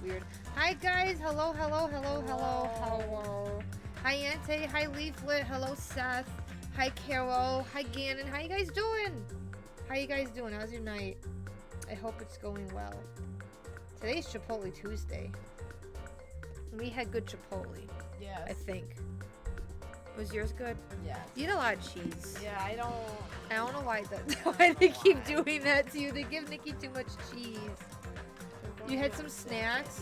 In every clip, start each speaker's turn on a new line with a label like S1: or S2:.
S1: weird. Hi guys, hello. Hi Ante, hi Leaflet, hello Seth, hi Carol, hi Gannon. How you guys doing? How's your night? I hope it's going well. Today's Chipotle Tuesday. We had good Chipotle.
S2: Yes.
S1: I think. Was yours good?
S2: Yes.
S1: You eat a lot of cheese.
S2: Yeah, I don't
S1: know why why they keep doing that to you. They give Nikki too much cheese. You had some snacks?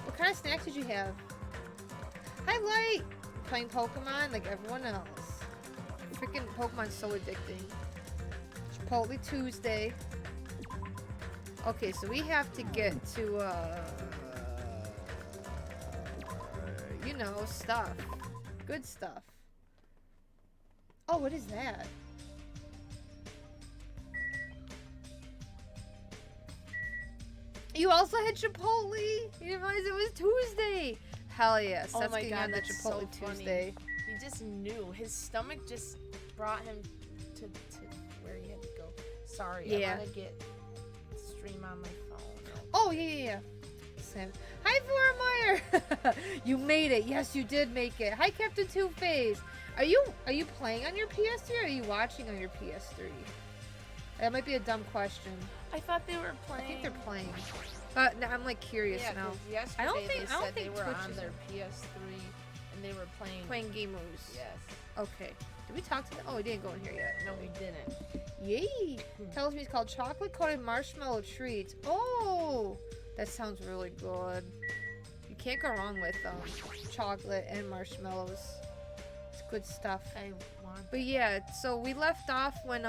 S1: What kind of snacks did you have? Hi, Light! Playing Pokemon like everyone else. Freaking Pokemon's so addicting. Chipotle Tuesday. Okay, so we have to get to, you know, stuff. Good stuff. Oh, what is that? You also had Chipotle? You didn't realize it was Tuesday. Hell yeah.
S2: Oh
S1: Seth's
S2: my
S1: getting
S2: god,
S1: on the
S2: that's
S1: Chipotle
S2: so
S1: Tuesday.
S2: funny. He just knew. His stomach just brought him to where he had to go. Sorry,
S1: Yeah.
S2: I gotta get stream on my phone.
S1: Oh, yeah. Sam. Hi, Vormeyer! You made it. Yes, you did make it. Hi, Captain Two-Face. Are you playing on your PS3 or are you watching on your PS3? That might be a dumb question.
S2: I thought they were playing.
S1: I think they're playing. No, I'm like curious
S2: Yeah,
S1: now.
S2: yesterday
S1: I don't think
S2: they were
S1: Twitch
S2: on
S1: is
S2: their PS3 and they were playing
S1: Gamers.
S2: Yes.
S1: Okay. Did we talk to them? Oh, we didn't go in here yet.
S2: No, we didn't.
S1: Yay! Tells me it's called chocolate coated marshmallow treats. Oh, that sounds really good. You can't go wrong with chocolate and marshmallows. It's good stuff.
S2: I want.
S1: But yeah, so we left off when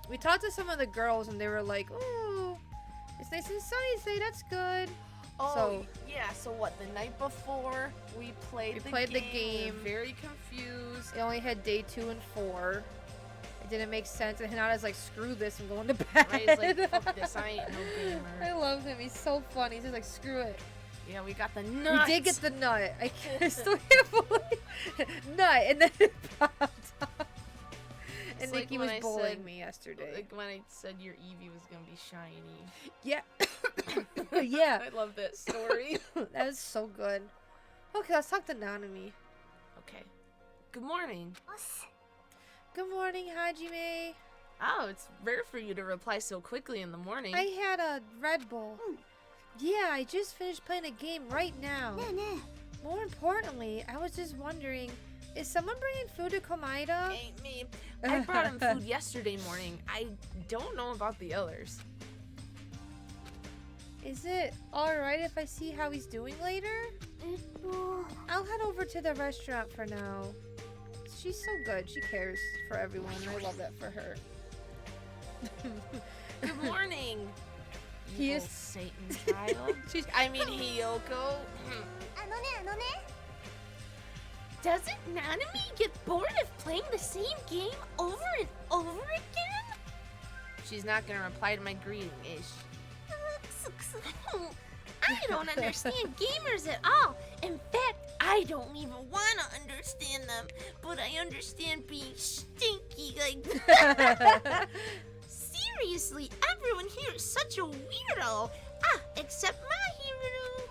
S1: we talked to some of the girls and they were like, "Oh, it's nice and sunny today. That's good."
S2: Oh,
S1: So-
S2: yeah. So what? The night before we played the game. We were very confused.
S1: It only had day 2 and 4. It didn't make sense. And Hinata's like, "Screw this, I'm going to bed."
S2: Ray's like, "Fuck this, I ain't no gamer."
S1: I love him. He's so funny. He's just like, "Screw it."
S2: Yeah, we got the nut.
S1: We did get the nut. I still can't believe nut, and then it popped up. And
S2: It's like
S1: Nikki
S2: when
S1: was
S2: I
S1: bullying
S2: said-
S1: me yesterday.
S2: Like when I said your Eevee was gonna be shiny.
S1: Yeah. Yeah.
S2: I love that story.
S1: That is so good. Okay, let's talk to Nanami.
S2: Okay. Good morning.
S1: Good morning, Hajime.
S2: Oh, it's rare for you to reply so quickly in the morning.
S1: I had a Red Bull. Yeah, I just finished playing a game right now. More importantly, I was just wondering, is someone bringing food to Komaida?
S2: Ain't me. I brought him food yesterday morning. I don't know about the others.
S1: Is it alright if I see how he's doing later? I'll head over to the restaurant for now. She's so good. She cares for everyone. I love that for her.
S2: Good morning.
S1: He
S2: evil
S1: is-
S2: Satan child. I mean Hiyoko. Doesn't Nanami get bored of playing the same game over and over again? She's not gonna reply to my greeting, is she? I don't understand gamers at all. In fact, I don't even want to understand them. But I understand being stinky like that. Seriously, everyone here is such a weirdo. Except Mahirou.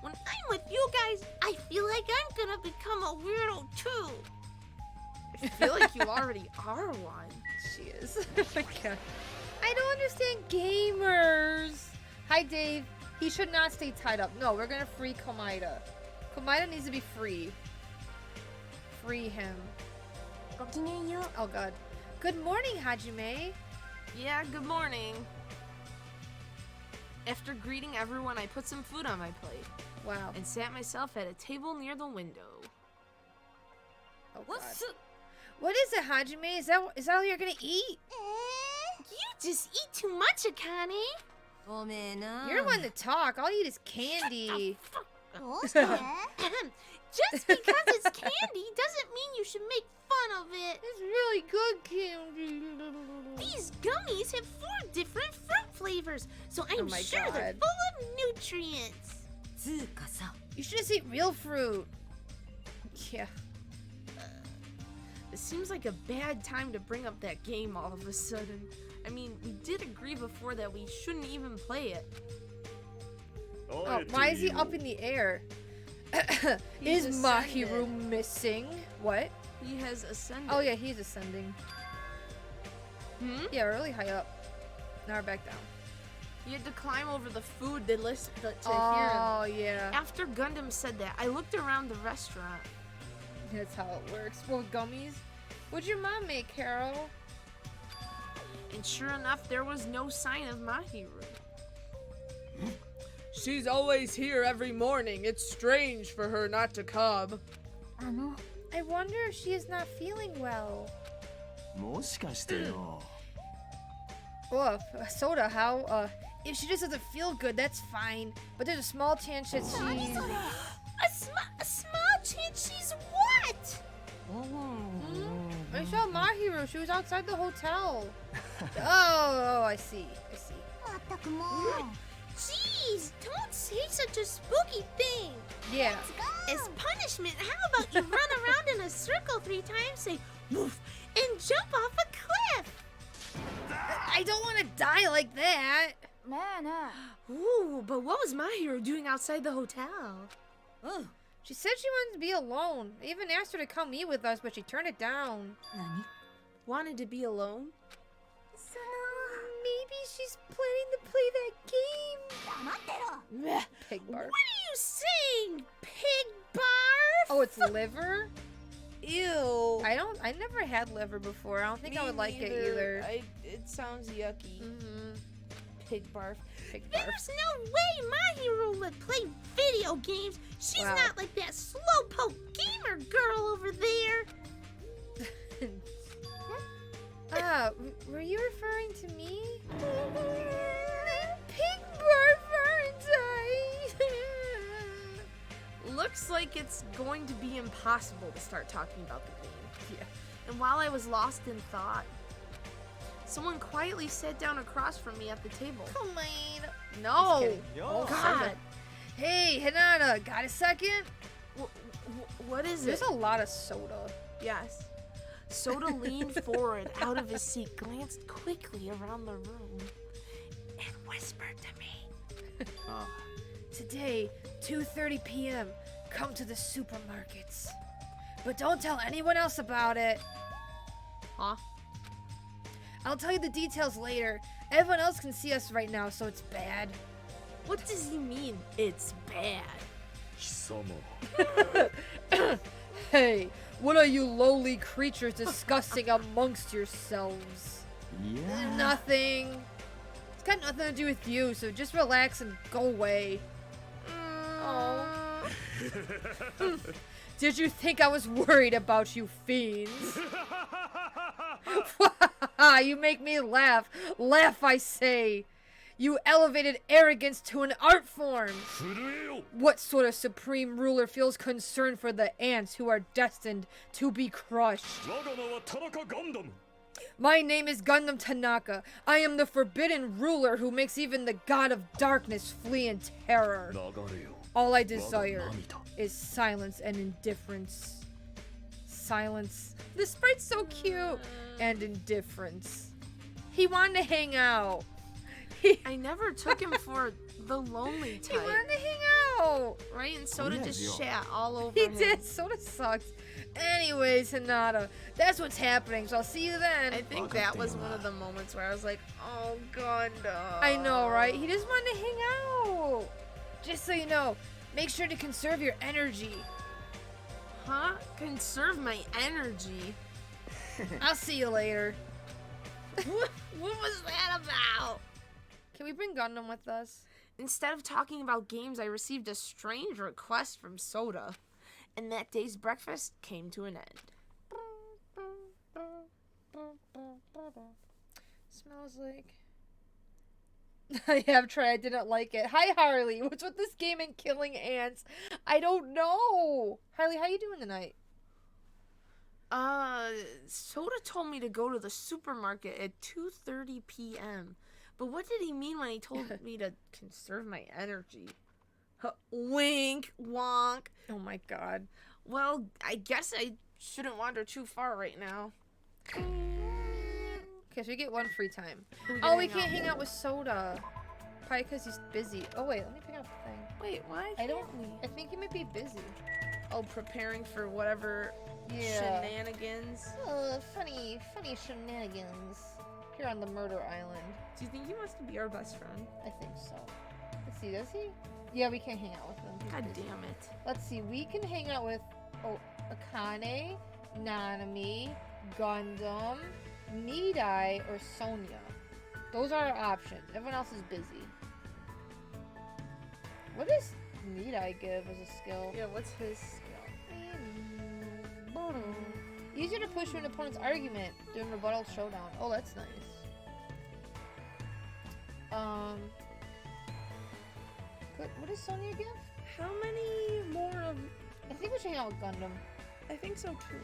S2: When I'm with you guys, I feel like I'm gonna become a weirdo too. I feel like you already are one.
S1: She is. Okay. I don't understand gamers. Hi, Dave. He should not stay tied up. No, we're gonna free Komaida. Komaida needs to be free. Free him. Oh, God. Good morning, Hajime.
S2: Yeah, good morning. After greeting everyone, I put some food on my plate
S1: Wow.
S2: and sat myself at a table near the window.
S1: Oh, God. What is it, Hajime? Is that all you're gonna eat?
S2: You just eat too much, Akane.
S1: You're one to talk. All you eat is candy.
S2: Just because it's candy doesn't mean you should make fun of it.
S1: It's really good candy.
S2: These gummies have 4 different fruit flavors, so I'm
S1: Oh my
S2: sure they're
S1: God.
S2: full of nutrients.
S1: You should just eat real fruit. Yeah.
S2: It seems like a bad time to bring up that game all of a sudden. I mean, we did agree before that we shouldn't even play it.
S1: Oh, why is he up in the air? Is Mahirou missing? What?
S2: He has ascended.
S1: Oh yeah, he's ascending.
S2: Hmm?
S1: Yeah, really high up. Now we're back down.
S2: You had to climb over the food to listen to hear him.
S1: Oh yeah.
S2: After Gundam said that, I looked around the restaurant.
S1: That's how it works. Well, gummies. What'd your mom make, Carol?
S2: And sure enough, there was no sign of Mahirou. She's always here every morning. It's strange for her not to come.
S1: I wonder if she is not feeling well.
S3: もしかしてよ
S1: Oh, Soda, how, if she just doesn't feel good, that's fine. But there's a small chance that she's...
S2: A small chance she's what?
S1: I saw Mahirou. She was outside the hotel. Oh, I see.
S2: Jeez, don't say such a spooky thing.
S1: Yeah.
S2: As punishment, how about you run around in a circle 3 times, say woof, and jump off a cliff?
S1: I don't want to die like that.
S2: Ooh, but what was Mahirou doing outside the hotel?
S1: She said she wanted to be alone. I even asked her to come eat with us, but she turned it down.
S2: Wanted to be alone?
S1: Maybe she's planning to play that game. Meh, pig barf.
S2: What are you saying, pig barf?
S1: Oh, it's liver?
S2: Ew.
S1: I never had liver before. I don't think I would like it either.
S2: It sounds yucky. Pig barf.
S1: Pig barf.
S2: There's no way Mahirou would play video games. She's
S1: Wow.
S2: not like that slowpoke gamer girl over there.
S1: Were you referring to me? Pig barf, aren't I?
S2: Looks like it's going to be impossible to start talking about the game.
S1: Yeah.
S2: And while I was lost in thought, someone quietly sat down across from me at the table.
S1: Come on.
S2: No!
S1: kidding.
S2: Oh,
S1: God.
S2: God!
S1: Hey, Hinata, got a second?
S2: What is
S1: There's
S2: it?
S1: a lot of soda.
S2: Yes. Soda leaned forward out of his seat, glanced quickly around the room, and whispered to me.
S1: Today, 2:30 p.m. Come to the supermarkets. But don't tell anyone else about it.
S2: Huh?
S1: I'll tell you the details later. Everyone else can see us right now, so it's bad.
S2: What does he mean, it's bad?
S3: 貴様
S1: Hey, what are you lowly creatures discussing amongst yourselves?
S3: いや
S1: Nothing. It's got nothing to do with you, so just relax and go away. Oh. Did you think I was worried about you fiends? You make me laugh. Laugh, I say. You elevated arrogance to an art form.
S3: 震えよ
S1: What sort of supreme ruler feels concern for the ants who are destined to be crushed?
S3: 我が名は田中ガンダム
S1: My name is Gundam Tanaka. I am the forbidden ruler who makes even the god of darkness flee in terror.
S3: 流れよ
S1: All I
S3: 我が
S1: desire
S3: 涙
S1: is silence and indifference. Silence. This sprite's so cute. And indifference. He wanted to hang out.
S2: I never took him for the lonely
S1: He
S2: type.
S1: wanted to hang out.
S2: Right? And Soda
S3: Yeah,
S2: just
S3: yo.
S2: shat all over
S1: He
S2: him.
S1: did. Soda sucks. Anyways, Hinata, that's what's happening, so I'll see you then.
S2: I think that was one of the moments where I was like, oh, Gundam.
S1: I know, right? He just wanted to hang out. Just so you know, make sure to conserve your energy.
S2: Huh? Conserve my energy.
S1: I'll see you later.
S2: What was that about?
S1: Can we bring Gundam with us?
S2: Instead of talking about games, I received a strange request from Soda, and that day's breakfast came to an end.
S1: Smells like... I have tried, I didn't like it. Hi, Harley. What's with this game and killing ants? I don't know. Harley, how you doing tonight?
S2: Soda told me to go to the supermarket at 2:30 p.m. But what did he mean when he told me to conserve my energy? Wink, wonk.
S1: Oh my god.
S2: Well, I guess I shouldn't wander too far right now.
S1: Okay, so we get 1 free time.
S2: Who we
S1: Oh,
S2: gonna
S1: we
S2: hang
S1: can't
S2: out
S1: hang
S2: with?
S1: out with Soda. Probably because he's busy. Oh, wait, let me pick up the thing.
S2: Wait, why
S1: I
S2: can't
S1: don't.
S2: we?
S1: I think he might be busy.
S2: Oh, preparing for whatever shenanigans.
S1: Oh, funny shenanigans. Here on the murder island.
S2: Do you think he wants to be our best friend?
S1: I think so. Let's see, does he? Yeah, we can't hang out with him. He's
S2: God
S1: busy.
S2: damn it.
S1: Let's see, we can hang out with Akane, Nanami, Gundam, Need-Eye, or Sonia. Those are our options. Everyone else is busy. What does Need-Eye give as a skill?
S2: Yeah, what's his skill?
S1: Easier to push through an opponent's argument during rebuttal showdown. Oh, that's nice. What does Sonya give?
S2: How many more of...
S1: I think we should hang out with Gundam.
S2: I think so too.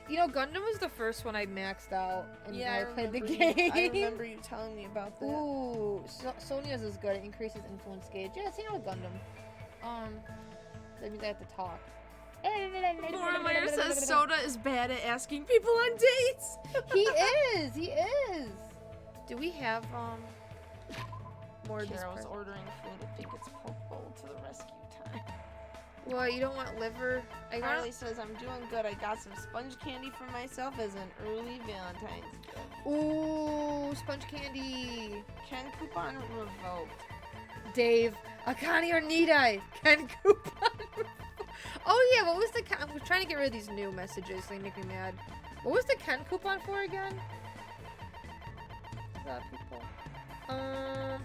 S1: You know, Gundam was the first one I maxed out and I played the
S2: remember
S1: game.
S2: I remember you telling me about that.
S1: Ooh, Sonya's is good. It increases influence gauge. Yeah, let's hang out with Gundam. That means I have to talk.
S2: Meyer says Soda is bad at asking people on dates.
S1: He is. Do we have more of this
S2: Carol's
S1: person?
S2: ordering food. I think it's poke bowl to the rescue time.
S1: Well, you don't want liver.
S2: Carly says I'm doing good. I got some sponge candy for myself as an early Valentine's gift.
S1: Ooh, sponge candy.
S2: Ken coupon revoked.
S1: Dave, Akane or Need-Eye? Ken coupon. Oh yeah, what was the? I'm trying to get rid of these new messages. They make me mad. What was the Ken coupon for again? People.
S2: I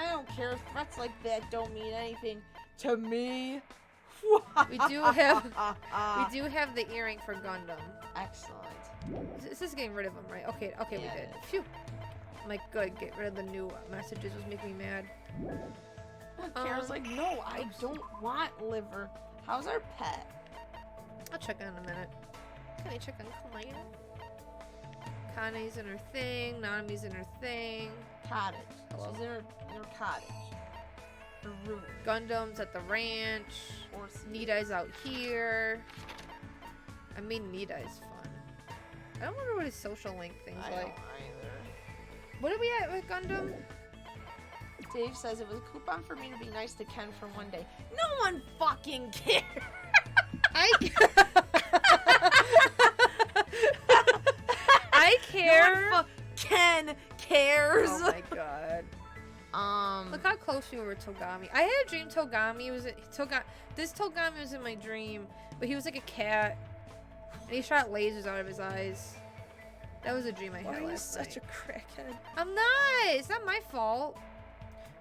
S2: don't care. Threats like that don't mean anything to me.
S1: We do have the earring for Gundam.
S2: Excellent.
S1: This is getting rid of them, right? Okay,
S2: Yeah,
S1: we did.
S2: it is.
S1: Phew. I'm like, good. Get rid of the new messages. Was making me mad.
S2: Carol's like, no, I don't want liver. How's our pet?
S1: I'll check in a minute. Can I check on Kalina? Kane's in her thing. Nanami's in her thing.
S2: Cottage.
S1: Hello?
S2: She's in her cottage. Her room.
S1: Gundam's at the ranch.
S2: Or
S1: Need-Eye's out here. I mean, Need-Eye's fun. I don't wonder what his social link thing's
S2: I
S1: like.
S2: don't either.
S1: What are we at with Gundam?
S2: Dave says it was a coupon for me to be nice to Ken for one day. No one fucking cares.
S1: I care.
S2: No one Ken cares.
S1: Oh my god. Look how close we were to Togami. I had a dream Togami was this Togami was in my dream, but he was like a cat, and he shot lasers out of his eyes. That was a dream I had
S2: Why are you
S1: last
S2: such
S1: night.
S2: a crackhead?
S1: I'm not. It's not my fault.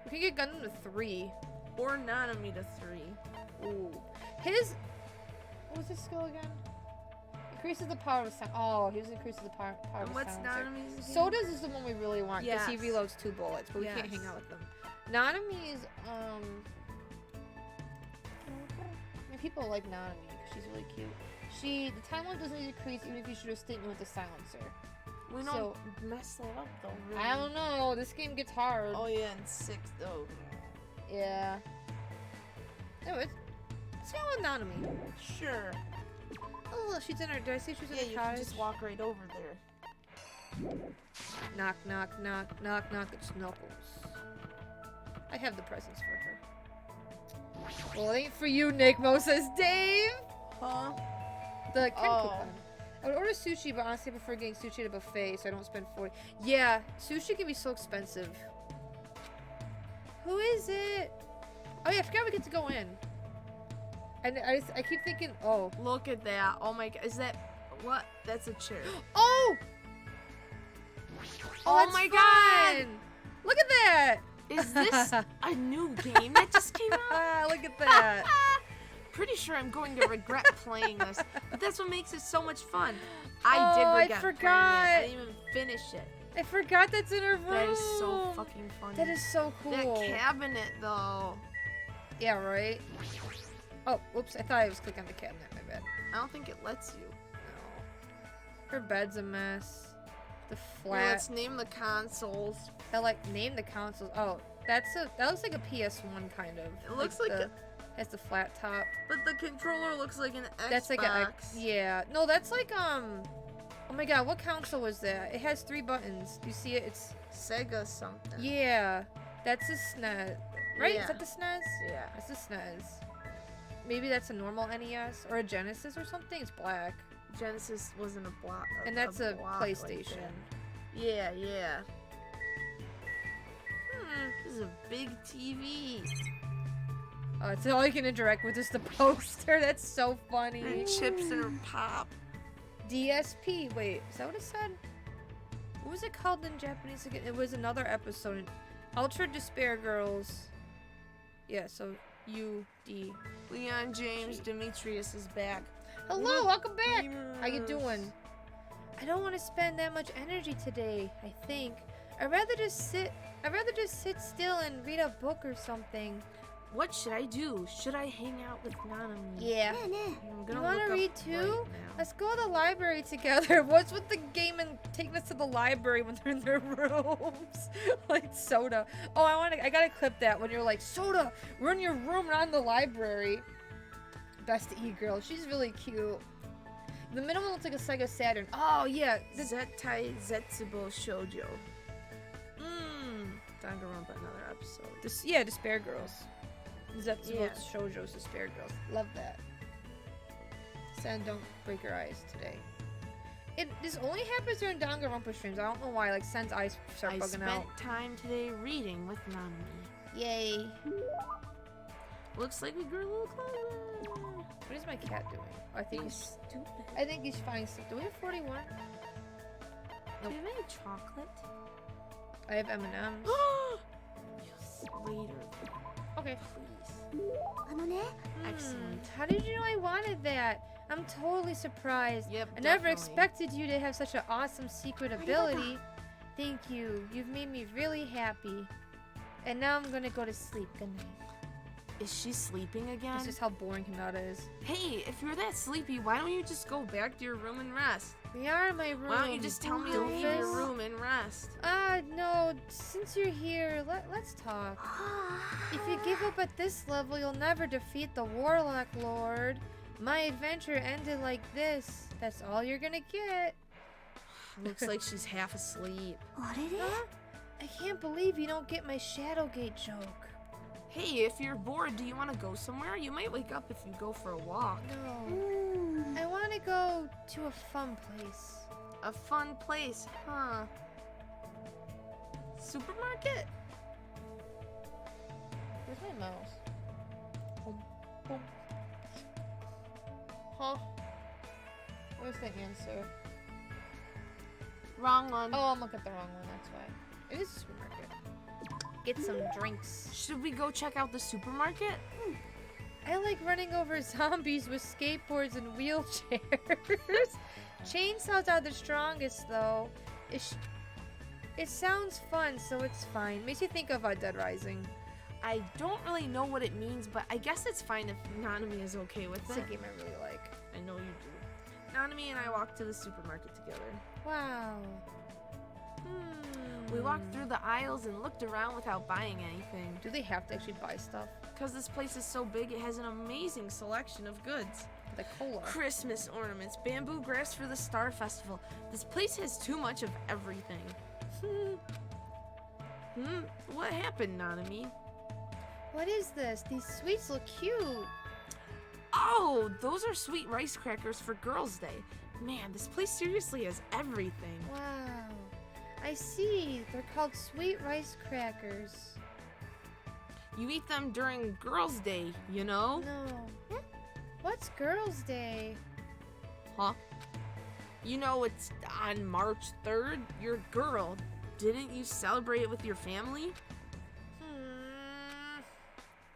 S1: We can get Gundam to 3.
S2: Or Nanami to 3.
S1: Ooh. What was his skill again? Increases the power of sound. Oh, he was increases the power of
S2: And what's
S1: silencer.
S2: Nanami's again?
S1: Soda's is the one we really want because he
S2: Yes.
S1: reloads 2 bullets, but we can't hang
S2: Yes.
S1: out with them. Nanami's, I mean, people like Nanami because she's really cute. The time limit doesn't decrease even if you shoot a statement with the silencer.
S2: We don't mess that up though, really.
S1: I don't know. This game gets hard.
S2: Oh yeah, and 6 though.
S1: Yeah. Anyways, let's go with Nanami.
S2: Sure.
S1: Oh, she's in her. Did I say she was
S2: Yeah,
S1: in
S2: you
S1: her
S2: can
S1: cottage?
S2: just walk right over there.
S1: Knock, knock, knock, knock, knock. It's Knuckles. I have the presents for her. Well, it ain't for you, Nick Mo, says Dave.
S2: Huh?
S1: The Ken
S2: Oh.
S1: coupon. I would order sushi, but honestly, I prefer getting sushi at a buffet so I don't spend 40. Yeah, sushi can be so expensive. Who is it? Oh yeah, I forgot we get to go in. And I keep thinking, oh.
S2: Look at that. Oh my god. Is that what? That's a chair.
S1: Oh!
S2: Oh
S1: that's
S2: my
S1: fun! Look at that!
S2: Is this a new game that just came out?
S1: Look at that.
S2: Pretty sure I'm going to regret playing this, but that's what makes it so much fun.
S1: Oh,
S2: I did
S1: I
S2: regret
S1: forgot.
S2: playing it. I didn't even finish it.
S1: I forgot that's in her room.
S2: That is so fucking funny.
S1: That is so cool.
S2: That cabinet, though.
S1: Yeah, right? Oh, whoops. I thought I was clicking on the cabinet. My bad.
S2: I don't think it lets you.
S1: No. Her bed's a mess. The
S2: Well,
S1: flat.
S2: let's name the consoles.
S1: I like name the consoles. Oh, that looks like a PS1 kind of.
S2: It looks like
S1: the, Has the flat top.
S2: But the controller looks like an Xbox.
S1: That's like a yeah. No, that's like Oh my god, what console was that? It has 3 buttons. Do you see it? It's
S2: Sega something.
S1: yeah. That's a SNES, right?
S2: Yeah.
S1: Is that the SNES?
S2: Yeah.
S1: That's a SNES. Maybe that's a normal NES or a Genesis or something. It's black,
S2: Genesis wasn't a block.
S1: and that's a
S2: block like
S1: PlayStation.
S2: that. Yeah, yeah. This is a big TV.
S1: It's all you can interact with is the poster. That's so funny.
S2: And chips in her pop.
S1: DSP. Wait, is that what it said? What was it called in Japanese again? It was another episode. Ultra Despair Girls. Yeah, so UD.
S2: Leon James Demetrius is back.
S1: Hello, welcome back. How you doing? I don't want to spend that much energy today, I think. I'd rather just sit still and read a book or something.
S2: What should I do? Should I hang out with Nanami?
S1: Yeah.
S2: I'm
S1: You
S2: gonna
S1: want
S2: look
S1: to
S2: up
S1: read too?
S2: right now.
S1: Let's go to the library together. What's with the game and taking us to the library when they're in their rooms? Like Soda. Oh, I gotta clip that when you're like, Soda, we're in your room, not in the library. Best E-girl. She's really cute. The middle one looks like a Sega Saturn. Oh, yeah.
S2: Zettai Zetsubo Shoujo. Danganronpa, another episode.
S1: Yeah, Despair Girls. Zetsubo
S2: Yeah.
S1: Shoujo's Despair Girls. Love that. Sen, don't break your eyes today. This only happens during Danganronpa streams. I don't know why. Like, Sen's eyes start
S2: I
S1: bugging
S2: spent
S1: out.
S2: time today reading with Nanami.
S1: Yay.
S2: Looks like we grew a little closer.
S1: What is my cat doing? I think
S2: Being
S1: he's
S2: stupid.
S1: I think he's finding stuff. Do we have 41?
S2: Do you have any chocolate?
S1: I have M&M's.
S2: Yes. Later,
S1: Okay.
S2: please. Excellent.
S1: How did you know I wanted that? I'm totally surprised.
S2: Yep,
S1: I never
S2: definitely.
S1: expected you to have such an awesome secret ability. Thank you. You've made me really happy. And now I'm gonna go to sleep. Good night.
S2: Is she sleeping again?
S1: This is how boring Hinata is.
S2: Hey, if you're that sleepy, why don't you just go back to your room and rest?
S1: We are in my room.
S2: Why don't you just tell me to leave your
S1: doofus.
S2: room and rest?
S1: No. Since you're here, let's talk. If you give up at this level, you'll never defeat the Warlock Lord. My adventure ended like this. That's all you're gonna get.
S2: Looks like she's half asleep.
S1: Huh? I can't believe you don't get my Shadowgate joke.
S2: Hey, if you're bored, do you want to go somewhere? You might wake up if you go for a walk.
S1: No. I want to go to a fun place.
S2: A fun place, huh? Supermarket?
S1: Where's my mouse? Boom, boom. Huh? Where's the answer?
S2: Wrong one.
S1: Oh, I'm looking at the wrong one, that's why. It is a supermarket. Get some drinks.
S2: Should we go check out the supermarket?
S1: I like running over zombies with skateboards and wheelchairs. Chainsaws are the strongest, though. It sounds fun, so it's fine. Makes you think of Dead Rising.
S2: I don't really know what it means, but I guess it's fine if Nanami is okay with
S1: It's a
S2: it.
S1: game I really like.
S2: I know you do. Nanami and I walked to the supermarket together.
S1: Wow.
S2: We walked through the aisles and looked around without buying anything.
S1: Do they have to actually buy stuff?
S2: Because this place is so big, it has an amazing selection of goods.
S1: Like cola.
S2: Christmas ornaments, bamboo grass for the Star Festival. This place has too much of everything. What happened, Nanami?
S1: What is this? These sweets look cute.
S2: Oh, those are sweet rice crackers for Girls' Day. Man, this place seriously has everything.
S1: Wow. I see. They're called sweet rice crackers.
S2: You eat them during Girls' Day, you know?
S1: No. What's Girls' Day?
S2: Huh? You know it's on March 3rd? You're a girl. Didn't you celebrate it with your family?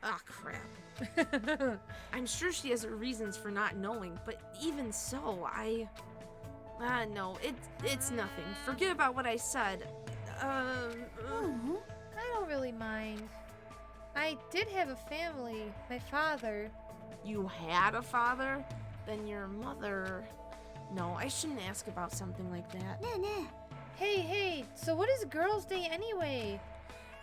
S2: Ah, crap. I'm sure she has her reasons for not knowing, but even so, no, it's nothing. Forget about what I said.
S1: I don't really mind. I did have a family. My father.
S2: You had a father? Then your mother... No, I shouldn't ask about something like that.
S1: Hey, so what is Girls' Day anyway?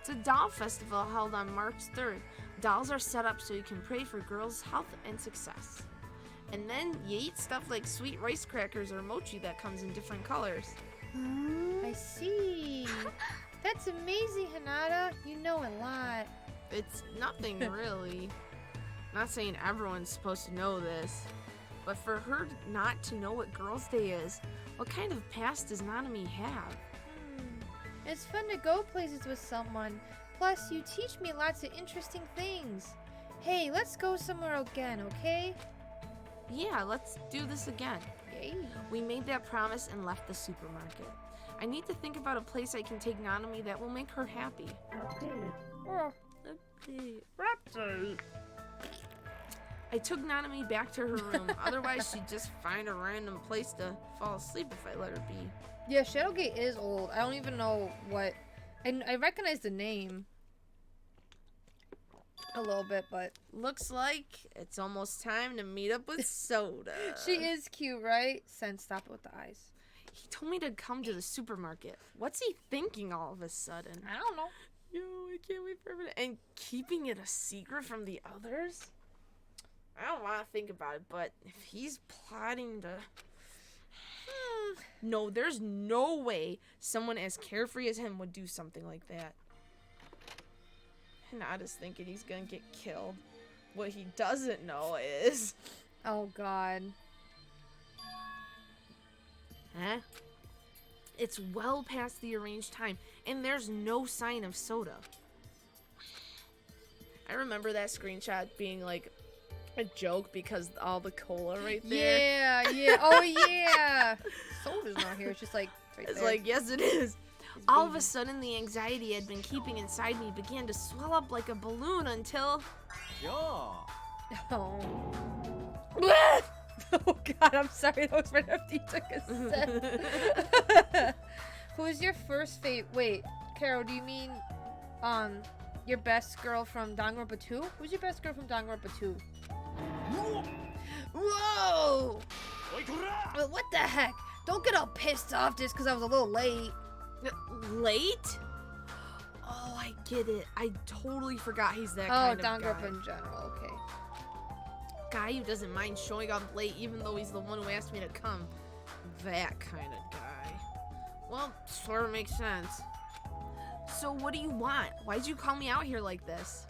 S2: It's a doll festival held on March 3rd. Dolls are set up so you can pray for girls' health and success. And then you eat stuff like sweet rice crackers or mochi that comes in different colors.
S1: I see. That's amazing, Hinata. You know a lot.
S2: It's nothing really. Not saying everyone's supposed to know this, but for her not to know what Girls' Day is, what kind of past does Nanami have?
S1: It's fun to go places with someone. Plus, you teach me lots of interesting things. Hey, let's go somewhere again, okay?
S2: Yeah, let's do this again.
S1: Yay.
S2: We made that promise and left the supermarket. I need to think about a place I can take Nanami that will make her happy.
S1: Oh,
S2: Update. I took Nanami back to her room, otherwise she'd just find a random place to fall asleep if I let her be.
S1: yeah, Shadowgate is old. I don't even know what... I recognize the name a little bit, but...
S2: Looks like it's almost time to meet up with Soda.
S1: She is cute, right? Sen, stop it with the eyes.
S2: He told me to come to the supermarket. What's he thinking all of a sudden?
S1: I don't know.
S2: Yo, I can't wait for it. And keeping it a secret from the others? I don't want to think about it, but if he's plotting to... No, there's no way someone as carefree as him would do something like that. Hinata's thinking he's gonna get killed. What he doesn't know is...
S1: Oh, God.
S2: Huh? It's well past the arranged time, and there's no sign of Soda. I remember that screenshot being like a joke because all the cola right there.
S1: Yeah. Oh, yeah. Soda's not here. It's just like right
S2: It's
S1: there.
S2: like, yes, it is.
S1: It's
S2: All of
S1: baby.
S2: a sudden, the anxiety I'd been keeping inside me began to swell up like a balloon until...
S1: Oh. Oh, God. I'm sorry. That was right after you took a sip. Who's your first favorite? Wait, Carol, do you mean your best girl from Danganronpa 2? Who's your best girl from Danganronpa 2? Whoa! Well, what the heck? Don't get all pissed off just because I was a little late.
S2: Late? Oh, I get it. I totally forgot he's that
S1: Oh,
S2: kind of
S1: Danganronpa
S2: guy.
S1: in general, okay.
S2: Guy who doesn't mind showing up late even though he's the one who asked me to come. That kind of guy. Well, sort of makes sense. So what do you want? Why'd you call me out here like this?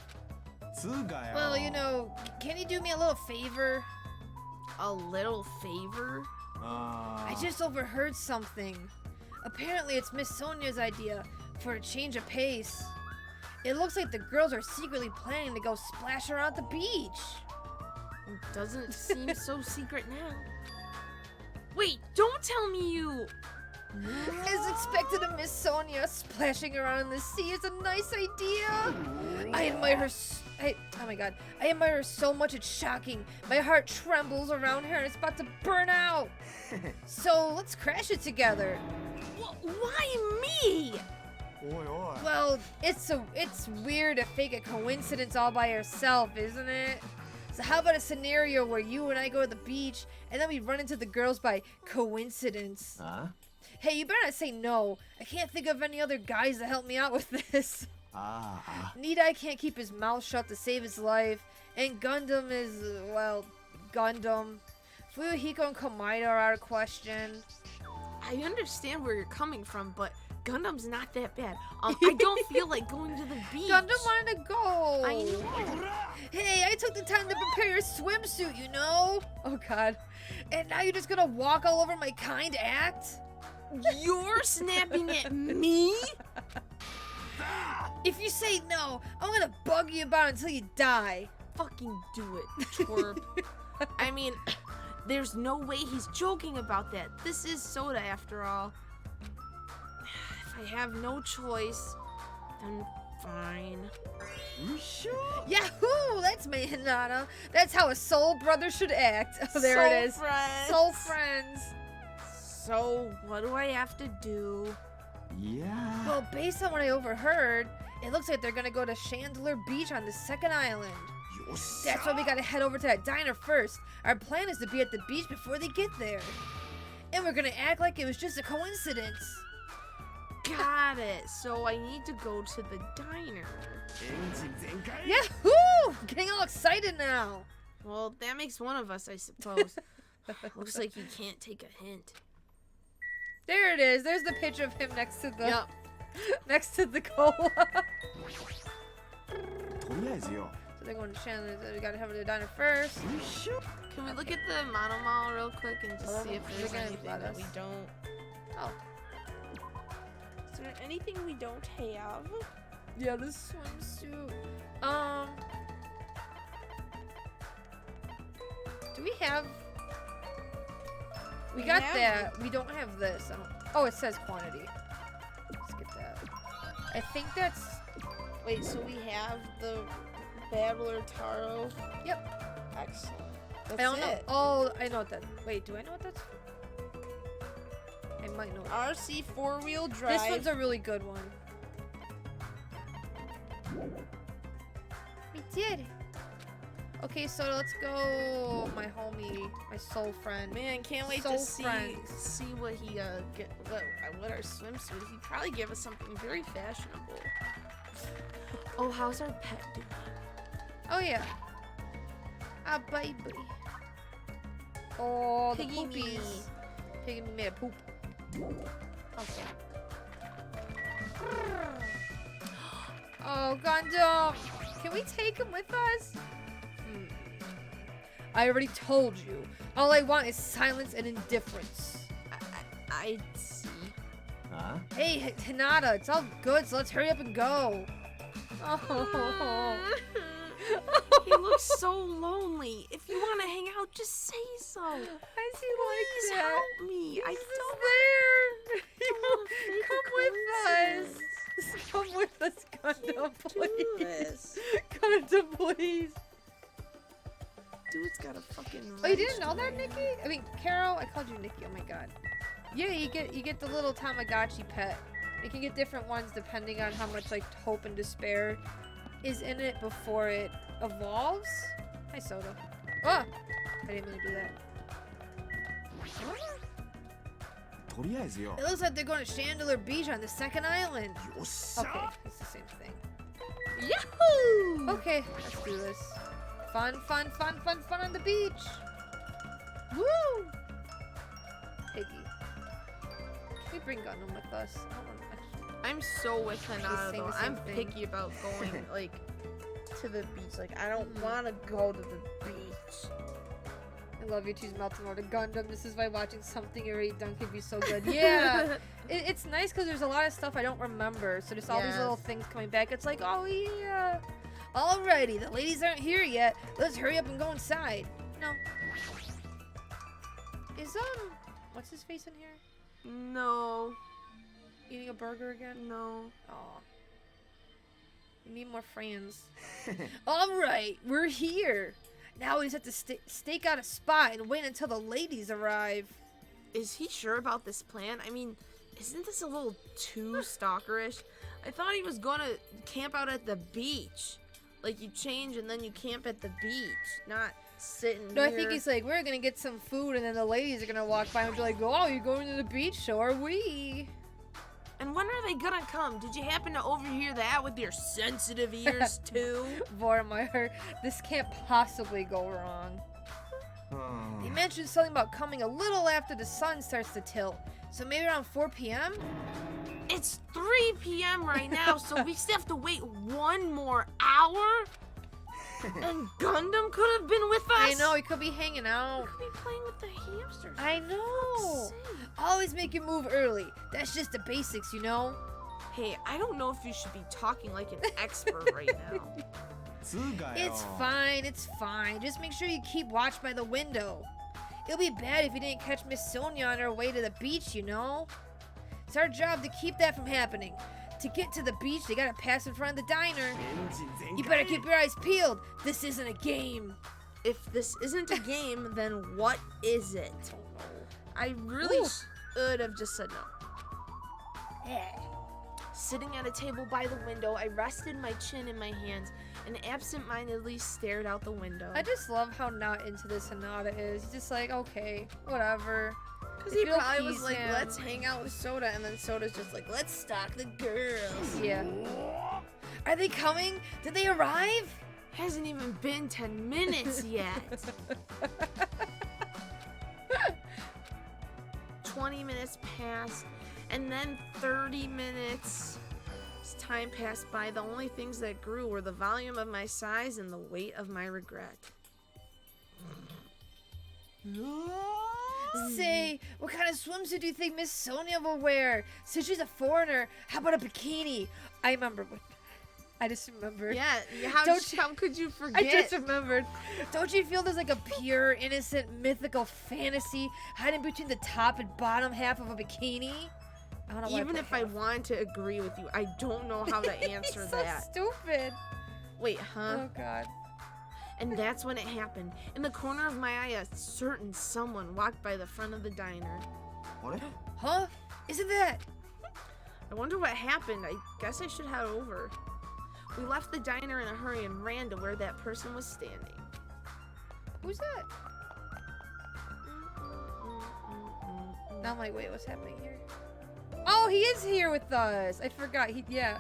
S1: Well, you know, can you do me a little favor?
S2: A little favor?
S1: I just overheard something. Apparently it's Miss Sonia's idea for a change of pace. It looks like the girls are secretly planning to go splash around at the beach.
S2: Doesn't seem so secret now. Wait, don't tell me you...
S1: As expected of Miss Sonia, splashing around in the sea is a nice idea. I admire her. Oh my God! I admire her so much it's shocking. My heart trembles around her and it's about to burn out. So let's crash it together.
S2: Why me?
S1: Well, it's weird to fake a coincidence all by yourself, isn't it? So how about a scenario where you and I go to the beach and then we run into the girls by coincidence? Hey, you better not say no. I can't think of any other guys to help me out with this. Nidai can't keep his mouth shut to save his life. And Gundam is, well, Gundam. Fuyuhiko and Komaeda are out of question.
S2: I understand where you're coming from, but Gundam's not that bad. I don't feel like going to the beach.
S1: Gundam wanted to go.
S2: I know.
S1: Hey, I took the time to prepare your swimsuit, you know? Oh, God. And now you're just gonna walk all over my kind act?
S2: You're snapping at me?
S1: If you say no, I'm gonna bug you about it until you die.
S2: Fucking do it, twerp. I mean, there's no way he's joking about that. This is Soda after all. If I have no choice, then fine.
S1: Yahoo! That's me, Hinata. That's how a soul brother should act. Oh, there
S2: Soul
S1: it is.
S2: friends.
S1: Soul friends.
S2: So, what do I have to do?
S1: Well, based on what I overheard, it looks like they're gonna go to Chandler Beach on the second island. That's why we gotta head over to that diner first. Our plan is to be at the beach before they get there. And we're gonna act like it was just a coincidence.
S2: Got it. So I need to go to the diner.
S1: Yahoo! Getting all excited now.
S2: Well, that makes one of us, I suppose. Looks like he can't take a hint.
S1: There it is. There's the picture of him next to the
S2: Yep.
S1: next to the cola. So they're going to Chandler's. We gotta have the diner first.
S2: Can we look at the Mono Mall real quick and just see if there's
S1: They're gonna
S2: anything
S1: let
S2: that
S1: us.
S2: we don't...
S1: Oh,
S2: Is there anything we don't have?
S1: yeah, this swimsuit. Do we have? We got
S2: have-
S1: that. We don't have this. I don't... Oh, it says quantity. Let's get that. I think that's.
S2: Wait, so we have the Babbler Taro?
S1: Yep.
S2: Excellent. That's
S1: I don't know.
S2: it.
S1: Oh, I know what that. Wait, do I know what that's? I might know.
S2: RC four-wheel drive.
S1: This one's a really good one. We did it. Okay, so let's go. My homie, my soul friend.
S2: Man, can't wait
S1: Soul
S2: to see
S1: friends.
S2: what he what our swimsuit. He'd probably give us something very fashionable. Oh, how's our pet doing?
S1: Oh yeah. Ah, baby. Oh, the
S2: Piggy me.
S1: poopies. Piggy me made a poop. Okay. Oh, Gundam. Can we take him with us? I already told you. All I want is silence and indifference.
S2: I see.
S1: Hey, Hinata, it's all good, so let's hurry up and go. Oh.
S2: He looks so lonely. If you want to hang out, just say so.
S1: Why is he
S2: Please
S1: like that?
S2: help me. I
S1: He's
S2: don't
S1: there. Come with us. Come with us, Gundam,
S2: do
S1: please.
S2: this.
S1: Gundam, please.
S2: Dude's got a fucking.
S1: Oh, you didn't know that, Nikki? I mean, Carol. I called you Nikki. Oh my god. Yeah, you get the little Tamagotchi pet. You can get different ones depending on how much like hope and despair is in it before it evolves. Hi, Soda. Oh, I didn't mean to do that. It looks like they're going to Chandelier Beach on the second island. Okay, it's the same thing.
S2: Yahoo!
S1: Okay, let's do this. Fun on the beach. Woo! Piggy. Can we bring Gundam with us? I don't want to.
S2: I'm so with Hinata
S1: saying
S2: though.
S1: the same
S2: I'm
S1: thing.
S2: picky about going like to the beach. Like I don't want to go to the beach.
S1: I love you two's melting order Gundam. This is why watching something already done could be so good. Yeah, it's nice because there's a lot of stuff I don't remember. So there's all these
S2: Yes.
S1: little things coming back. It's like, oh yeah. Alrighty, the ladies aren't here yet. Let's hurry up and go inside. No. Is what's his face in here?
S2: No,
S1: Eating a burger again?
S2: no.
S1: Oh. We need more friends. Alright, we're here. Now we just have to stake out a spot and wait until the ladies arrive.
S2: Is he sure about this plan? I mean, isn't this a little too stalkerish? I thought he was gonna camp out at the beach. Like you change and then you camp at the beach, not sitting
S1: No,
S2: here.
S1: I think he's like, we're gonna get some food and then the ladies are gonna walk by and be like, oh, you're going to the beach? So are we.
S2: And when are they gonna come? Did you happen to overhear that with your sensitive ears too?
S1: Vormeyer, this can't possibly go wrong. He mentioned something about coming a little after the sun starts to tilt. So maybe around 4 p.m.?
S2: It's 3 p.m. right now, so we still have to wait 1 more hour? And Gundam could have been with us?
S1: I know, he could be hanging out.
S2: We could be playing with the hamsters.
S1: I know. Always make your move early. That's just the basics, you know?
S2: Hey, I don't know if you should be talking like an expert right now.
S1: It's fine, it's fine. Just make sure you keep watch by the window. It'll be bad if you didn't catch Miss Sonia on her way to the beach, you know? It's our job to keep that from happening. To get to the beach, they gotta pass in front of the diner. You better keep your eyes peeled. This isn't a game.
S2: If this isn't a game, then what is it? I really
S1: Ooh.
S2: should have just said no. Sitting at a table by the window, I rested my chin in my hands and absent-mindedly stared out the window.
S1: I just love how not into this Hinata is. He's just like, okay, whatever.
S2: Because
S1: If
S2: he
S1: you'll
S2: probably was
S1: please
S2: like,
S1: him.
S2: let's hang out with Soda, and then Soda's just like, let's stalk the girls.
S1: Yeah. Are they coming? Did they arrive?
S2: Hasn't even been 10 minutes yet. 20 minutes passed, and then 30 minutes. As time passed by, the only things that grew were the volume of my sighs and the weight of my regret.
S1: Say, what kind of swimsuit do you think Miss Sonia will wear? Since she's a foreigner, how about a bikini? I just remembered.
S2: Yeah, how could you forget?
S1: I just remembered. Don't you feel there's like a pure, innocent, mythical fantasy hiding between the top and bottom half of a bikini? I don't know why
S2: Even
S1: put
S2: if I
S1: half.
S2: wanted to agree with you, I don't know how to answer
S1: It's so
S2: that.
S1: stupid.
S2: Wait, huh?
S1: Oh God.
S2: And that's when it happened. In the corner of my eye, a certain someone walked by the front of the diner.
S1: Huh? Isn't that?
S2: I wonder what happened. I guess I should head over. We left the diner in a hurry and ran to where that person was standing.
S1: Who's that? Now I'm like, wait, what's happening here? Oh, he is here with us. I forgot. Yeah.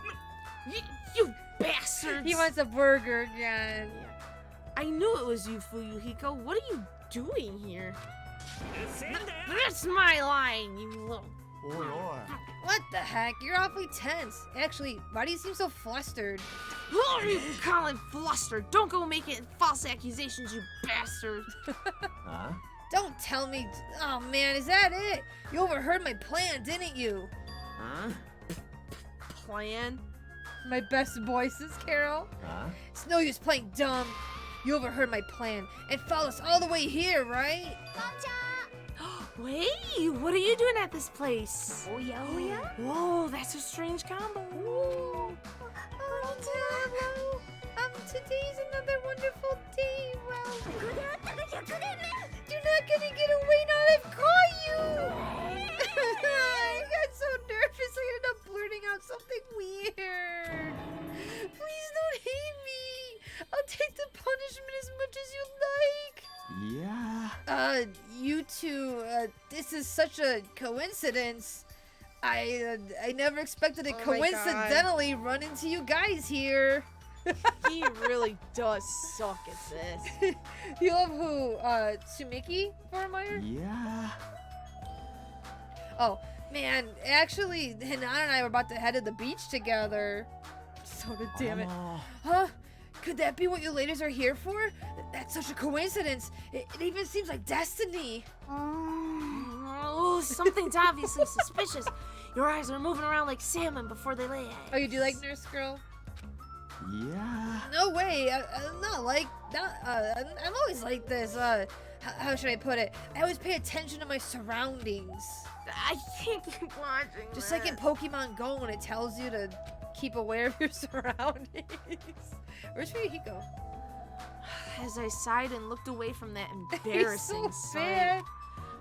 S2: You bastards!
S1: He wants a burger again.
S2: Yeah. I knew it was you, Fuyuhiko. What are you doing here? That's my line, you little...
S1: What the heck? You're awfully tense. Actually, why do you seem so flustered?
S2: Who are you calling flustered? Don't go making false accusations, you bastard.
S1: Don't tell me. Oh man, is that it? You overheard my plan, didn't you?
S2: Plan?
S1: My best voices, Carol. It's no use playing dumb. You overheard my plan and followed us all the way here, right?
S2: Wait, what are you doing at this place?
S1: Oh yeah, oh yeah.
S2: Whoa, that's a strange combo.
S1: Oh, hello. Today's another wonderful day. Well, you're not gonna get away now. I've caught you. I got so nervous. I ended up blurting out something weird. Please don't hate me. I'll take the punishment as much as you like.
S4: Yeah.
S1: You two, this is such a coincidence. I never expected to
S2: Oh my God.
S1: coincidentally run into you guys here.
S2: He really does suck at this.
S1: You love who? Tsumiki Vormeyer?
S4: Yeah.
S1: Oh, man, actually, Hinata and I were about to head to the beach together. Soda, damn it. Huh? Could that be what you ladies are here for? That's such a coincidence. It even seems like destiny.
S2: Oh, something's obviously suspicious. Your eyes are moving around like salmon before they lay eggs.
S1: Oh, you do like Nurse Girl?
S4: Yeah.
S1: No way. I'm not like that. I'm always like this. How should I put it? I always pay attention to my surroundings.
S2: I can't keep watching.
S1: Just like in Pokemon Go when it tells you to keep aware of your surroundings. Where's Fuyuhiko?
S2: As I sighed and looked away from that
S1: He's
S2: embarrassing
S1: so
S2: sight,
S1: bad.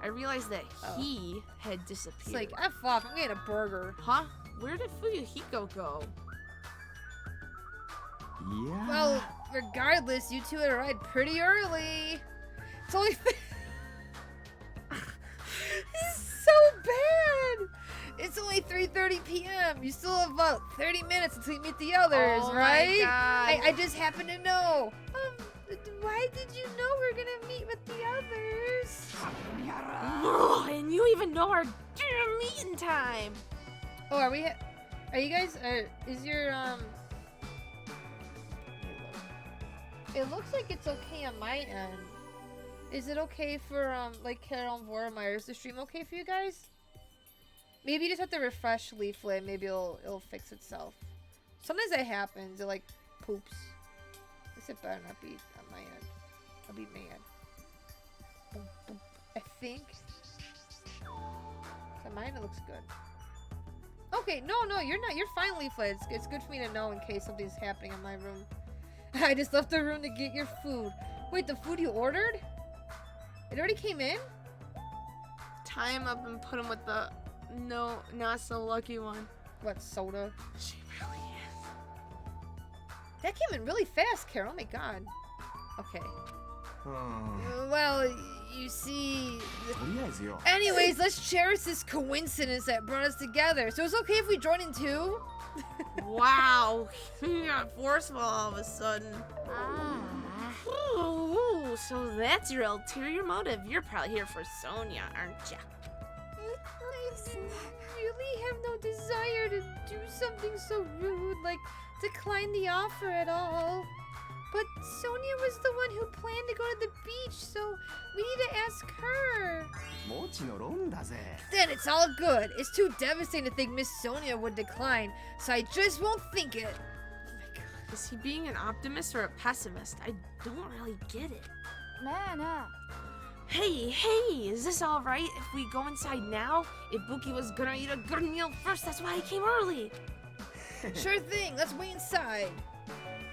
S2: I realized that
S1: Oh.
S2: he had
S1: It's
S2: disappeared.
S1: like, F off, I'm getting a burger.
S2: Huh? Where did Fuyuhiko go?
S4: Yeah.
S1: Well, regardless, you two had arrived pretty early. It's only... This is so bad. It's only 3:30 p.m. You still have about 30 minutes until you meet the others,
S2: Oh my
S1: right?
S2: God.
S1: I just happen to know. Why did you know we're gonna meet with the others?
S2: Ugh, and you even know our damn meeting time.
S1: Oh, are we? Are you guys? Is your It looks like it's okay on my end. Is it okay for like Carol and Vormeyer? Is the stream okay for you guys? Maybe you just have to refresh Leaflet. Maybe it'll fix itself. Sometimes that happens. It like poops. This it better not be on my end. I'll be mad. Boom, boom. I think. So mine it looks good. Okay, no, you're not. You're fine, Leaflet. It's good for me to know in case something's happening in my room. I just left the room to get your food. Wait, the food you ordered? It already came in?
S2: Tie him up and put him with the not so lucky one.
S1: What, soda?
S2: She really is.
S1: That came in really fast, Carol. Oh my god. Okay. Well, you see...
S4: とりあえずよ
S1: Anyways, let's cherish this coincidence that brought us together. So it's okay if we join in too?
S2: Wow, you got forceful all of a sudden. Ooh, so that's your ulterior motive. You're probably here for Sonia, aren't ya?
S1: I really have no desire to do something so rude, like decline the offer at all. But Sonia was the one who planned to go to the beach, so we need to ask her.
S4: もちのロンだぜ
S1: Then it's all good. It's too devastating to think Miss Sonia would decline, so I just won't think it. Oh my god.
S2: Is he being an optimist or a pessimist? I don't really get it. Hey, is this all right if we go inside now? Ibuki was gonna eat a good meal first, that's why I came early.
S1: Sure thing, let's wait inside.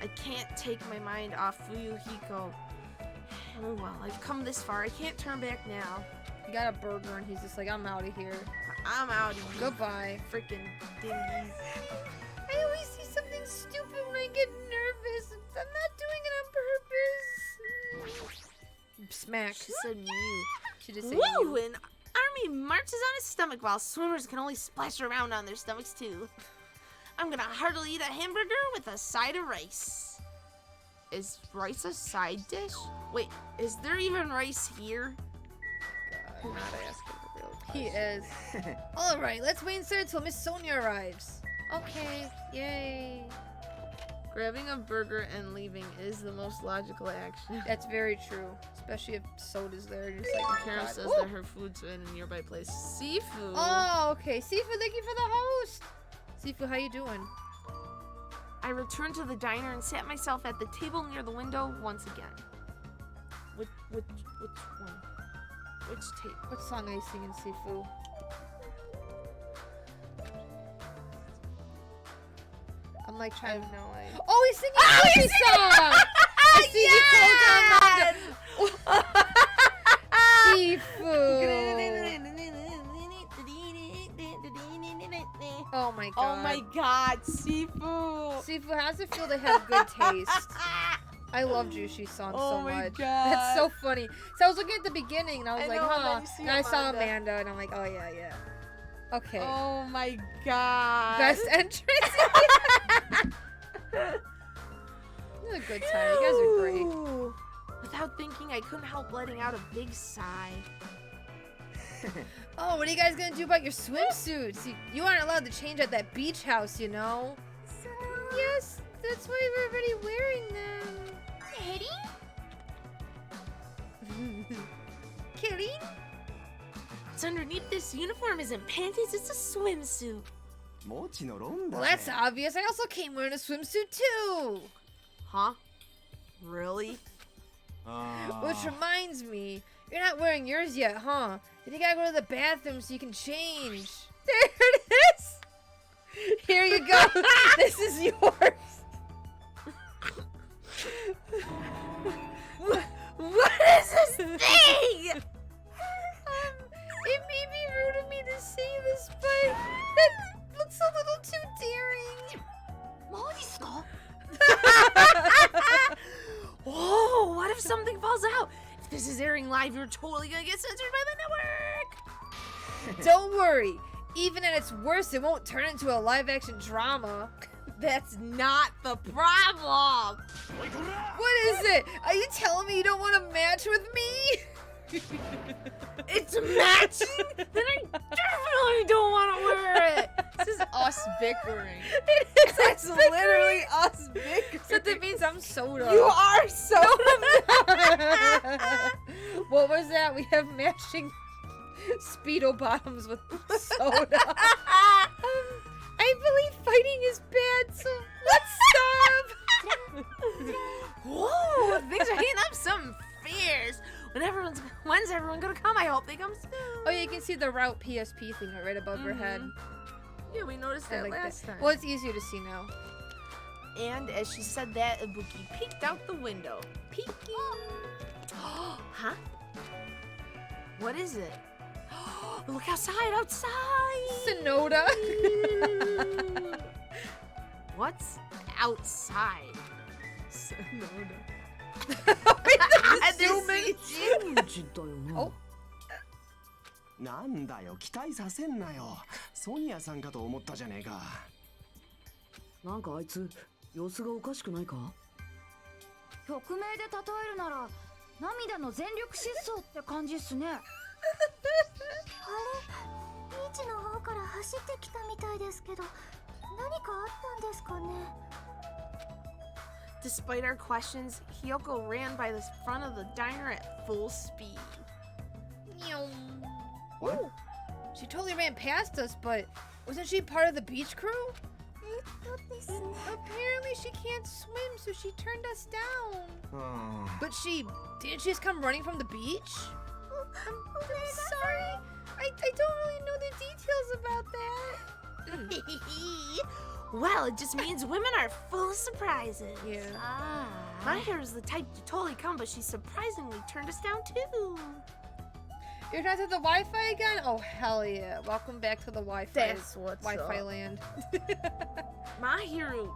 S2: I can't take my mind off Fuyuhiko. Oh well, I've come this far. I can't turn back now.
S1: He got a burger and he's just like, I'm out of here.
S2: I'm out of here.
S1: Goodbye.
S2: Freaking dingies.
S1: I always see something stupid when I get nervous. I'm not doing it on purpose. Smack.
S2: She said mew.
S1: She just said
S2: Woo!
S1: you.
S2: An army marches on his stomach while swimmers can only splash around on their stomachs too. I'm gonna heartily eat a hamburger with a side of rice. Is rice a side dish? Wait, is there even rice here?
S1: God.
S2: Not asking a real question.
S1: He is. Alright, let's wait inside until Miss Sonia arrives. Okay, yay.
S2: Grabbing a burger and leaving is the most logical action.
S1: That's very true. Especially if soda's there. You're just like,
S2: Karen
S1: God.
S2: says
S1: Ooh.
S2: that her food's in a nearby place. Seafood.
S1: Oh, okay. Sifu, thank you for the host. Sifu, how you doing?
S2: I returned to the diner and sat myself at the table near the window once again. Which one? Which table?
S1: What song are you singing, Sifu? I'm like
S2: I
S1: trying
S2: have
S1: to...
S2: no idea.
S1: Oh, he's singing a Lucy song! I see you Sifu! Oh my god.
S2: Oh my god, Sifu!
S1: Sifu, how's it feel to have good taste? I love Jushi's song
S2: Oh
S1: so
S2: my
S1: much.
S2: God.
S1: That's so funny. So I was looking at the beginning and I was
S2: I
S1: like,
S2: know, and
S1: huh.
S2: then you see
S1: And I saw
S2: Amanda.
S1: Amanda and I'm like, oh yeah. Okay.
S2: Oh my god.
S1: Best entrance. This is a good time. You guys are great.
S2: Phew. Without thinking, I couldn't help letting out a big sigh.
S1: Oh, what are you guys gonna do about your swimsuits? You aren't allowed to change at that beach house, you know? Yes, that's why we're already wearing them. Kitty?
S2: What's underneath this uniform isn't panties, it's a swimsuit.
S4: もちのロンだ
S1: Well,
S4: ぜ
S1: that's obvious. I also came wearing a swimsuit too.
S2: Huh? Really?
S1: Which reminds me, you're not wearing yours yet, huh? Then you gotta go to the bathroom so you can change. There it is! Here you go. This is yours.
S2: What is this thing?
S1: It may be rude of me to say this, but that looks a little too daring.
S2: Whoa, what if something falls out? If this is airing live, you're totally gonna get censored by the network.
S1: Don't worry. Even at its worst, it won't turn into a live-action drama.
S2: That's not the problem.
S1: What is it? Are you telling me you don't want to match with me?
S2: It's matching? Then I definitely don't want to wear it. This is us bickering.
S1: It is
S2: That's literally us bickering.
S1: So that means I'm soda.
S2: You are so.
S1: What was that? We have matching Speedo bottoms with soda. I believe fighting is bad, so let's stop.
S2: Whoa, things are heating up some fierce. When's everyone gonna come? I hope they come soon.
S1: Oh, yeah, you can see the route PSP thing right above her head.
S2: Yeah, we noticed
S1: I
S2: that
S1: like
S2: last
S1: that.
S2: time.
S1: Well, it's easier to see now.
S2: And as she said that, Ibuki peeked out the window. Peeking. Huh? What is it? Look outside, outside!
S1: Sonoda.
S2: What's outside? Sonoda.
S1: Zooming.
S5: チェンジだよな。
S1: お
S4: なんだよ、期待させんなよ。ソニアさんかと思ったじゃねえか。
S5: なんかあいつ様子がおかしくないか？
S6: 曲名で例えるなら涙の全力疾走って感じっすね。
S7: あれ、ビーチの方から走ってきたみたいですけど、何かあったんですかね。
S2: Despite our questions, Hiyoko ran by the front of the diner at full speed.
S1: Ooh. She totally ran past us, but wasn't she part of the beach crew?
S7: ですね。
S1: Apparently she can't swim, so she turned us down.
S4: うん。
S1: But didn't she just come running from the beach? I'm sorry. I don't really know the details about that.
S2: Well, it just means women are full of surprises.
S1: Yeah.
S2: Mahirou's the type to totally come, but she surprisingly turned us down too.
S1: You're not at the Wi-Fi again? Oh, hell yeah. Welcome back to the Wi-Fi.
S2: That's what's
S1: Wi-Fi
S2: up.
S1: land.
S2: Mahirou,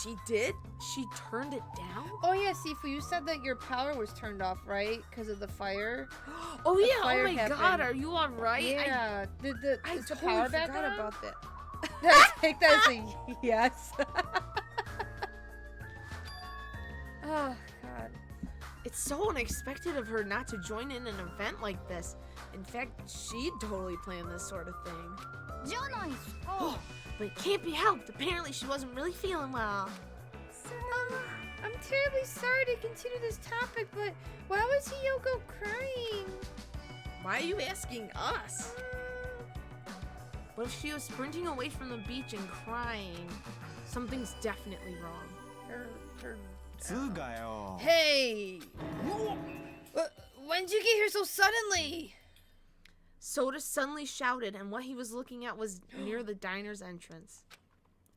S2: she did? She turned it down?
S1: Oh, yeah, Sifu, you said that your power was turned off, right? Because of the fire?
S2: Oh yeah, oh
S1: fire
S2: my
S1: happened.
S2: god, are you alright?
S1: Yeah.
S2: I
S1: Is the
S2: totally
S1: power back
S2: forgot
S1: on?
S2: about that.
S1: I take that as a yes. Oh, God.
S2: It's so unexpected of her not to join in an event like this. In fact, she'd totally plan this sort of thing.
S6: じゃないっすか。
S2: But it can't be helped. Apparently she wasn't really feeling well.
S1: I'm terribly sorry to continue this topic, but why was Hiyoko crying?
S2: Why are you asking us? But if she was sprinting away from the beach and crying, something's definitely wrong.
S4: つうかよ。
S1: Hey! When did you get here so suddenly?
S2: Soda suddenly shouted, and what he was looking at was near the diner's entrance.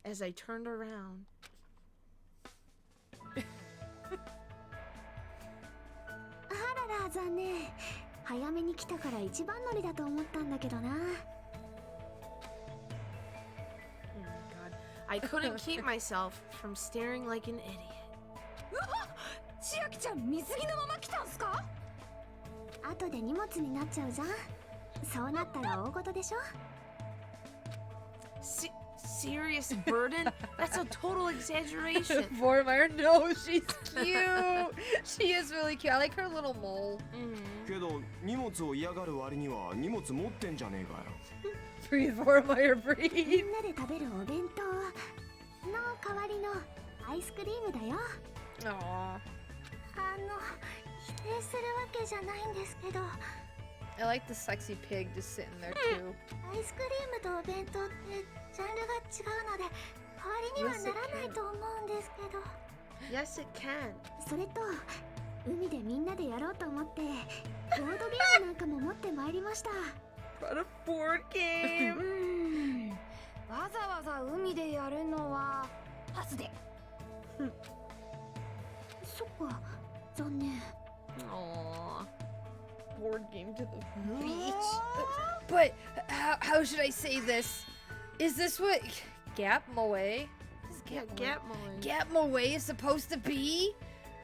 S2: As I turned around,
S7: あらら、残念。早めに来たから一番乗りだと思ったんだけどな。
S2: oh my god, I couldn't keep myself from staring like an idiot.
S6: 千秋ちゃん水着のまま来たんすか？
S7: 後で荷物になっちゃうじゃん。そうなったら大事でしょ。
S2: Serious burden? That's a total exaggeration.
S1: Vormeyer, no, she's cute. She is really cute. I like her little mole.
S4: けど荷物を嫌がる割には荷物持ってんじゃねえかよ。
S1: Breathe, Vormeyer,
S7: み
S1: breathe.
S7: んなで食べるお弁当の代わりのアイスクリームだよ。
S1: Aww.
S7: 否定するわけじゃないんですけど、
S1: I like the sexy pig just sitting there too.
S7: アイスクリームとお弁当ってジャンルが違うので代わりにはならないと思うんですけど。
S2: Yes, it can.
S7: それと海でみんなでやろうと思ってボードゲームなんかも持ってまいりました。
S1: But a board game.
S6: わざわざ海でやるのはパスで。
S7: そっか、残念。
S2: Aww.
S1: Board game to the beach. But how should I say this? Is this what Gap Moe?
S2: Gap mowing.
S1: Gap Moe is supposed to be?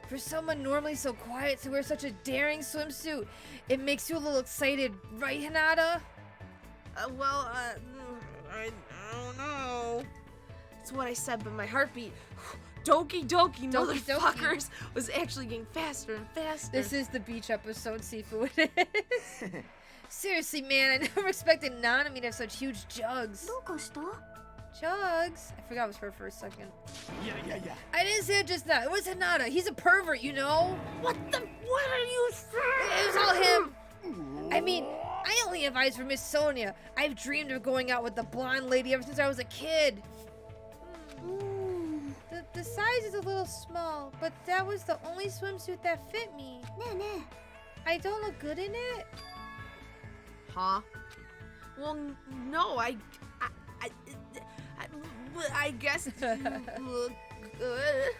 S1: For someone normally so quiet to wear such a daring swimsuit, it makes you a little excited, right, Hinata?
S2: I don't know. That's what I said, but my heartbeat, doki doki,
S1: Doki doki.
S2: motherfuckers, was actually getting faster and faster.
S1: This is the beach episode, Sifu. It is. Seriously, man, I never expected Nanami to have such huge jugs.
S7: どうかした？
S1: Jugs? I forgot it was her for a second.
S4: いやいやいや。
S1: I didn't say it just now. It was Hinata. He's a pervert, you know?
S2: What are you saying?
S1: It was all him. I mean, I only have eyes for Miss Sonia. I've dreamed of going out with the blonde lady ever since I was a kid. The size is a little small, but that was the only swimsuit that fit me.
S7: ねえね
S1: I don't look good in it?
S2: Huh? Well, no, I guess you look good.
S7: え、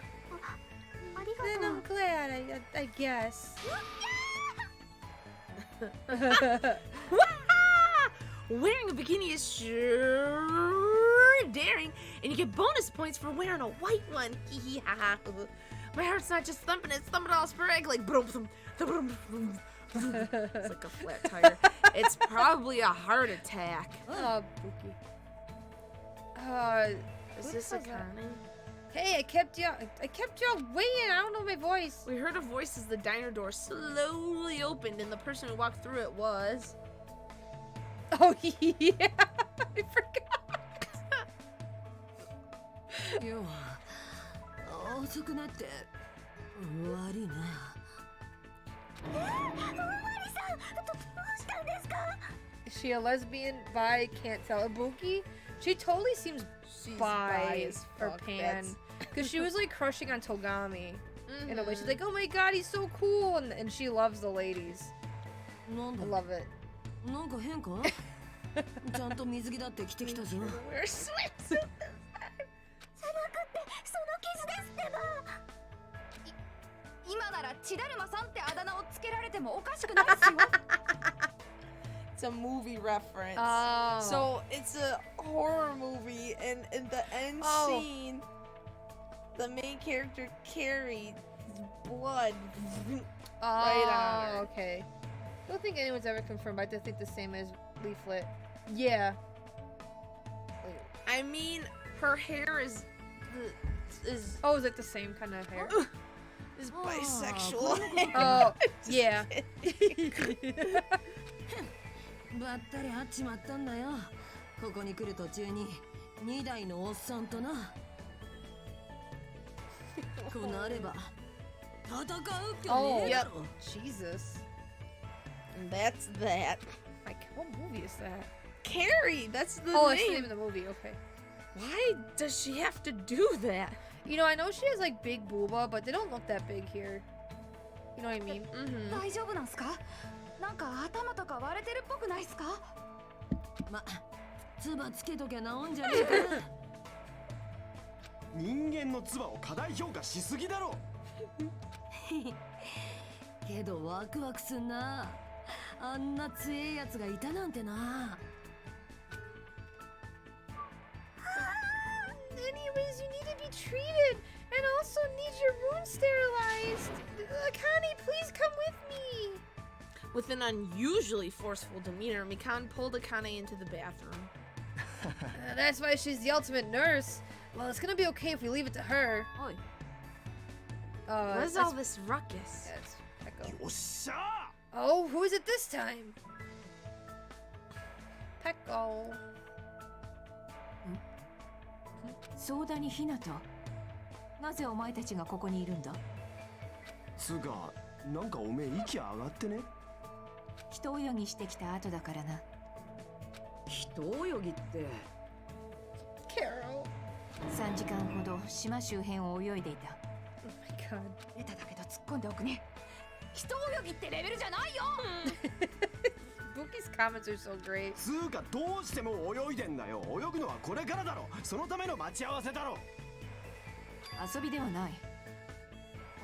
S7: あり
S1: Then
S7: が
S1: I'm
S7: とう。
S1: glad, I guess.
S2: Wearing a bikini is sure and daring, and you get bonus points for wearing a white one. Hee ha ha. My heart's not just thumping, it's thumping all sporadic like boom, boom, boom, boom. It's like a flat tire. It's probably a heart attack.
S1: Oh, Buki.
S2: Is this a Connie?
S1: Hey, I kept y'all waiting. I don't know my voice.
S2: We heard a voice as the diner door slowly opened, and the person who walked through it was.
S1: Oh, yeah. I forgot.
S5: よ遅くなって悪いな。
S7: マリさん、どうしたんですか？
S1: Is she a lesbian? Bi? Can't tell. Ibuki? She totally seems
S2: She's
S1: bi
S2: as
S1: or
S2: fuck,
S1: pan. Because she was like crushing on Togami. In a way, she's
S2: Mhm.
S1: like, oh my god, he's so cool. And she loves the ladies.
S5: なん
S1: I
S5: だ
S1: love it.
S5: なんか変かちゃんと水着だって着てきたぞ。
S2: We're swimsuit.
S7: じゃなくて、その傷ですってば。
S6: 今なら千だるまさんってあだ名をつけられてもおかしくないっすよ。
S2: It's a movie reference.
S1: Oh.
S2: So it's a horror movie, and in the end
S1: Oh.
S2: scene, the main character Carrie's blood. right on her.
S1: Okay. I don't think anyone's ever confirmed, but I think the same as Leaflet. Yeah.
S2: I mean, her hair is
S1: Oh, is it the same kind of hair?
S2: bisexual.
S1: Oh, yeah.
S5: ばったり会っちまったんだよ。ここに来る途中に2台のおっさんとな。こうなれば戦うってねえだろ。
S1: Jesus.
S2: And that's that.
S1: Like, what movie is that?
S2: Carrie, that's the
S1: Oh, it's the
S2: name.
S1: name of the movie. Okay.
S2: Why does she have to do that?
S1: You know, I know she has like big booba, but they don't look that big here. You know what I mean?
S2: Mm-hmm.
S6: 大丈夫なんすか？なんか頭とか割れてるっぽくないっすか？
S5: ま、唾つけときゃ治んじゃねえかな。
S4: 人間の唾を過大評価しすぎだろ。
S5: けどワクワクすんな。あんな強えやつがいたなんてな。
S1: Anyways, you need to be treated, and also need your wound sterilized. Akane, please come with me.
S2: With an unusually forceful demeanor, Mikan pulled Akane into the bathroom.
S1: That's why she's the ultimate nurse. Well, it's gonna be okay if we leave it to her.
S5: おい、
S2: What is
S1: that's-
S2: all this ruckus?
S1: that's Peko.
S4: よっしゃ
S1: Oh, who is it this time? Peko.
S6: 相談にひなた。なぜお前たちがここにいるんだ？
S4: つうか、なんかおめえ息上がってね。
S6: 人泳ぎしてきた後だからな。
S5: 人泳ぎって。
S1: Carol.
S6: 3時間ほど島周辺を泳いでいた。
S1: Oh my god.
S6: ベタだけど突っ込んでおくね。人泳ぎってレベルじゃないよ。
S1: Buki's comments are so great.
S4: つうか、どうしても泳いでんだよ。泳ぐのはこれからだろ。そのための待ち合わせだろ。
S6: 遊びではない。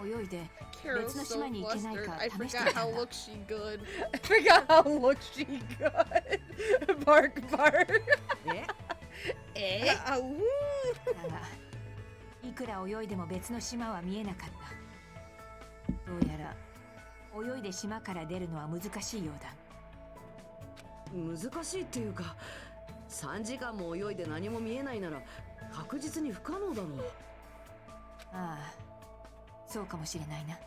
S6: 泳いで
S2: Carol's
S6: 別の
S2: so
S6: 島に行けない
S2: flustered.
S6: か
S2: I
S6: 試して
S2: forgot
S6: みた
S2: how
S6: んだ。
S2: looks she good.
S1: I forgot how looks she good. Bark, bark.
S5: え
S1: Eh?
S6: だが、いくら泳いでも別の島は見えなかった。どうやら泳いで島から出るのは難しいようだ。
S5: 難しいっていうか、3時間も泳いで何も見えないなら確実に不可能だろう。
S6: ああ、そうかもしれないな。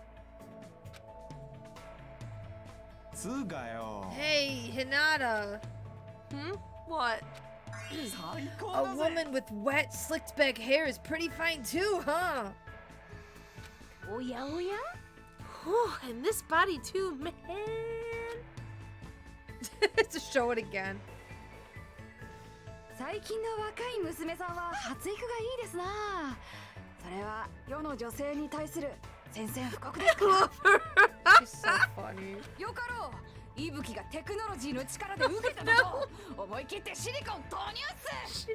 S4: つうかよ。
S1: Hey, Hinata.
S2: Hmm? What?
S4: 最高
S1: A
S4: だぜ。
S1: woman with wet, slicked back hair is pretty fine too, huh?
S6: おやおや？
S2: Whew, and this body too, man.
S1: To show it again.
S6: 最近の若い娘さんは発育がいいですな。それは世の女性に対する宣戦布告ですか？
S1: She's so funny.
S6: よかろう。息吹がテクノロジーの力で受けたこと思い切ってシリコン投入っす。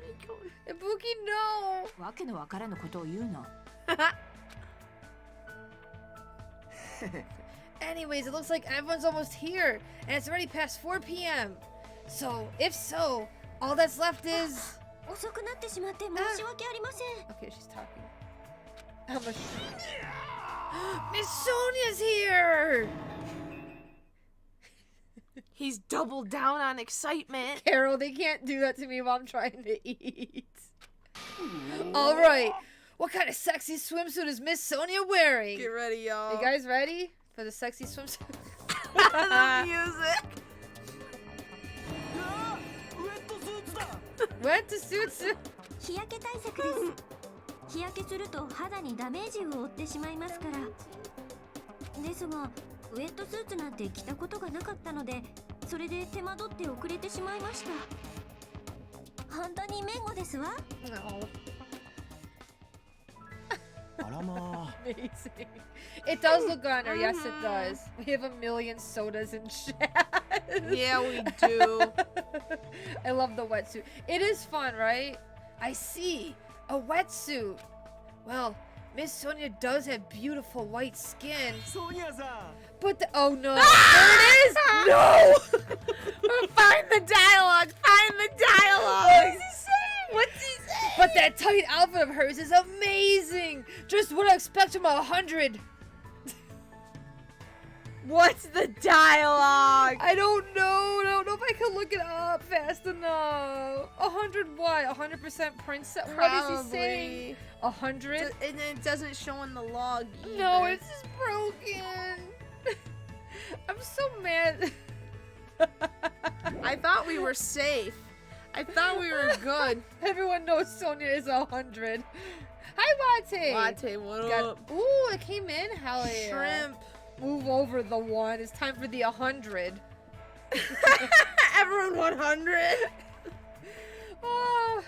S1: Ibuki, no.
S6: わけのわからぬことを言うな。
S1: Anyways, it looks like everyone's almost here, and it's already past 4 p.m. So, if so, all that's left is...
S7: 遅くなってしまって申し訳ありません。
S1: Okay, she's talking. How much? Miss Sonia's here!
S2: He's doubled down on excitement.
S1: Carol, they can't do that to me while I'm trying to eat. All right. What kind of sexy swimsuit is Miss Sonia wearing?
S2: Get ready, y'all.
S1: You guys ready for the sexy swimsuit?
S2: The music.
S4: ウェットスーツだ。
S1: Wet to suits.
S7: 日焼け対策です。日焼けすると肌にダメージを負ってしまいますから。ですが、ウェットスーツなんて着たことがなかったので、それで手間取って遅れてしまいました。本当に迷子ですわ。
S1: No.
S4: あらまあ。
S1: Amazing. It does look good on her. Yes, it does. We have a million sodas in chat.
S2: Yeah, we do.
S1: I love the wetsuit. It is fun, right? I see. A wetsuit. Well, Miss Sonia does have beautiful white skin.
S4: ソニアさん。
S1: But oh no. There it is. No.
S2: Find the dialogue. Find the dialogue.
S1: What is he saying? What's he saying? But that tight outfit of hers is amazing. Just what I expect from 100.
S2: What's the dialogue?
S1: I don't know. I don't know if I can look it up fast enough. 100 what? 100% princess? What is he saying? 100?
S2: And it doesn't show in the log either.
S1: No, it's just broken. I'm so mad.
S2: I thought we were safe. I thought we were good.
S1: Everyone knows Sonia is 100. Hi, Latte.
S2: Latte, what
S1: Got-
S2: up?
S1: Ooh, it came in. Hell yeah.
S2: Shrimp.
S1: Move over the one. It's time for the 100.
S2: Everyone 100.
S1: Ah.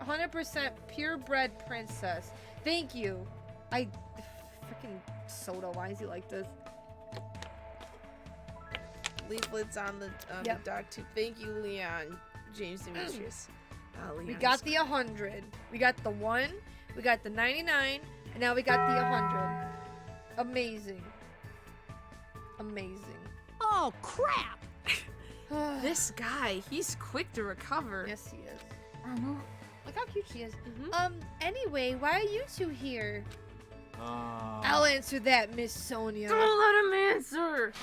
S1: 100% purebred princess. Thank you. I freaking soda. Why is he like this?
S2: Leaflets on the
S1: Yep.
S2: dock too. Thank you, Leon. James Demetrius.
S1: We got the 100. We got the 1. We got the 99. And now we got the 100. Amazing. Amazing.
S5: Oh, crap!
S2: This guy, he's quick to recover.
S1: Yes, he is.
S7: の
S1: Look how cute she is.
S2: Mhm.
S1: Anyway, why are you two here?
S4: あ
S1: I'll answer that, Miss Sonia.
S2: Don't let him answer.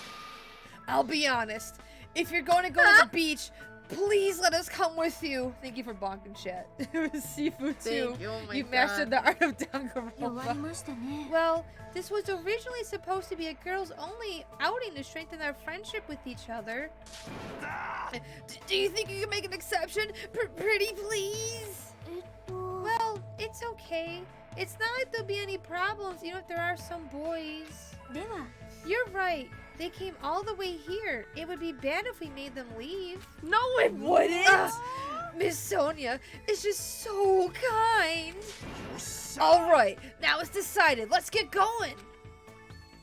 S1: I'll be honest. If you're going to go to the beach, please let us come with you. Thank you for bonking chat. It was seafood too.
S2: Thank you. Oh my
S1: You
S2: God.
S1: mastered the art of
S7: 弱り
S1: Dangan.
S7: ましたね。
S1: Well, this was originally supposed to be a girls-only outing to strengthen our friendship with each other. Do you think you can make an exception? Pretty please? Well, it's okay. It's not like there'll be any problems, even if there are some boys.
S7: では、
S1: You're right. They came all the way here. It would be bad if we made them leave.
S2: No, it wouldn't.
S1: Miss Sonia is just so kind. All right, now it's decided. Let's get going.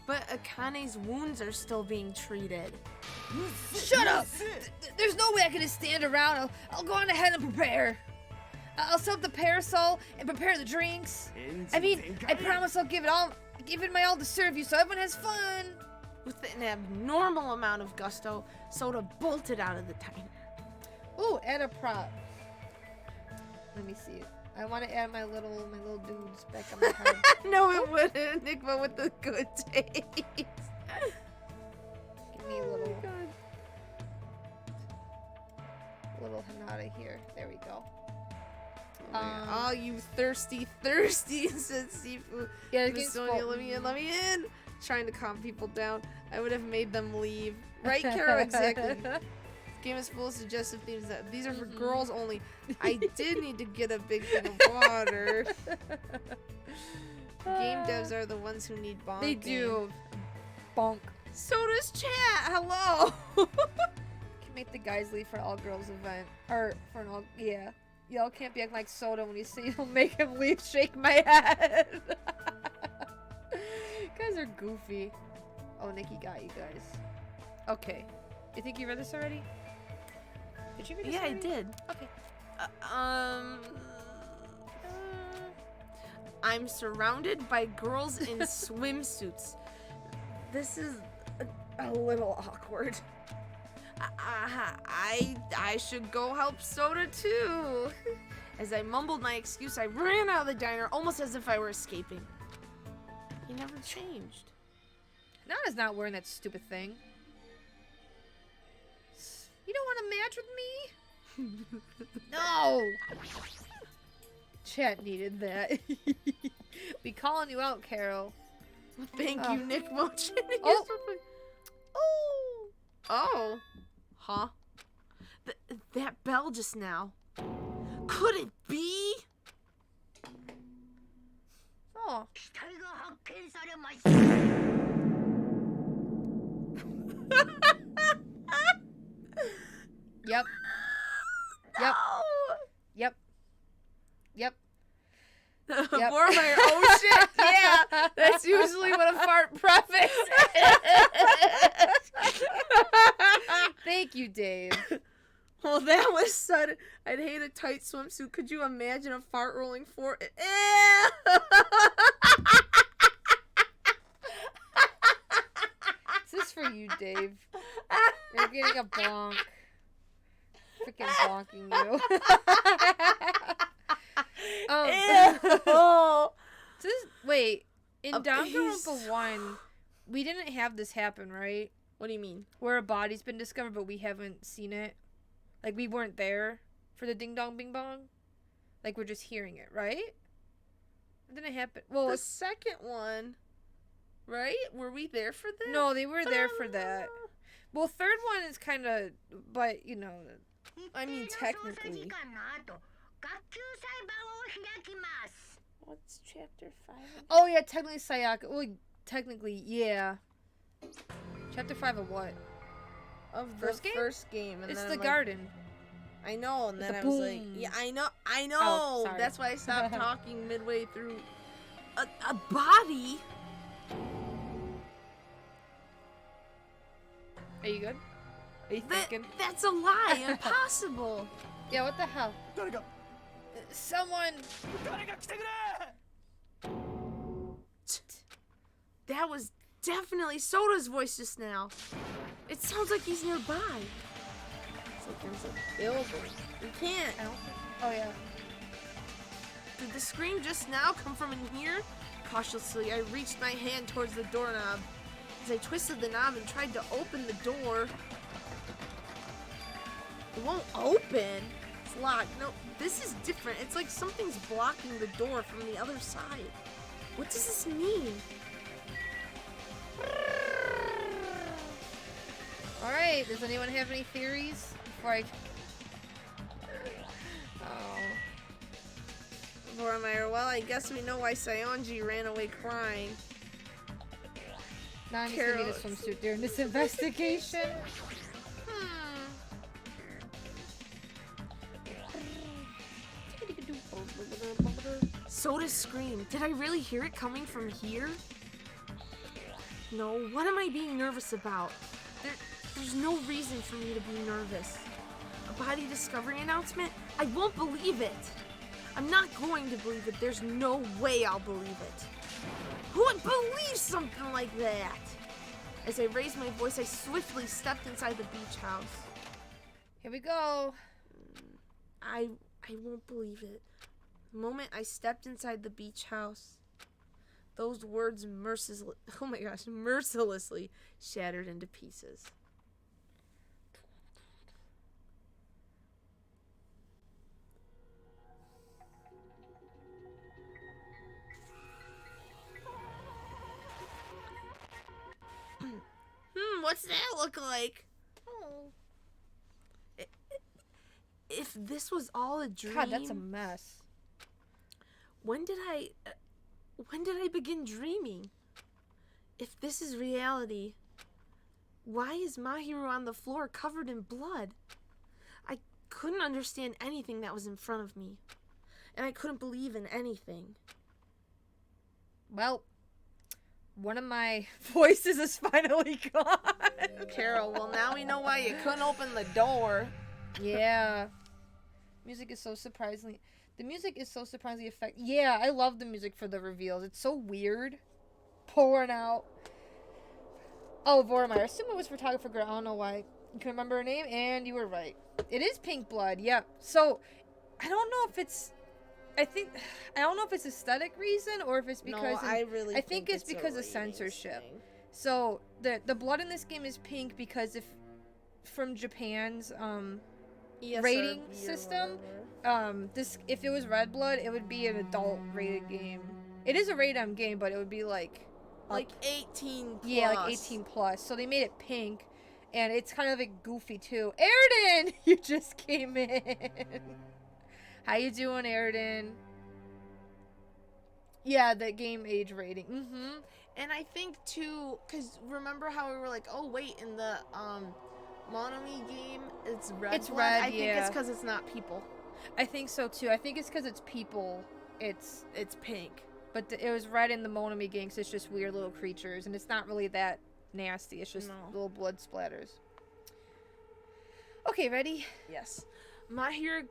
S2: But Akane's wounds are still being treated.
S1: Shut up. There's no way I can just stand around. I'll go on ahead and prepare. I'll set up the parasol and prepare the drinks. I mean, I promise I'll give it my all to serve you so everyone has fun.
S2: With an abnormal amount of gusto, Soda bolted out of the diner.
S1: Ooh, add a prop. Let me see. I want to add my little dudes back on my head.
S2: No, it wouldn't. Enigma with the good taste.
S1: Give me a little Hanada here. There we go.
S2: Oh, you thirsty, said Seafood.
S1: Yeah,
S2: Miss Sonia, let me in. Trying to calm people down. I would have made them leave. Right, Carol? Exactly. This game is full of suggestive themes that these are for girls only. I did need to get a big thing of water. Game devs are the ones who need bonking.
S1: They do. Bonk.
S2: So does chat. Hello.
S1: Can make the guys leave for an all girls event. Or for an all, yeah. Y'all can't be acting like Soda when you say you'll make him leave. Shake my head. Guys are goofy. Oh, Nikki got you guys. Okay. You think you read this already? Did you read this
S2: Yeah, I
S1: already?
S2: did.
S1: Okay.
S2: I'm surrounded by girls in swimsuits. This is a little awkward. I should go help Soda too. As I mumbled my excuse, I ran out of the diner almost as if I were escaping. He never changed.
S1: Nana's not wearing that stupid thing. You don't want to match with me? No! Chat needed that. We calling you out, Carol.
S2: Thank you, Nick Motion.
S1: Oh.
S2: Oh. Huh? That bell just now. Could it be?
S1: Oh. Yep. Yep. Yep. Yep.
S2: Boromir, oh shit, yeah, that's usually what a fart preface is.
S1: Thank you, Dave.
S2: Well, that was sudden. I'd hate a tight swimsuit. Could you imagine a fart rolling for it?
S1: This is for you, Dave. You're getting a bonk. Freaking bonking you. Wait, in Danganronpa 1, we didn't have this happen, right?
S2: What do you mean?
S1: Where a body's been discovered, but we haven't seen it. Like, we weren't there for the ding dong bing bong. Like, we're just hearing it, right? It didn't happen. Well,
S2: The second one, right? Were we there for that?
S1: no, they were there for that. Well, third one is kind of, but, you know,
S2: I mean, technically. What's chapter 5?
S1: oh yeah, technically Sayaka. Well, technically, yeah. Chapter 5 of what?
S2: Of the
S1: First game?
S2: first game. And
S1: It's
S2: then
S1: the
S2: I'm like,
S1: garden.
S2: I know, and then
S1: the
S2: I was like,
S1: boom.
S2: yeah, I know.
S1: Oh, sorry.
S2: That's why I stopped talking midway through. A body?
S1: Are you good? Are you thinking?
S2: That's a lie. Impossible.
S1: Yeah, what the hell? Someone.
S2: That was definitely Soda's voice just now. It sounds like he's nearby. It's like there's a building. We can't.
S1: I don't think. Oh yeah.
S2: Did the scream just now come from in here? Cautiously, I reached my hand towards the doorknob. As I twisted the knob and tried to open the door, it won't open. It's locked. No, this is different. It's like something's blocking the door from the other side. What does this mean?
S1: Alright, does anyone have any theories? Before I... Oh.
S2: Boromir, well, I guess we know why Sayonji ran away crying.
S1: Now I'm just gonna need a
S2: Carol.
S1: swimsuit during this investigation.
S2: Soda's scream. Did I really hear it coming from here? No, what am I being nervous about? There's no reason for me to be nervous. A body discovery announcement? I won't believe it. I'm not going to believe it. There's no way I'll believe it. Who would believe something like that? As I raised my voice, I swiftly stepped inside the beach house.
S1: Here we go.
S2: I won't believe it. The moment I stepped inside the beach house, those words mercilessly shattered into pieces. What's that look like? Oh. If this was all a dream,
S1: God, that's a mess.
S2: when did I begin dreaming? If this is reality, why is Mahirou on the floor covered in blood? I couldn't understand anything that was in front of me, and I couldn't believe in anything.
S1: Well, one of my voices is finally gone.
S2: Carol, well, now we know why you couldn't open the door.
S1: Yeah. Music is so surprisingly... The music is so surprisingly effective. Yeah, I love the music for the reveals. It's so weird. Pouring out. Oh, Vormir. I assume it was photographer girl. I don't know why. You can remember her name, and you were right. It is pink blood, yep. So, I don't know if it's... I don't know if it's aesthetic reason or if it's because... I think it's because of censorship. So, the blood in this game is pink because from Japan's rating system, if it was red blood, it would be an adult rated game. It is a rated M game, but it would be like
S2: 18 plus.
S1: Yeah, like 18 plus. So they made it pink, and it's kind of like goofy too. Airden, you just came in. How you doing, Airden? Yeah, the game age rating. Mm-hmm.
S2: And I think too, because remember how we were like, oh wait, in the Monomi game, it's red.
S1: It's
S2: blood?
S1: red.
S2: I think it's because it's not people.
S1: I think so too. I think it's because it's people. It's
S2: pink.
S1: But it was red in the Monomi game, so it's just weird little creatures, and it's not really that nasty. It's just little blood splatters. Okay, ready?
S2: Yes. Mahirou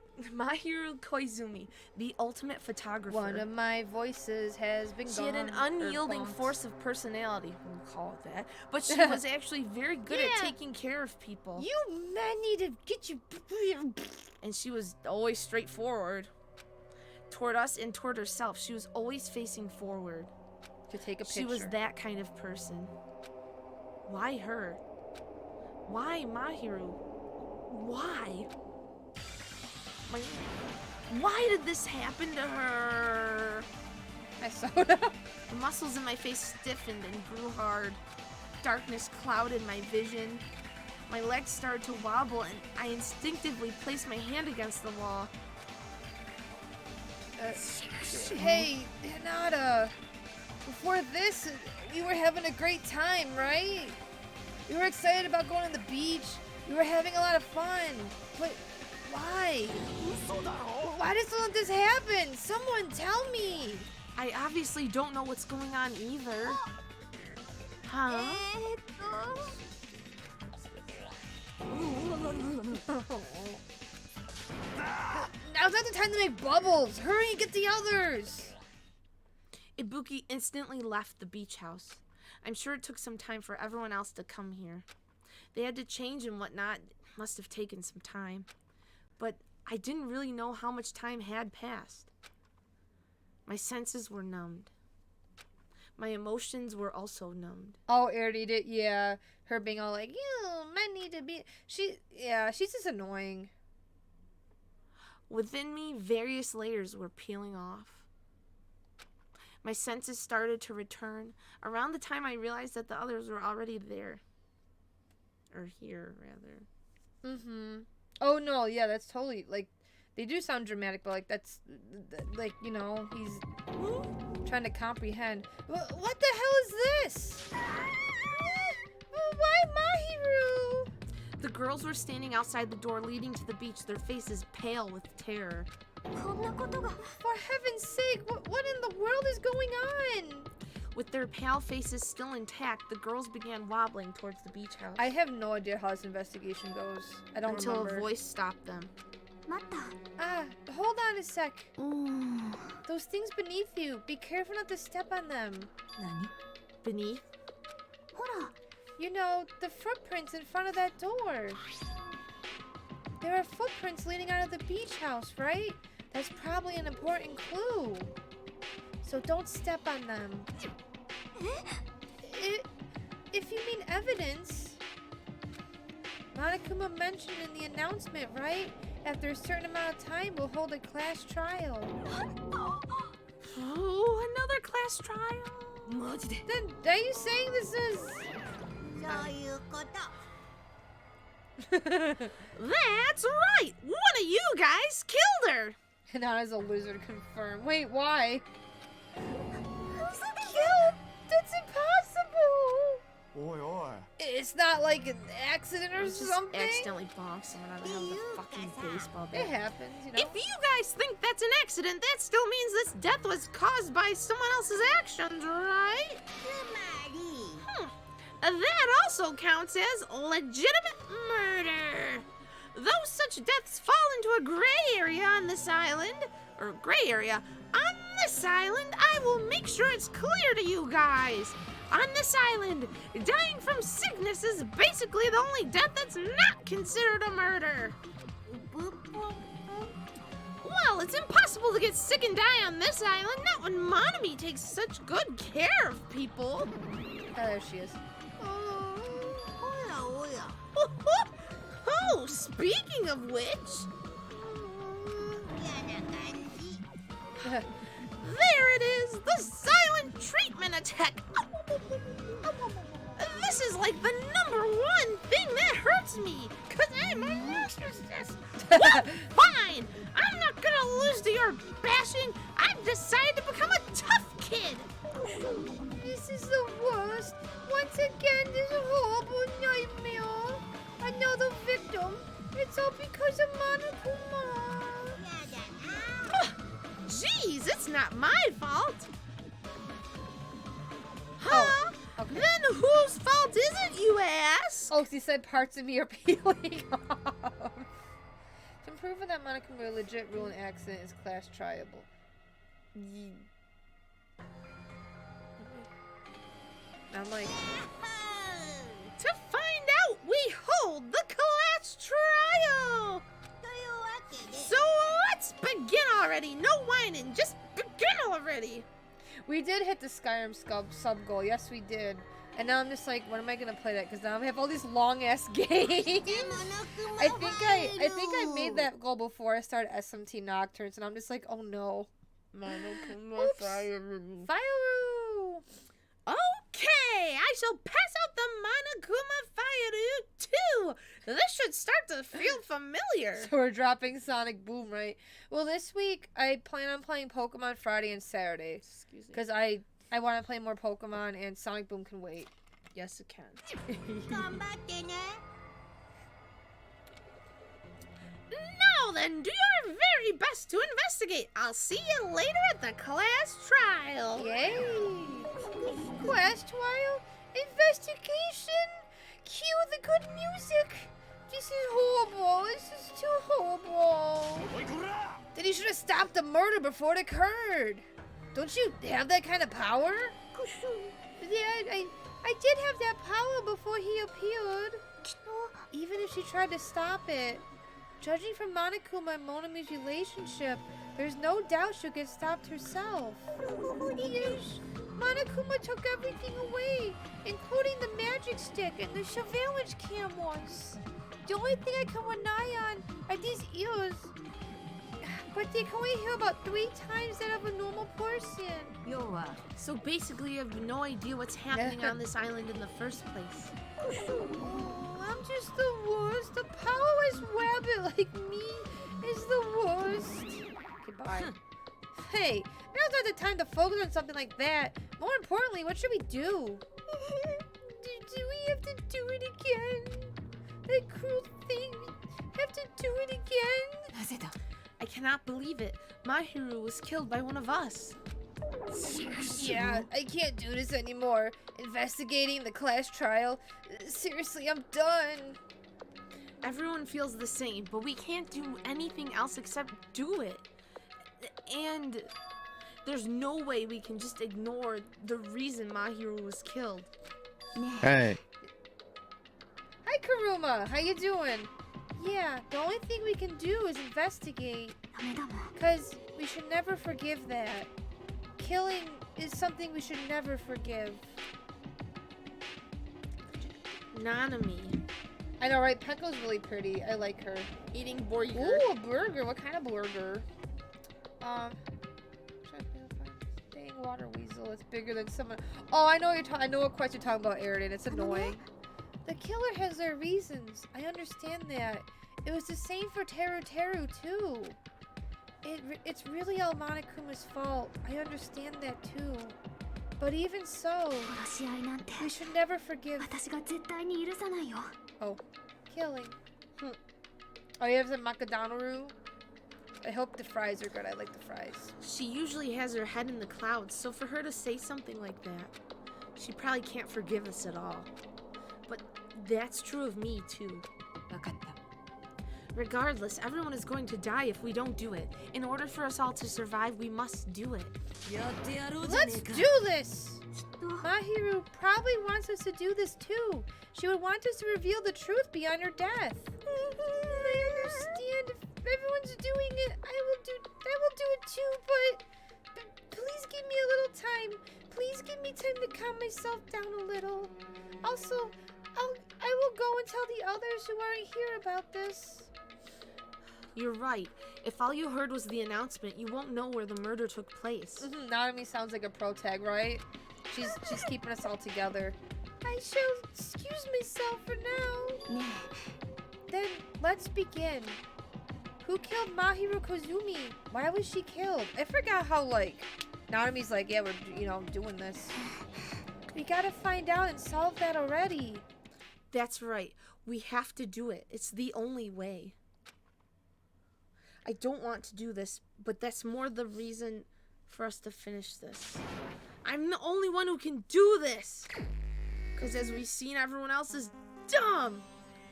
S2: Koizumi, the ultimate photographer.
S1: One of my voices has been
S2: She had an unyielding force of personality, we'll call it that, but she was actually very good at taking care of people.
S1: You men need to get you...
S2: And she was always straightforward. Toward us and toward herself, she was always facing forward.
S1: To take a picture.
S2: She was that kind of person. Why her? Why Mahirou? Why? Why did this happen to her?
S1: My soda.
S2: The muscles in my face stiffened and grew hard. Darkness clouded my vision. My legs started to wobble, and I instinctively placed my hand against the wall.
S1: Hey, Hinata. Before this, we were having a great time, right? We were excited about going to the beach. We were having a lot of fun. But why? Why did something like this happen? Someone tell me.
S2: I obviously don't know what's going on either. Huh?
S1: Now's not the time to make bubbles. Hurry and get the others.
S2: Ibuki instantly left the beach house. I'm sure it took some time for everyone else to come here. They had to change and whatnot. It must have taken some time. But I didn't really know how much time had passed. My senses were numbed. My emotions were also numbed.
S1: Oh, Ernie did, yeah. Her being all like, you might need to be... she's just annoying.
S2: Within me, various layers were peeling off. My senses started to return around the time I realized that the others were already there. Or here, rather.
S1: Mm-hmm. Oh, no, yeah, that's totally, like, they do sound dramatic, but, like, that's, like, you know, he's trying to comprehend. What the hell is this? Why Mahirou?
S2: The girls were standing outside the door leading to the beach, their faces pale with terror.
S1: For heaven's sake, what in the world is going on?
S2: With their pale faces still intact, the girls began wobbling towards the beach house.
S1: I have no idea how this investigation goes. I don't
S2: Until
S1: remember.
S2: a voice stopped them.
S1: Hold on a sec. Those things beneath you. Be careful not to step on them.
S2: Beneath?
S1: You know, the footprints in front of that door. There are footprints leading out of the beach house, right? That's probably an important clue. So don't step on them. If you mean evidence, Monokuma mentioned in the announcement, right? After a certain amount of time, we'll hold a class trial.
S2: Oh, another class trial?
S1: Then, are you saying this is...
S2: That's right! One of you guys killed her!
S1: Hinata's a lizard, confirmed. Wait, why? Kill? That's impossible! It's not like an accident or something?
S2: Accidentally bonked someone out of the fucking baseball bat.
S1: It happens, you know?
S2: If you guys think that's an accident, that still means this death was caused by someone else's actions, right? That also counts as legitimate murder. Though such deaths fall into a gray area on this island, I will make sure it's clear to you guys. On this island, dying from sickness is basically the only death that's not considered a murder. Well, it's impossible to get sick and die on this island, not when Monami takes such good care of people.
S1: Oh, there she is.
S2: Oh, speaking of which... There it is, the silent treatment attack. This is like the #1 thing that hurts me, because I'm a narcissist. Well, fine, I'm not gonna lose to your bashing. I've decided to become a tough kid.
S1: This is the worst. Once again, this horrible nightmare. Another victim. It's all because of Monokuma.
S2: Jeez, it's not my fault. Huh?
S1: Okay.
S2: Then whose fault is it, you ask?
S1: Oh, she said parts of me are peeling off. To prove that Monokuma legit rule an accident is class triable. I'm like,
S2: To find out, we hold the class trial. So let's begin already. No whining, just begin already.
S1: we did hit the Skyrim sub goal. Yes, we did. And now I'm just like, when am I gonna play that? Because now I have all these long ass games. I think I made that goal before I started SMT Nocturnes, and I'm just like, oh no. Monokuma Fireu. Fireu.
S2: Okay, I shall pass out the Monokuma Fireu too. This should start to feel familiar.
S1: So we're dropping Sonic Boom, right? Well, this week I plan on playing Pokemon Friday and Saturday.
S2: Excuse me.
S1: Because I want to play more Pokemon, and Sonic Boom can wait.
S2: Yes, it can. Now then, do your very best to investigate. I'll see you later at the class trial.
S1: Yay! Class trial? Investigation? Cue the good music! This is horrible. This is too horrible. Then you should have stopped the murder before it occurred. Don't you have that kind of power? Yeah, I did have that power before he appeared. Even if she tried to stop it. Judging from Monokuma and Monami's relationship, there's no doubt she'll get stopped herself. Yes, Monokuma took everything away, including the magic stick and the surveillance cameras. The only thing I can rely on are these ears. But they can only hear about 3 times that of a normal person.
S2: So basically, you have no idea what's happening on this island in the first place.
S1: Oh, I'm just the worst. The powerless rabbit like me is the worst. Goodbye. Hey, now's not the time to focus on something like that. More importantly, what should we do? Do we have to do it again? That cruel thing. Have to do it again?
S2: I cannot believe it. Mahirou was killed by one of us.
S1: Yeah, I can't do this anymore. Investigating the class trial. Seriously, I'm done.
S2: Everyone feels the same, but we can't do anything else except do it. And there's no way we can just ignore the reason Mahirou was killed.
S8: Hey.
S1: Hi, Karuma. How you doing? Yeah, the only thing we can do is investigate. Because we should never forgive that. Killing is something we should never forgive.
S2: Nanami.
S1: I know, right? Pekko's really pretty. I like her.
S2: Eating burger.
S1: Ooh, a burger. What kind of burger? Dang water weasel. It's bigger than someone. Oh, I know what you're I know what quest you're talking about, Aridin. It's annoying. The killer has their reasons. I understand that. It was the same for Teru Teru too. It's really all Monokuma's fault. I understand that too. But even so, we should never forgive. Oh, killing. Oh, you have some macadamia? I hope the fries are good. I like the fries.
S2: She usually has her head in the clouds, so for her to say something like that, she probably can't forgive us at all. But that's true of me too. Regardless, everyone is going to die if we don't do it. In order for us all to survive, we must do it.
S1: Let's do this!
S7: きっと
S1: Mahirou probably wants us to do this too. She would want us to reveal the truth beyond her death. I understand. If everyone's doing it, I will do it too, but please give me a little time. Please give me time to calm myself down a little. Also, I will go and tell the others who aren't here about this.
S2: You're right. If all you heard was the announcement, you won't know where the murder took place.
S1: Nanami sounds like a pro tag, right? She's keeping us all together. I shall excuse myself for now. Then let's begin. Who killed Mahirou Kozumi? Why was she killed? I forgot how Nanami's like, yeah, we're doing this. We gotta find out and solve that already.
S2: That's right. We have to do it. It's the only way. I don't want to do this, but that's more the reason for us to finish this. I'm the only one who can do this! Because as we've seen, everyone else is dumb!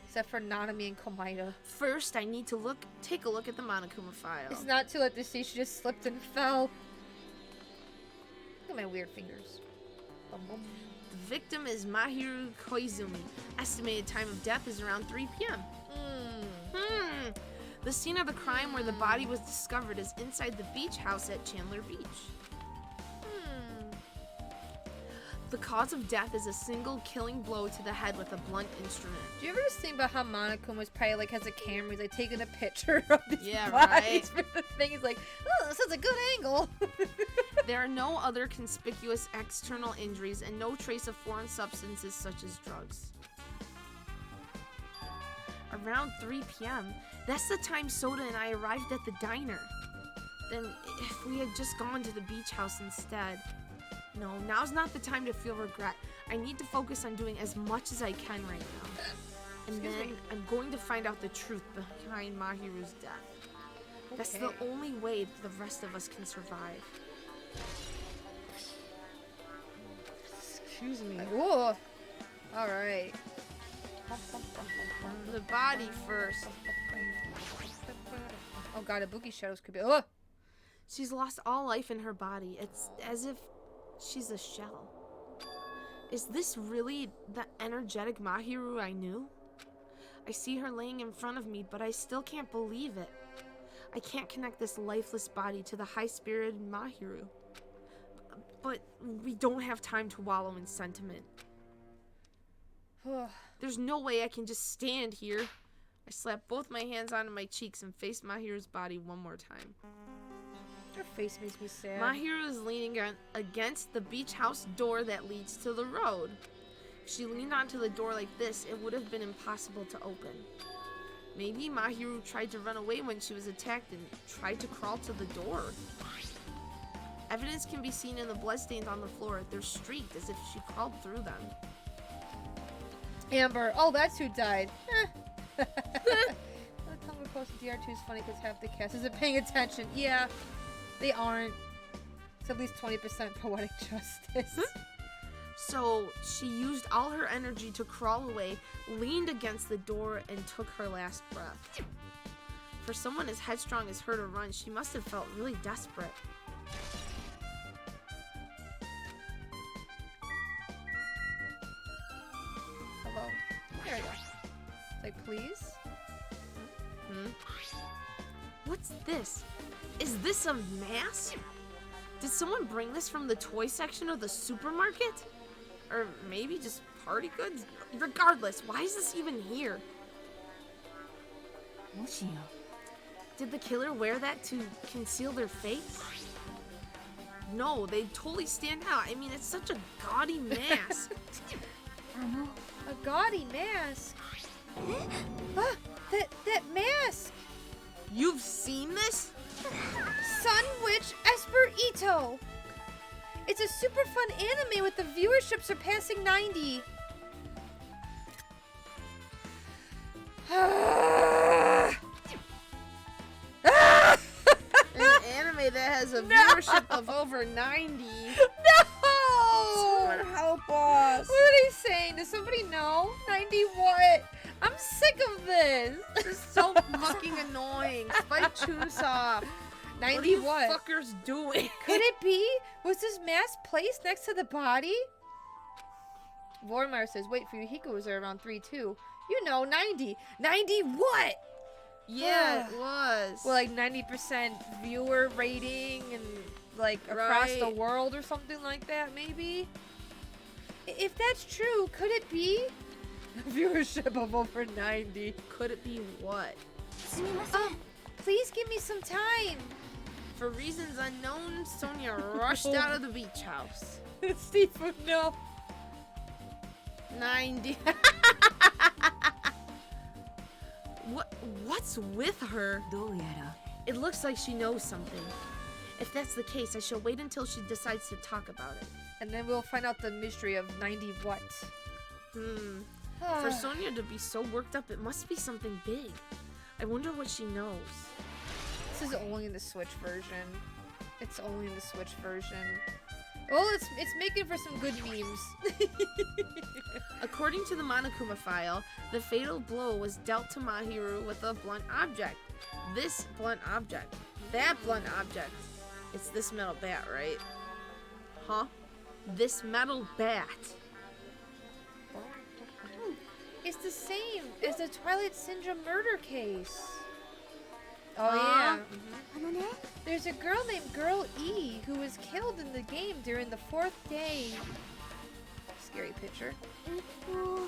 S1: Except for Nanami and Komaeda.
S2: First, I need to take a look at the Monokuma file.
S1: It's not too late to see she just slipped and fell. Look at my weird fingers.
S2: The victim is Mahirou Koizumi. Estimated time of death is around 3 p.m. The scene of the crime where the body was discovered is inside the beach house at Chandler Beach. The cause of death is a single killing blow to the head with a blunt instrument.
S1: Do you ever just think about how Monokuma's probably has a camera, he's taking a picture of these bodies
S2: right.
S1: for the thing. He's like, oh, this is a good angle.
S2: There are no other conspicuous external injuries and no trace of foreign substances such as drugs. Around 3 p.m., that's the time Soda and I arrived at the diner. Then, if we had just gone to the beach house instead. No, now's not the time to feel regret. I need to focus on doing as much as I can right now. And then I'm going to find out the truth behind Mahirou's death. That's the only way the rest of us can survive. Excuse me.
S1: Whoa. Alright.
S2: The body first.
S1: Oh god, Ibuki shadows could be. Oh!
S2: She's lost all life in her body. It's as if she's a shell. Is this really the energetic Mahirou I knew? I see her laying in front of me, but I still can't believe it. I can't connect this lifeless body to the high-spirited Mahirou. But we don't have time to wallow in sentiment. There's no way I can just stand here. I slap both my hands onto my cheeks and face Mahirou's body one more time.
S1: Her face makes me sad.
S2: Mahirou is leaning against the beach house door that leads to the road. If she leaned onto the door like this, it would have been impossible to open. Maybe Mahirou tried to run away when she was attacked and tried to crawl to the door. Evidence can be seen in the bloodstains on the floor. They're streaked as if she crawled through them.
S1: Amber. Oh, that's who died. The Tumblr post of DR2 is funny because half the cast isn't paying attention. Yeah, they aren't. It's at least 20% poetic justice.
S2: So she used all her energy to crawl away, leaned against the door, and took her last breath. For someone as headstrong as her to run, she must have felt really desperate.
S1: Hello. There we go. It's like, please?
S2: What's this? Is this a mask? Did someone bring this from the toy section of the supermarket? Or maybe just party goods? Regardless, why is this even here? Did the killer wear that to conceal their face? No, they totally stand out. I mean, it's such a gaudy mask.
S1: A gaudy mask? That mask!
S2: You've seen this?
S1: Sun Witch Esperito! It's a super fun anime with the viewership surpassing 90.
S2: An anime that has a viewership of over 90.
S1: No!
S2: Someone help us.
S1: What are they saying? Does somebody know? 90 what? I'm sick of this.
S2: This is so fucking annoying. Spike Chunsoft.
S1: 90
S2: What are you
S1: what?
S2: fuckers doing?
S1: Could it be? Was this mask placed next to the body? Vormar says, wait for Yuhiko's are around 3 too. You know, 90. 90 what?
S2: Yeah, it was.
S1: Well, like 90% viewer rating and like across the
S2: Right.
S1: world or something like that, maybe? If that's true, could it be viewership of over 90?
S2: Could it be what?
S1: Please give me some time.
S2: For reasons unknown, Sonia rushed out of the beach house.
S1: Steve, no.
S2: 90. What's with her?
S5: どうやら
S2: It looks like she knows something. If that's the case, I shall wait until she decides to talk about it.
S1: And then we'll find out the mystery of 90 what.
S2: For Sonia to be so worked up, it must be something big. I wonder what she knows.
S1: This is only in the Switch version. It's only in the Switch version. Well, it's making for some good memes.
S2: According to the Monokuma file, the fatal blow was dealt to Mahirou with a blunt object. This blunt object. That blunt object. It's this metal bat, right? Huh? This metal bat.
S1: It's the same as the Twilight Syndrome murder case. Oh yeah. There's a girl named Girl E who was killed in the game during the 4th day. Scary picture.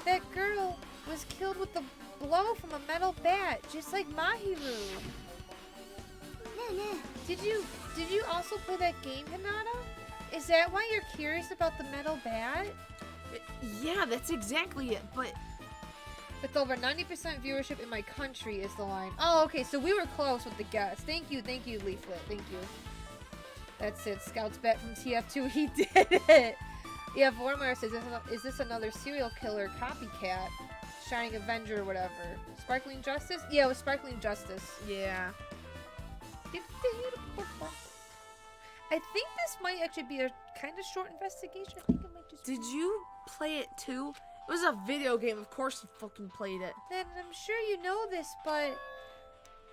S1: That girl was killed with a blow from a metal bat, just like Mahirou. Did you also play that game, Hinata? Is that why you're curious about the metal bat?
S2: Yeah, that's exactly it, but
S1: With over 90% viewership in my country is the line. Oh, okay, so we were close with the guess. Thank you, Leaflet. Thank you. That's it. Scout's bet from TF2. He did it. Yeah, Vormar says, is this another serial killer copycat? Shining Avenger or whatever. Sparkling Justice? Yeah, it was Sparkling Justice.
S2: yeah.
S1: I think this might actually be a kind of short investigation. I think it might just
S2: Did you play it too? It was a video game. Of course you fucking played it.
S1: Then I'm sure you know this, but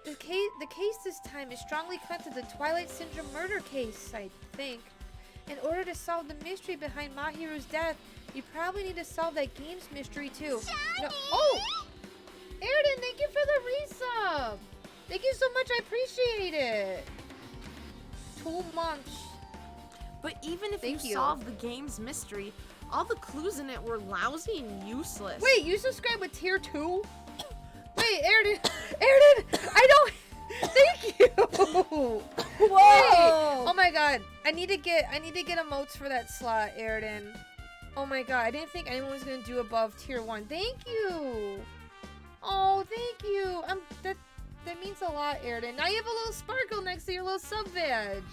S1: the case this time is strongly connected to the Twilight Syndrome murder case, I think. In order to solve the mystery behind Mahirou's death, you probably need to solve that game's mystery too. No, oh! Airden, thank you for the resub! Thank you so much, I appreciate it! 2 months.
S2: But even if
S1: Thank
S2: you
S1: you.
S2: solve the game's mystery, all the clues in it were lousy and useless.
S1: Wait, you subscribe with tier 2? Wait, Airden, I don't. Thank you. Whoa! Oh my god, I need to get emotes for that slot, Airden. Oh my god, I didn't think anyone was gonna do above tier 1. Thank you. Oh, thank you. That means a lot, Airden. Now you have a little sparkle next to your little sub badge.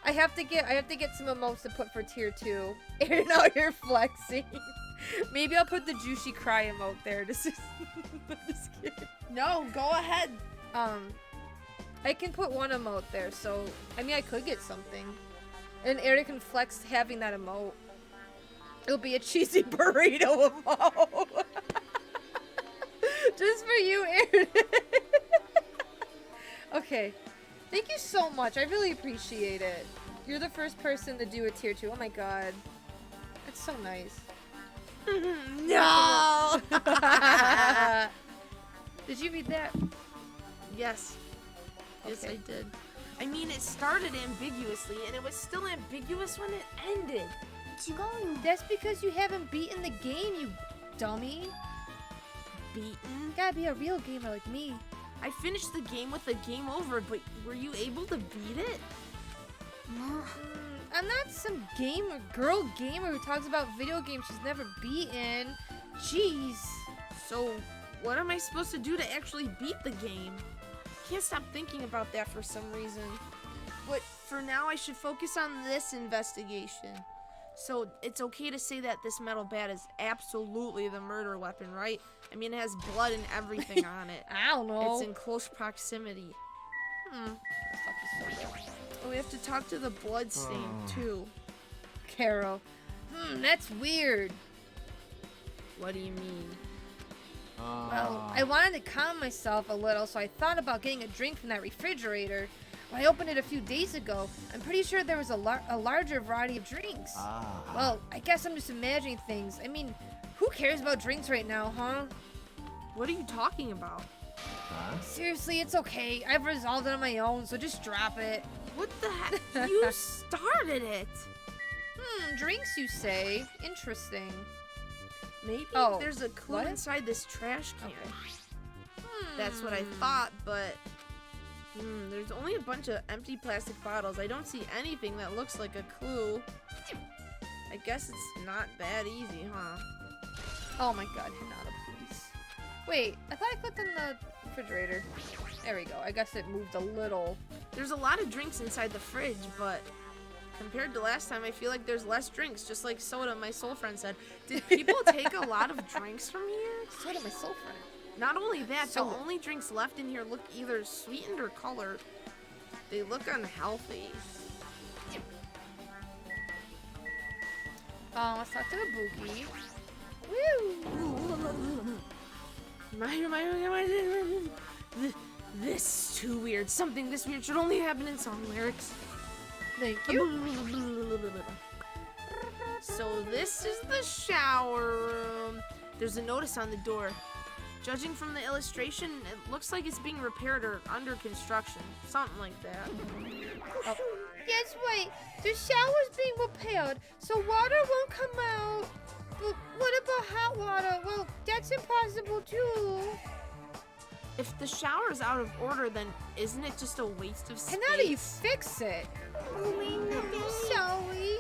S1: I have to get some emotes to put for tier 2. Airden, now you're flexing. Maybe I'll put the Juicy Cry emote there. Just kidding.
S2: No, go ahead.
S1: I can put one emote there, so I mean I could get something. And Airden can flex having that emote. It'll be a cheesy burrito emote. Just for you, Airden. Okay. Thank you so much. I really appreciate it. You're the first person to do a tier 2. Oh my god. That's so nice.
S2: No!
S1: Did you read that?
S2: Yes. Yes,
S1: Okay.
S2: I did. I mean, it started ambiguously, and it was still ambiguous when it ended.
S1: That's because you haven't beaten the game, you dummy.
S2: Beaten?
S1: You gotta be a real gamer like me.
S2: I finished the game with a game over, but were you able to beat it?
S1: I'm not some girl gamer who talks about video games she's never beaten. Jeez.
S2: So, what am I supposed to do to actually beat the game? Can't stop thinking about that for some reason. But for now, I should focus on this investigation. So, it's okay to say that this metal bat is absolutely the murder weapon, right? I mean, it has blood and everything on it.
S1: I don't know.
S2: It's in close proximity. Oh, we have to talk to the blood stain, too.
S1: Carol. That's weird.
S2: What do you mean?
S1: Well, I wanted to calm myself a little, so I thought about getting a drink from that refrigerator. Well, I opened it a few days ago. I'm pretty sure there was a larger variety of drinks. Well, I guess I'm just imagining things. I mean, who cares about drinks right now, huh?
S2: What are you talking about?
S1: Seriously, it's okay. I've resolved it on my own, so just drop it.
S2: What the heck? You started it.
S1: Drinks, you say? Interesting.
S2: Maybe
S1: Oh,
S2: there's a clue
S1: what?
S2: inside this trash can.
S1: Okay.
S2: That's what I thought, but there's only a bunch of empty plastic bottles. I don't see anything that looks like a clue. I guess it's not that easy, huh?
S1: Oh my god, Hinata, please. Wait, I thought I clicked on the refrigerator. There we go. I guess it moved a little.
S2: There's a lot of drinks inside the fridge, but compared to last time, I feel like there's less drinks, just like soda, my soul friend said. Did people take a lot of drinks from here?
S1: Soda, my soul friend.
S2: Not only that,
S1: So-
S2: the only drinks left in here look either sweetened or colored. They look unhealthy.
S1: Let's talk to Ibuki. Woo!
S2: This is too weird. Something this weird should only happen in song lyrics.
S1: Thank you.
S2: So this is the shower room. There's a notice on the door. Judging from the illustration, it looks like it's being repaired or under construction. Something like that.
S1: That's right. The shower's being repaired, so water won't come out. But what about hot water? Well, that's impossible too.
S2: If the shower's out of order, then isn't it just a waste of space?
S1: And how do you fix it? I'm sorry.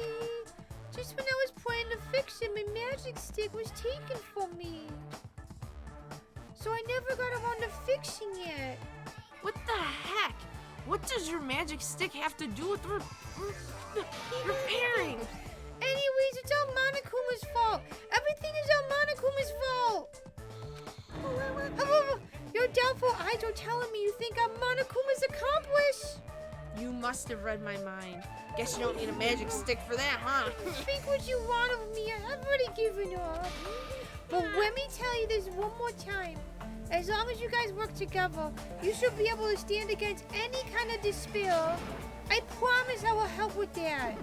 S1: Just when I was planning to fix it, my magic stick was taken from me. So I never got around to fixing it.
S2: What the heck? What does your magic stick have to do with repairing?
S1: Anyways, it's all Monokuma's fault. Everything is all Monokuma's fault. Your doubtful eyes are telling me you think I'm Monokuma's accomplice.
S2: You must have read my mind. Guess you don't need a magic stick for that, huh?
S1: Think what you want of me. I've already given up. But let me tell you this one more time. As long as you guys work together, you should be able to stand against any kind of despair. I promise I will help with that.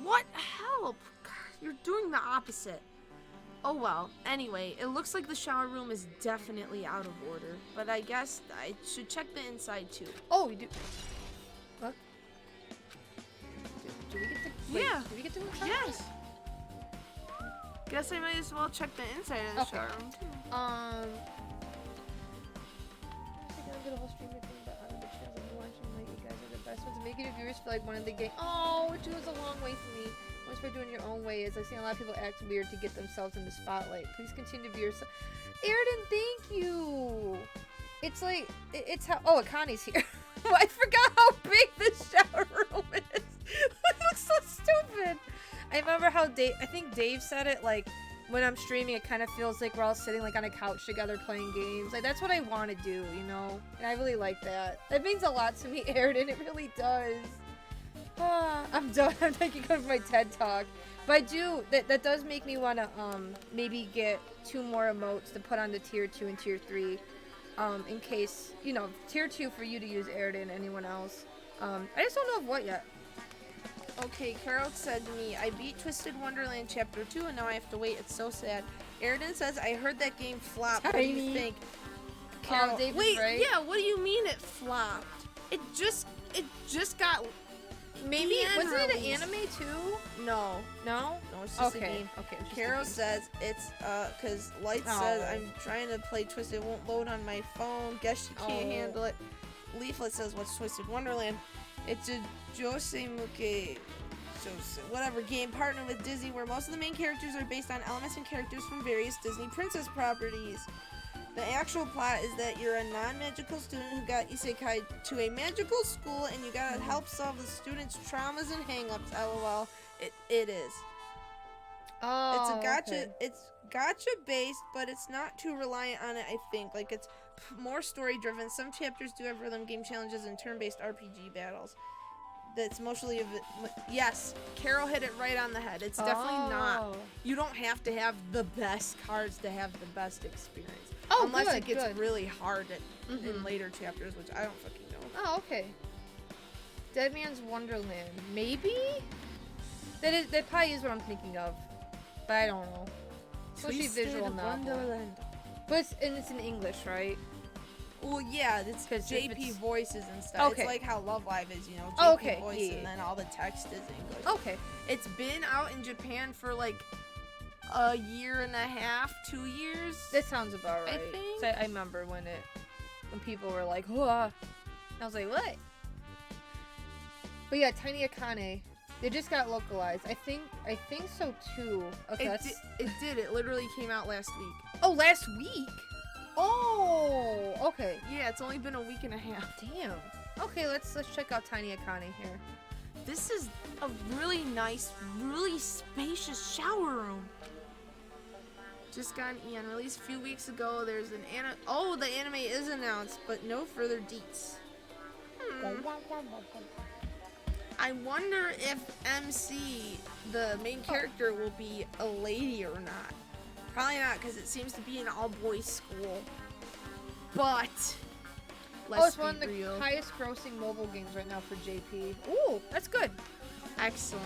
S2: What help? God, you're doing the opposite. Oh well, anyway, it looks like the shower room is definitely out of order. But I guess I should check the inside too.
S1: Oh, we do. What? Do we get to? Wait,
S2: Yeah.
S1: Do we get to move on?
S2: Yes. Guess I might as well check the inside of the
S1: Okay.
S2: shower room too.
S1: I did a whole streamer thing, but out of the channels I'm watching, like, you guys are the best ones. Making your viewers feel like one of the game. Oh, it goes a long way for me. Once we're doing your own way, is I've seen a lot of people act weird to get themselves in the spotlight. Please continue to be yourself. Airden, thank you. It's like, it's how. Oh, Akani's here. I forgot how big this shower room is. It looks so stupid. I remember how I think Dave said it, like, when I'm streaming, it kind of feels like we're all sitting like on a couch together playing games. Like, that's what I want to do, you know? And I really like that. That means a lot to me, Airden. It really does. I'm done. I'm taking over my TED Talk. But I do, that does make me want to, maybe get 2 more emotes to put on the tier 2 and tier 3. In case, you know, tier 2 for you to use, Airden, anyone else. I just don't know of what yet.
S2: Okay, Carol said to me, I beat Twisted Wonderland Chapter 2 and now I have to wait. It's so sad. Airden says, I heard that game flopped. What do you
S1: Tiny.
S2: think?
S1: Carol, David's
S2: wait,
S1: right.
S2: yeah, what do you mean it flopped? It just got...
S1: Maybe, wasn't it an
S2: released.
S1: anime too?
S2: No.
S1: No?
S2: No, it's just a
S1: Okay.
S2: game.
S1: Okay. it's just a
S2: Carol
S1: game.
S2: says it's because Light
S1: Oh.
S2: says I'm trying to play Twisted, it won't load on my phone. Guess she can't
S1: Oh.
S2: handle it. Leaflet says what's Twisted Wonderland? It's a Josemuke whatever game partnered with Disney where most of the main characters are based on elements and characters from various Disney princess properties. The actual plot is that you're a non-magical student who got isekai to a magical school and you gotta help solve the students' traumas and hang-ups. LOL. It is.
S1: Oh,
S2: It's a gotcha.
S1: okay.
S2: It's gotcha based, but it's not too reliant on it. I think like it's more story driven. Some chapters do have rhythm game challenges and turn-based RPG battles. That's mostly yes. Carol hit it right on the head. It's definitely not.
S1: Oh.
S2: You don't have to have the best cards to have the best experience.
S1: Oh,
S2: unless
S1: good,
S2: it gets
S1: good.
S2: really hard in later chapters, which I don't fucking know.
S1: Oh, okay. Dead Man's Wonderland. Maybe? That probably is what I'm thinking of. But I don't know. Especially visual novel. But it's in English, right?
S2: Well, yeah, it's
S1: 'Cause if
S2: JP
S1: it's-
S2: voices and stuff.
S1: Okay.
S2: It's like how Love Live is, you know,
S1: Oh,
S2: JP
S1: okay,
S2: voice
S1: yeah.
S2: and then all the text is English.
S1: Okay.
S2: It's been out in Japan for like a year and a half, 2 years.
S1: That sounds about
S2: I
S1: right.
S2: think-
S1: So I remember when people were like, "Whoa," I was like, "What?" But yeah, Tiny Akane, they just got localized. I think so too. Okay,
S2: It did. It literally came out last week.
S1: oh, last week. Oh, okay.
S2: Yeah, it's only been a week and a half.
S1: Damn. Okay, let's check out Tiny Akane here.
S2: This is a really nice, really spacious shower room. Just got an EN release a few weeks ago. There's an the anime is announced, but no further deets. I wonder if MC, the main character, will be a lady or not. Probably not, because it seems to be an all-boys school. But let's
S1: It's one of the
S2: be real.
S1: highest grossing mobile games right now for JP. Ooh, that's good.
S2: Excellent.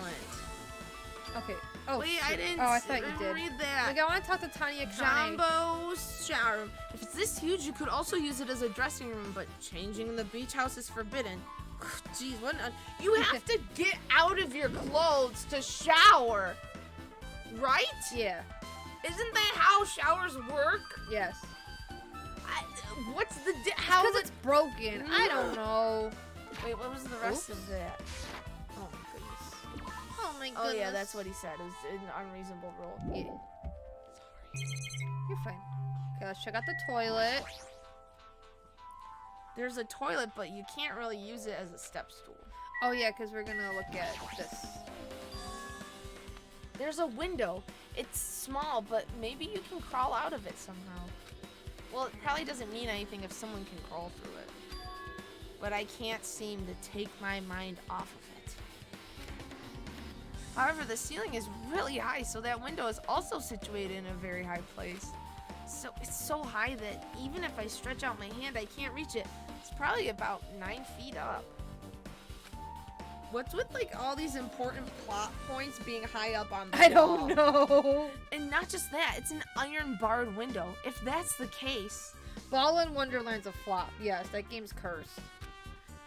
S1: Okay. Oh,
S2: Wait, I
S1: shit.
S2: didn't.
S1: Oh, I thought you did.
S2: read that.
S1: Like, I want to talk to Tiny Akane.
S2: Jumbo shower room. If it's this huge, you could also use it as a dressing room, but changing the beach house is forbidden. Jeez, you have to get out of your clothes to shower, right?
S1: Yeah.
S2: Isn't that how showers work?
S1: Yes.
S2: What's the how?
S1: Because it's broken. I don't know.
S2: Wait, what was the rest
S1: Oops.
S2: of that?
S1: Oh my goodness. Oh my goodness.
S2: Oh yeah, that's what he said. It was an unreasonable rule.
S1: Yeah. You're fine. Okay, let's check out the toilet.
S2: There's a toilet, but you can't really use it as a step stool.
S1: Oh yeah, because we're gonna look at this.
S2: There's a window. It's small, but maybe you can crawl out of it somehow. Well, it probably doesn't mean anything if someone can crawl through it. But I can't seem to take my mind off of it. However, the ceiling is really high, so that window is also situated in a very high place. So it's so high that even if I stretch out my hand, I can't reach it. It's probably about 9 feet up. What's with like all these important plot points being high up on the
S1: I
S2: wall?
S1: don't know.
S2: And not just that, it's an iron barred window. If that's the case,
S1: Ball in Wonderland's a flop. Yes, that game's cursed.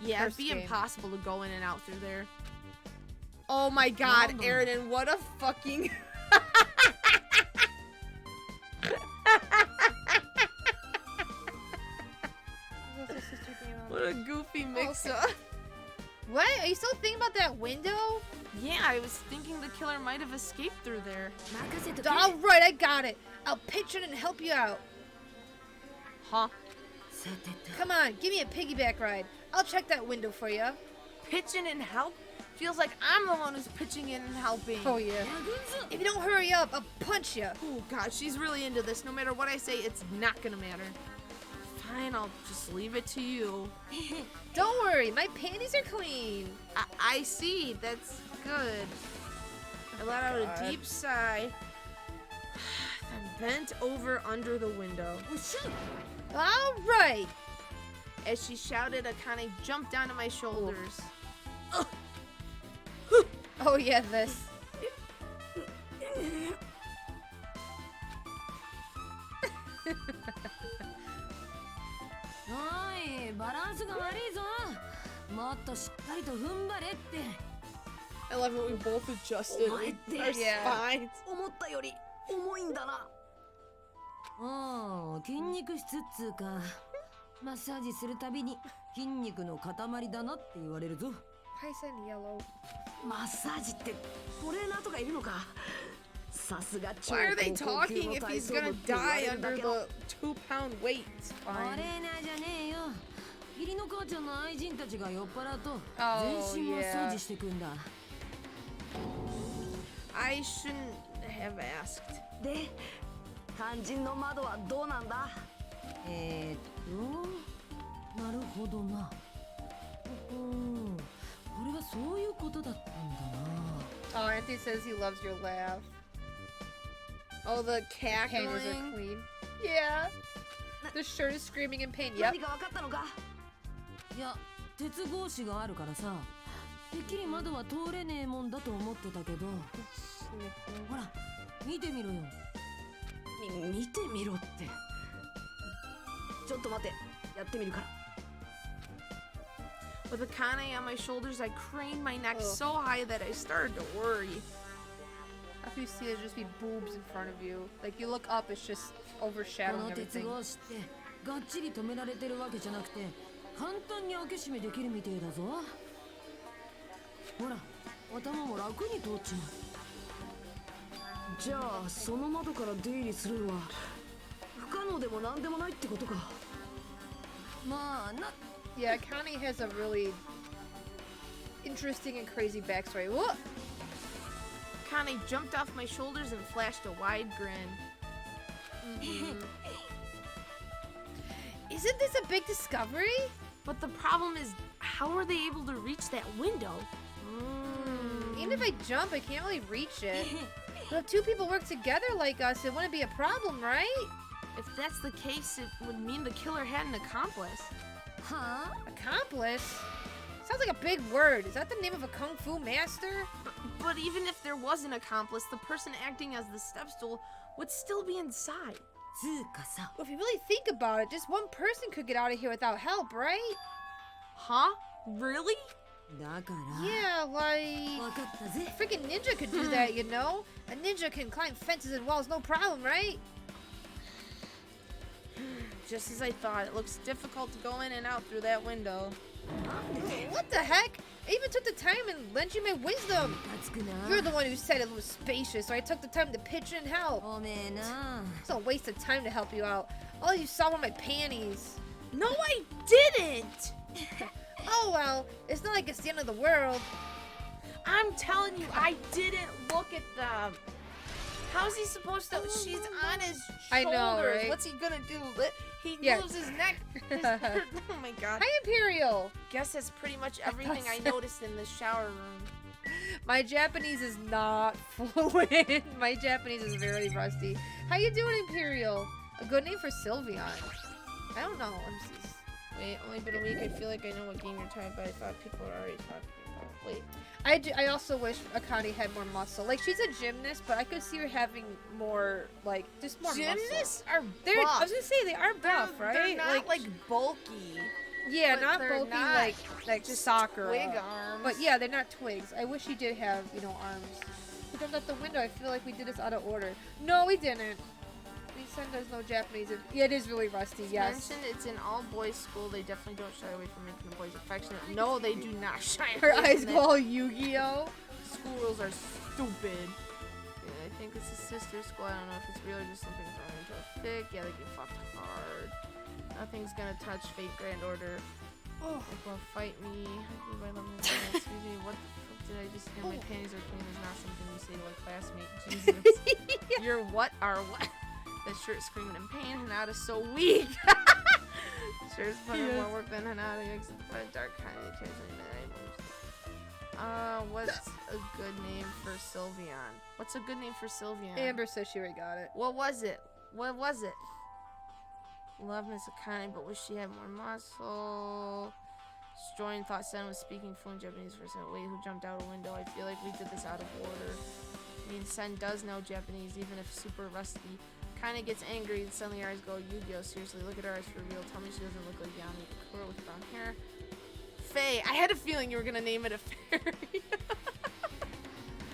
S2: yeah, it'd
S1: First
S2: be
S1: game.
S2: impossible to go in and out through there. Oh my god,
S5: Mama.
S2: Aridin, what a fucking... What a goofy mix-up.
S1: What? Are you still thinking about that window?
S2: Yeah, I was thinking the killer might have escaped through there.
S1: All right, I got it. I'll pitch in and help you out.
S2: Huh?
S1: Come on, give me a piggyback ride. I'll check that window for you.
S2: Pitching and help? Feels like I'm the one who's pitching in and helping.
S1: Oh yeah. If you don't hurry up, I'll punch you.
S2: Oh god, she's really into this. No matter what I say, it's not gonna matter. Fine, I'll just leave it to you.
S1: Don't worry, my panties are clean.
S2: I see. That's good. I let out a deep sigh. Then bent over under the window.
S1: All right.
S2: As she shouted, Akane jumped onto my shoulders.
S1: Oh yeah, this.
S5: おい、バランスが悪いぞ。もっとしっかりと踏ん張れって。
S2: I love it. We both adjusted our
S1: Yeah.
S2: spines.
S5: 思ったより重いんだな。ああ、筋肉質っつうか、マッサージするたびに筋肉の塊だなって言われるぞ。
S1: I said yellow.
S6: マッサージってトレーナーとかいるのか。さすが超
S2: Why are they
S6: 高級
S2: talking
S6: の
S2: if
S6: 体
S2: he's
S6: 操部
S2: gonna
S6: って言わ
S2: die
S6: れるだ
S2: under
S6: けの
S2: the 2-pound weight? It's
S5: トレ
S2: fine.
S5: ーナーじゃねえよ。義理の母ちゃんの愛人たちが酔っ払うと
S1: Oh,
S5: 全身マッサー
S1: yeah.
S5: ジしてくんだ。
S2: I shouldn't have asked.
S6: で肝心の窓はどうなんだ。
S5: なるほどな。これはそういうことだったんだな。
S1: Oh, Anthony says he loves your laugh.
S2: Oh, the
S1: Panties are
S2: cackling.
S1: clean. Yeah. The shirt is screaming in pain. Yep.
S6: 何か分かったのか。
S5: いや、鉄格子があるからさ、てっきり窓は通れねえもんだと思ってたけど、ほら見てみろよ。
S6: 見てみろって。ちょっと待って、やってみるから。
S2: With Akane on my shoulders, I craned my neck so high that I started to worry.
S1: After you see there's just be boobs in front of you. Like you look up, it's just
S5: こ
S1: overshadowing
S5: の鉄
S1: everything.
S5: 格子ってがっちり止められてるわけじゃなくて、簡単に開け閉めできるみてえだぞ。ほら、頭も楽に通っちまう。
S6: じゃあその窓から出入りするのは不可能でもなんでもないってことか。
S5: まあな。
S1: Yeah, Akane has a really interesting and crazy backstory. What?
S2: Akane jumped off my shoulders and flashed a wide grin.
S1: Isn't this a big discovery?
S2: But the problem is, how are they able to reach that window?
S1: Even if I jump, I can't really reach it. But if two people work together like us, it wouldn't be a problem, right?
S2: If that's the case, it would mean the killer had an accomplice.
S5: Huh?
S1: Accomplice? Sounds like a big word. Is that the name of a kung fu master?
S2: But even if there was an accomplice, the person acting as the step stool would still be inside.
S5: つうかさ。
S1: Well, if you really think about it, just one person could get out of here without help, right?
S2: Huh? Really?
S5: だから。
S1: Yeah, like...
S5: わかったぜ。
S1: Freaking ninja could do that, you know? A ninja can climb fences and walls, no problem, right?
S2: Just as I thought, it looks difficult to go in and out through that window.
S1: What the heck? I even took the time and lent you my wisdom.
S5: つくな。
S1: You're the one who said it was spacious, so I took the time to pitch in and help.
S5: おめえな。
S1: It's a waste of time to help you out. All you saw were my panties.
S2: No, I didn't!
S1: Oh well, it's not like it's the end of the world.
S2: I'm telling you, I didn't look at them. How's he supposed to? She's on his shoulders.
S1: I know, right?
S2: What's he gonna do? He
S1: Yeah.
S2: moves his neck. Oh my god.
S1: Hi, Imperial.
S2: Guess that's pretty much everything I noticed in the shower room.
S1: My Japanese is not fluent. My Japanese is very rusty. How you doing, Imperial? A good name for Sylveon. I don't know.
S2: Wait, only been a week. I feel like I know what game you're talking about. I thought people were already talking about. Wait.
S1: I also wish Akane had more muscle. Like, she's a gymnast, but I could see her having more, like, just more
S2: Gymnasts
S1: muscle.
S2: are
S1: They're,
S2: buff.
S1: I was gonna say, they are buff, right?
S2: They're not like bulky.
S1: yeah,
S2: but
S1: not
S2: they're
S1: bulky
S2: not
S1: like just soccer.
S2: Twig arms.
S1: But yeah, they're not twigs. I wish he did have, you know, arms. We jumped out the window. I feel like we did this out of order. No, we didn't. Son does no Japanese. Yeah, it is really rusty, yes.
S2: Mentioned it's an all-boys school. They definitely don't shy away from making the boys affectionate. No, they do not shy
S1: Her
S2: away
S1: eyes
S2: from
S1: go all Yu-Gi-Oh!
S2: School rules are stupid. Yeah, I think it's a sister school. I don't know if it's real or just something thrown into a fic. Yeah, they get fucked hard. Nothing's gonna touch Fate Grand Order. Oh, like, well, fight me. Excuse me, what the fuck did I just hear? My panties are clean is not something you say to a classmate. Jesus. You're what are what? That shirt screaming in pain. Hanada's so weak. Shirt's putting more work than Hanada. Except for a dark kind of what's a good name for Sylveon? What's a good name for Sylveon?
S1: Amber says she already got it.
S2: What was it? What was it? Love Miss Akane, but wish she had more muscle. Destroying thought Sen was speaking fluent Japanese for a second. Wait, who jumped out a window? I feel like we did this out of order. I mean, Sen does know Japanese, even if super rusty. Kinda gets angry and suddenly her eyes go, Yu-Gi-Oh! Seriously, look at her eyes for real. Tell me she doesn't look like Yami Kura with brown hair. Faye, I had a feeling you were gonna name it a fairy.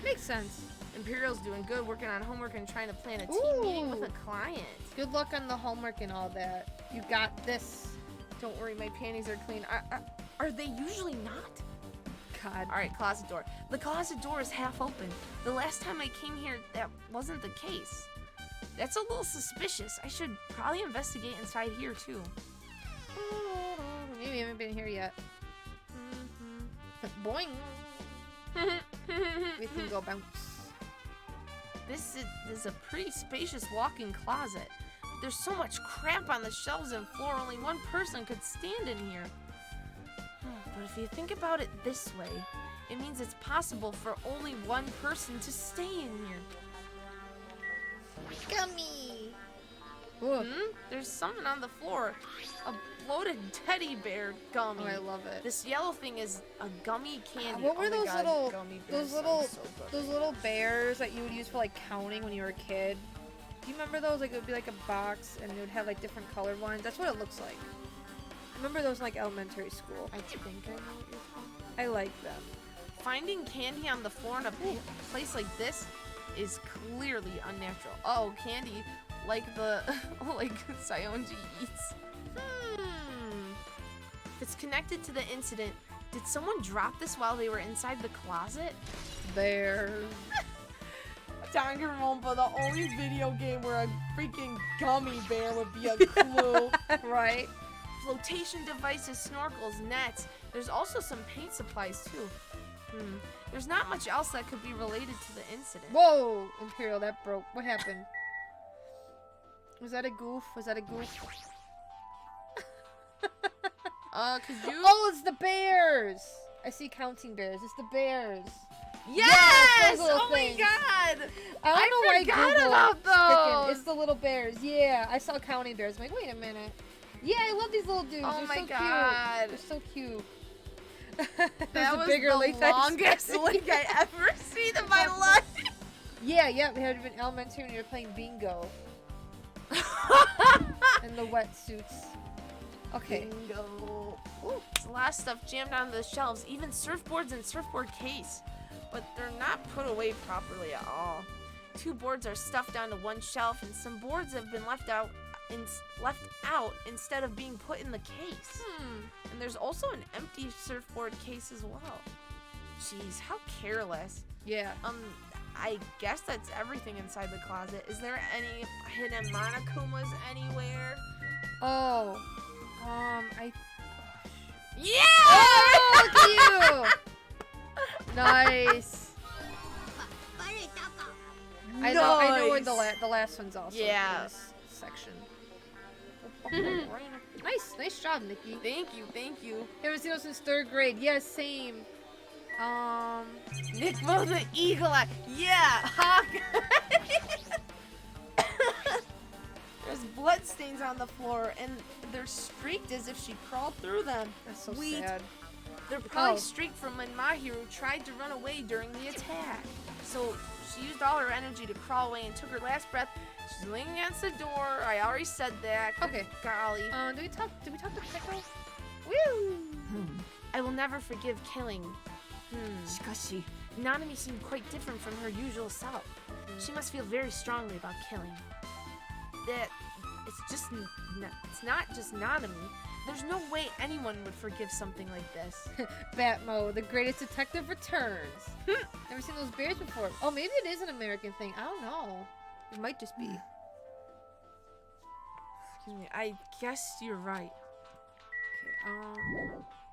S1: Makes sense.
S2: Imperial's doing good, working on homework and trying to plan a team meeting with a client.
S1: Good luck on the homework and all that. You got this.
S2: Don't worry, my panties are clean. Are they usually not?
S1: God.
S2: Alright, closet door. The closet door is half open. The last time I came here, that wasn't the case. That's a little suspicious. I should probably investigate inside here, too.
S1: Maybe I haven't been here yet. Boing. We can go bounce.
S2: This is a pretty spacious walk-in closet. There's so much crap on the shelves and floor, only one person could stand in here. But if you think about it this way, it means it's possible for only one person to stay in here.
S1: Gummy. Ooh.
S2: There's something on the floor. A bloated teddy bear gummy.
S1: Oh, I love it.
S2: This yellow thing is a gummy candy.
S1: What were
S2: Oh my
S1: those
S2: God,
S1: little,
S2: gummy bears sound so good.
S1: those little bears that you would use for like counting when you were a kid? Do you remember those? Like it would be like a box, and it would have like different colored ones. That's what it looks like. I remember those in like elementary school.
S2: I think I know what you're talking about.
S1: I like them.
S2: Finding candy on the floor in a place like this is clearly unnatural. Oh, candy, like the like Sayonji eats. If it's connected to the incident, did someone drop this while they were inside the closet?
S1: Bears.
S2: Dangan Ronpa, the only video game where a freaking gummy bear would be a clue.
S1: Right.
S2: Flotation devices, snorkels, nets. There's also some paint supplies too. There's not much else that could be related to the incident.
S1: Whoa, Imperial, that broke. What happened? Was that a goof? Was that a goof?
S2: Cause you.
S1: Oh, it's the bears. I see counting bears. It's the bears.
S2: Yes!
S1: those little
S2: Oh
S1: things.
S2: my God!
S1: I don't know why
S2: forgot
S1: Google
S2: about
S1: freaking-
S2: those.
S1: It's the little bears. Yeah, I saw counting bears. I'm like, wait a minute. Yeah, I love these little dudes.
S2: Oh
S1: They're
S2: my
S1: so
S2: God.
S1: cute. They're so cute.
S2: That
S1: There's a
S2: was
S1: bigger
S2: the
S1: link than I
S2: longest
S1: expected.
S2: link I ever seen in my life.
S1: Yeah, we had been elementary when you were playing bingo. And the wetsuits. Okay.
S2: Bingo. Ooh, there's a lot of stuff jammed onto the shelves, even surfboards and surfboard case. But they're not put away properly at all. 2 boards are stuffed onto one shelf, and some boards have been left out instead of being put in the case. And there's also an empty surfboard case as well. Jeez, how careless.
S1: Yeah.
S2: I guess that's everything inside the closet. Is there any hidden Monokumas anywhere?
S1: Oh.
S2: Yeah!
S1: Oh, look at you! Nice. I know where the last one's also.
S2: Yeah.
S1: In this section. Nice job, Nikki.
S2: Thank you.
S1: Haven't seen those since 3rd grade. Yes, same.
S2: Nickmo the Eagle Eye. Yeah, Hawk. There's blood stains on the floor, and they're streaked as if she crawled through them.
S1: That's so
S2: Sweet.
S1: sad.
S2: They're probably
S1: Oh.
S2: streaked from when Mahirou tried to run away during the attack. So she used all her energy to crawl away and took her last breath. She's leaning against the door. I already said that.
S1: Okay.
S2: Golly.
S1: Did we talk to Pickle? Woo!
S2: I will never forgive killing.
S5: しかし
S2: Nanami seemed quite different from her usual self. She must feel very strongly about killing. That it's not just Nanami. There's no way anyone would forgive something like this.
S1: Batmo, the greatest detective returns. Never seen those bears before. Oh, maybe it is an American thing. I don't know. It might just be.
S2: Excuse me. I guess you're right.
S1: Okay,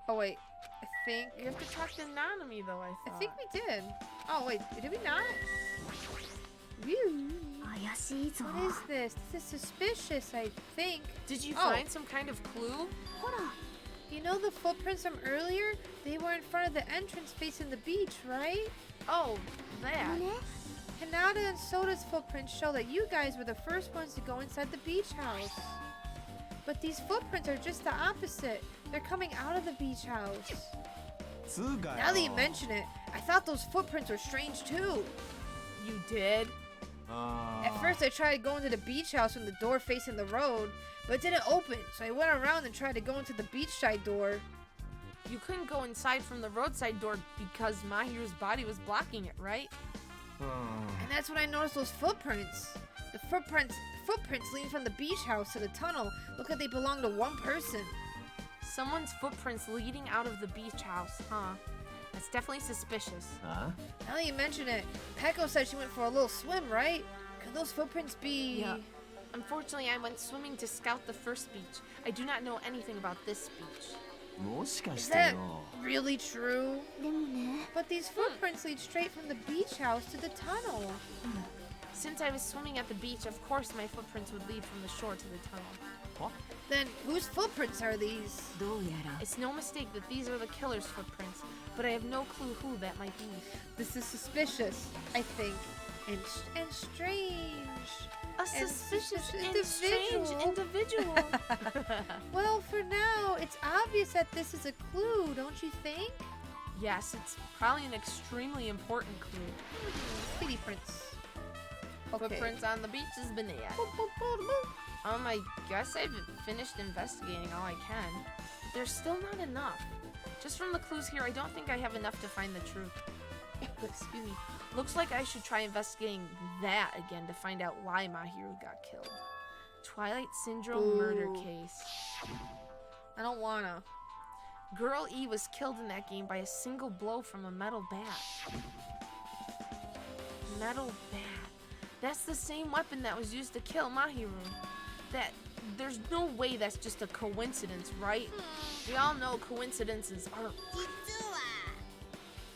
S1: oh wait. I think
S2: You have to talk to Nanami though, I
S1: I
S2: thought.
S1: think we did. Oh wait, did we not? Whew.
S7: 怪しいぞ
S1: What is this? This is suspicious, I think.
S2: Did you
S1: Oh.
S2: find some kind of clue?
S1: You know the footprints from earlier? They were in front of the entrance facing the beach, right?
S2: Oh, that.
S1: Hinata and Soda's footprints show that you guys were the first ones to go inside the beach house. But these footprints are just the opposite. They're coming out of the beach house. Now that you mention it, I thought those footprints were strange too.
S2: You did?
S1: At first I tried going to the beach house from the door facing the road, but it didn't open, so I went around and tried to go into the beachside door.
S2: You couldn't go inside from the roadside door because Mahiru's body was blocking it, right?
S1: And that's when I noticed those footprints. The footprints leading from the beach house to the tunnel look like they belong to one person.
S2: Someone's footprints leading out of the beach house, huh? That's definitely suspicious.
S1: Now that you mention it, Peko said she went for a little swim, right? Could those footprints be...
S2: Yeah. Unfortunately, I went swimming to scout the first beach. I do not know anything about this beach.
S1: Is that really true? But these footprints lead straight from the beach house to the tunnel.
S2: Since I was swimming at the beach, of course my footprints would lead from the shore to the tunnel.
S1: Then whose footprints are these?
S5: どうやら
S2: It's no mistake that these are the killer's footprints, but I have no clue who that might be.
S1: This is suspicious, I think. and strange.
S2: A suspicious and
S1: individual.
S2: strange individual.
S1: Well, for now, it's obvious that this is a clue, don't you think?
S2: Yes, it's probably an extremely important clue.
S1: Kitty prints. Okay.
S2: Footprints on the beach is bananas. I guess I've finished investigating all I can. There's still not enough. Just from the clues here, I don't think I have enough to find the truth. Excuse me. Looks like I should try investigating that again to find out why Mahirou got killed. Twilight Syndrome murder case.
S1: I don't wanna.
S2: Girl E was killed in that game by a single blow from a metal bat. Metal bat. That's the same weapon that was used to kill Mahirou. There's no way that's just a coincidence, right? We all know coincidences are...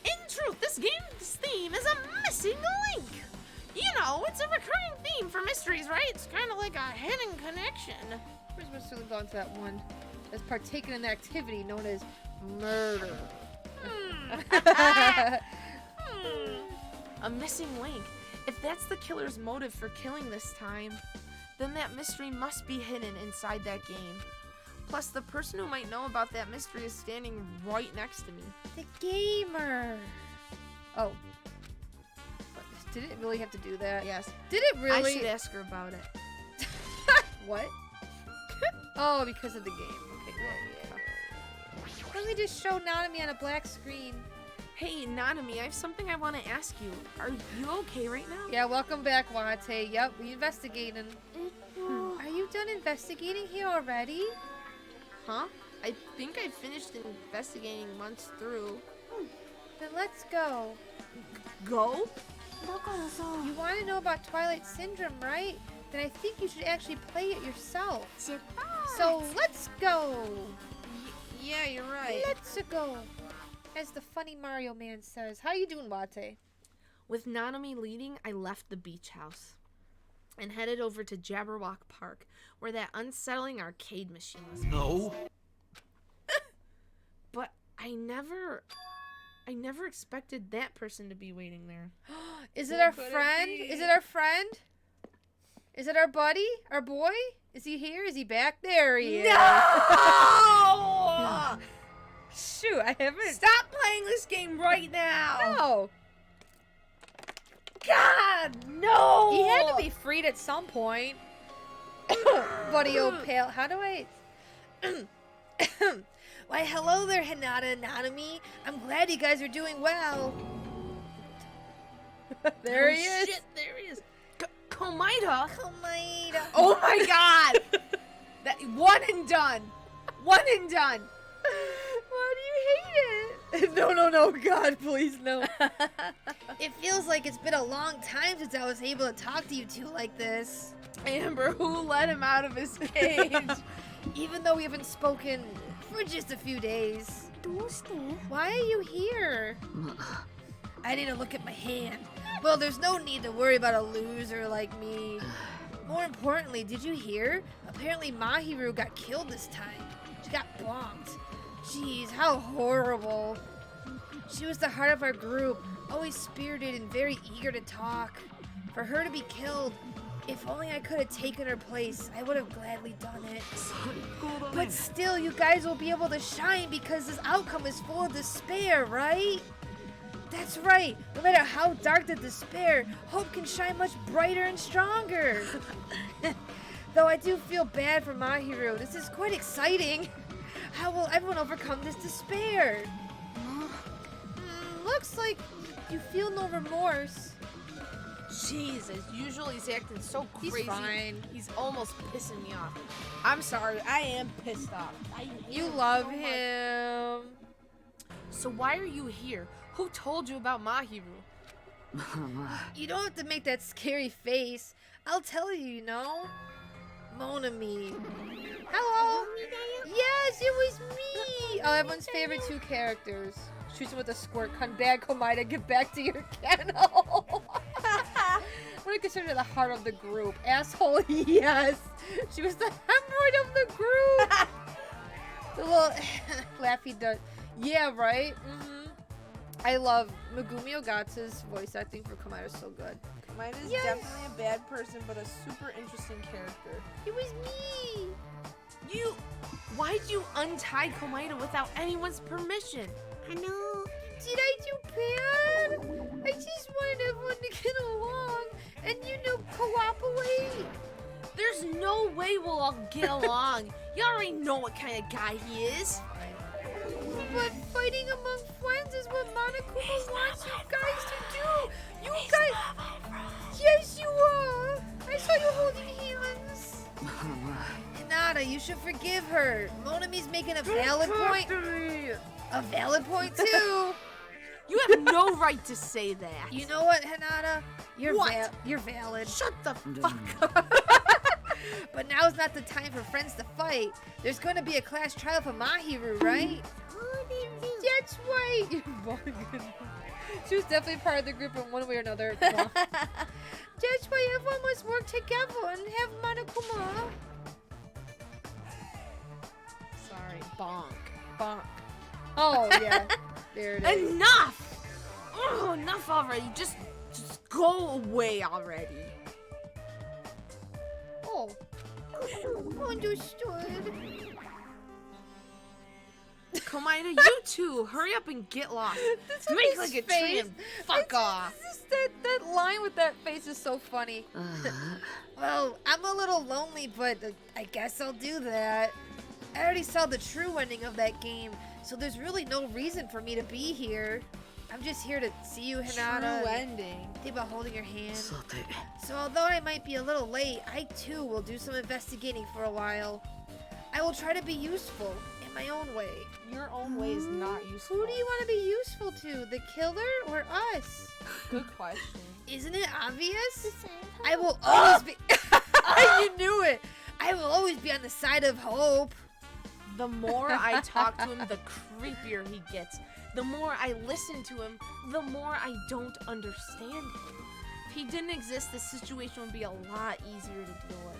S2: In truth, this game's theme is a missing link. You know, it's a recurring theme for mysteries, right? It's kind of like a hidden connection.
S1: Where's Mr. Link on to that one that's partaken in the activity known as murder?
S2: A missing link. If that's the killer's motive for killing this time, then that mystery must be hidden inside that game. Plus, the person who might know about that mystery is standing right next to me.
S1: The gamer. Oh. Did it really have to do that?
S2: Yes.
S1: Did it really?
S2: I should ask her about it.
S1: What? Oh, because of the game. Okay, yeah. Let me just show Nanami on a black screen.
S2: Hey, Nanami, I have something I want to ask you. Are you okay right now?
S1: Yeah, welcome back, Wate. Yep, we investigating. Are you done investigating here already?
S2: Huh? I think I finished investigating once through.
S1: Then let's go.
S2: Go?
S1: You want to know about Twilight Syndrome, right? Then I think you should actually play it yourself. So let's go.
S2: Yeah, you're right.
S1: Let's go. As the funny Mario man says. How you doing, Wate?
S2: With Nanami leading, I left the beach house and headed over to Jabberwock Park, where that unsettling arcade machine was.
S3: No.
S2: But I never expected that person to be waiting there.
S1: Is it our friend? Is it our friend? Is it our buddy? Our boy? Is he here? Is he back? There he is.
S2: No!
S1: Shoot, I haven't.
S2: Stop playing this game right now!
S1: No.
S2: God, no!
S1: He had to be freed at some point. Buddy old pale. How do I... Why, hello there, Hinata and Nanami. I'm glad you guys are doing well. There he is.
S2: Shit, there he is. Komaida?
S1: Komaida.
S2: Oh my god! That one and done. One and done.
S1: Why do you hate it? No, God, please, no. It feels like it's been a long time since I was able to talk to you two like this.
S2: Amber, who let him out of his cage?
S1: Even though we haven't spoken for just a few days. Why are you here? I need to look at my hand. Well, there's no need to worry about a loser like me. More importantly, did you hear? Apparently Mahirou got killed this time. She got bombed. Jeez, how horrible. She was the heart of our group, always spirited and very eager to talk. For her to be killed, if only I could have taken her place, I would have gladly done it. But still, you guys will be able to shine because this outcome is full of despair, right? That's right. No matter how dark the despair, hope can shine much brighter and stronger. Though I do feel bad for Mahirou. This is quite exciting. How will everyone overcome this despair? Looks like you feel no remorse.
S2: Jeez, as usual, he's acting so crazy.
S1: He's fine.
S2: He's almost pissing me off. I'm sorry, I am pissed off.
S1: You love him.
S2: So why are you here? Who told you about Mahirou?
S1: You don't have to make that scary face. I'll tell you, you know. Mon ami. Hello. Yes, it was me. Oh, everyone's favorite two characters. Shoots him with a squirt gun. Bad Komaida, get back to your kennel. What I consider the heart of the group. Asshole, yes. She was the hemorrhoid of the group. The little laughy duck. Yeah, right? I love Megumi Ogatsu's voice acting for Komaida is so good.
S2: Komaita's
S1: Yes.
S2: definitely a bad person, but a super interesting character.
S1: It was me.
S2: Why'd you untie Komaita without anyone's permission?
S7: I know.
S1: Did I do bad? I just wanted everyone to get along and, cooperate.
S2: There's no way we'll all get along. You already know what kind of guy he is.
S1: But fighting among friends is what Monokuma wants you guys to do. You guys. Yes, you are. I saw you holding hands. Hinata, you should forgive her. Monami's making a valid point. A valid point too.
S2: You have no right to say that.
S1: You know what, Hinata? You're
S2: What?
S1: You're valid.
S2: Shut the fuck up.
S1: But now's not the time for friends to fight. There's going to be a class trial for Mahirou, right? That's right. She was definitely part of the group in one way or another. That's why everyone must work together and have Monokuma.
S2: Sorry, bonk.
S1: Bonk. Oh, yeah. There it is.
S2: Enough! Oh, enough already. Just go away already.
S1: Oh. Understood.
S2: Komaita, you too. Hurry up and get lost. Make like a tree and fuck off.
S1: That line with that face is so funny. Well, I'm a little lonely, but I guess I'll do that. I already saw the true ending of that game, so there's really no reason for me to be here. I'm just here to see you, Hinata.
S2: True ending.
S1: Think about holding your hand. So although I might be a little late, I too will do some investigating for a while. I will try to be useful in my own way.
S2: Your own way is not useful.
S1: Who do you want to be useful to, the killer or us?
S2: Good question.
S1: Isn't it obvious? I will always be... You knew it! I will always be on the side of hope.
S2: The more I talk to him, the creepier he gets. The more I listen to him, the more I don't understand him. If he didn't exist, this situation would be a lot easier to deal with.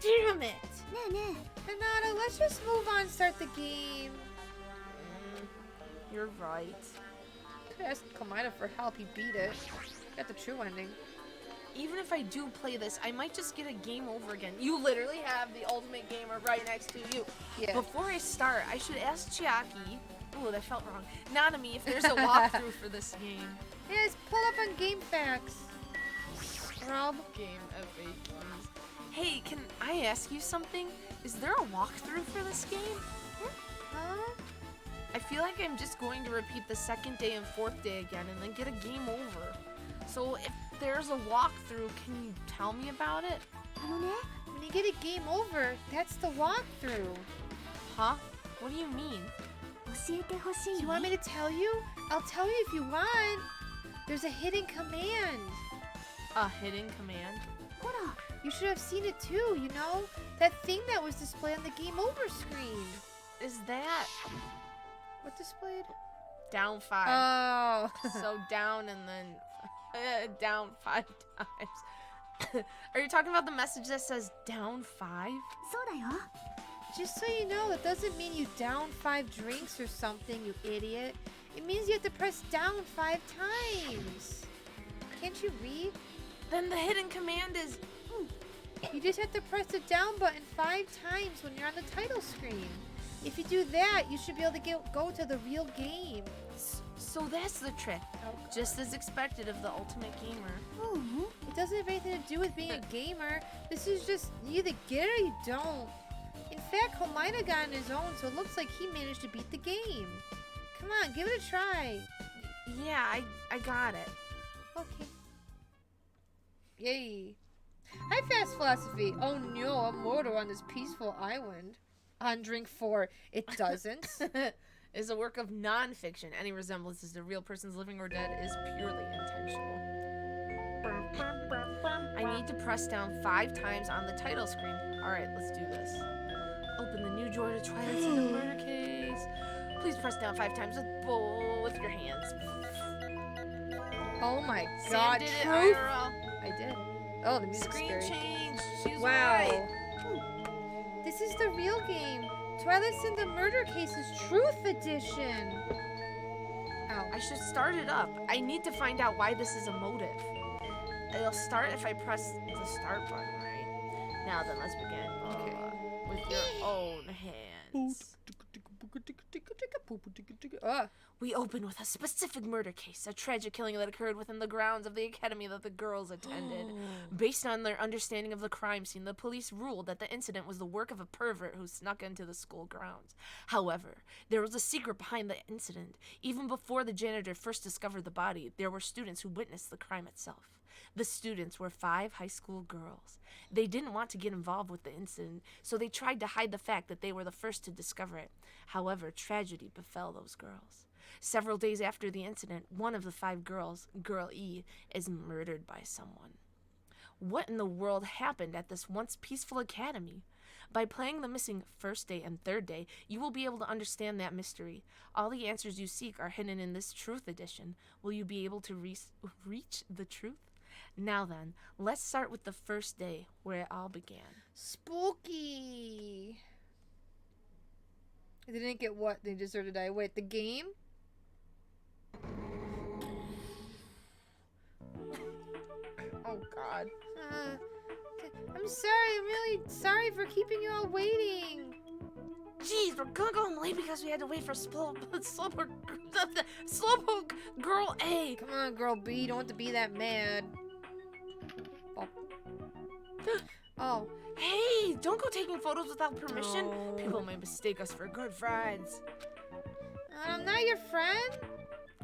S2: Damn it!
S1: Hinata, let's just move on and start the game.
S2: You're right.
S1: Could ask Komaita for help, he beat it. Got the true ending.
S2: Even if I do play this, I might just get a game over again. You literally have the Ultimate Gamer right next to you.
S1: Yeah.
S2: Before I start, I should ask Chiaki. Ooh, that felt wrong. Nanami, if there's a walkthrough for this game.
S1: Yes, pull up on Game Facts. Scrub.
S2: Game FAQs. Hey, can I ask you something? Is there a walkthrough for this game?
S1: Huh?
S2: I feel like I'm just going to repeat the second day and fourth day again and then get a game over. So if there's a walkthrough, can you tell me about it?
S1: When you get a game over, that's the walkthrough.
S2: Huh? What do you mean?
S1: Do you want me to tell you? I'll tell you if you want. There's a hidden command.
S2: A hidden command?
S1: You should have seen it too, you know? That thing that was displayed on the game over screen.
S2: Is that
S1: What displayed?
S2: down 5?
S1: Oh.
S2: So down and then down 5 times. Are you talking about the message that says down 5?
S1: Just so you know, it doesn't mean you down 5 drinks or something, you idiot. It means you have to press down 5 times. Can't you read?
S2: Then the hidden command is...
S1: You just have to press the down button 5 times when you're on the title screen. If you do that, you should be able to go to the real game.
S2: So that's the trick. Just as expected of the Ultimate Gamer.
S1: It doesn't have anything to do with being a gamer. This is just, you either get it or you don't. In fact, Komaita got on his own, so it looks like he managed to beat the game. Come on, give it a try.
S2: Yeah, I got it.
S1: Okay. Yay. Hi, Fast Philosophy. Oh no, a murder on this peaceful island. On drink 4, it doesn't.
S2: Is a work of non-fiction. Any resemblances to real persons living or dead is purely intentional. I need to press down 5 times on the title screen. Alright, let's do this. Open the new drawer to Twilight Syndrome murder case. Please press down 5 times with your hands.
S1: Oh my
S2: Sam
S1: god,
S2: did it,
S1: truth?
S2: IRL.
S1: I did. Oh, the music's
S2: Screen
S1: scary.
S2: change. She's
S1: Wow.
S2: right.
S1: This is the real game. Twilight Syndrome Murder Cases Truth Edition. Ow.
S2: I should start it up. I need to find out why this is a motive. it'll start if I press the start button, right? Now then, let's begin. With your own hands. We open with a specific murder case, a tragic killing that occurred within the grounds of the academy that the girls attended. Based on their understanding of the crime scene, the police ruled that the incident was the work of a pervert who snuck into the school grounds. However, there was a secret behind the incident. Even before the janitor first discovered the body, there were students who witnessed the crime itself. The students were 5 high school girls. They didn't want to get involved with the incident, so they tried to hide the fact that they were the first to discover it. However, tragedy befell those girls. Several days after the incident, one of the 5 girls, Girl E, is murdered by someone. What in the world happened at this once peaceful academy? By playing the missing first day and third day, you will be able to understand that mystery. All the answers you seek are hidden in this Truth Edition. Will you be able to reach the truth? Now then, let's start with the first day, where it all began.
S1: Spooky. They didn't get what? They deserved to die. Wait, the game? Oh, God. I'm sorry. I'm really sorry for keeping you all waiting.
S2: Jeez, we're gonna go home late because we had to wait for Slowpoke Girl A.
S1: Come on, Girl B. You don't have to be that mad. Oh.
S2: Hey, don't go taking photos without permission.
S1: No.
S2: People may mistake us for good friends.
S1: I'm not your friend.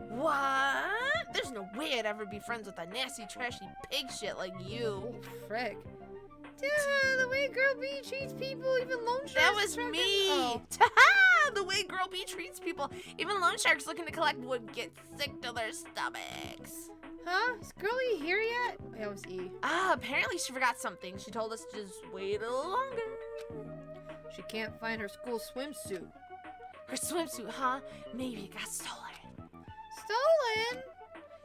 S2: What? There's no way I'd ever be friends with a nasty, trashy pig shit like you.
S1: Oh, frick. Duh, the way Girl B treats people, even loan sharks.
S2: That was me.
S1: Oh.
S2: The way Girl B treats people, even loan sharks looking to collect wood get sick to their stomachs.
S1: Huh? Is Girlie here yet? That was E.
S2: Apparently she forgot something. She told us to just wait a little longer.
S1: She can't find her school swimsuit.
S2: Her swimsuit, huh? Maybe it got stolen.
S1: Stolen?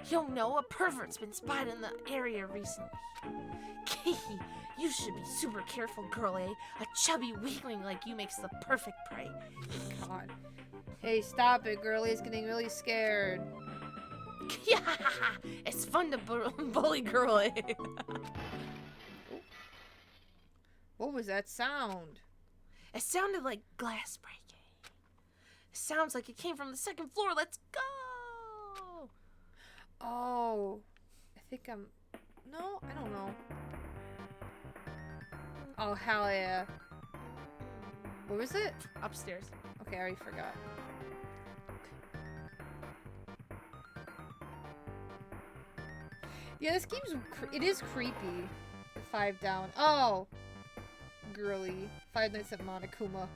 S2: Yo, no, a pervert's been spotted in the area recently. You should be super careful, Girl A. A chubby weakling like you makes the perfect prey.
S1: God. Hey, stop it. Girlie's getting really scared.
S2: Yeah, it's fun to bully Girl A.
S1: What was that sound?
S2: It sounded like glass breaking. It sounds like it came from the 2nd floor. Let's go.
S1: Oh. I think I'm... No, I don't know. Oh, hell yeah. What was it?
S2: Upstairs.
S1: Okay, I already forgot. Yeah, this game's... It is creepy. 5 down. Oh! Girly. 5 Nights at Monokuma.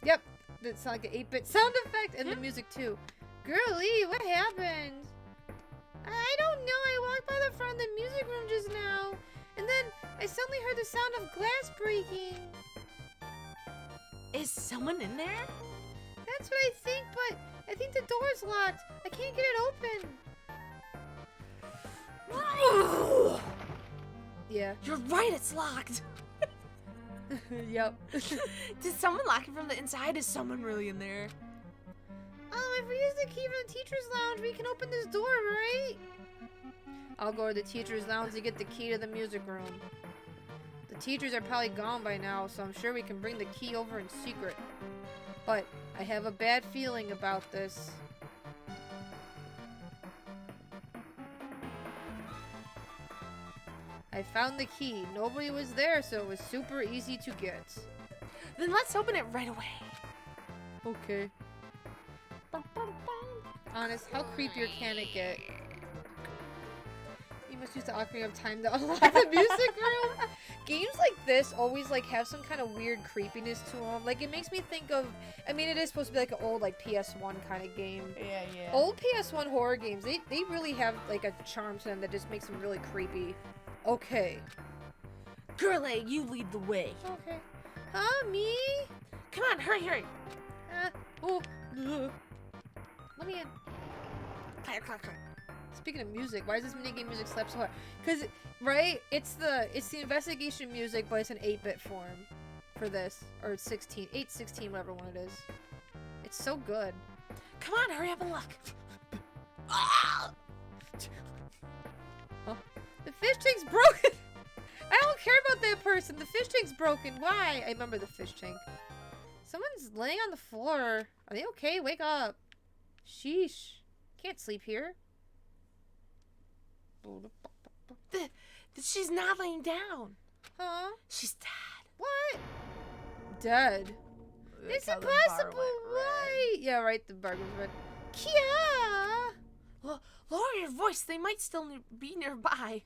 S1: Yep. That's like an 8-bit sound effect and the music too. Girly, what happened? I don't know. I walked by the front of the music room just now. And then I suddenly heard the sound of glass breaking.
S2: Is someone in there?
S1: That's what I think, but I think the door's locked. I can't get it open. Yeah.
S2: You're right, it's locked.
S1: Yep.
S2: Did someone lock it from the inside? Is someone really in there?
S1: If we use the key from the teacher's lounge, we can open this door, right? I'll go to the teacher's lounge to get the key to the music room. The teachers are probably gone by now, so I'm sure we can bring the key over in secret. But I have a bad feeling about this. I found the key. Nobody was there, so it was super easy to get.
S2: Then let's open it right away.
S1: Okay. Honest, how creepier can it get? You must use the Ocarina of Time to unlock the music room. Games like this always like have some kind of weird creepiness to them. Like it makes me think of, I mean, it is supposed to be like an old like PS1 kind of game.
S2: Yeah, yeah.
S1: Old PS1 horror games, they really have like a charm to them that just makes them really creepy. Okay.
S2: Girl A, you lead the way.
S1: Okay. Huh, me?
S2: Come on, hurry, hurry.
S1: Oh. Let me in.
S2: Clack, clack, clack.
S1: Speaking of music, why does this minigame music slap so hard? Cause, right, it's the investigation music, but it's an 8-bit form for this, or 16, 8/16, whatever one it is. It's so good.
S2: Come on, hurry up and look. Ah!
S1: Huh? The fish tank's broken. I don't care about that person. The fish tank's broken. Why? I remember the fish tank. Someone's laying on the floor. Are they okay? Wake up. Sheesh. Can't sleep here.
S2: She's not laying down.
S1: Huh?
S2: She's dead.
S1: What? Dead. It's
S2: That's how the bar
S1: impossible,
S2: went red.
S1: right? Yeah, right. The bar goes red. Kia!
S2: Lower your voice. They might still be nearby.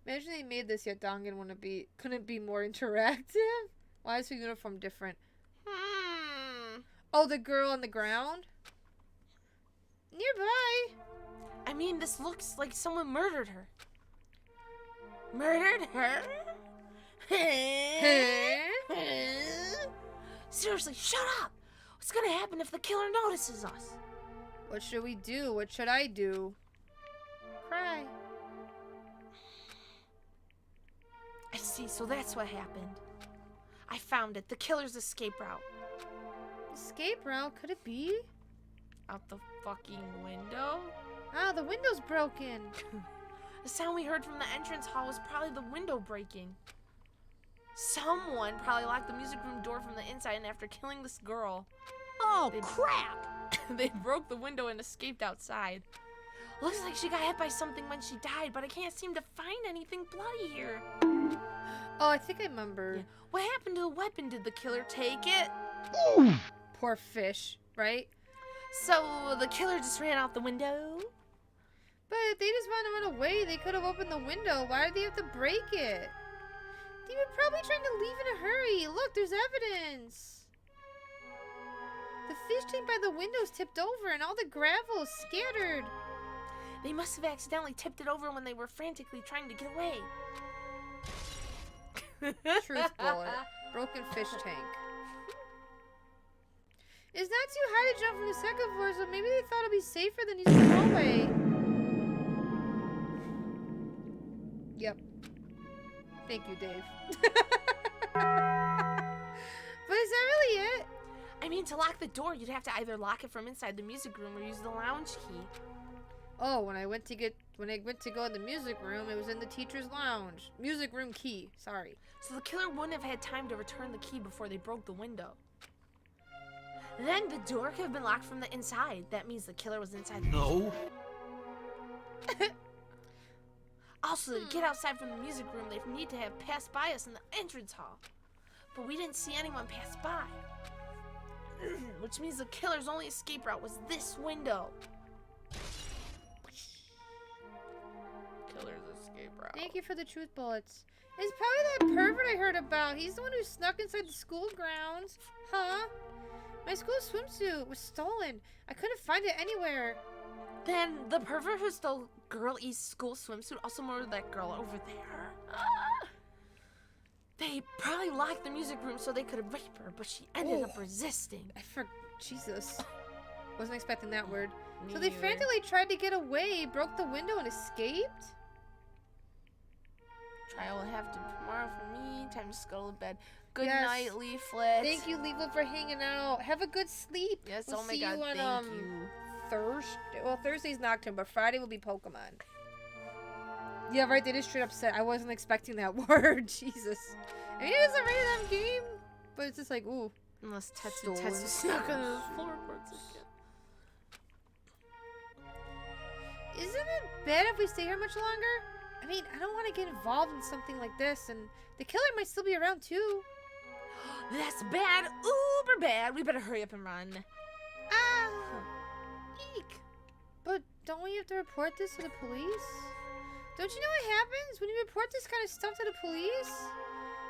S1: Imagine they made this yet Dangan couldn't be more interactive. Why is her uniform different? Oh, the girl on the ground? Nearby.
S2: I mean, this looks like someone murdered her. Murdered her? Seriously, shut up! What's gonna happen if the killer notices us?
S1: What should we do? What should I do? Cry.
S2: I see, so that's what happened. I found it. The killer's escape route.
S1: Escape route? Could it be?
S2: Out the fucking window?
S1: Ah, the window's broken.
S2: The sound we heard from the entrance hall was probably the window breaking. Someone probably locked the music room door from the inside, and after killing this girl...
S5: Oh,
S2: They-
S5: crap!
S2: they broke the window and escaped outside. Looks like she got hit by something when she died, but I can't seem to find anything bloody here.
S1: Oh, I think I remember.
S2: Yeah. What happened to the weapon? Did the killer take it?
S1: Poor fish, right?
S2: So the killer just ran out the window?
S1: But if they just wanted to run away, they could have opened the window. Why did they have to break it? They were probably trying to leave in a hurry. Look, there's evidence. The fish tank by the window's tipped over and all the gravel is scattered.
S2: They must have accidentally tipped it over when they were frantically trying to get away.
S1: Truth bullet. Broken fish tank. It's not too high to jump from the second floor, so maybe they thought it'd be safer than using the hallway. Yep. Thank you, Dave. But is that really it?
S2: I mean, to lock the door, you'd have to either lock it from inside the music room or use the lounge key.
S1: Oh, when I went to go in the music room, it was in the teacher's lounge. Music room key. Sorry.
S2: So the killer wouldn't have had time to return the key before they broke the window. Then the door could have been locked from the inside. That means the killer was inside.
S3: No.
S2: Also, to get outside from the music room, they need to have passed by us in the entrance hall. But we didn't see anyone pass by. Which means the killer's only escape route was this window. Killer's escape route.
S1: Thank you for the truth bullets. It's probably that pervert I heard about. He's the one who snuck inside the school grounds. Huh? My school swimsuit was stolen. I couldn't find it anywhere.
S2: Then the pervert who stole Girl E's school swimsuit also murdered that girl over there. Ah! They probably locked the music room so they could rape her, but she ended up resisting.
S1: Jesus. Wasn't expecting that word.
S2: Me
S1: So they
S2: neither.
S1: frantically tried to get away, broke the window, and escaped?
S2: Trial will have to tomorrow for me. Time to scuttle to bed. Good
S1: Yes.
S2: night, Leaflet.
S1: Thank you, Leaflet, for hanging out. Have a good sleep.
S2: Yes,
S1: We'll
S2: oh my
S1: see
S2: god,
S1: you on,
S2: thank you.
S1: Thursday. Well, Thursday's Nocturne, but Friday will be Pokemon. Yeah, right. They just straight up said. I wasn't expecting that word. Jesus. I mean, it is a rated M game, but it's just like, ooh.
S2: Unless
S1: Stolen.
S2: Tetsu snuck under the floorboards again.
S1: Isn't it bad if we stay here much longer? I mean, I don't want to get involved in something like this, and the killer might still be around too.
S2: That's bad. Uber bad. We better hurry up and run.
S1: Ah! Eek! But don't we have to report this to the police? Don't you know what happens when you report this kind of stuff to the police?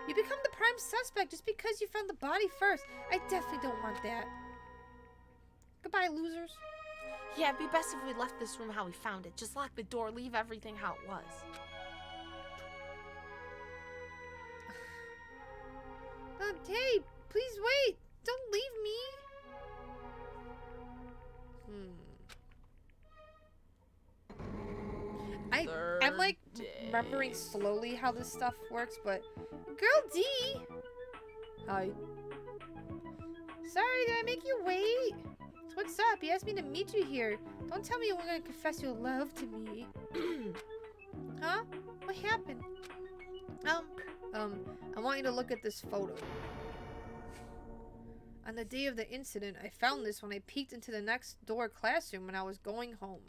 S1: You become the prime suspect just because you found the body first. I definitely don't want that. Goodbye, losers.
S2: Yeah, it'd be best if we left this room how we found it. Just lock the door, leave everything how it was.
S1: Hey, please wait. Don't leave me. I'm like remembering slowly how this stuff works, but Girl D. Hi. Sorry, did I make you wait? So what's up? You asked me to meet you here. Don't tell me you were gonna confess your love to me. Huh? What happened? I want you to look at this photo. On the day of the incident, I found this when I peeked into the next door classroom when I was going home.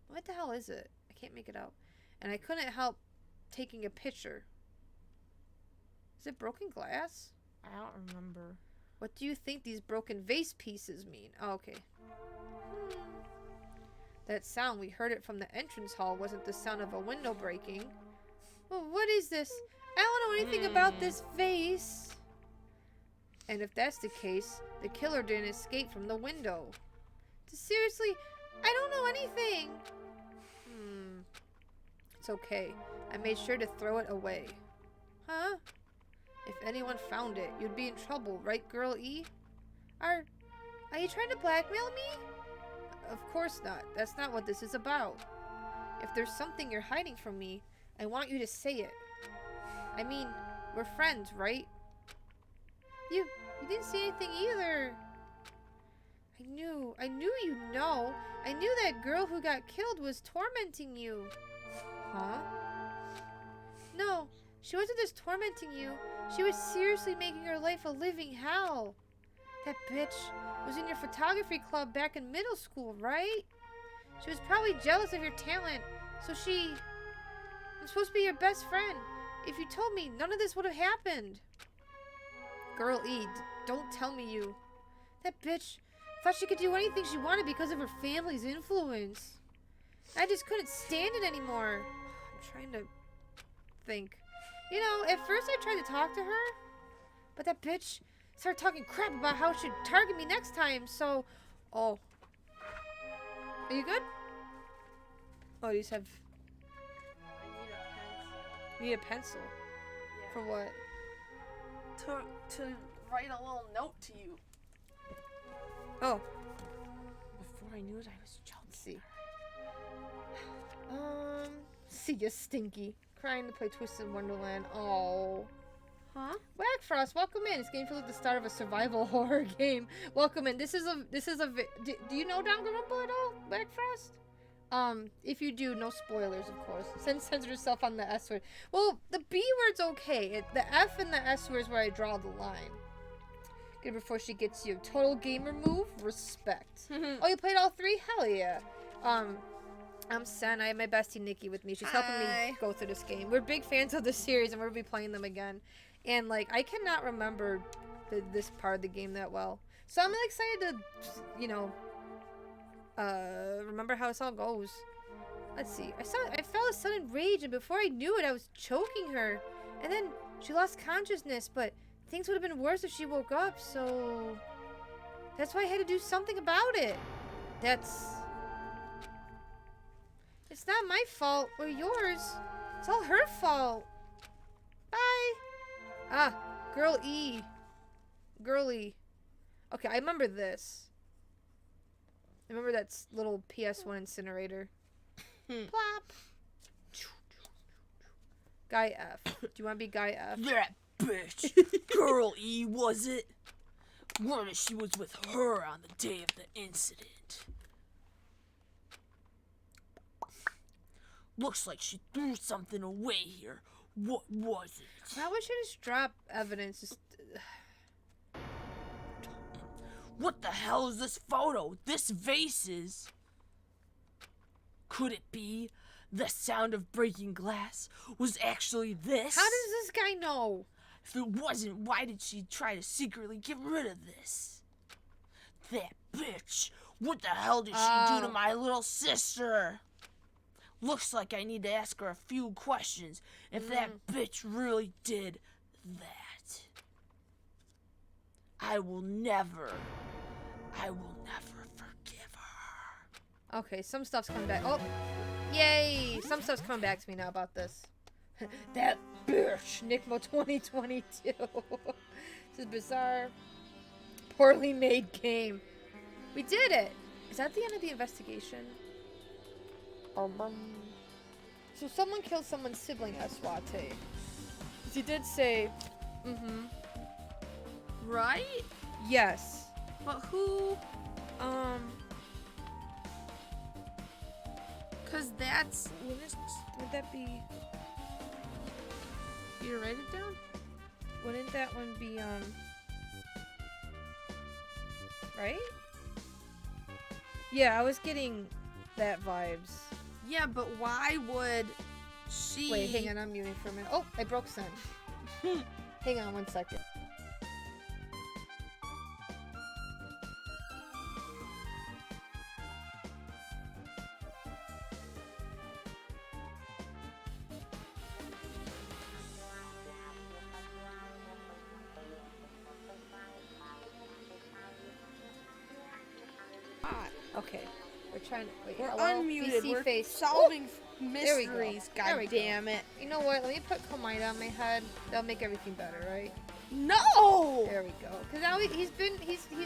S1: What the hell is it? I can't make it out. And I couldn't help taking a picture. Is it broken glass?
S2: I don't remember.
S1: What do you think these broken vase pieces mean? Oh, okay. That sound, we heard it from the entrance hall, wasn't the sound of a window breaking. Well, what is this? I don't know anything about this vase. And if that's the case, the killer didn't escape from the window. Seriously, I don't know anything. It's okay. I made sure to throw it away. Huh? If anyone found it, you'd be in trouble, right, Girl E? Are you trying to blackmail me? Of course not. That's not what this is about. If there's something you're hiding from me, I want you to say it. I mean, we're friends, right? You didn't say anything either. I knew you'd know. I knew that girl who got killed was tormenting you. Huh? No, she wasn't just tormenting you. She was seriously making your life a living hell. That bitch was in your photography club back in middle school, right? She was probably jealous of your talent, so I'm supposed to be your best friend. If you told me, none of this would have happened. Girl E, don't tell me you. That bitch thought she could do anything she wanted because of her family's influence. I just couldn't stand it anymore. I'm trying to think. You know, at first I tried to talk to her, but that bitch started talking crap about how she'd target me next time, so... Oh. Are you good? Oh, these have...
S2: I
S1: Need a pencil?
S2: Yeah.
S1: For what?
S2: To write a little note to you.
S1: Oh.
S2: Before I knew it, I was joking.
S1: Let's see. See ya, Stinky. Crying to play Twisted Wonderland. Oh.
S2: Huh?
S1: Wagfrost, welcome in. This game feels like the start of a survival horror game. Welcome in. This is a. Do you know Danganronpa at all, Wagfrost? If you do, no spoilers, of course. Censor yourself on the S word. Well, the B word's okay. The F and the S word is where I draw the line. Good before she gets you. Total gamer move, respect. Oh, you played all three? Hell yeah. I'm Sen. I have my bestie Nikki with me. She's helping me go through this game. We're big fans of the series, and we'll be playing them again. And like, I cannot remember this part of the game that well, so I'm excited to, you know, remember how this all goes. Let's see. I felt a sudden rage, and before I knew it, I was choking her. And then she lost consciousness, but things would have been worse if she woke up, so that's why I had to do something about it. It's not my fault or yours. It's all her fault. Bye. Ah, Girl E. Girly. Okay, I remember this. I remember that little PS1 incinerator. Plop. Guy F. Do you want to be Guy F?
S8: That bitch. Girl E, was it? Wonder she was with her on the day of the incident. Looks like she threw something away here. What was it?
S1: Why would she just drop evidence?
S8: What the hell is this photo? This vase is... Could it be the sound of breaking glass was actually this?
S1: How does this guy know?
S8: If it wasn't, why did she try to secretly get rid of this? That bitch! What the hell did she do to my little sister? Looks like I need to ask her a few questions if that bitch really did that. I will never forgive her.
S1: Okay, some stuff's coming back. Oh, yay! Some stuff's coming back to me now about this. That bitch, Nickmo 2022. This is bizarre. Poorly made game. We did it. Is that the end of the investigation? So someone killed someone's sibling at Swate. He did say,
S2: Right?
S1: yes.
S2: But who? Cause that's...
S1: Would that be?
S8: you to write it down?
S1: Wouldn't that one be, right? Yeah, I was getting that vibes.
S8: Yeah, but why would she...
S1: Wait, hang on, I'm muting for a minute. Oh, I broke Sen. Hang on 1 second. Okay, we're trying to. Wait,
S8: We're
S1: hello?
S8: unmuted.
S1: VC
S8: We're
S1: face.
S8: solving
S1: There we go.
S8: mysteries.
S1: There we
S8: God
S1: go.
S8: damn it.
S1: You know what? Let me put Komida on my head. That'll make everything better, right?
S8: No!
S1: There we go. Cause now he's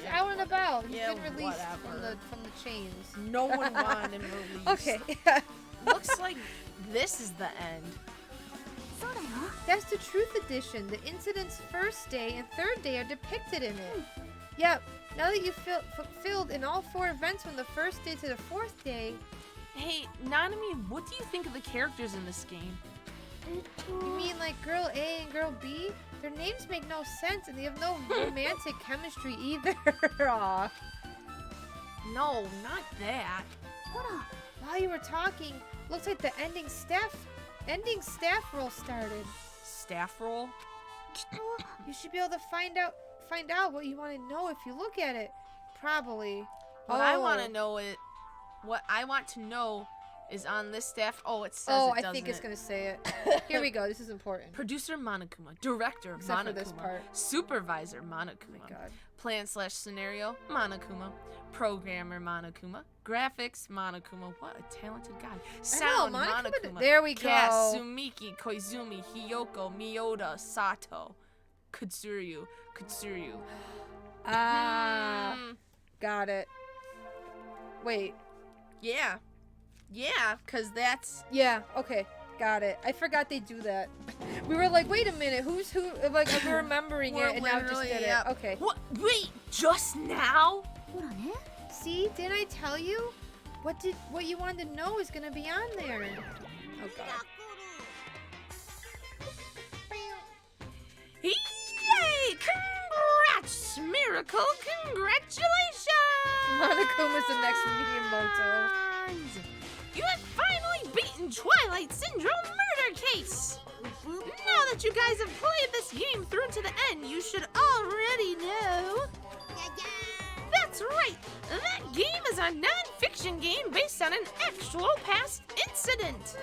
S1: out and about. He's
S8: Yeah,
S1: been released
S8: whatever.
S1: from the chains.
S8: No one wanted him released.
S1: Okay.
S8: Looks like this is the end.
S1: That's the Truth Edition. The incident's first day and third day are depicted in it. Yep. Now that you've fulfilled in all 4 events from the first day to the 4th day.
S8: Hey, Nanami, what do you think of the characters in this game?
S1: You mean like Girl A and Girl B? Their names make no sense and they have no romantic chemistry either. Aw.
S8: No, not that.
S1: While you were talking, looks like the ending staff roll started.
S8: Staff roll?
S1: You should be able to find out what you want to know if you look at it. Probably.
S8: What I want to know is on this staff. Oh, it says
S1: Oh,
S8: it,
S1: I think it's
S8: doesn't
S1: gonna say it. Here we go. This is important.
S8: Producer Monokuma, director
S1: Except
S8: Monokuma,
S1: for this part.
S8: supervisor
S1: Oh
S8: Monokuma,
S1: my God.
S8: plan/scenario Monokuma, programmer Monokuma, graphics Monokuma. What a talented guy! Sound Monokuma.
S1: There we go.
S8: Cast Sumiki, Koizumi, Hiyoko, Miyoda, Sato, Kutsuryu.
S1: Ah, got it. Wait.
S8: Yeah, cause that's
S1: Yeah. Okay. Got it. I forgot they do that. We were like, wait a minute, who's who? Like we're remembering
S8: We're
S1: it, and now it just
S8: literally,
S1: did it.
S8: yeah.
S1: Okay.
S8: What? Wait, just now?
S1: See, didn't I tell you? What you wanted to know is gonna be on there. Oh God.
S8: Yay! Congrats, Miracle! Congratulations!
S1: Monokuma's the next Miyamoto.
S8: You have finally beaten Twilight Syndrome murder case! Now that you guys have played this game through to the end, you should already know. That's right! That game is a non-fiction game based on an actual past incident.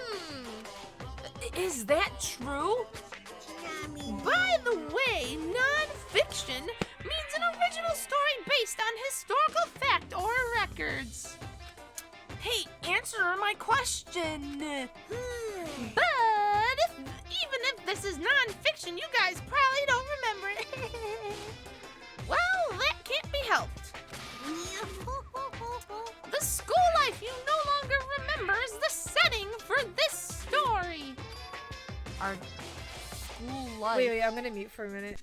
S8: Is that true? By the way, non-fiction means an original story based on historical fact or records. Hey, answer my question. But even if this is non-fiction, you guys probably don't remember it. Well, that can't be helped. The school life you no longer remember is the setting for this story. Our school life.
S1: Wait, I'm gonna mute for a minute.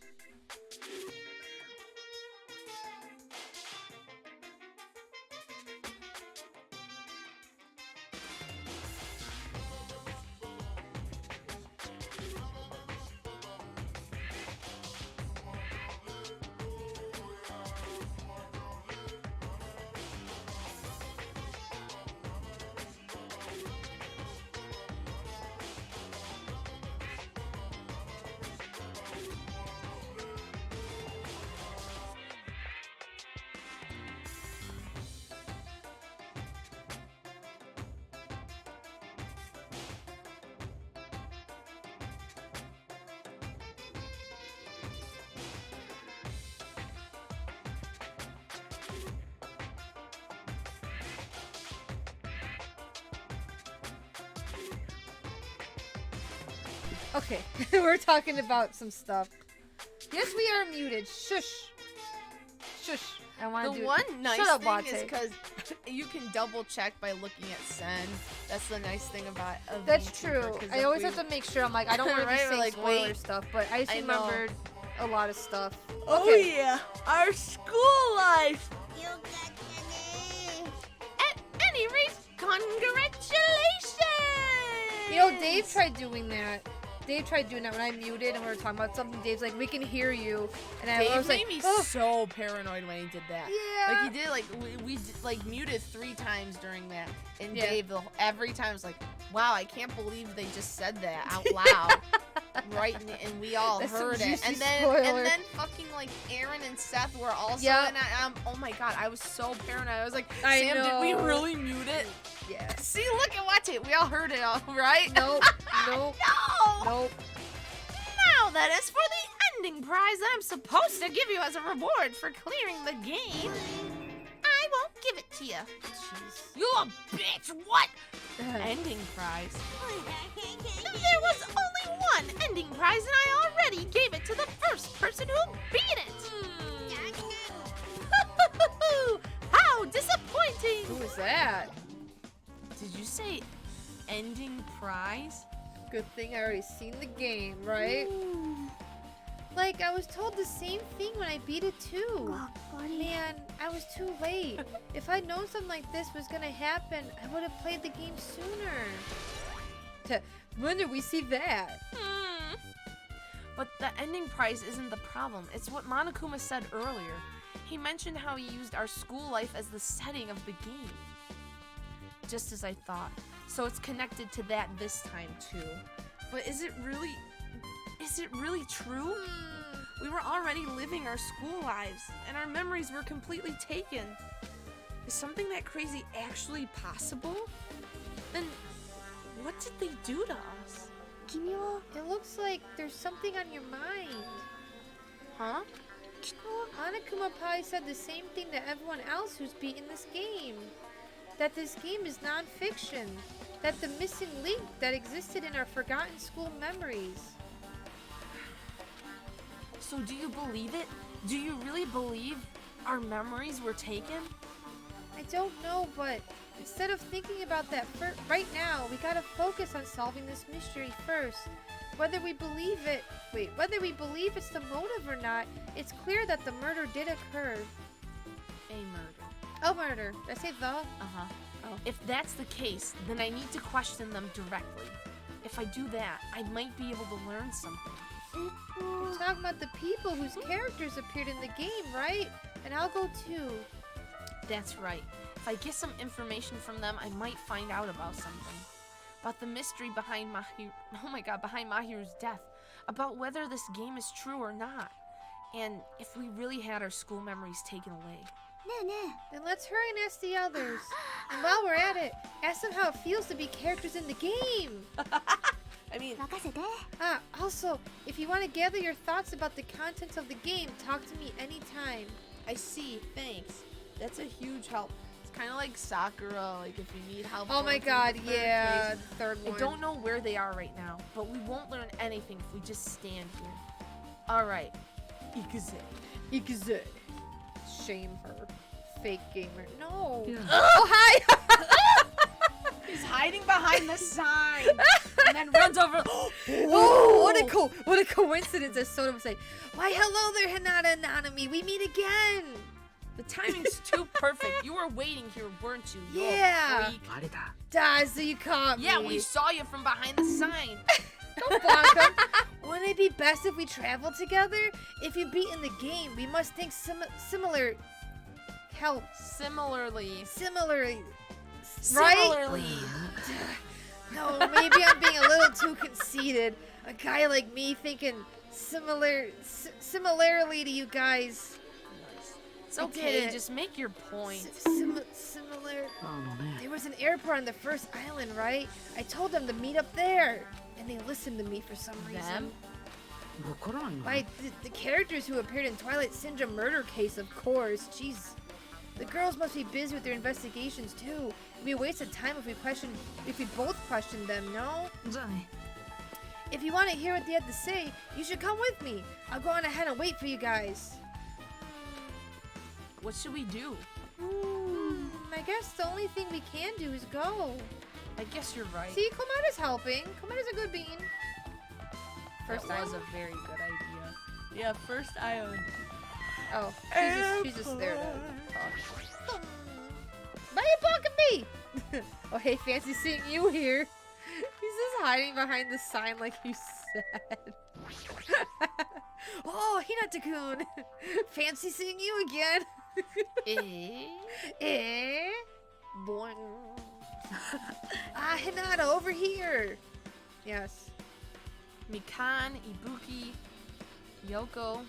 S1: Okay, we're talking about some stuff. Yes, we are muted. Shush. Shush. I want to do
S8: The one nice
S1: Shut up,
S8: thing
S1: Latte.
S8: is because you can double check by looking at send. That's the nice thing about a
S1: That's
S8: VTuber,
S1: true.
S8: 'cause
S1: I
S8: if
S1: always
S8: we-
S1: have to make sure. I'm like, I don't want to
S8: Right,
S1: be
S8: we're
S1: saying
S8: like,
S1: spoiler
S8: wait.
S1: stuff, but I just
S8: I know.
S1: remembered a lot of stuff.
S8: Oh
S1: Okay.
S8: yeah, our school life. At any rate, congratulations!
S1: You know, Dave tried doing that. Dave tried doing that when I muted and we were talking about something. Dave's like, we can hear you. And I
S8: Dave
S1: was
S8: made
S1: like,
S8: me
S1: oh.
S8: so paranoid when he did that.
S1: Yeah.
S8: Like he did, like we did, like muted 3 times during that, and
S1: Yeah.
S8: Dave every time was like, "Wow, I can't believe they just said that out loud." Right, and we all
S1: That's some
S8: heard it,
S1: juicy
S8: and
S1: spoiler.
S8: then fucking like Aaron and Seth were also
S1: Yep.
S8: in it. Oh my god, I was so paranoid. I was like,
S1: I
S8: Sam, did we
S1: know.
S8: really mute it?
S1: Yeah.
S8: See, look and watch it. We all heard it, all right?
S1: Nope. Nope.
S8: No.
S1: Nope.
S8: Now that is for the ending prize that I'm supposed to give you as a reward for clearing the game. I won't give it to you.
S1: Jeez.
S8: You a bitch! What? Ending prize. There was only one ending prize, and I already gave it to the first person who beat it. How disappointing!
S1: Who was that?
S8: Did you say ending prize?
S1: Good thing I already seen the game, right? Like, I was told the same thing when I beat it too. Man, I was too late. If I'd known something like this was gonna happen, I would have played the game sooner. When did we see that?
S8: But the ending prize isn't the problem. It's what Monokuma said earlier. He mentioned how he used our school life as the setting of the game. Just as I thought. So it's connected to that this time too. But is it really true? We were already living our school lives, and our memories were completely taken. Is something that crazy actually possible? Then what did they do to us?
S1: It looks like there's something on your mind.
S8: Huh?
S1: Monokuma probably said the same thing to everyone else who's beaten this game. That this game is non-fiction. That the missing link that existed in our forgotten school memories.
S8: So do you believe it? Do you really believe our memories were taken?
S1: I don't know, but instead of thinking about that right now, we gotta focus on solving this mystery first. Whether we believe it's the motive or not, it's clear that the murder did occur.
S8: A murder.
S1: Oh, murder. Did I say the?
S8: Uh-huh.
S1: Oh.
S8: If that's the case, then I need to question them directly. If I do that, I might be able to learn something.
S1: You're talking about the people whose characters appeared in the game, right? And I'll go too.
S8: That's right. If I get some information from them, I might find out about something. About the mystery behind behind Mahirou's death. About whether this game is true or not. And if we really had our school memories taken away.
S1: Then let's hurry and ask the others. And while we're at it, ask them how it feels to be characters in the game.
S8: I mean,
S1: Also, if you want to gather your thoughts about the contents of the game, talk to me anytime.
S8: I see. Thanks. That's a huge help. It's kind of like Sakura, like if you need help.
S1: Oh my
S8: going through
S1: god,
S8: the third
S1: yeah,
S8: phase.
S1: third one.
S8: I don't know where they are right now, but we won't learn anything if we just stand here. Alright.
S1: Ikuze. Shame her. Fake gamer. No.
S5: Yeah.
S1: Oh, hi!
S8: He's hiding behind the sign and then runs over.
S1: Oh, what a coincidence, as Soda would say. Why, hello there, Hinata and Nanami. We meet again.
S8: The timing's too perfect. You were waiting here, weren't you? You
S1: Yeah.
S8: freak.
S1: Daza, you caught me.
S8: Yeah, we saw you from behind the sign.
S1: Don't bonk him. Wouldn't it be best if we traveled together? If you beat in the game, we must think similar. Help. Similarly.
S8: Similarly.
S1: Right? No, maybe I'm being a little too conceited. A guy like me thinking similarly to you guys.
S8: It's
S1: I
S8: okay,
S1: did it.
S8: just make your point.
S1: Similar. There was an airport on the first island, right? I told them to meet up there, and they listened to me for some reason. Why, the characters who appeared in Twilight Syndrome murder case, of course. Jeez. The girls must be busy with their investigations too. It'd be a waste of time if we both questioned them, no? If you want to hear what they had to say, you should come with me. I'll go on ahead and wait for you guys.
S8: What should we do?
S1: I guess the only thing we can do is go.
S8: I guess you're right.
S1: See, Komada's helping. Komada's a good bean.
S8: First
S1: That
S8: was
S1: was
S8: a very good idea. Yeah, first Ion.
S1: Oh, she's just there to talk. Why are you blocking me? Oh, hey, fancy seeing you here. He's just hiding behind the sign like he's sad. Oh, Hinata-kun! Fancy seeing you again. Eh? Boing. Ah, Hinata, over here. Yes.
S8: Mikan, Ibuki, Yoko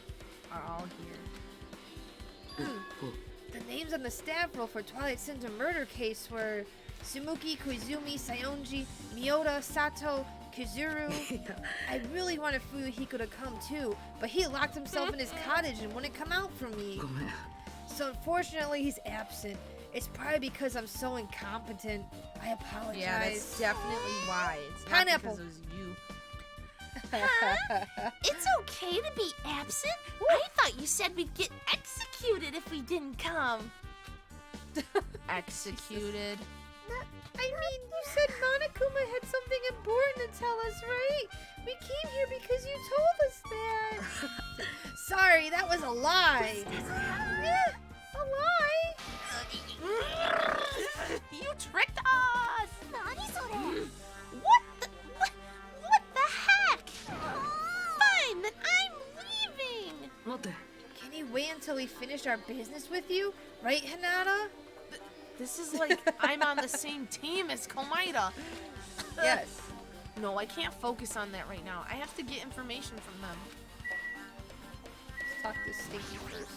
S8: are all here.
S1: The names on the staff roll for Twilight Syndrome murder case were Sumuki, Koizumi, Sayonji, Miota, Sato, Kizuru. I really wanted Fuyuhiko to come too, but he locked himself in his cottage and wouldn't come out for me. So unfortunately, he's absent. It's probably because I'm so incompetent. I apologize.
S8: Yeah, that's definitely why. It's not
S1: Pineapple.
S8: because it was you.
S2: It's okay to be absent? I thought you said we'd get executed if we didn't come.
S8: Executed.
S1: I mean, you said Monokuma had something important to tell us, right? We came here because you told us that. Sorry, that was a lie. A lie?
S2: You tricked us! What the heck? Fine, then I'm leaving!
S1: Can you wait until we finish our business with you? Right, Hinata?
S8: This is like I'm on the same team as Komaeda.
S1: Yes.
S8: No, I can't focus on that right now. I have to get information from them.
S1: Let's talk to Stinky first.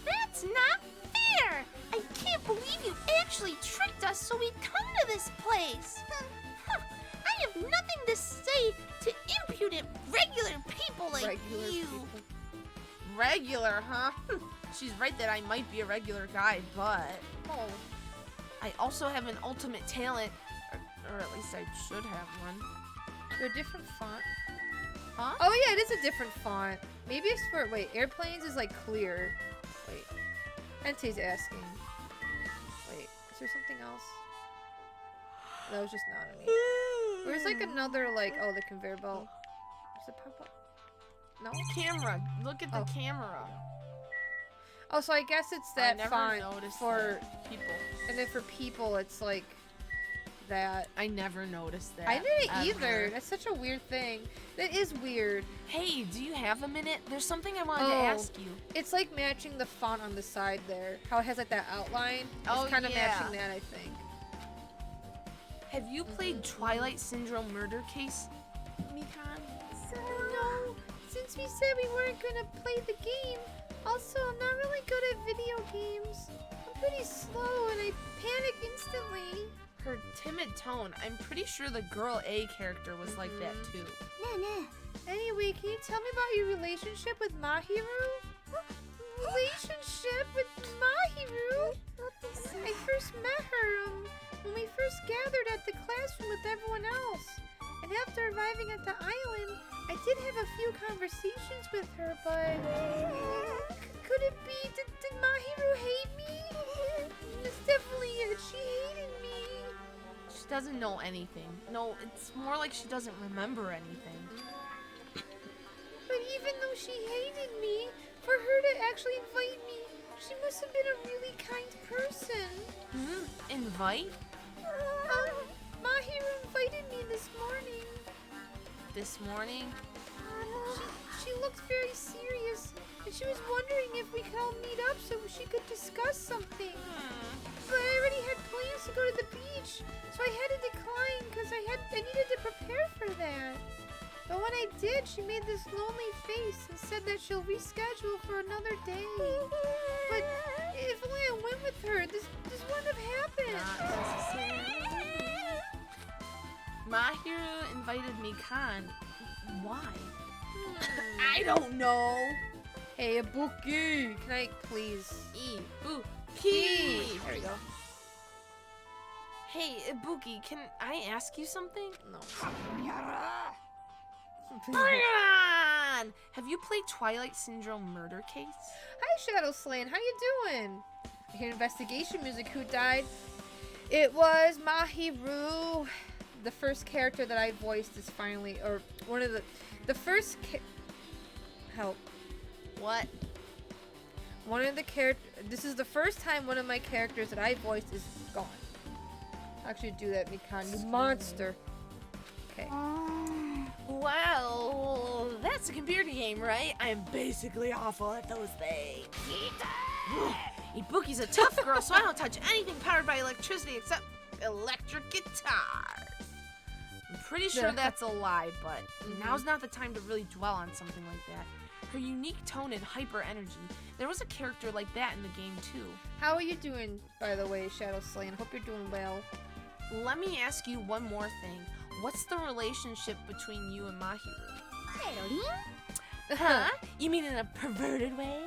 S2: That's not fair! I can't believe you actually tricked us so we'd come to this place! I have nothing to say to impudent regular people like
S1: Regular
S2: you!
S1: people.
S8: Regular, huh? She's right that I might be a regular guy, but
S1: Oh.
S8: I also have an ultimate talent, or at least I should have one.
S1: They're a different font.
S8: Huh?
S1: Oh yeah, it is a different font. Maybe it's for, wait, airplanes is like clear. Wait. Entei's asking. Wait, is there something else? That was just Nanami. Where's like another, like, oh, the conveyor belt. Does it pop up? No?
S8: Camera. Look at the
S1: Oh.
S8: camera.
S1: Oh, so I guess it's
S8: I
S1: that
S8: never
S1: font
S8: noticed
S1: for,
S8: that. People.
S1: and then for people, it's like that.
S8: I never noticed that.
S1: I didn't
S8: ever.
S1: either. That's such a weird thing. That is weird.
S8: Hey, do you have a minute? There's something I wanted to
S1: Oh.
S8: ask you.
S1: It's like matching the font on the side there. How it has like that outline.
S8: Oh,
S1: It's kind of
S8: yeah.
S1: matching that, I think.
S8: Have you played Twilight Syndrome Murder Case, Mikan?
S1: No, since we said we weren't gonna play the game. Also, I'm not really good at video games. I'm pretty slow and I panic instantly.
S8: Her timid tone. I'm pretty sure the girl A character was like that too.
S1: Anyway, can you tell me about your relationship with Mahirou? Relationship with Mahirou? I first met her when we first gathered at the classroom with everyone else. And after arriving at the island, I did have a few conversations with her, but could it be, did Mahirou hate me? It's definitely it. She hated me.
S8: She doesn't know anything. No, it's more like she doesn't remember anything.
S1: But even though she hated me, for her to actually invite me, she must have been a really kind person.
S8: Invite?
S1: Mahirou invited me this morning.
S8: This morning?
S1: She looked very serious, and she was wondering if we could all meet up so she could discuss something. But I already had plans to go to the beach, so I had to decline because I needed to prepare for that. But when I did, she made this lonely face and said that she'll reschedule for another day. But if only I went with her, this wouldn't have happened.
S8: Mahirou invited Mikan. Why? I don't know.
S1: Hey, Ibuki, can I please?
S8: Ibuki.
S1: There we go.
S8: Hey, Ibuki, can I ask you something?
S1: No.
S8: Bring it on! Have you played Twilight Syndrome Murder Case?
S1: Hi, Shadow Slan. How you doing? I hear investigation music. Who died? It was Mahirou. The first character that I voiced is finally, or one of the first. Help.
S8: What?
S1: One of the characters. This is the first time one of my characters that I voiced is gone. Actually, do that, Mikan, you monster. Okay.
S8: Well, that's a computer game, right? I'm basically awful at those things. Ibuki's a tough girl, so I don't touch anything powered by electricity except electric guitars. I'm pretty sure that's a lie, but now's not the time to really dwell on something like that. Her unique tone and hyper energy. There was a character like that in the game too.
S1: How are you doing, by the way, Shadow Slain? Hope you're doing well.
S8: Let me ask you one more thing. What's the relationship between you and Mahirou? Huh? You mean in a perverted way?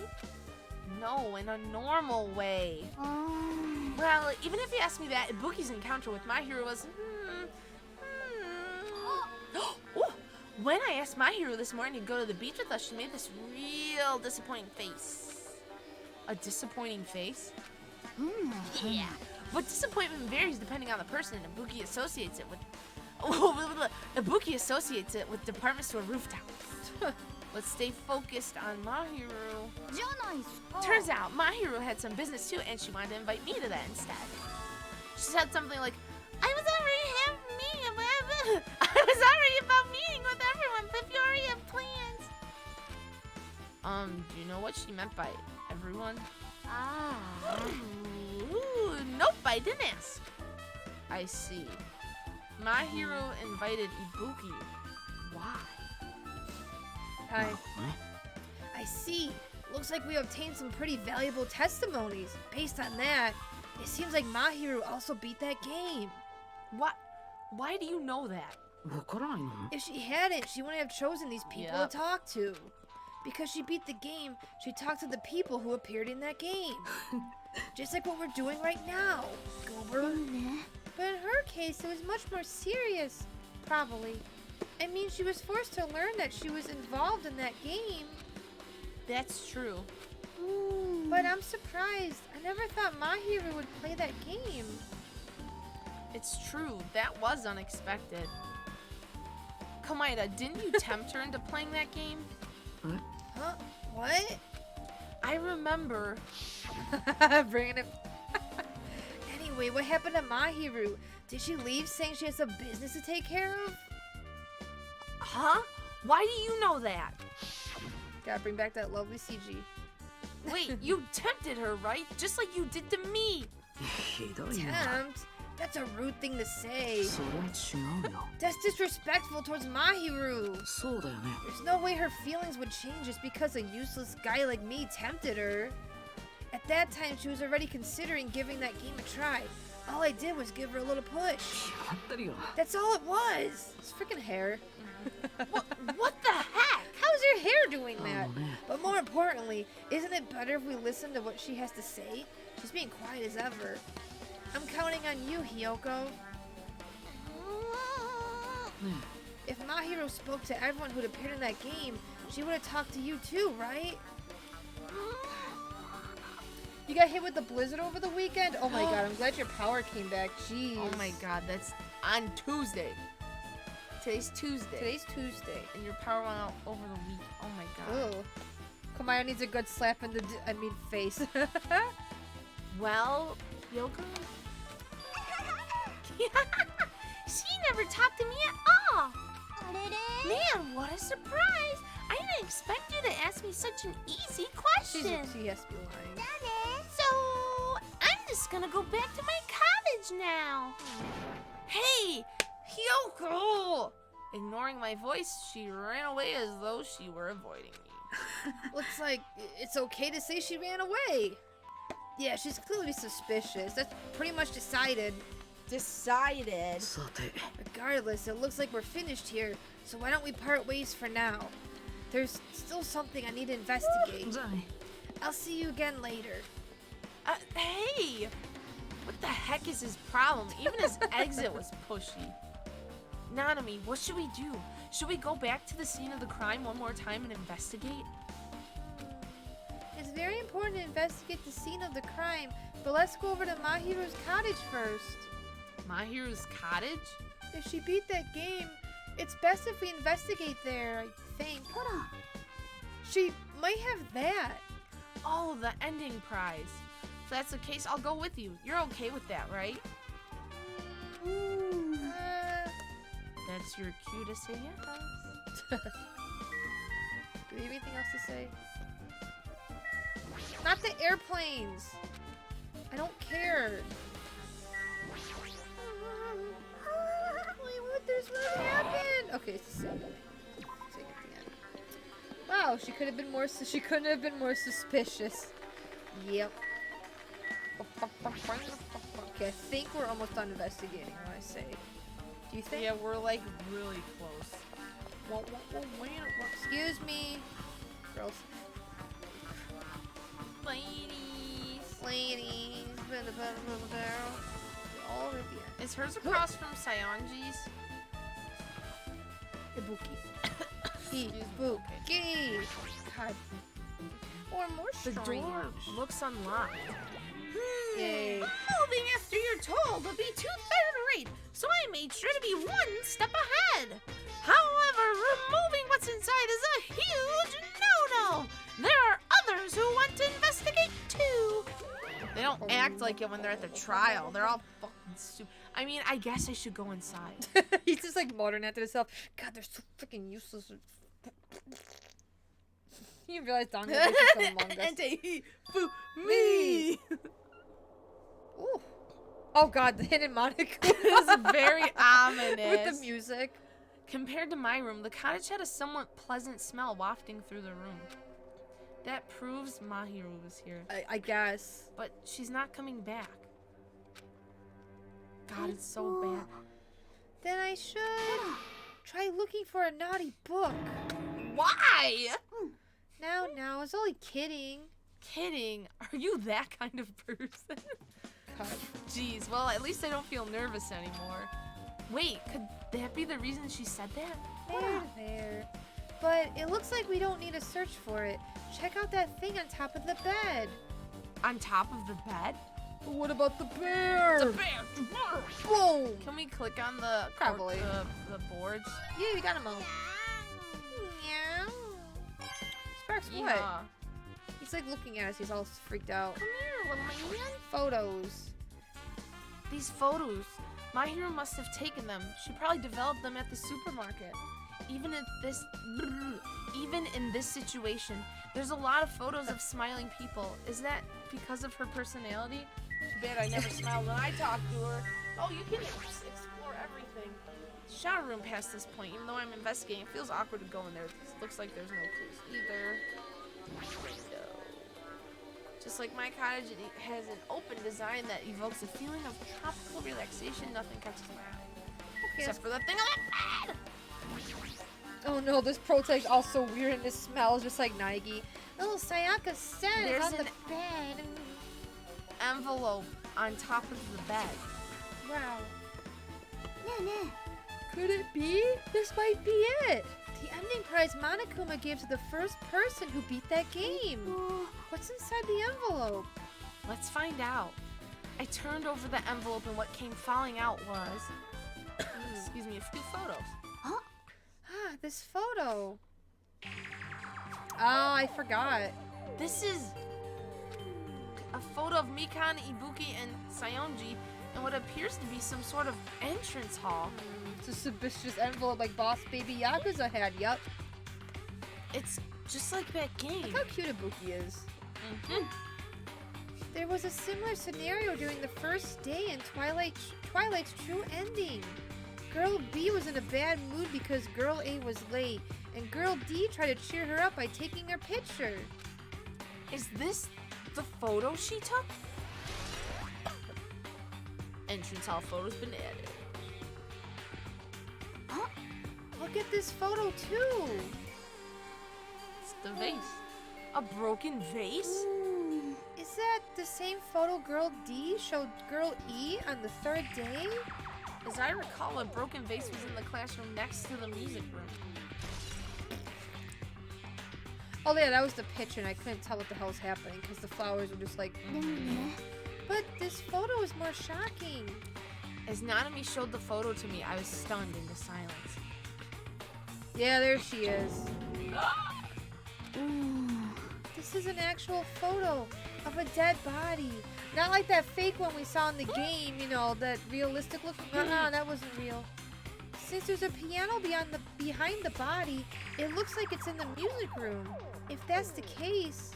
S8: No, in a normal way. Well, even if you ask me that, Ibuki's encounter with Mahirou was... When I asked Mahirou this morning to go to the beach with us, she made this real disappointing face. A disappointing face? Yeah. But disappointment varies depending on the person, and Ibuki associates it with... Ibuki associates it with department store rooftops. Let's stay focused on Mahirou. Turns out Mahirou had some business too, and she wanted to invite me to that instead. She said something like, I was already about meeting with everyone, but you already have plans. Do you know what she meant by everyone? Nope, I didn't ask. I see. Mahirou invited Ibuki. Why?
S1: I see. Looks like we obtained some pretty valuable testimonies. Based on that, it seems like Mahirou also beat that game.
S8: What? Why do you know that?
S1: If she hadn't, she wouldn't have chosen these people to talk to. Because she beat the game, she talked to the people who appeared in that game. Just like what we're doing right now, Goober. But in her case, it was much more serious. Probably. I mean, she was forced to learn that she was involved in that game.
S8: That's true.
S1: But I'm surprised. I never thought Mahirou would play that game.
S8: It's true. That was unexpected. Komaeda, didn't you tempt her into playing that game?
S1: Huh? What?
S8: I remember.
S1: Bringing it. Anyway, what happened to Mahirou? Did she leave saying she has a business to take care of?
S8: Huh? Why do you know that?
S1: Gotta bring back that lovely CG.
S8: Wait, you tempted her, right? Just like you did to me.
S1: Tempt? That's a rude thing to say. That's disrespectful towards Mahirou. There's no way her feelings would change just because a useless guy like me tempted her. At that time, she was already considering giving that game a try. All I did was give her a little push. That's all it was. It's freaking hair.
S8: What the heck?
S1: How's your hair doing that? But more importantly, isn't it better if we listen to what she has to say? She's being quiet as ever. I'm counting on you, Hiyoko. If Mahirou spoke to everyone who'd appeared in that game, she would have talked to you too, right? You got hit with the blizzard over the weekend? Oh my god, I'm glad your power came back. Jeez.
S8: Oh my god, that's on Tuesday. Today's Tuesday.
S1: Today's Tuesday.
S8: And your power went out over the week. Oh my god.
S1: Ugh. Kamaya needs a good slap in the face.
S8: Well, Yoko? She never talked to me at all. Man, what a surprise. I didn't expect you to ask me such an easy question.
S1: She has to be lying.
S8: So, I'm just gonna go back to my cottage now. Hey, Hyoko! Ignoring my voice, she ran away as though she were avoiding me.
S1: Looks like it's okay to say she ran away. Yeah, she's clearly suspicious. That's pretty much decided.
S8: Decided?
S1: Regardless, it looks like we're finished here, so why don't we part ways for now? There's still something I need to investigate. I'll see you again later.
S8: Hey! What the heck is his problem? Even his exit was pushy. Nanami, what should we do? Should we go back to the scene of the crime one more time and investigate?
S1: It's very important to investigate the scene of the crime, but let's go over to Mahirou's cottage first.
S8: Mahirou's cottage?
S1: If she beat that game, it's best if we investigate there, I think. She might have that.
S8: Oh, the ending prize. If that's the case, I'll go with you. You're okay with that, right? that's your cue to say yes.
S1: Do you have anything else to say? Not the airplanes! I don't care. Wait, what happened? Okay, it's the same. Take it at the end. Wow, she could have been more. She couldn't have been more suspicious. Yep. Okay, I think we're almost done investigating. What I say? Do you think?
S8: Yeah, we're like really close.
S1: Excuse me, girls. Ladies. All at the end.
S8: Is hers across from Sayonji's?
S1: Ibuki. Ibuki. God. Or more
S8: The
S1: strange.
S8: door looks unlocked.
S1: Yay.
S8: Moving after you're told would be too third rate, so I made sure to be one step ahead. However, removing what's inside is a huge no-no. There are others who want to investigate too. They don't act like it when they're at the trial. They're all fucking stupid. I mean, I guess I should go inside.
S1: He's just like muttering at himself. God, they're so freaking useless. You realize Dangan is just Among Us.
S8: Me.
S1: Ooh. Oh God, the hidden Monaco.
S8: It's very ominous.
S1: With the music.
S8: Compared to my room, the cottage had a somewhat pleasant smell wafting through the room. That proves Mahirou was here.
S1: I guess.
S8: But she's not coming back. God, it's so bad.
S1: Then I should try looking for a naughty book.
S8: Why?
S1: Now, I was only kidding.
S8: Kidding? Are you that kind of person?
S1: God.
S8: Jeez, well, at least I don't feel nervous anymore. Wait, could that be the reason she said that?
S1: There. But it looks like we don't need to search for it. Check out that thing on top of the bed.
S8: On top of the bed?
S1: But what about the bear?
S8: The bear!
S1: Boom!
S8: Can we click on the
S1: Probably.
S8: the boards?
S1: Yeah, we got him all. Meow. Sparks, what?
S8: Yeah.
S1: He's like looking at us. He's all freaked out.
S8: Come here, little man.
S1: Photos.
S8: These photos. Mahirou must have taken them. She probably developed them at the supermarket. Even in this situation, there's a lot of photos of smiling people. Is that because of her personality? Too bad I never smiled when I talked to her. Oh, you can explore everything. Shower room past this point. Even though I'm investigating, it feels awkward to go in there. It looks like there's no clues either. Window. Just like my cottage, it has an open design that evokes a feeling of tropical relaxation. Nothing catches my eye.
S1: Okay.
S8: Except for the thing on that bed!
S1: Oh no, this Protec's also weird and this smells just like Naigi. Oh, Sayaka said
S8: There's
S1: on the
S8: an
S1: bed.
S8: envelope on top of the bed.
S1: Wow. Could it be? This might be it. The ending prize Monokuma gave to the first person who beat that game. What's inside the envelope?
S8: Let's find out. I turned over the envelope and what came falling out was, excuse me, a few photos.
S1: Ah, this photo. Ah, I forgot.
S8: This is a photo of Mikan, Ibuki, and Sayonji in what appears to be some sort of entrance hall.
S1: It's a suspicious envelope like Boss Baby Yakuza had, yup.
S8: It's just like that game.
S1: Look how cute Ibuki is. There was a similar scenario during the first day in Twilight's true ending. Girl B was in a bad mood because Girl A was late, and Girl D tried to cheer her up by taking her picture.
S8: Is this the photo she took? Entrance hall photo's been added.
S1: Look at this photo too.
S8: It's the vase. A broken vase?
S1: Is that the same photo Girl D showed Girl E on the third day?
S8: As I recall, a broken vase was in the classroom next to the music room.
S1: Oh yeah, that was the picture and I couldn't tell what the hell's happening because the flowers were just like... But this photo is more shocking.
S8: As Nanami showed the photo to me, I was stunned into silence.
S1: Yeah, there she is. This is an actual photo of a dead body. Not like that fake one we saw in the game, you know, that realistic look. That wasn't real. Since there's a piano behind the body, it looks like it's in the music room. If that's the case,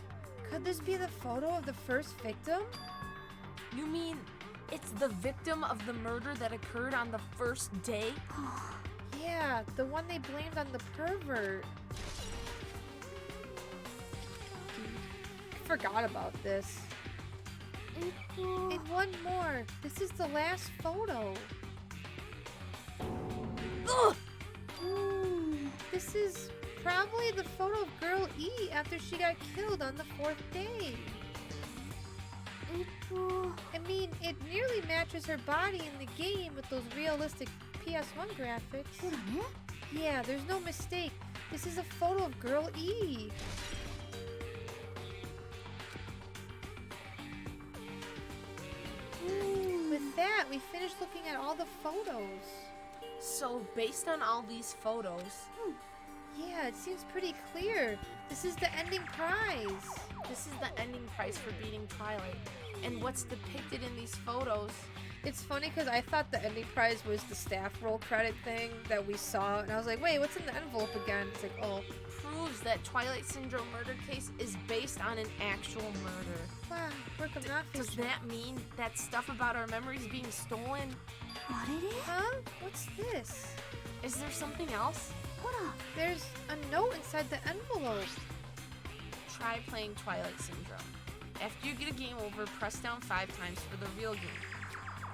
S1: could this be the photo of the first victim?
S8: You mean it's the victim of the murder that occurred on the first day?
S1: Yeah, the one they blamed on the pervert. Forgot about this. And one more. This is the last photo.
S8: Ugh!
S1: This is probably the photo of Girl E after she got killed on the 4th day. I mean, it nearly matches her body in the game with those realistic PS1 graphics. Yeah, there's no mistake. This is a photo of Girl E. With that, we finished looking at all the photos.
S8: So, based on all these photos,
S1: Yeah, it seems pretty clear. This is the ending prize.
S8: this is the ending prize for beating Twilight. And what's depicted in these photos?
S1: It's funny because I thought the ending prize was the staff roll credit thing that we saw, and I was like, wait, what's in the envelope again? It's like, oh,
S8: Proves that Twilight Syndrome murder case is based on an actual murder.
S1: wow, work of not
S8: Does that mean that stuff about our memories being stolen?
S1: Huh? What's this?
S8: Is there something else?
S1: There's a note inside the envelope.
S8: Try playing Twilight Syndrome. After you get a game over, press down 5 times for the real game.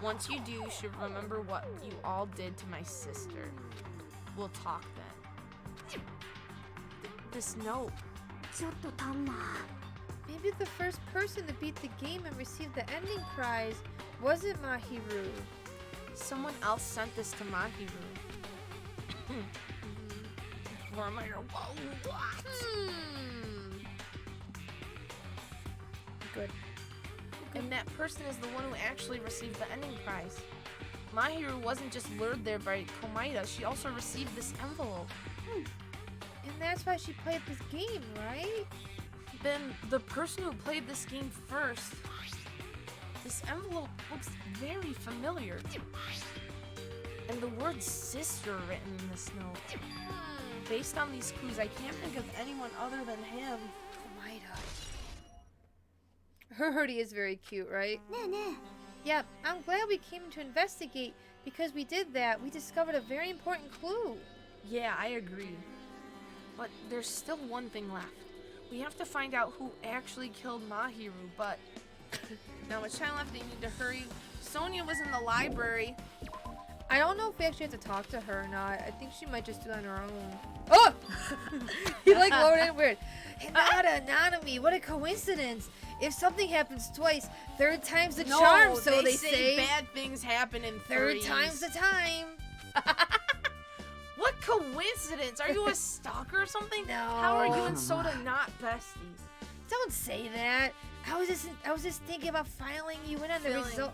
S8: Once you do, you should remember what you all did to my sister. We'll talk then. This note.
S1: Maybe the first person to beat the game and receive the ending prize wasn't Mahirou.
S8: Someone else sent this to Mahirou. For my what?
S1: Good.
S8: And that person is the one who actually received the ending prize. Mahirou wasn't just lured there by Komaeda, she also received this envelope.
S1: And that's why she played this game, right?
S8: Then the person who played this game first. This envelope looks very familiar. And the word sister written in this note. Based on these clues, I can't think of anyone other than him.
S1: Komaeda. Her hoodie is very cute, right? Yep, I'm glad we came to investigate. Because we did that, we discovered a very important clue.
S8: Yeah, I agree. But there's still one thing left. We have to find out who actually killed Mahirou, but... Now much time left, they need to hurry. Sonia was in the library.
S1: I don't know if we actually have to talk to her or not. I think she might just do it on her own. Oh! He like lowered it weird. Hinata, Nanami, what a coincidence. If something happens twice, third time's the charm, so they say.
S8: Bad things happen in
S1: Third
S8: threes.
S1: time's the time.
S8: What coincidence? Are you a stalker or something?
S1: No.
S8: How are you and Soda not besties?
S1: Don't say that. I was just thinking about filing you in on the result.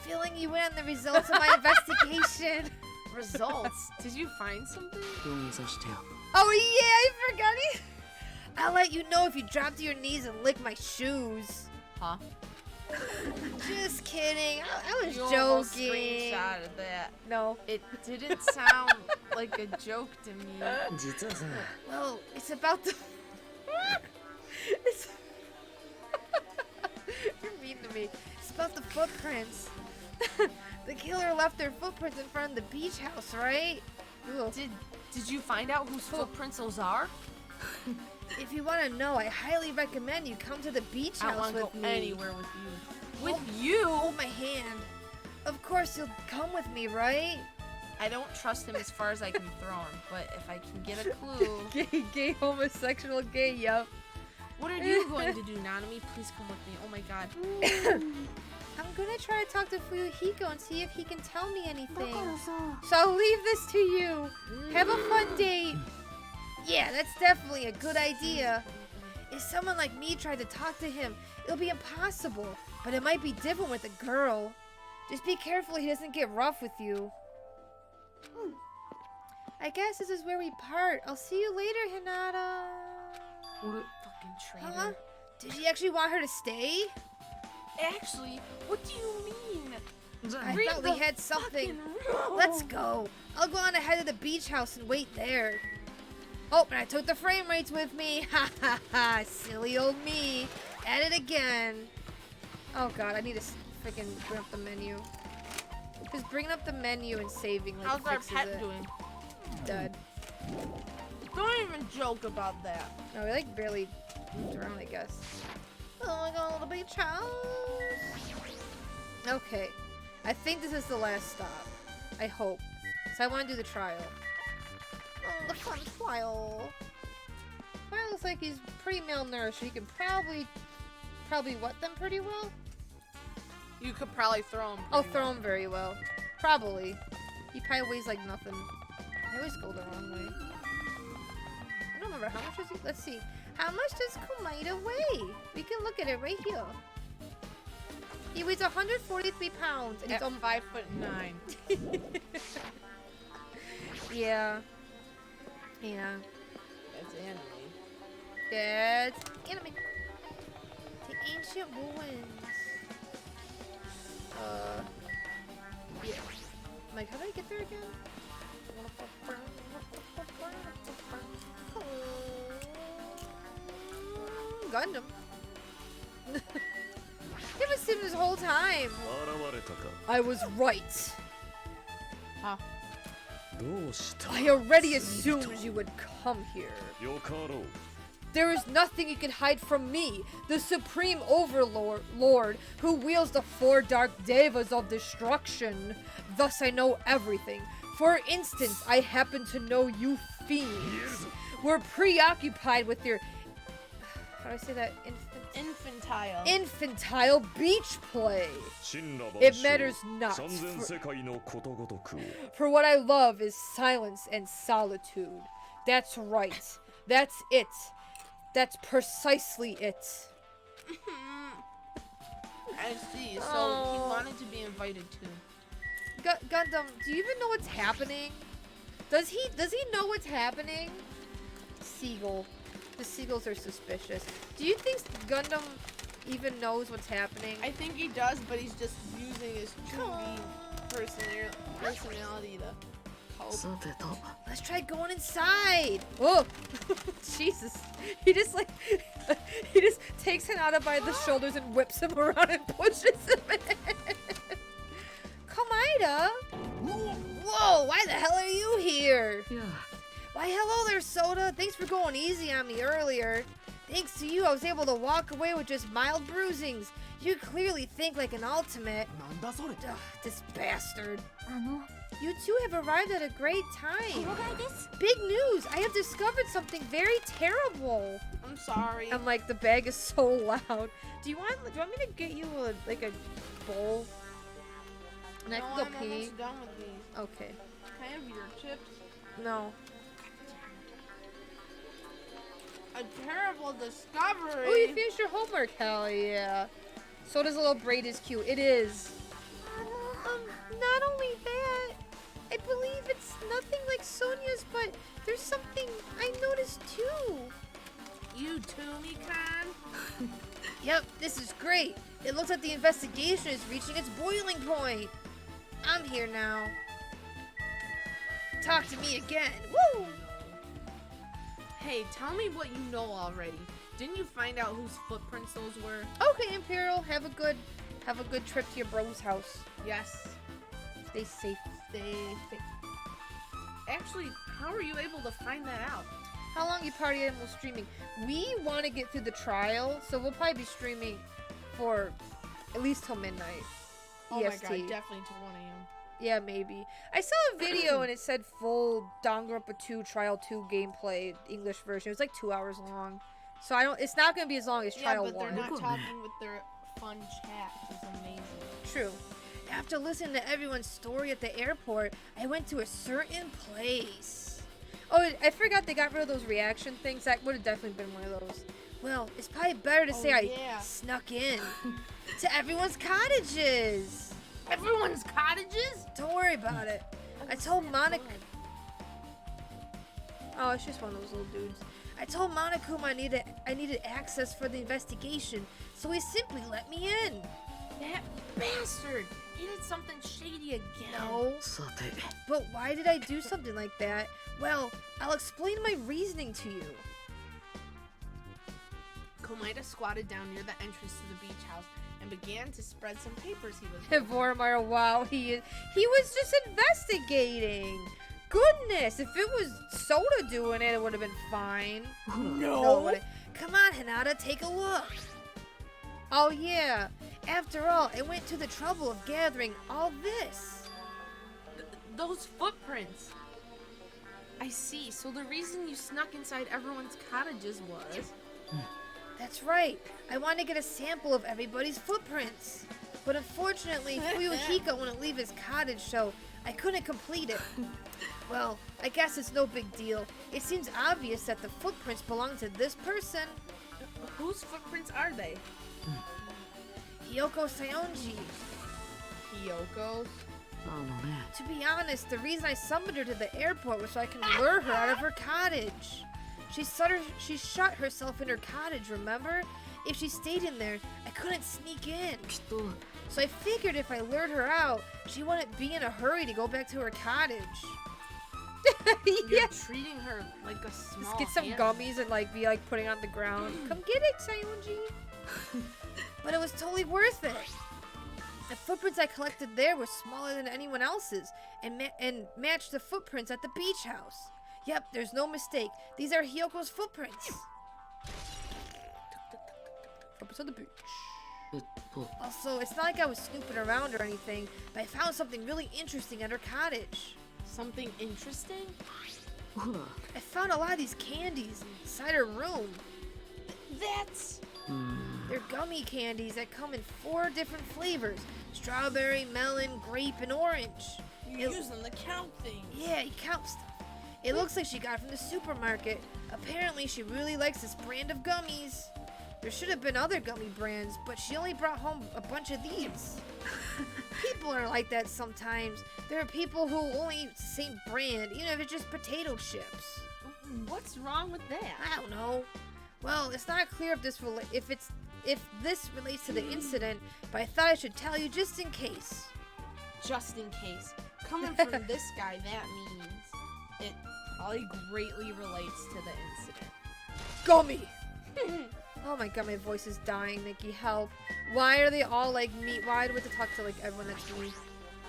S1: Filling you in on the results of my investigation.
S8: Results? Did you find something?
S1: Oh yeah, I forgot it. I'll let you know if you drop to your knees and lick my shoes.
S8: Huh?
S1: Just kidding. I was
S8: You almost
S1: joking.
S8: screenshotted that.
S1: No.
S8: It didn't sound like a joke to me.
S1: Well, it's about the. It's... You're mean to me. It's about the footprints. The killer left their footprints in front of the beach house, right? Ugh.
S8: Did you find out whose footprints those are?
S1: If you want to know, I highly recommend you come to the beach
S8: I
S1: house
S8: want to
S1: with
S8: go
S1: me.
S8: anywhere with you. With you?
S1: Hold my hand. Of course you'll come with me, right?
S8: I don't trust him as far as I can throw him, but if I can get a clue...
S1: Gay, homosexual, gay, yup.
S8: What are you going to do, Nanami? Please come with me. Oh my god.
S1: I'm gonna try to talk to Fuyuhiko and see if he can tell me anything. So I'll leave this to you. Have a fun date. Yeah, that's definitely a good idea. If someone like me tried to talk to him, it'll be impossible. But it might be different with a girl. Just be careful he doesn't get rough with you. I guess this is where we part. I'll see you later, Hinata.
S8: Fucking traitor.
S1: Huh? Did you actually want her to stay?
S8: Actually, what do you mean?
S1: I
S2: Read
S1: thought
S2: the
S1: we had something.
S2: fucking
S1: Let's go. I'll go on ahead of the beach house and wait there. Oh, and I took the frame rates with me. Ha ha ha. Silly old me. At it again. Oh god, I need to freaking bring up the menu. Because bringing up the menu and saving like
S8: How's our
S1: fixes
S8: pet
S1: it.
S8: doing?
S1: Dead.
S8: Don't even joke about that.
S1: No, we like barely moved around, I guess. Oh my god, the beach house. Okay. I think this is the last stop. I hope. So I want to do the trial. Oh, the fun trial. Trial looks like he's pretty malnourished. So he can probably wet them pretty well.
S8: You could probably throw him.
S1: Oh, throw him very well. Probably. He probably weighs like nothing. I always go the wrong way. I don't remember how much is he. Let's see. How much does Komaida weigh? We can look at it right here. He weighs 143 pounds. And
S8: At
S1: he's
S8: 5'9".
S1: Yeah. Yeah.
S8: That's anime.
S1: That's anime. The ancient ruins. Yeah. Like, how do I get there again? Gundam. It was him this whole time.
S3: 現れたか
S1: I was right.
S3: どうした
S1: I already assumed you would come here.
S3: よかろう
S1: There is nothing you can hide from me, the supreme overlord who wields the four dark devas of destruction. Thus I know everything. For instance, I happen to know you fiends. We're preoccupied with your... How do I say that?
S8: Infantile.
S1: Infantile beach play.
S3: 神羅万
S1: It
S3: 象
S1: matters not.
S3: 三千世界のことごとくを
S1: For what I love is silence and solitude. That's right. That's it. That's precisely it.
S8: I see. So
S1: Oh.
S8: he wanted to be invited to.
S1: Gundam, do you even know what's happening? Does he know what's happening? Seagull. The seagulls are suspicious. Do you think Gundam even knows what's happening?
S8: I think he does, but he's just using his true personality to cope.
S5: さてと
S1: Let's try going inside. Oh, Jesus! He just takes Hinata by the shoulders and whips him around and pushes him in. Komaida? Whoa! Why the hell are you here?
S5: いや
S1: Why, hello there, Soda. Thanks for going easy on me earlier. Thanks to you, I was able to walk away with just mild bruisings. You clearly think like an ultimate.
S4: なんだそれ
S1: Ugh, this bastard.
S7: あの
S1: You two have arrived at a great time.
S7: 了解です
S1: Big news! I have discovered something very terrible.
S8: I'm sorry.
S1: I'm like, the bag is so loud. Do you want me to get you a bowl? And I
S8: No,
S1: can go
S8: I'm
S1: pee.
S8: almost done with these.
S1: Okay.
S8: Can I have your chips?
S1: No.
S8: A terrible discovery.
S1: Oh, you finished your homework. Hell yeah. Soda's little braid is cute. It is. Not only that, I believe it's nothing like Sonia's, but there's something I noticed too.
S8: You too, Mikan?
S1: Yep, this is great. It looks like the investigation is reaching its boiling point. I'm here now. Talk to me again. Woo!
S8: Hey, tell me what you know already. Didn't you find out whose footprints those were?
S1: Okay, Imperial. Have a good trip to your bro's house.
S8: Yes.
S1: Stay safe.
S8: They. Actually, how were you able to find that out?
S1: How long you party animal streaming? We want to get through the trial, so we'll probably be streaming for at least till midnight.
S8: Oh
S1: EST.
S8: my god, definitely till 1 a.m.
S1: Yeah, maybe. I saw a video and it said full Danganronpa 2 Trial 2 gameplay English version. It was like 2 hours long. So it's not going to be as long as Trial 1.
S8: Yeah, but they're not talking with their fun chat. It's amazing.
S1: True. After listening to everyone's story at the airport, I went to a certain place. Oh, I forgot they got rid of those reaction things. That would have definitely been one of those. Well, it's probably better to say I snuck in to everyone's cottages.
S8: Everyone's cottages?
S1: Don't worry about it. I told Monica. Oh, it's just one of those little dudes. I told Monokuma I needed access for the investigation, so he simply let me in.
S8: That bastard! He did something shady again.
S1: No. But why did I do something like that? Well, I'll explain my reasoning to you.
S8: Komaeda squatted down near the entrance to the beach house and began to spread some papers he was
S1: Vormar, wow, he was just investigating. Goodness, if it was Soda doing it, it would have been fine.
S8: No.
S1: Come on, Hinata, take a look. Oh yeah, after all, I went to the trouble of gathering all this.
S8: Those footprints. I see. So the reason you snuck inside everyone's cottages was...
S1: That's right. I wanted to get a sample of everybody's footprints. But unfortunately, Fuyuhiko wouldn't leave his cottage, so I couldn't complete it. Well, I guess it's no big deal. It seems obvious that the footprints belong to this person.
S8: Whose footprints are they?
S1: Hiyoko Sayonji.
S8: Hiyoko's?
S1: To be honest, the reason I summoned her to the airport was so I can lure her out of her cottage. She shut herself in her cottage, remember? If she stayed in there, I couldn't sneak in. So I figured if I lured her out, she wouldn't be in a hurry to go back to her cottage.
S8: You're treating her like a small
S1: Just get some
S8: animal.
S1: gummies and like be like putting on the ground. Come get it, Sayonji. But it was totally worth it. The footprints I collected there were smaller than anyone else's and matched the footprints at the beach house. Yep, there's no mistake. These are Hiyoko's footprints. Footprints on the beach. Also, it's not like I was snooping around or anything, but I found something really interesting at her cottage.
S8: Something interesting?
S1: I found a lot of these candies inside her room.
S8: That's...
S1: They're gummy candies that come in 4 different flavors. Strawberry, melon, grape, and orange.
S8: You use them to count things.
S1: Yeah, he counts stuff. It looks like she got it from the supermarket. Apparently, she really likes this brand of gummies. There should have been other gummy brands, but she only brought home a bunch of these. People are like that sometimes. There are people who only eat the same brand, even if it's just potato chips.
S8: What's wrong with that?
S1: I don't know. Well, it's not clear if this relates to the incident, but I thought I should tell you just in case.
S8: Just in case. Coming from this guy, that means it probably greatly relates to the incident.
S1: Gummy! Oh my god, my voice is dying, Nikki, help. Why are they all like me? Why do we have to talk to like everyone that's me?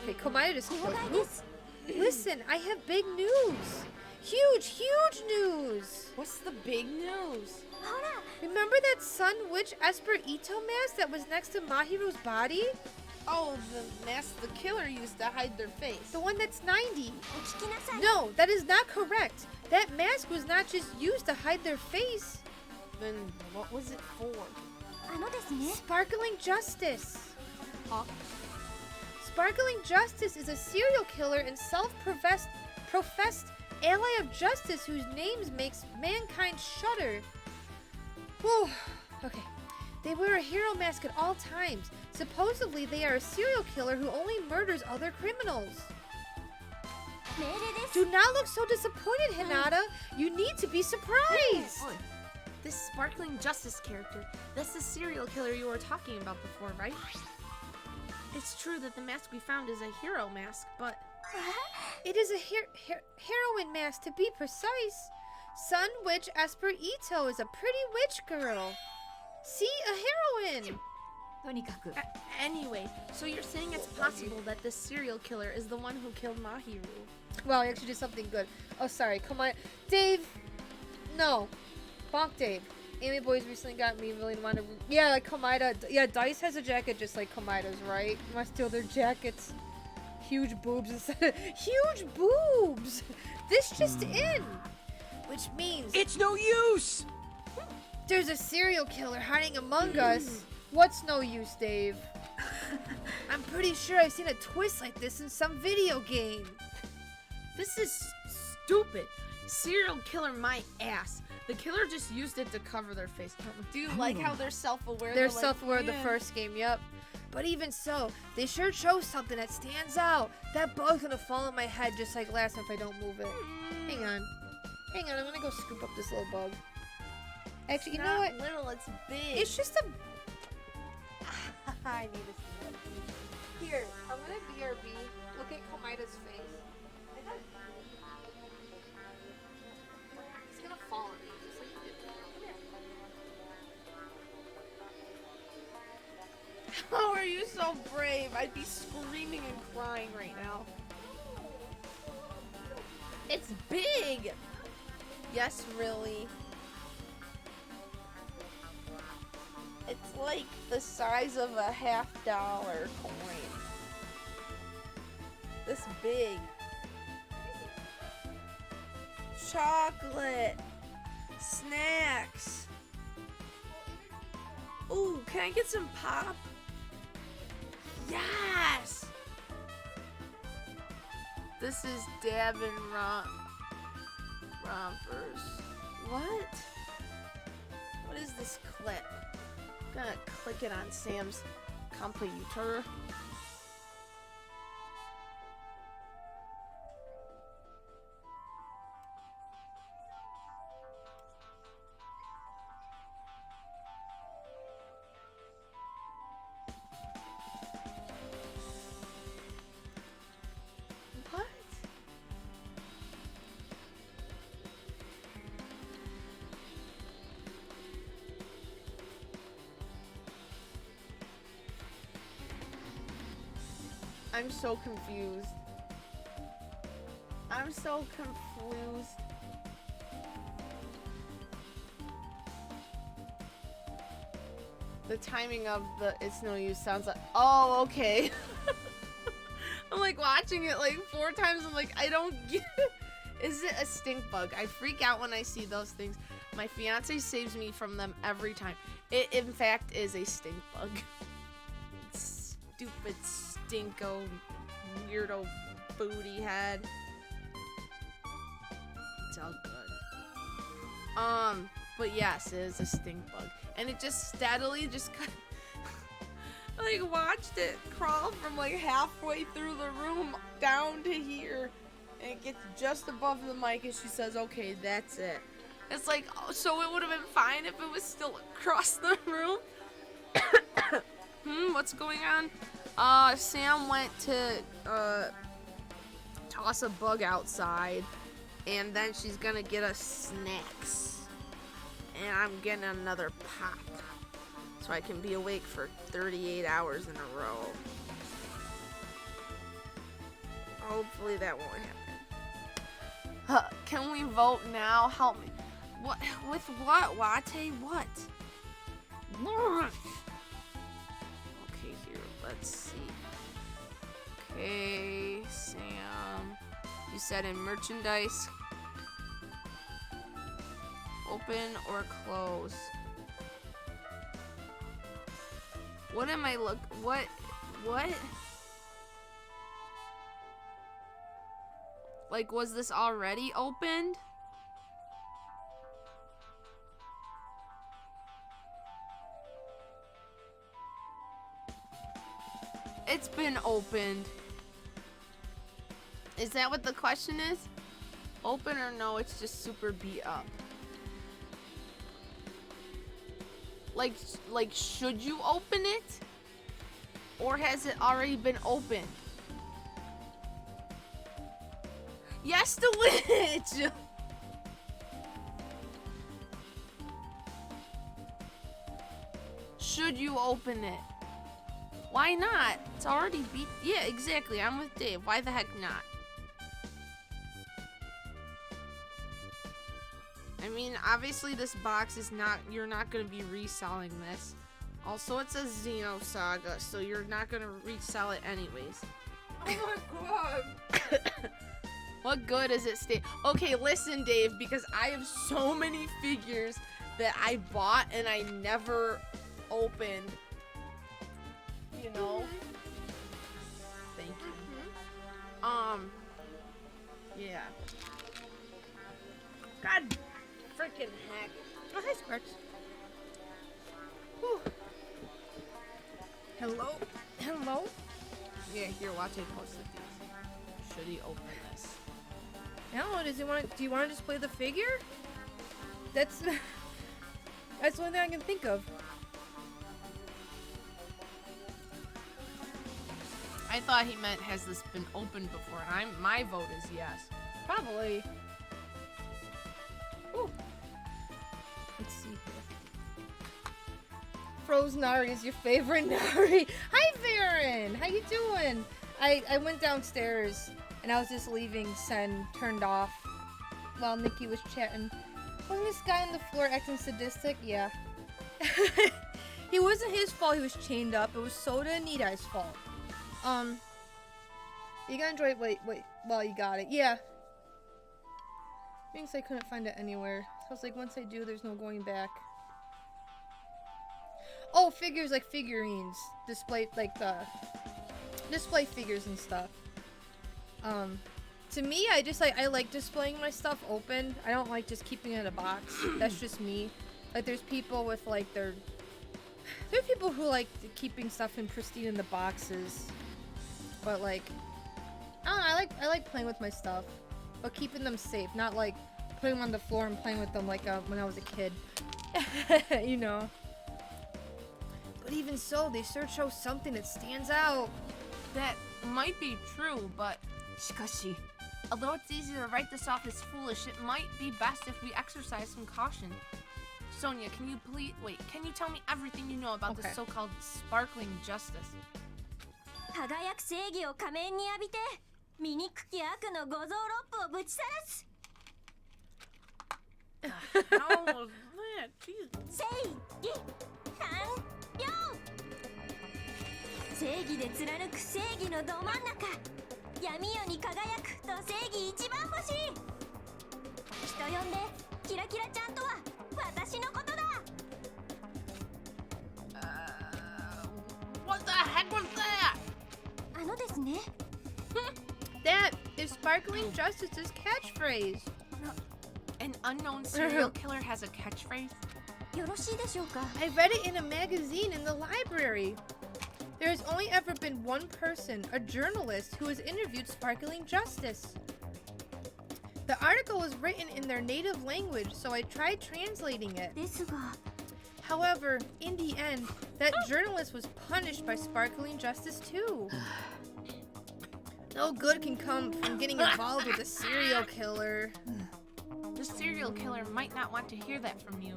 S1: Okay, Komaeda just killed me. Listen, I have big news! Huge news!
S8: What's the big news?
S1: Remember that Sun Witch Esper Ito mask that was next to Mahirou's body?
S8: Oh, the mask the killer used to hide their face.
S1: The one that's 90. No, that is not correct. That mask was not just used to hide their face.
S8: Then what was it for?
S1: Sparkling Justice.
S8: Huh?
S1: Sparkling Justice is a serial killer and self-professed ally of justice whose names makes mankind shudder. Whew. Okay. They wear a hero mask at all times. Supposedly, they are a serial killer who only murders other criminals. Do not look so disappointed, Hinata. You need to be surprised.
S8: This Sparkling Justice character, that's the serial killer you were talking about before, right? It's true that the mask we found is a hero mask, but...
S1: It is a heroine mask, to be precise. Sun Witch Esper Ito is a pretty witch girl. See, a heroine.
S8: Anyway, so you're saying it's possible that this serial killer is the one who killed Mahirou?
S1: Well, I actually did something good. Oh, sorry. Come on. Dave. No. Bonk Dave. Amy Boys recently got me really wanted. Yeah, like Komaeda. Yeah, Dice has a jacket just like Komaeda's, right? You must steal their jackets. Huge boobs instead of... Huge boobs! This just in! Which means...
S9: It's no use!
S1: There's a serial killer hiding among us. What's no use, Dave? I'm pretty sure I've seen a twist like this in some video game.
S8: This is stupid. Serial killer my ass. The killer just used it to cover their face. Do you like how they're self-aware?
S1: They're self-aware of the first game, yep. But even so, they sure chose something that stands out. That bug's gonna fall on my head just like last time if I don't move it. Hang on, I'm gonna go scoop up this little bug. Actually, you know what?
S8: Little, it's big.
S1: It's just a...
S8: I need to see
S1: Here, I'm gonna BRB. Look at Komaida's face. He's gonna fall on me, just like you did. Come here.
S8: How are you so brave? I'd be screaming and crying right now. It's big! Yes, really. It's like the size of a $50 coin. This big. Chocolate. Snacks. Ooh, can I get some pop? Yes! This is Dangan rompers. What? What is this clip? I'm gonna click it on Sam's computer. What? I'm so confused. I'm so confused. The timing of the "it's no use" sounds like, oh, okay. I'm like watching it like 4 times. I'm like, I don't get it. Is it a stink bug? I freak out when I see those things. My fiance saves me from them every time. It, in fact, is a stink bug. Stupid stinko weirdo booty head. It's all good. But yes, it is a stink bug. And it just steadily just kind of like watched it crawl from like halfway through the room down to here. And it gets just above the mic and she says, okay, that's it. It's like, oh, so it would have been fine if it was still across the room? What's going on? Sam went to toss a bug outside, and then she's gonna get us snacks. And I'm getting another pop, so I can be awake for 38 hours in a row. Hopefully that won't happen. Can we vote now? Help me. What? With what? Latte? What? Okay, here. Let's see. Okay, Sam. You said in merchandise. Open or close? What am I what? Like, was this already opened? It's been opened. Is that what the question is? Open or no, it's just super beat up. Like, should you open it? Or has it already been opened? Yes, the witch! Should you open it? Why not? It's already beat. Yeah, exactly. I'm with Dave. Why the heck not? I mean, obviously this box is not, you're not going to be reselling this. Also, it's a Xenosaga, so you're not going to resell it anyways.
S1: Oh my god!
S8: What good is it stay? Okay, listen, Dave, because I have so many figures that I bought and I never opened. You know? Thank you. Yeah. God freaking heck.
S1: Oh, hi, Sparks. Whew. Hello? Hello?
S8: Yeah, here, watch I posted these. Should he open this?
S1: I don't know, do you want to just play the figure? That's the only thing I can think of.
S8: I thought he meant has this been opened before, and my vote is yes.
S1: Probably. Ooh. Let's see. Frozen Nari is your favorite Nari. Hi, Varen. How you doing? I went downstairs and I was just leaving Sen turned off while Nikki was chatting. Wasn't this guy on the floor acting sadistic? Yeah. He wasn't his fault he was chained up. It was Soda and Nidai's fault. You gotta enjoy it. Wait. Well, you got it. Yeah. Means I couldn't find it anywhere. So I was like, once I do, there's no going back. Oh, figures like figurines. Display, like the display figures and stuff. To me, I like displaying my stuff open. I don't like just keeping it in a box. That's just me. Like, there's people with like there are people who like keeping stuff in pristine in the boxes. But like, I don't know, I like playing with my stuff, but keeping them safe, not like putting them on the floor and playing with them like when I was a kid. You know. But even so, they sure show something that stands out.
S8: That might be true, but しかし, although it's easy to write this off as foolish, it might be best if we exercise some caution. Sonia, can you tell me everything you know about this so-called sparkling justice?
S7: 輝く正義を仮面に浴びて醜き悪の五臓六腑をぶちさらす
S8: How was that? Jesus.
S7: 正義完了正義で貫く正義のど真ん中闇夜に輝くと正義一番星人呼んでキラキラちゃんとは私のことだ
S8: What the heck was that?
S7: あのですね
S1: That is Sparkling Justice's catchphrase.
S8: An unknown serial killer has a catchphrase?
S7: よろしいでしょうか
S1: I read it in a magazine in the library. There has only ever been one person, a journalist, who has interviewed Sparkling Justice. The article was written in their native language, so I tried translating it.
S7: ですが
S1: However, in the end, that journalist was punished by Sparkling Justice too. No good can come from getting involved with a serial killer.
S8: The serial killer might not want to hear that from you.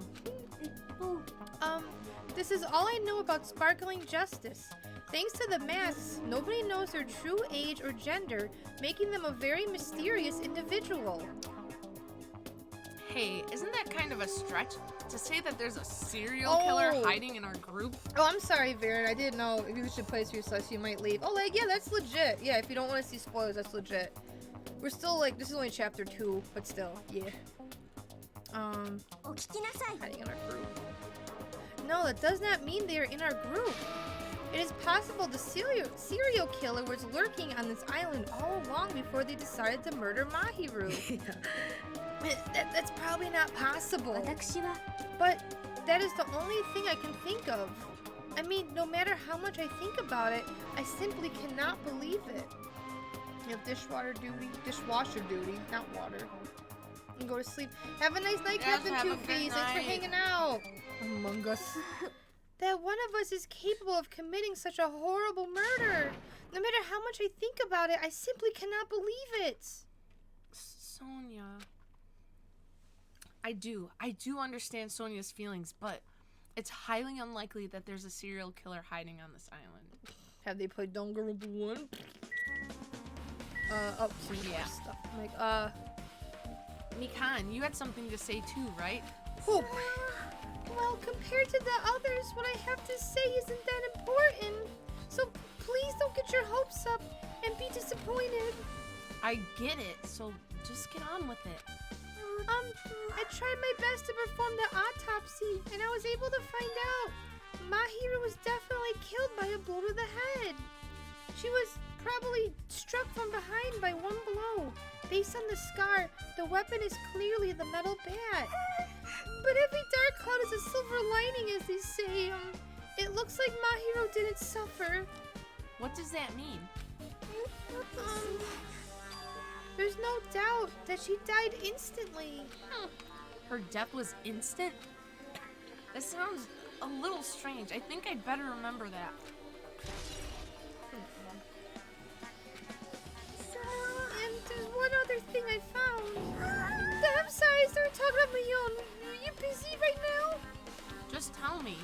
S1: This is all I know about Sparkling Justice. Thanks to the masks, nobody knows their true age or gender, making them a very mysterious individual.
S8: Hey, isn't that kind of a stretch to say that there's a serial killer hiding in our group?
S1: Oh, I'm sorry, Varen. I didn't know if you should play this yourself, so you might leave. Oh, like, yeah, that's legit. Yeah, if you don't want to see spoilers, that's legit. We're still, like, this is only chapter 2, but still, yeah.
S7: お聞きなさい
S1: Hiding in our group. No, that does not mean they are in our group. It is possible the serial killer was lurking on this island all along before they decided to murder Mahirou. That's probably not possible.
S7: 私は
S1: But that is the only thing I can think of. I mean, no matter how much I think about it, I simply cannot believe it. You have dishwasher duty, not water. And go to sleep. Have a nice night,
S8: Yes,
S1: Captain
S8: have a
S1: Two
S8: good
S1: Face. Thanks for
S8: night.
S1: hanging out. Among Us. That one of us is capable of committing such a horrible murder. No matter how much I think about it, I simply cannot believe it.
S8: Sonia. I do understand Sonia's feelings, but it's highly unlikely that there's a serial killer hiding on this island.
S1: Have they played Dangan 1? Some
S8: Yeah.
S1: stuff. I'm like,
S8: Mikan, you had something to say too, right?
S1: oh. Well, compared to the others, what I have to say isn't that important. So please don't get your hopes up and be disappointed.
S8: I get it, so just get on with it.
S1: I tried my best to perform the autopsy, and I was able to find out Mahirou was definitely killed by a blow to the head. She was probably struck from behind by one blow. Based on the scar, the weapon is clearly the metal bat. But every dark cloud is a silver lining, as they say. It looks like Mahirou didn't suffer.
S8: What does that mean?
S1: There's no doubt that she died instantly.
S8: Her death was instant? That sounds a little strange. I think I'd better remember that.
S1: everything I found. I'm sorry, I started talking on my own. Are you busy right now?
S8: Just tell me.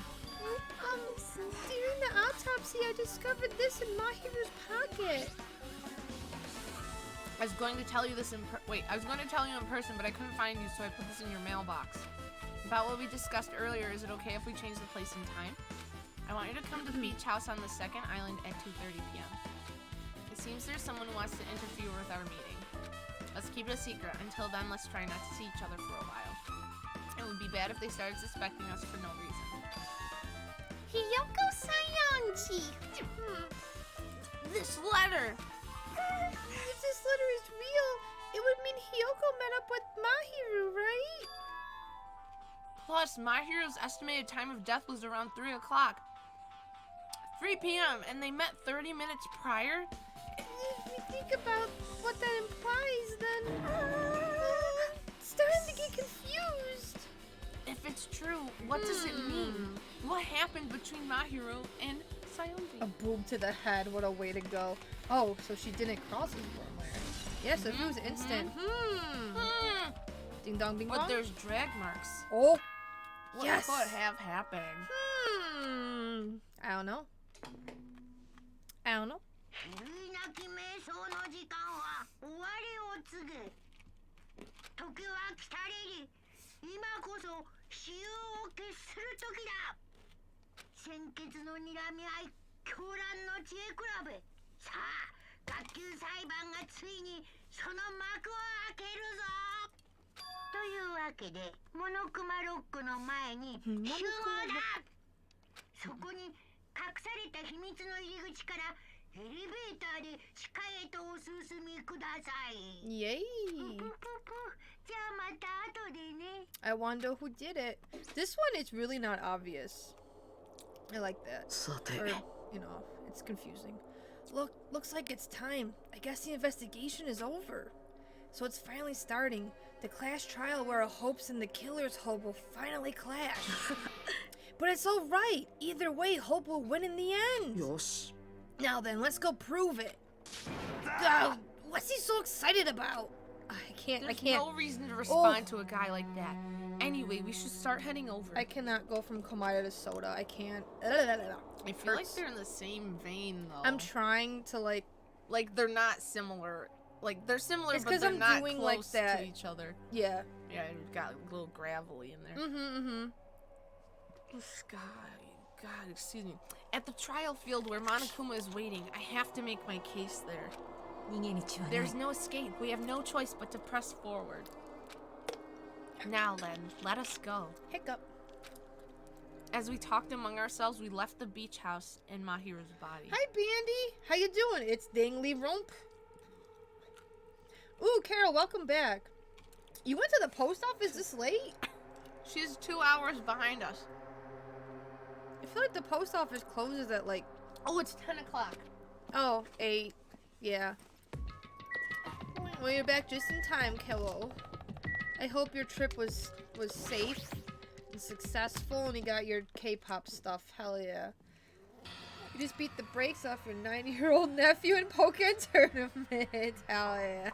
S1: During the autopsy, I discovered this in Mahirou's pocket.
S8: I was going to tell you this in person, but I couldn't find you, so I put this in your mailbox. About what we discussed earlier, is it okay if we change the place and time? I want you to come to the beach house on the second island at 2:30 p.m. It seems there's someone who wants to interfere with our meeting. Let's keep it a secret. Until then, let's try not to see each other for a while. It would be bad if they started suspecting us for no reason.
S2: Hiyoko Sayonji.
S8: This letter!
S1: If this letter is real, it would mean Hiyoko met up with Mahirou, right?
S8: Plus, Mahirou's estimated time of death was around 3 o'clock. 3 p.m. and they met 30 minutes prior?
S1: If we think about what that implies, then it's starting to get confused.
S8: If it's true, what does it mean? What happened between Mahirou and Sayonji?
S1: A boob to the head, what a way to go. Oh, so she didn't cross his firmware. Yes, if it was instant. Ding dong, bing bong.
S8: But there's drag marks.
S1: Oh,
S8: What
S1: yes.
S8: could have happened?
S1: I don't know. I don't know.
S9: なき瞑想の時間は終わりを告げ時は来たれり今こそ死憂を決する時だ鮮血の睨み合い狂乱の知恵比べさあ学級裁判がついにその幕を開けるぞというわけでモノクマロックの前に集合だそこに隠された秘密の入り口からエレベーターで地下へとお進みください。
S1: Yay!
S9: じゃあまた後でね。
S1: I wonder who did it. This one is really not obvious. I like that. Or, you know, it's confusing. Looks like it's time. I guess the investigation is over. So it's finally starting. The class trial where our hopes and the killer's hope will finally clash. But it's all right. Either way, hope will win in the end.
S4: Yosh.
S1: Now then, let's go prove it. What's he so excited about? I can't.
S8: There's no reason to respond to a guy like that. Anyway, we should start heading over.
S1: I cannot go from Komada to Soda. I can't.
S8: I feel like they're in the same vein, though.
S1: I'm trying to like
S8: they're not similar. Like they're similar,
S1: it's
S8: but they're
S1: I'm
S8: not
S1: doing
S8: close
S1: like that.
S8: to each other.
S1: Yeah.
S8: Yeah, it got a little gravelly in there. God, excuse me. At the trial field where Monokuma is waiting, I have to make my case there. There's no escape. We have no choice but to press forward. Now then, let us go.
S1: Hiccup.
S8: As we talked among ourselves, we left the beach house and Mahirou's body.
S1: Hi, Bandy. How you doing? It's Dangly Rump. Ooh, Carol, welcome back. You went to the post office this late?
S8: She's 2 hours behind us.
S1: I feel like the post office closes at like...
S8: Oh, it's 10 o'clock.
S1: Oh, 8. Yeah. Well, you're back just in time, Kello. I hope your trip was safe and successful and you got your K-pop stuff. Hell yeah. You just beat the brakes off your 90-year-old nephew in Pokken Tournament. Hell yeah.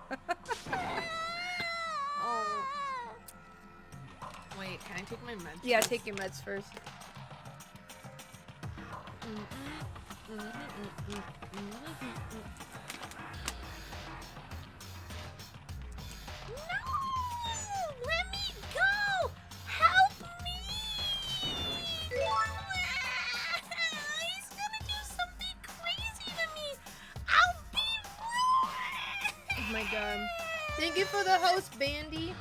S1: Oh.
S8: Wait, can I take my meds?
S1: Yeah, take your meds first.
S2: Let me go! Help me! He's gonna do something crazy to me! I'll be ruined!
S1: Oh my god. Thank you for the host, Bandy.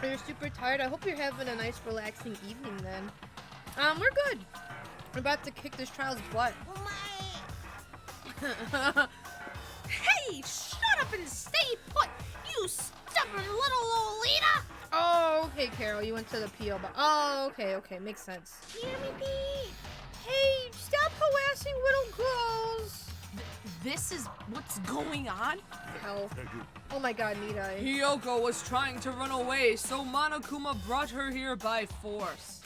S1: You're super tired. I hope you're having a nice, relaxing evening then. We're good. We're about to kick this trial's butt.
S2: Hey, shut up and stay put, you stubborn little Lolita!
S1: Oh, okay, Carol. You went to the PO box. Oh, okay. Makes sense.
S2: Hear me, Pete?
S1: Hey, stop harassing little girls.
S8: This is what's going on?
S1: Hell. Oh my god, Nita.
S10: Hiyoko was trying to run away, so Monokuma brought her here by force.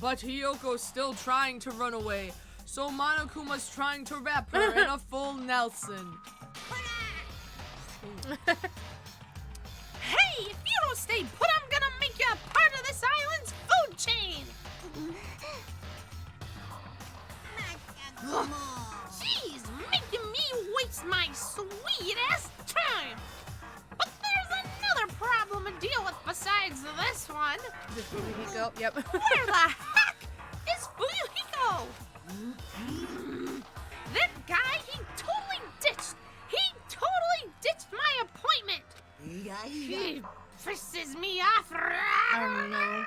S10: But Hiyoko's still trying to run away, so Monokuma's trying to wrap her in a full Nelson.
S8: Hey, if you don't stay put, I'm gonna make you a part of this island's food chain. Jeez, making me waste my sweet ass time. But there's another problem to deal with besides this one.
S1: This Fuyuhiko? Yep.
S8: Where the heck is Fuyuhiko? That guy, he totally ditched my appointment. He pisses me off.
S1: Oh no.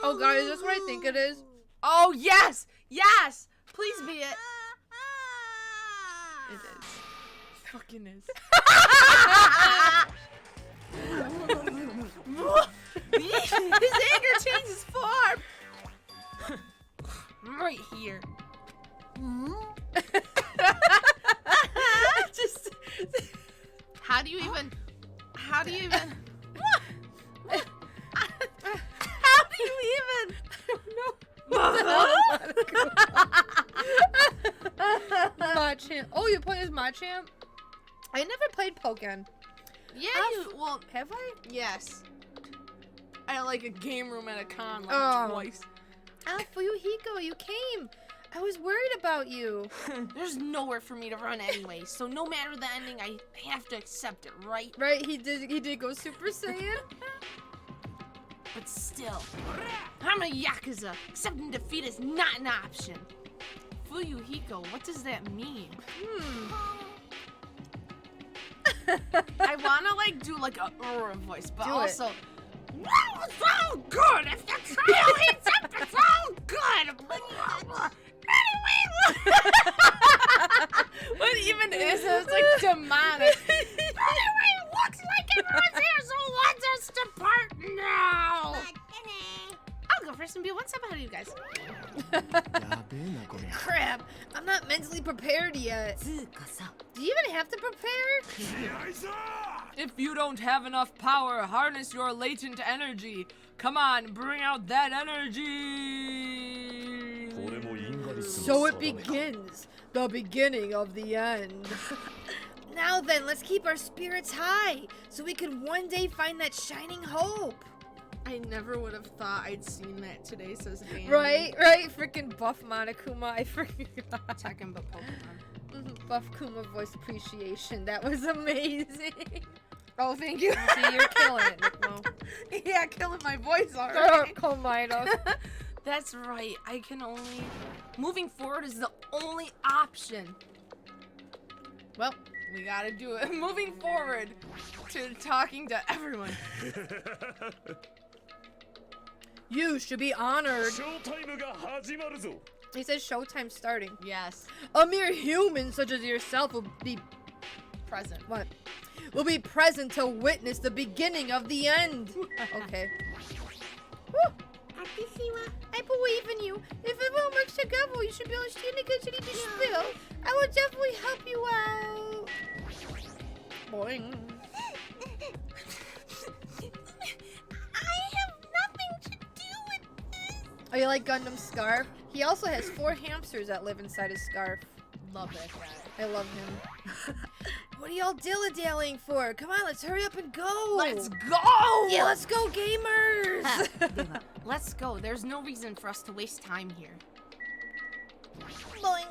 S1: Oh god, is this what I think it is?
S8: Oh yes, yes. Please be it.
S1: It is. Fucking is.
S8: His anger changes form. Right here.
S1: Just.
S8: How do you even? How do you even?
S1: Machamp. Oh, you play as Machamp? I never played Pokken.
S8: Yeah, well,
S1: have I?
S8: Yes. At like a game room at a con twice.
S1: Fuyuhiko, you came. I was worried about you.
S8: There's nowhere for me to run anyway, so no matter the ending, I have to accept it, right?
S1: Right, he did go Super Saiyan.
S8: But still, I'm a Yakuza. Accepting defeat is not an option. Fuyuhiko, what does that mean? I wanna like do like a voice, but
S1: do
S8: also
S1: it.
S8: Wow, it's so good! If the trio heats up, it's all good!
S1: What even is it? It's like demonic.
S8: Anyway, it looks like everyone's here, so let's us depart now! I'll go first and be one step ahead of you guys.
S1: Crap, I'm not mentally prepared yet. Do you even have to prepare?
S10: If you don't have enough power, harness your latent energy. Come on, bring out that energy.
S1: So it begins. The beginning of the end. Now then, let's keep our spirits high so we could one day find that shining hope.
S8: I never would have thought I'd seen that today, says Dangan.
S1: Right? Freaking buff Monokuma. I forgot.
S8: Tekken, but Pokemon.
S1: Buff Kuma voice appreciation. That was amazing.
S8: Oh, thank you.
S1: See, you're killing it, Nickmo.
S8: Yeah, killing my voice already.
S1: That's
S8: right. I can only... Moving forward is the only option. Well, we gotta do it. Moving forward to talking to everyone.
S1: You should be honored. He says showtime starting.
S8: Yes.
S1: A mere human such as yourself will be
S8: present.
S1: What? Will be present to witness the beginning of the end. Okay. Woo. I believe in you. If everyone works together, you should be understanding good to spill. I will definitely help you out. Boing.
S2: I have nothing to do with this.
S1: Oh, you like Gundam Scarf? He also has 4 hamsters that live inside his scarf.
S8: Love that guy.
S1: I love him. What are y'all dilly-dallying for? Come on, let's hurry up and go.
S8: Let's go!
S1: Yeah, let's go, gamers!
S8: Let's go. There's no reason for us to waste time here.
S1: Boing.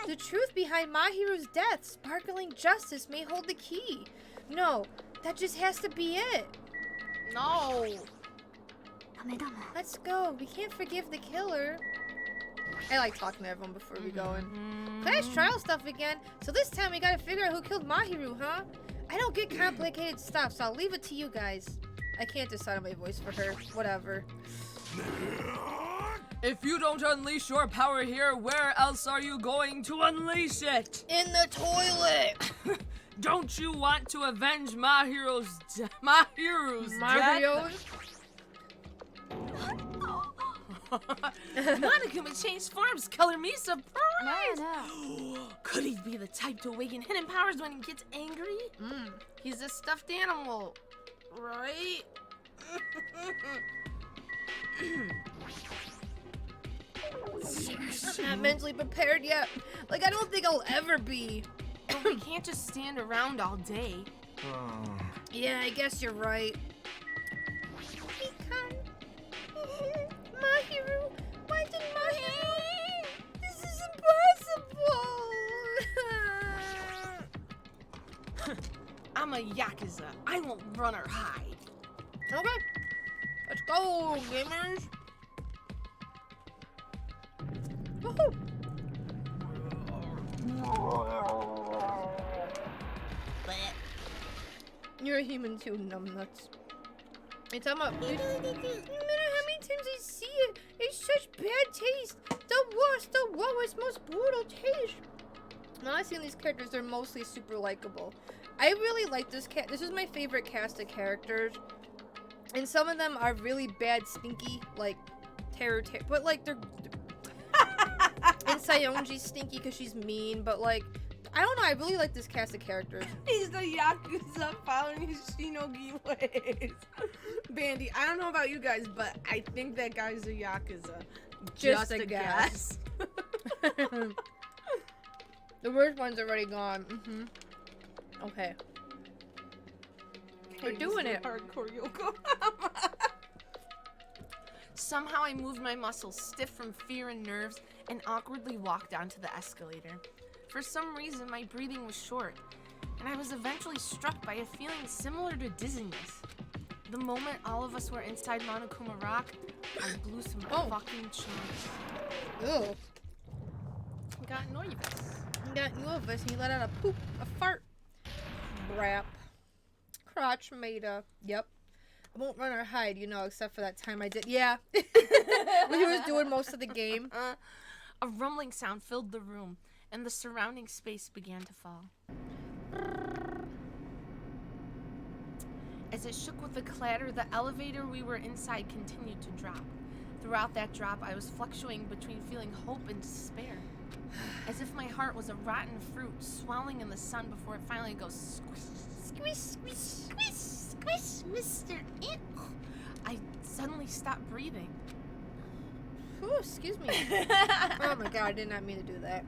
S1: The truth behind Mahirou's death, sparkling justice, may hold the key. No, that just has to be it.
S8: No.
S1: Let's go. We can't forgive the killer. I like talking to everyone before we go in. Class trial stuff again. So this time we gotta figure out who killed Mahirou, huh? I don't get complicated stuff, so I'll leave it to you guys. I can't decide on my voice for her. Whatever.
S10: If you don't unleash your power here, where else are you going to unleash it?
S1: In the toilet!
S10: Don't you want to avenge Mahirou's death?
S8: Monokuma changed forms, color me surprised! Could he be the type to awaken hidden powers when he gets angry? He's a stuffed animal, right?
S1: I'm not mentally prepared yet. Like, I don't think I'll ever be.
S8: But we can't just stand around all day.
S1: Yeah, I guess you're right. Mahirou, why did Mahirou? This is impossible.
S8: I'm a Yakuza. I won't run or hide.
S1: Okay, let's go, gamers. Woohoo! You're a human too, numbnuts. It's talking about. No matter how many times I see it, it's such bad taste. The worst, most brutal taste. Now I see these characters, they're mostly super likable. I really like this cat. This is my favorite cast of characters, and some of them are really bad, stinky, like terror. But like they're. And Sayonji's stinky because she's mean, but like. I don't know, I really like this cast of characters.
S8: He's the Yakuza following his shinogi ways. Bandy, I don't know about you guys, but I think that guy's a Yakuza.
S1: Just a guess. The worst one's already gone. Okay. We're doing it.
S8: Hardcore Yoko. Somehow I moved my muscles stiff from fear and nerves and awkwardly walked onto the escalator. For some reason, my breathing was short, and I was eventually struck by a feeling similar to dizziness. The moment all of us were inside Monokuma Rock, I blew some fucking chills.
S1: Ew.
S8: I got nervous.
S1: He let out a poop, a fart. Brap. Crotch made a. Yep. I won't run or hide, you know, except for that time I did. Yeah. When he was doing most of the game.
S8: A rumbling sound filled the room, and the surrounding space began to fall. As it shook with a clatter, the elevator we were inside continued to drop. Throughout that drop, I was fluctuating between feeling hope and despair. As if my heart was a rotten fruit swelling in the sun before it finally goes squish, squish, squish, squish, squish, Mr. It. I suddenly stopped breathing.
S1: Ooh, excuse me. Oh my god, I did not mean to do that.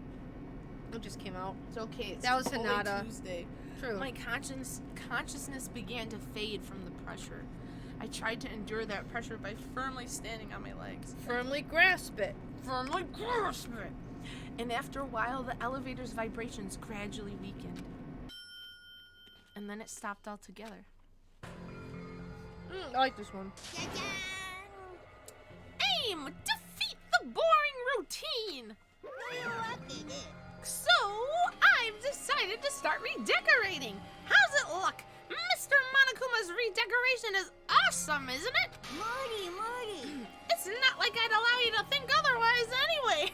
S1: It just came out.
S8: It's okay. It's
S1: that was
S8: only
S1: Hinata.
S8: Tuesday.
S1: True.
S8: My consciousness began to fade from the pressure. I tried to endure that pressure by firmly standing on my legs.
S1: Firmly grasp it.
S8: Firmly grasp it. And after a while, the elevator's vibrations gradually weakened. And then it stopped altogether.
S1: I like this one.
S8: Aim! Defeat the boring routine! So, I've decided to start redecorating. How's it look? Mr. Monokuma's redecoration is awesome, isn't it?
S9: Morty!
S8: It's not like I'd allow you to think otherwise anyway.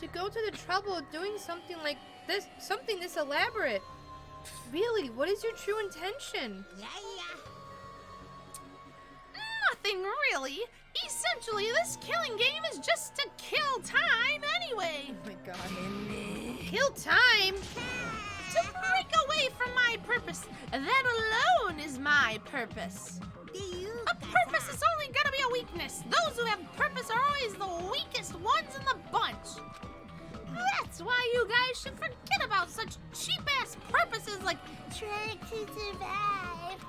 S1: To go to the trouble of doing something like this, something this elaborate. Really, what is your true intention?
S8: Nothing really. Essentially, this killing game is just to kill time anyway.
S1: Oh my god. Kill time?
S8: To break away from my purpose. That alone is my purpose. A purpose is only gonna be a weakness. Those who have purpose are always the weakest ones in the bunch. That's why you guys should forget about such cheap-ass purposes like trying to survive.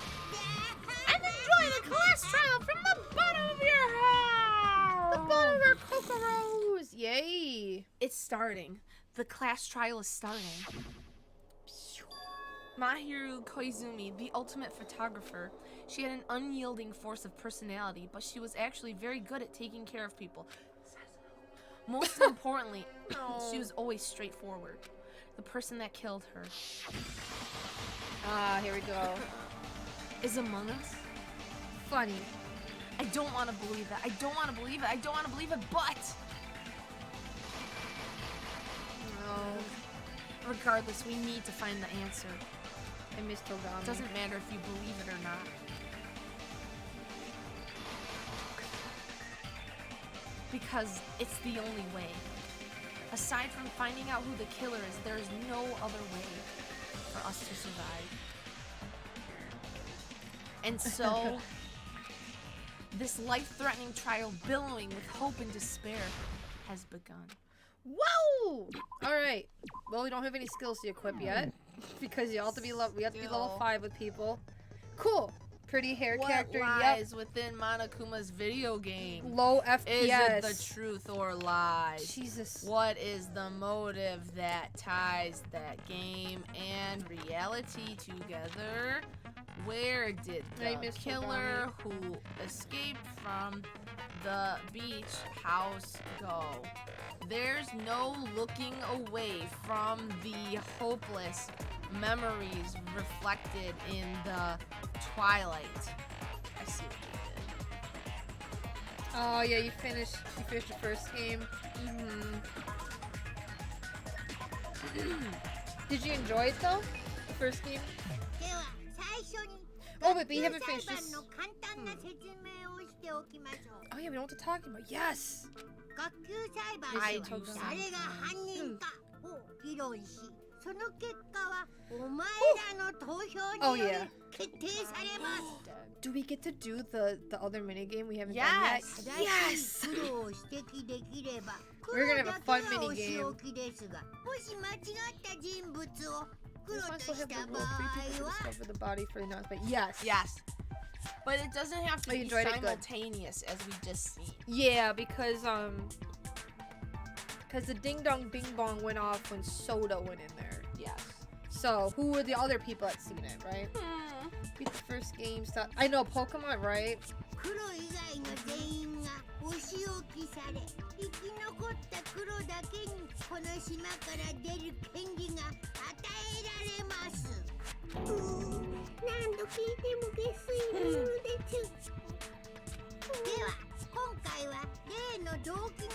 S8: And enjoy the class trial from the bottom of your heart.
S1: The bottom of our kokoros. Yay.
S8: It's starting. The class trial is starting. Mahirou Koizumi, the ultimate photographer. She had an unyielding force of personality, but she was actually very good at taking care of people. Most importantly, she was always straightforward. The person that killed her
S1: Ah, here we go.
S8: is among us.
S1: Funny.
S8: I don't want to believe it. I don't want to believe it. I don't want to believe it, but...
S1: No.
S8: Regardless, we need to find the answer.
S1: I miss Togami.
S8: It doesn't matter if you believe it or not. Because it's the only way. Aside from finding out who the killer is, there is no other way for us to survive. And so, this life-threatening trial billowing with hope and despair has begun.
S1: Whoa! Alright. Well, we don't have any skills to equip yet. Because you all have to be we have to be level 5 with people. Cool. Pretty hair character.
S8: What lies within Monokuma's video game?
S1: Low FPS.
S8: Is it the truth or lies?
S1: Jesus.
S8: What is the motive that ties that game and reality together? Where did the killer who escaped from the beach house go? There's no looking away from the hopeless memories reflected in the Twilight. I see what you did.
S1: Oh yeah, you finished your first game. Did you enjoy it though? The first game? Oh, but we haven't finished this. Oh yeah, we know what to talk about. Yes!
S8: I do so.
S1: Oh yeah. Do we get to do the other minigame we haven't done yet? Yes! We're gonna have a fun minigame. This one still have the rule 3 people discover the body for the announcement. Yes.
S8: Yes. But it doesn't have to be simultaneous as we just see.
S1: Yeah, because the ding dong bing bong went off when Soda went in there.
S8: Yes.
S1: So who were the other people that seen it, right? Beat the first game stuff. I know Pokemon, right?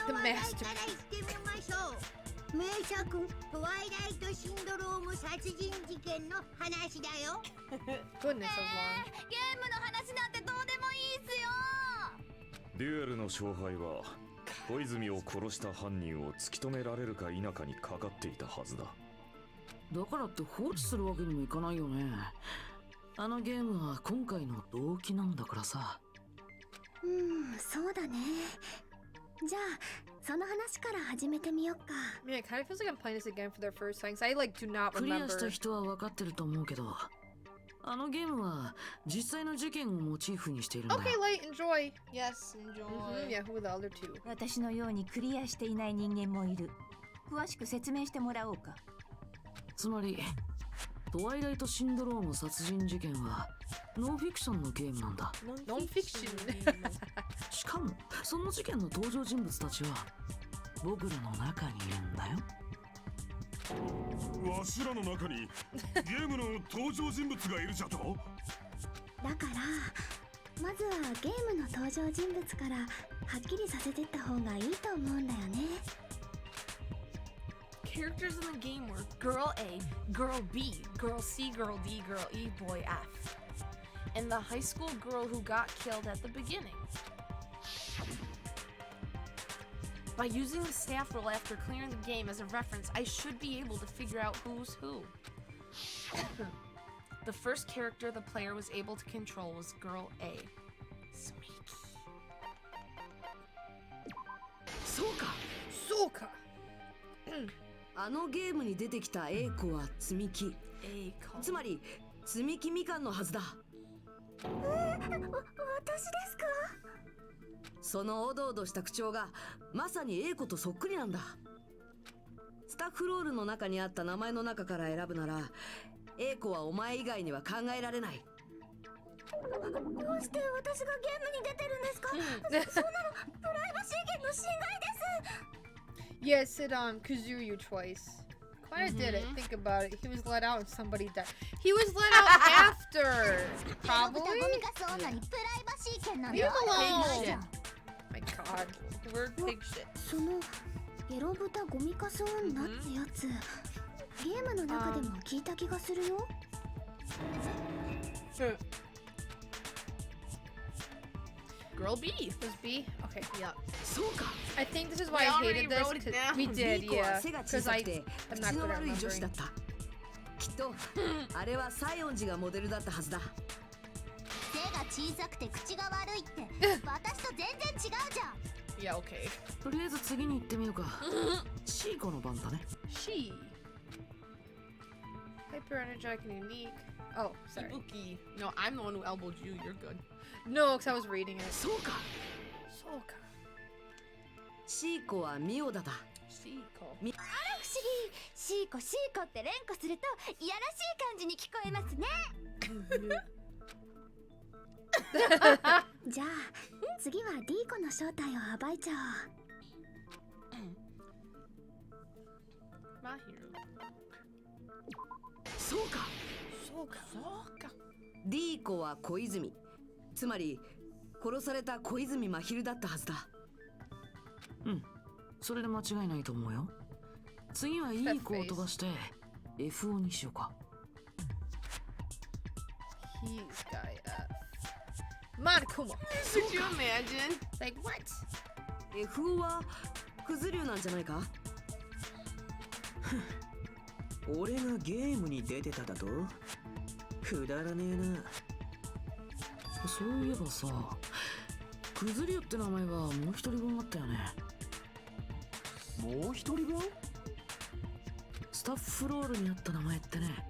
S1: The master.
S9: 名作トワイライトシンドローム殺人事件の話だよ。
S1: Goodness of long.
S6: ゲームの話なんてどうでもいいっすよ。
S3: デュエルの勝敗は小泉を殺した犯人を突き止められるか否かにかかっていたはずだ。
S5: だからって放置するわけにもいかないよね。あのゲームは今回の動機なんだからさ。
S7: そうだね。じゃあその話から始めてみよっか。
S1: Man, it kind of feels like I'm playing this again for the first time. 'Cause I like do not
S5: クリア
S1: remember.
S5: した人は分かってると思うけど、あのゲームは実際の事件をモチーフにしているんだ。
S1: Okay, Light, enjoy.
S8: Yes, enjoy.
S1: Yeah, who were the other two?
S6: 私のようにクリアしていない人間もいる。詳しく説明してもらおうか。
S5: つまりトワイライトシンドローム殺人事件はノンフィクションのゲームなんだ。
S1: ノンフィクション。
S5: しかもその事件の登場人物たちは僕らの中にいるんだよ。
S3: わしらの中にゲームの登場人物がいるじゃと。
S7: だからまずはゲームの登場人物からはっきりさせてった方がいいと思うんだよね。
S8: Characters in the game were Girl A, Girl B, Girl C, Girl D, Girl E, Boy F, and the high school girl who got killed at the beginning. By using the staff roll after clearing the game as a reference, I should be able to figure out who's who. The first character the player was able to control was Girl A. Sweet.
S5: そうか。
S1: そうか。
S5: あのゲームに出てきた A 子は積み木。つまり積み木みかんのはずだ。
S7: 私ですか？
S5: そのおどおどした口調がまさに A 子とそっくりなんだ。スタッフロールの中にあった名前の中から選ぶなら A 子はお前以外には考えられない。
S7: どうして私がゲームに出てるんですか？そんなのプライバシー権の侵害です。
S1: Yes, it kazoo you twice. Clara did it. Think about it. He was let out and somebody died. He was let out after. Probably. Leave him alone. My God.
S8: We're pig shit.
S7: そのゲロ豚ゴミカス女ってやつ、ゲームの中でも聞いた気がするよ。
S8: Girl B.
S1: Was B? Okay.
S8: Yeah.
S5: そうか。
S1: I think this is why I hated this. 'Cause we did, yeah.
S5: 背が
S1: Because
S5: 小さくて
S1: I'm
S5: 口
S1: not
S5: の
S1: good at
S5: 悪い女子だっ
S1: remembering.
S5: た。きっとあれは西園寺がモデルだったはずだ。
S7: 背が小さくて口が悪いって私と全然違うじゃん。
S8: Yeah, okay.
S5: とりあえず次に行ってみようか。シーコの番だね。
S1: She. Hyper energetic and unique. Oh, sorry.
S8: Ibuki. No, I'm the one who elbowed you. You're good.
S1: No, because I was reading it.
S5: そうか。
S1: そうか。
S5: シーコはミオダだ。
S8: Shiko.
S6: 不思議。シーコって連呼するといやらしい感じに聞こえますね。じゃあ次はディーコの正体を暴いちゃおう。
S8: Mahirou.
S5: そうか。
S1: そうか。
S8: そうか。
S5: ディーコは小泉。つまり殺された小泉真昼だったはずだ。うん。それで間違いないと思うよ。次はいい子を飛ばして FO にしようか。
S1: He's guy Monokuma.
S8: Could you imagine?
S1: Like what?
S5: FO はクズ竜なんじゃないか。
S11: 俺がゲームに出てただとくだらねえな。
S5: そういえばさ、クズ竜って名前がもう一人分あったよね。
S4: もう一人分？
S5: スタッフロールにあった名前ってね、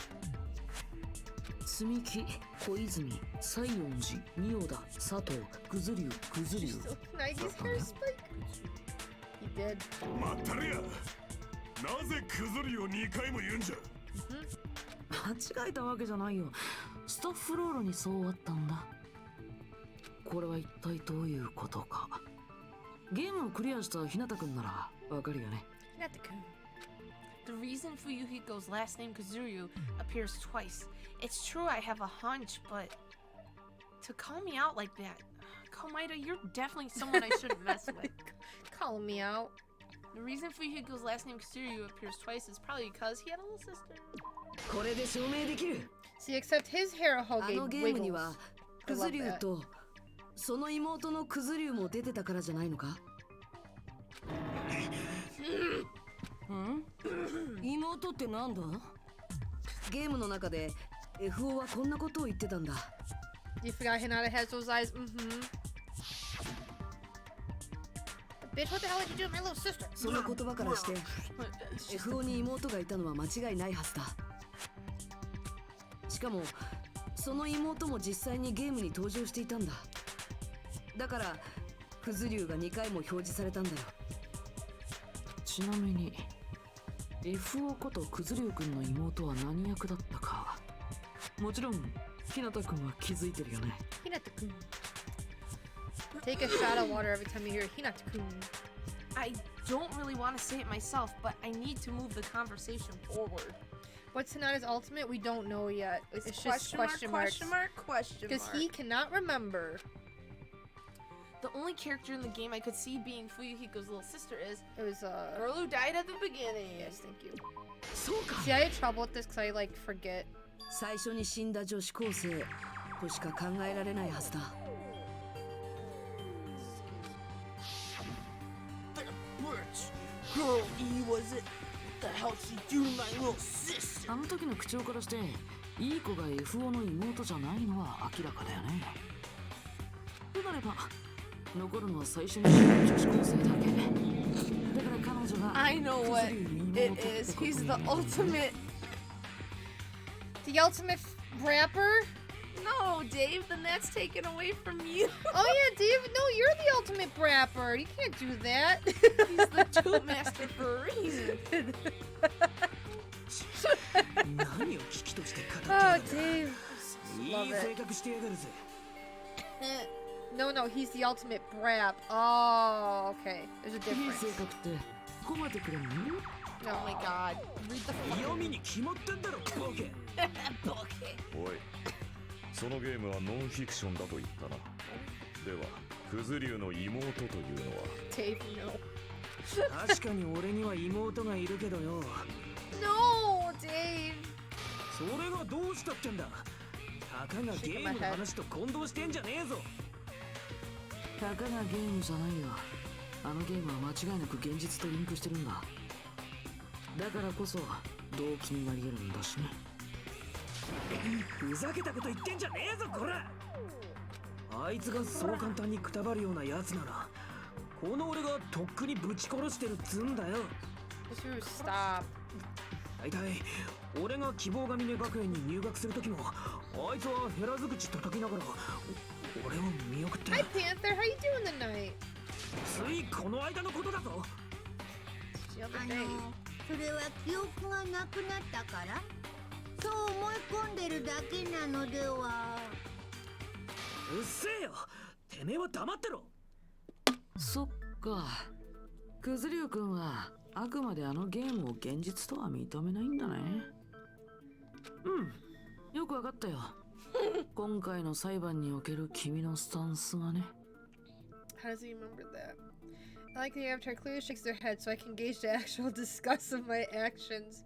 S5: 積木、小泉、西園寺、仁王田、佐藤、クズ竜、クズ竜。
S1: 90s hair spike. He did.
S12: まったりや。なぜクズリを2回も言うんじゃ。
S5: 間違えたわけじゃないよ。スタッフロールにそうあったんだ。これは一体どういうことか。ゲームをクリアしたひなたくんならわかるよね。
S1: ひなたくん。
S8: The reason Fuyuhiko's last name Kazuryu appears twice. It's true I have a hunch, but to call me out like that, Komaeda, you're definitely someone I shouldn't mess with.
S1: Calling me out.
S8: The reason Fuyuhiko's last name Kazuryu appears twice is probably because he had a little sister.
S5: これで証明できる。
S1: See, except his hair
S5: あ
S1: hoge
S5: のゲームには
S1: wiggles.
S5: ク
S1: I
S5: ズ
S1: love
S5: 竜
S1: that.
S5: とその妹のクズ竜も出てたからじゃないのか。妹ってなんだ？ゲームの中で FO はこんなことを言ってたんだ。
S1: You forgot Hinata has those eyes. Bitch, what the hell did you do to my little sister?
S5: その言葉からして FO に妹がいたのは間違いないはずだ。しかもその妹も実際にゲームに登場していたんだ。だからクズ竜が2回も表示されたんだよ。ちなみに FO ことクズ竜くんの妹は何役だったか、もちろんひなたくんは気づいてるよね。
S1: Hinata-kun. Take a shot of water every time you hear Hinata-kun.
S8: I don't really want to say it myself, but I need to move the conversation forward.
S1: What's Hinata's ultimate? We don't know yet. It's just question marks. Because he cannot remember.
S8: The only character in the game I could see being Fuyuhiko's little sister is
S1: It was
S8: girl who died at the beginning.
S1: Yes, thank you.
S5: そうか。
S1: See, I had trouble with this because I like forget.
S5: 最初に死んだ女子高生としか考えられないはずだ。
S8: That bitch. Girl E was it? What the hell she do to my little sister?
S5: あの時の口調からしていい子が FO の妹じゃないのは明らかだよね。となれば残るのは最初に死んだ女子高生だけ。だから彼女が
S8: I know what it is. He's the ultimate.
S1: The ultimate rapper?
S8: No, Dave, then that's taken away from you.
S1: Oh yeah, Dave. No, you're the ultimate rapper. You can't do that.
S8: He's the toot master for a reason.
S11: 何を危機として語って
S1: Oh,
S11: やがる。
S1: Dave.
S11: い
S1: Love
S11: い
S1: it.
S11: 性格してやがるぜ。
S1: No, he's the ultimate brap. Oh, okay. There's a
S5: いい
S1: difference.
S5: 性格って褒めてくれんの？
S8: Oh my god. Read the
S11: 読みに決まってんだろボケ。
S8: book.
S3: おい、そのゲームはノンフィクションだと言ったな。ではクズ竜の妹というのは。
S1: Dave, no.
S11: 確かに俺には妹がいるけどよ。
S1: No, Dave.
S11: それがどうしたってんだ。たかがゲームの話と混同してんじゃねえぞ。
S5: たかがゲームじゃないよ。あのゲームは間違いなく現実とリンクしてるんだ。だからこそ動機になり得るんだしね。
S11: ふざけたこと言ってんじゃねえぞこら。あいつがそう簡単にくたばるようなやつならこの俺がとっくにぶち殺してるっつんだよ。
S1: Stop.
S11: 大体俺が希望が峰学園に入学する時もあいつは減らず口叩きながら俺を見送って。
S1: Hi Panther, how you doing tonight?
S11: ついこの間のことだぞ。
S1: The other day.
S9: それは記憶がなくなったからそう思い込んでるだけなのでは。
S11: うっせえよ、てめえは黙ってろ。
S5: そっか、クズリュウ君はあくまであのゲームを現実とは認めないんだね。うん、よくわかったよ。今回の裁判における君のスタンスがね。
S1: How does he remember that? I like the avatar clearly shakes their head so I can gauge the actual disgust of my actions.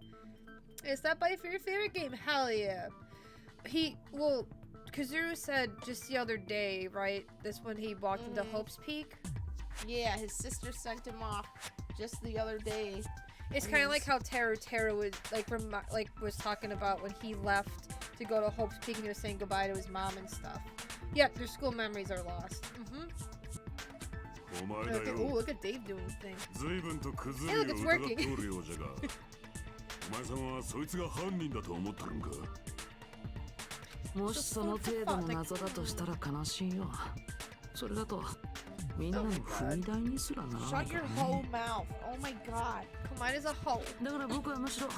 S1: Is that by for your favorite game? Hell yeah. Well, Kazuru said just the other day, right? This when he walked into Hope's Peak.
S8: Yeah, his sister sent him off just the other day.
S1: It's kind of like how Tara was was talking about when he left to go to Hope's Peak and he was saying goodbye to his mom and stuff. Yeah, their school memories are lost. Oh, look at Dave doing his thing. Hey, look, it's working.
S12: お前さんはそいつが犯人だと思ってるんか。
S5: もしその程度の謎だとしたら悲しいよ。それだとみんなの踏み台にすらならない
S8: Shut
S5: か
S8: your
S5: ら
S8: whole
S5: ね。
S8: mouth. Oh my god.
S1: Mine is a hoe.
S5: だから僕はむしろ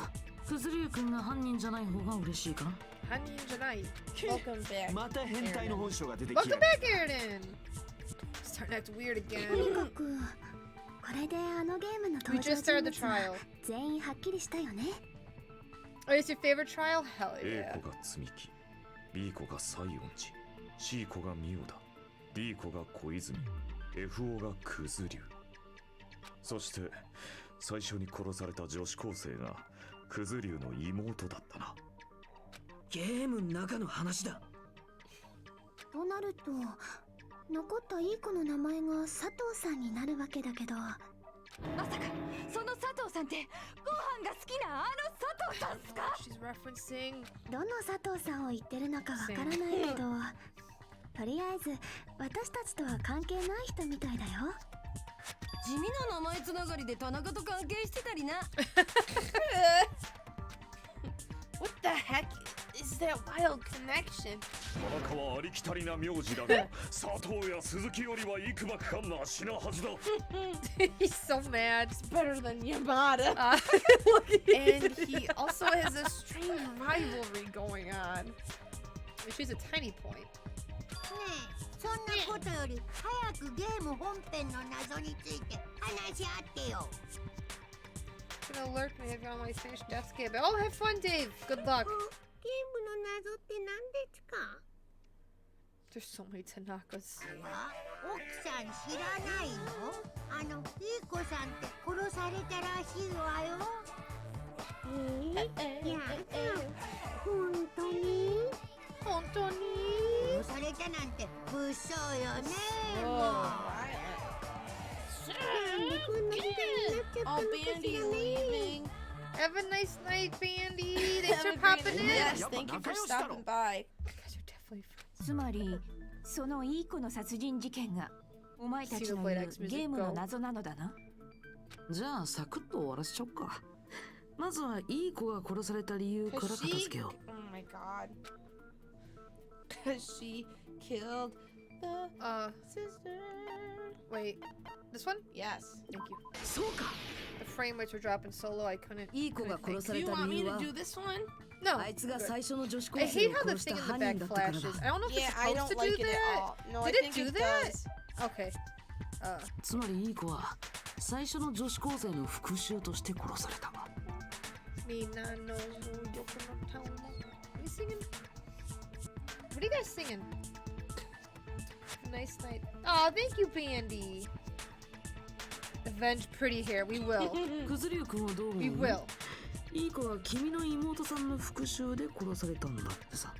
S5: クズリュウ君が犯人じゃない方が嬉しいかな。
S1: 犯人じゃない。
S8: Welcome back.
S4: また変態の本性が出てき
S1: Welcome
S4: や
S1: back,
S4: がる。
S1: Airden. Starting to act weird
S9: とに
S1: again.
S9: かくこれであのゲームの
S1: We
S9: 登場
S1: just started
S9: 人
S1: the
S9: 物は
S1: trial.
S9: 全員はっきりしたよね。
S1: Oh, it's your favorite trial? Hell
S3: A
S1: yeah.
S3: 子が積木、B 子が西園寺、C 子がミオだ、D 子が小泉、FO がクズリュウ。そして最初に殺された女子高生がクズリュウの妹だったな。
S11: ゲームの中の話だ。
S9: となると残ったいい子の名前が佐藤さんになるわけだけど、
S6: まさかその佐藤さんってご飯が好きなあの佐藤さんっすか？
S1: She's referencing.
S9: どの佐藤さんを言ってるのかわからないけど、とりあえず私たちとは関係ない人みたいだよ。
S5: 地味な名前つながりで田中と関係してたりな。
S8: What the heck is that wild connection?
S3: 田中はありきたりな名字だが、佐藤や鈴木よりはいくばくかマシなはずだ。
S1: He's so mad.
S8: It's better than Yamada. And he also has a strange rivalry going on.
S1: She's a tiny point.
S9: ねえ、そんなことより早くゲーム本編の謎について話し合ってよ。
S1: Gonna alert me if you're on my finished death game. Oh, have fun, Dave. Good luck.
S9: ゲームの謎って何ですか？
S1: There's so many Tanakas.
S9: 奥さん知らないの？いい子さんって殺されたらしいわよ。いや、本当に？
S1: 本当に？
S9: 殺されたなんて物騒よね。
S8: Oh, Bandy's leaving.
S1: Have a nice night, Bandy. Thanks for popping in.
S8: Yes, thank you for stopping by.
S1: You guys are definitely friends.
S6: つまりそのいい子の殺人事件がお前たちの言うゲームの謎なのだな。
S5: じゃあサクッと終わらせちゃおっか。まずはいい子が殺された理由から片付けよう。
S8: Oh my god. Because she killed the sister.
S1: Wait. This one?
S8: Yes.
S1: Thank you.
S5: そうか。
S1: The frame rates were dropping so low I couldn't.
S5: いい子が殺さ
S8: Do
S5: れ
S8: you
S5: た
S8: want
S5: 理
S8: me
S5: 由
S8: to
S5: は
S8: do this one?
S1: No.
S5: あいつが最初の女子高
S1: I
S5: 生
S1: hate
S5: を
S1: how the
S5: 殺した
S1: thing in the
S5: 犯
S1: back
S5: 人だったからだ。
S1: flashes. I don't know if
S8: Yeah,
S1: it's
S8: I
S1: supposed
S8: don't
S1: to
S8: like
S1: do
S8: it at
S1: that.
S8: all. No, I
S1: Did
S8: think
S1: it do
S8: it
S1: that?
S8: does.
S1: Okay.
S5: つまりいい子は最初の女子高生の復讐として殺された。
S1: Mina no yoko no tao no. What are you singing? What are you guys singing? Nice night. Oh, thank you, Bandy. Avenge pretty hair. We will.
S5: クズリュウ君はどう思う？
S1: We will.
S5: いい子は君の妹さんの復讐で殺されたんだってさ。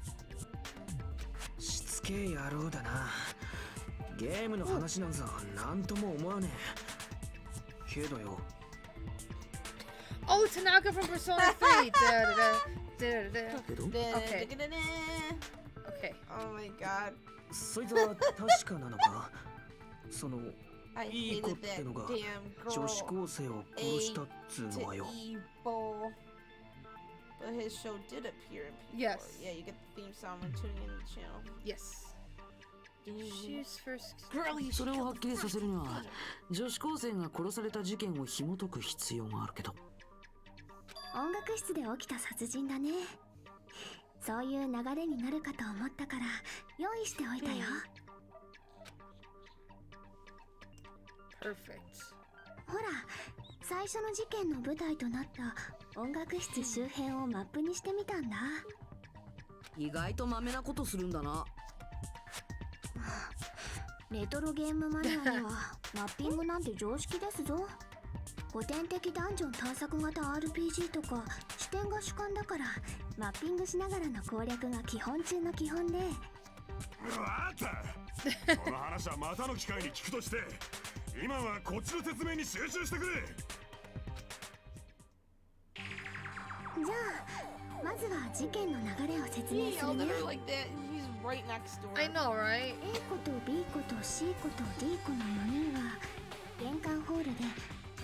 S11: しつけえ野郎だな。ゲームの話なんざなんとも思わねえ。けどよ。
S1: Oh, Tanaka from Persona 3. Okay. Okay.
S8: Oh my god.
S11: そいつは確かなのか？その
S8: I
S11: いい子
S8: hated
S11: って
S8: that
S11: のが
S8: damn
S11: 女子
S8: girl.
S11: 高生を殺したっつうのは
S8: To
S11: よ。
S8: evil. But his show did appear in P4.
S1: Yes.
S8: Yeah, you get the theme song when tuning in the channel.
S1: Yes. She's first.
S8: Girlie,
S11: それをはっきりさせるには女子高生が殺された事件を紐解く必要があるけど。
S13: 音楽室で起きた殺人だね。そういう流れになるかと思ったから用意しておいたよ。
S1: Perfect.
S13: ほら、最初の事件の舞台となった音楽室周辺をマップにしてみたんだ。
S5: 意外とマメなことするんだな。
S13: レトロゲームマニアにはマッピングなんて常識ですぞ。古典的ダンジョン探索型 RPG とか視点が主観だからマッピングしながらの攻略が基本中の基本で。
S12: わかったこの話はまたの機会に聞くとして、今はこっちの説明に集中してくれ。
S13: じゃあまずは事件の流れを説明するね。
S8: like that. He's right next door.
S1: I know, right?
S13: A 子と B 子と C 子と D 子の4人は玄関ホールで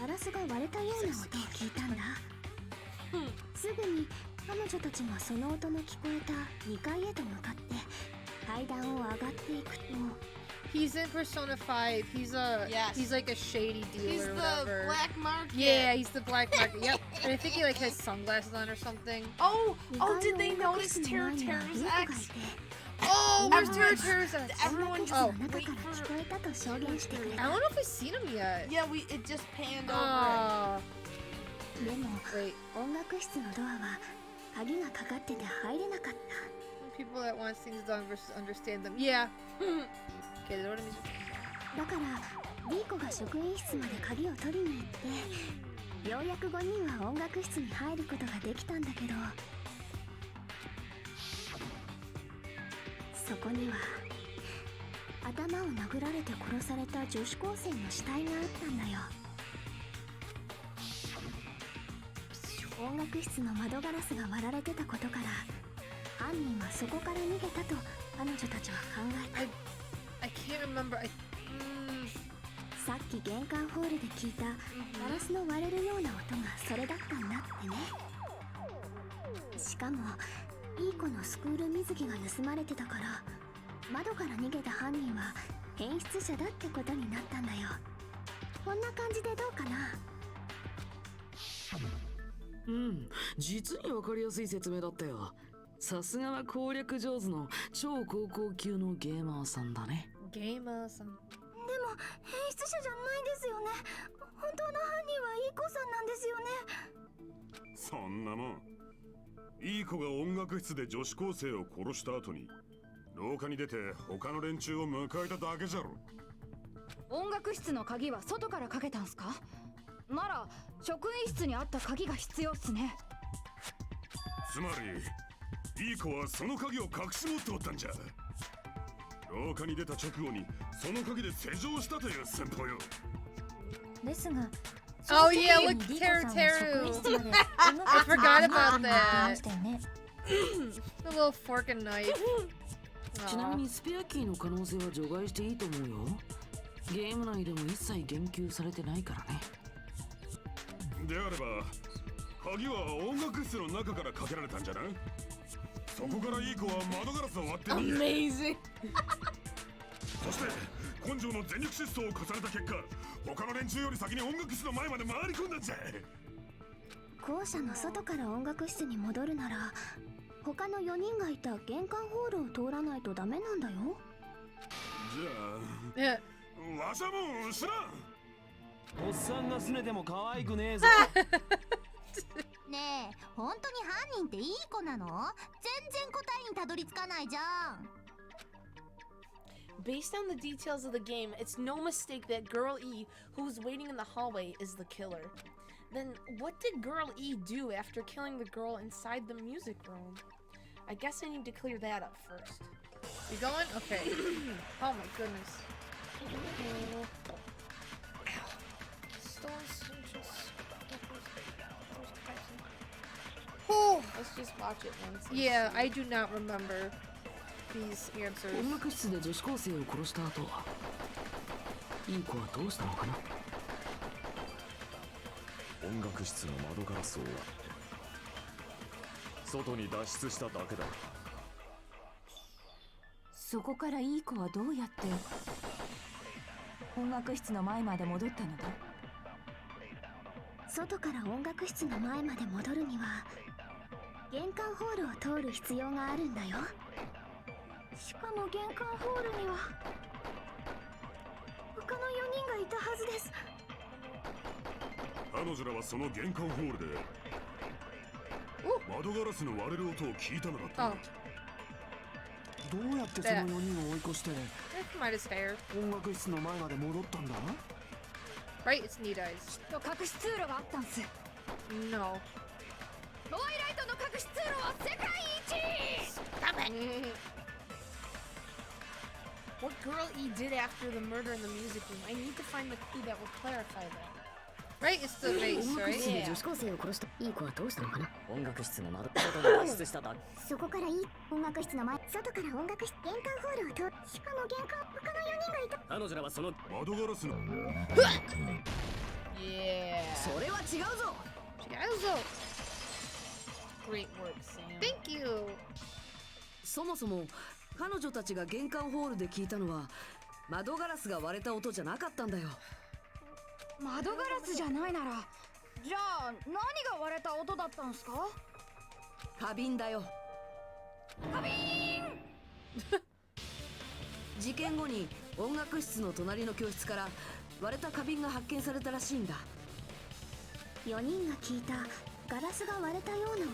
S13: ガラスが割れたような音を聞いたんだ。すぐに彼女たちがその音の聞こえた2階へと向かって階段を上がっていくと。
S1: He's in Persona 5. He's like a shady dealer
S8: He's
S1: or
S8: the
S1: whatever.
S8: black market.
S1: Yeah, he's the black market. Yep. And I think he like has sunglasses on or something.
S8: Oh, did they notice Terror Terror's ex?
S1: Oh, where's Terror Terror's ex?
S8: Everyone just
S1: Oh.
S8: wait for.
S1: I don't know if I've seen him yet.
S8: Yeah, it just panned over.
S1: Oh.
S13: でも
S1: Wait.
S13: 音楽室のドアは鍵がかかってて入れなかった。
S1: People that want things done versus understand them. Yeah. Okay, they know what I mean.
S13: だから D 子が職員室まで鍵を取りに行ってようやく5人は音楽室に入ることができたんだけど、そこには頭を殴られて殺された女子高生の死体があったんだよ。音楽室の窓ガラスが割られてたことから犯人はそこから逃げたと彼女たちは考えた。
S1: I can't remember.
S13: さっき玄関ホールで聞いたガラスの割れるような音がそれだったんだってね。しかもいい子のスクール水着が盗まれてたから窓から逃げた犯人は変質者だってことになったんだよ。こんな感じでどうかな。
S11: うん、実にわかりやすい説明だったよ。さすがは攻略上手の超高校級のゲーマーさんだね。
S1: ゲーマーさん。
S13: でも変質者じゃないですよね。本当の犯人はいい子さんなんですよね。
S12: そんなもん。いい子が音楽室で女子高生を殺した後に廊下に出て他の連中を迎えただけじゃろ。
S6: 音楽室の鍵は外からかけたんすか？なら職員室にあった鍵が必要っすね。
S12: つまりいい子はその鍵を隠し持っておったんじゃ。廊下に出た直後にその鍵で施錠したという戦法よ。
S13: ですが
S1: Oh yeah, look, Teru Teru. I forgot about that. The little fork and knife.
S11: ちなみにスペアキーの可能性は除外していいと思うよ。ゲーム内でも一切言及されてないからね。
S12: であれば鍵は音楽室の中からかけられたんじゃな。そこからいい子は窓ガラスを割って逃げ
S8: Amazing.
S12: そして根性の全力疾走を重ねた結果、他の連中より先に音楽室の前まで回り込んだんじゃ。
S13: 校舎の外から音楽室に戻るなら他の4人がいた玄関ホールを通らないとダメなんだよ。
S12: じゃあわしゃもう知らん。
S4: おっさんが拗ねても可愛くねえぞ。
S9: ねえ、本当に犯人っていい子なの？全然答えにたどり着かないじゃん。
S8: Based on the details of the game, it's no mistake that Girl E, who was waiting in the hallway, is the killer. Then what did Girl E do after killing the girl inside the music room? I guess I need to clear that up first.
S1: You going? Okay. Oh my goodness.
S8: Let's just watch it once.
S1: Yeah, I do not remember these answers.
S11: 音楽室で女子高生を殺した後、いい子はどうしたのかな。
S3: 音楽室の窓ガラスを割って外に脱出しただけだ。
S6: そこからいい子はどうやって音楽室の前まで戻ったのだ。
S13: 外から音楽室の前まで戻るには玄関ホールを通る必要があるんだよ。しかも玄関ホールには他の4人がいたはずです。
S12: 彼女らはその玄関ホールで窓ガラスの割れる音を聞いたのだった。
S4: どうやってその4人を追い越して
S1: Might as hair.
S4: 音楽室の前まで戻ったんだ。
S1: Right? It's Neat Eyes.
S6: きっと隠し通路があったんす。
S1: No.
S6: トワイライトの隠し通路は世界一。
S1: Stop it!
S8: What girl E did after the murder in the music room? I need to find the clue that will clarify that.
S1: Right? It's the vase,
S13: 音楽室
S1: right?
S13: で女子高生を殺したいい子はどうしたのかな。
S11: 音楽室の窓外に脱出しただ。
S13: そこからいい音楽室の前、外から音楽室玄関ホールを通る。しかも玄関他の4人がいた。
S11: 彼女らはその
S12: 窓ガラスの
S8: Yeah.
S5: それは違うぞ。
S8: Great work, Sam.
S1: Thank you.
S5: そもそも彼女たちが玄関ホールで聞いたのは窓ガラスが割れた音じゃなかったんだよ。
S6: 窓ガラスじゃないなら、じゃあ何が割れた音だったんすか。
S5: 花瓶だよ。
S6: 花瓶。
S5: 事件後に音楽室の隣の教室から割れた花瓶が発見されたらしいんだ。
S13: 4人が聞いたガラスが割れたような音って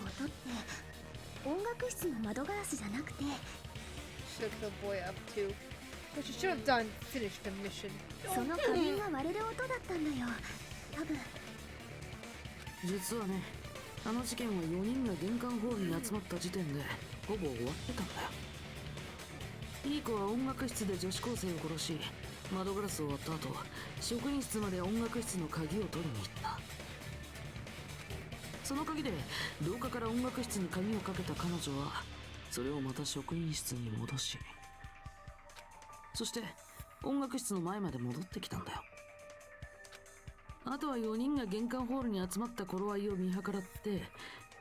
S13: 音楽室の窓ガラスじゃなくて、
S1: Should have killed boy up too. What you should have done, finished the mission.
S13: その花瓶が割れる音だったんだよ。多分
S11: 実はね、あの事件は4人が玄関ホールに集まった時点でほぼ終わってたんだよ。いい子は音楽室で女子高生を殺し、窓ガラスを割った後、職員室まで音楽室の鍵を取りに行った。その鍵で廊下から音楽室に鍵をかけた彼女はそれをまた職員室に戻し、そして音楽室の前まで戻ってきたんだよ。あとは4人が玄関ホールに集まった頃合いを見計らって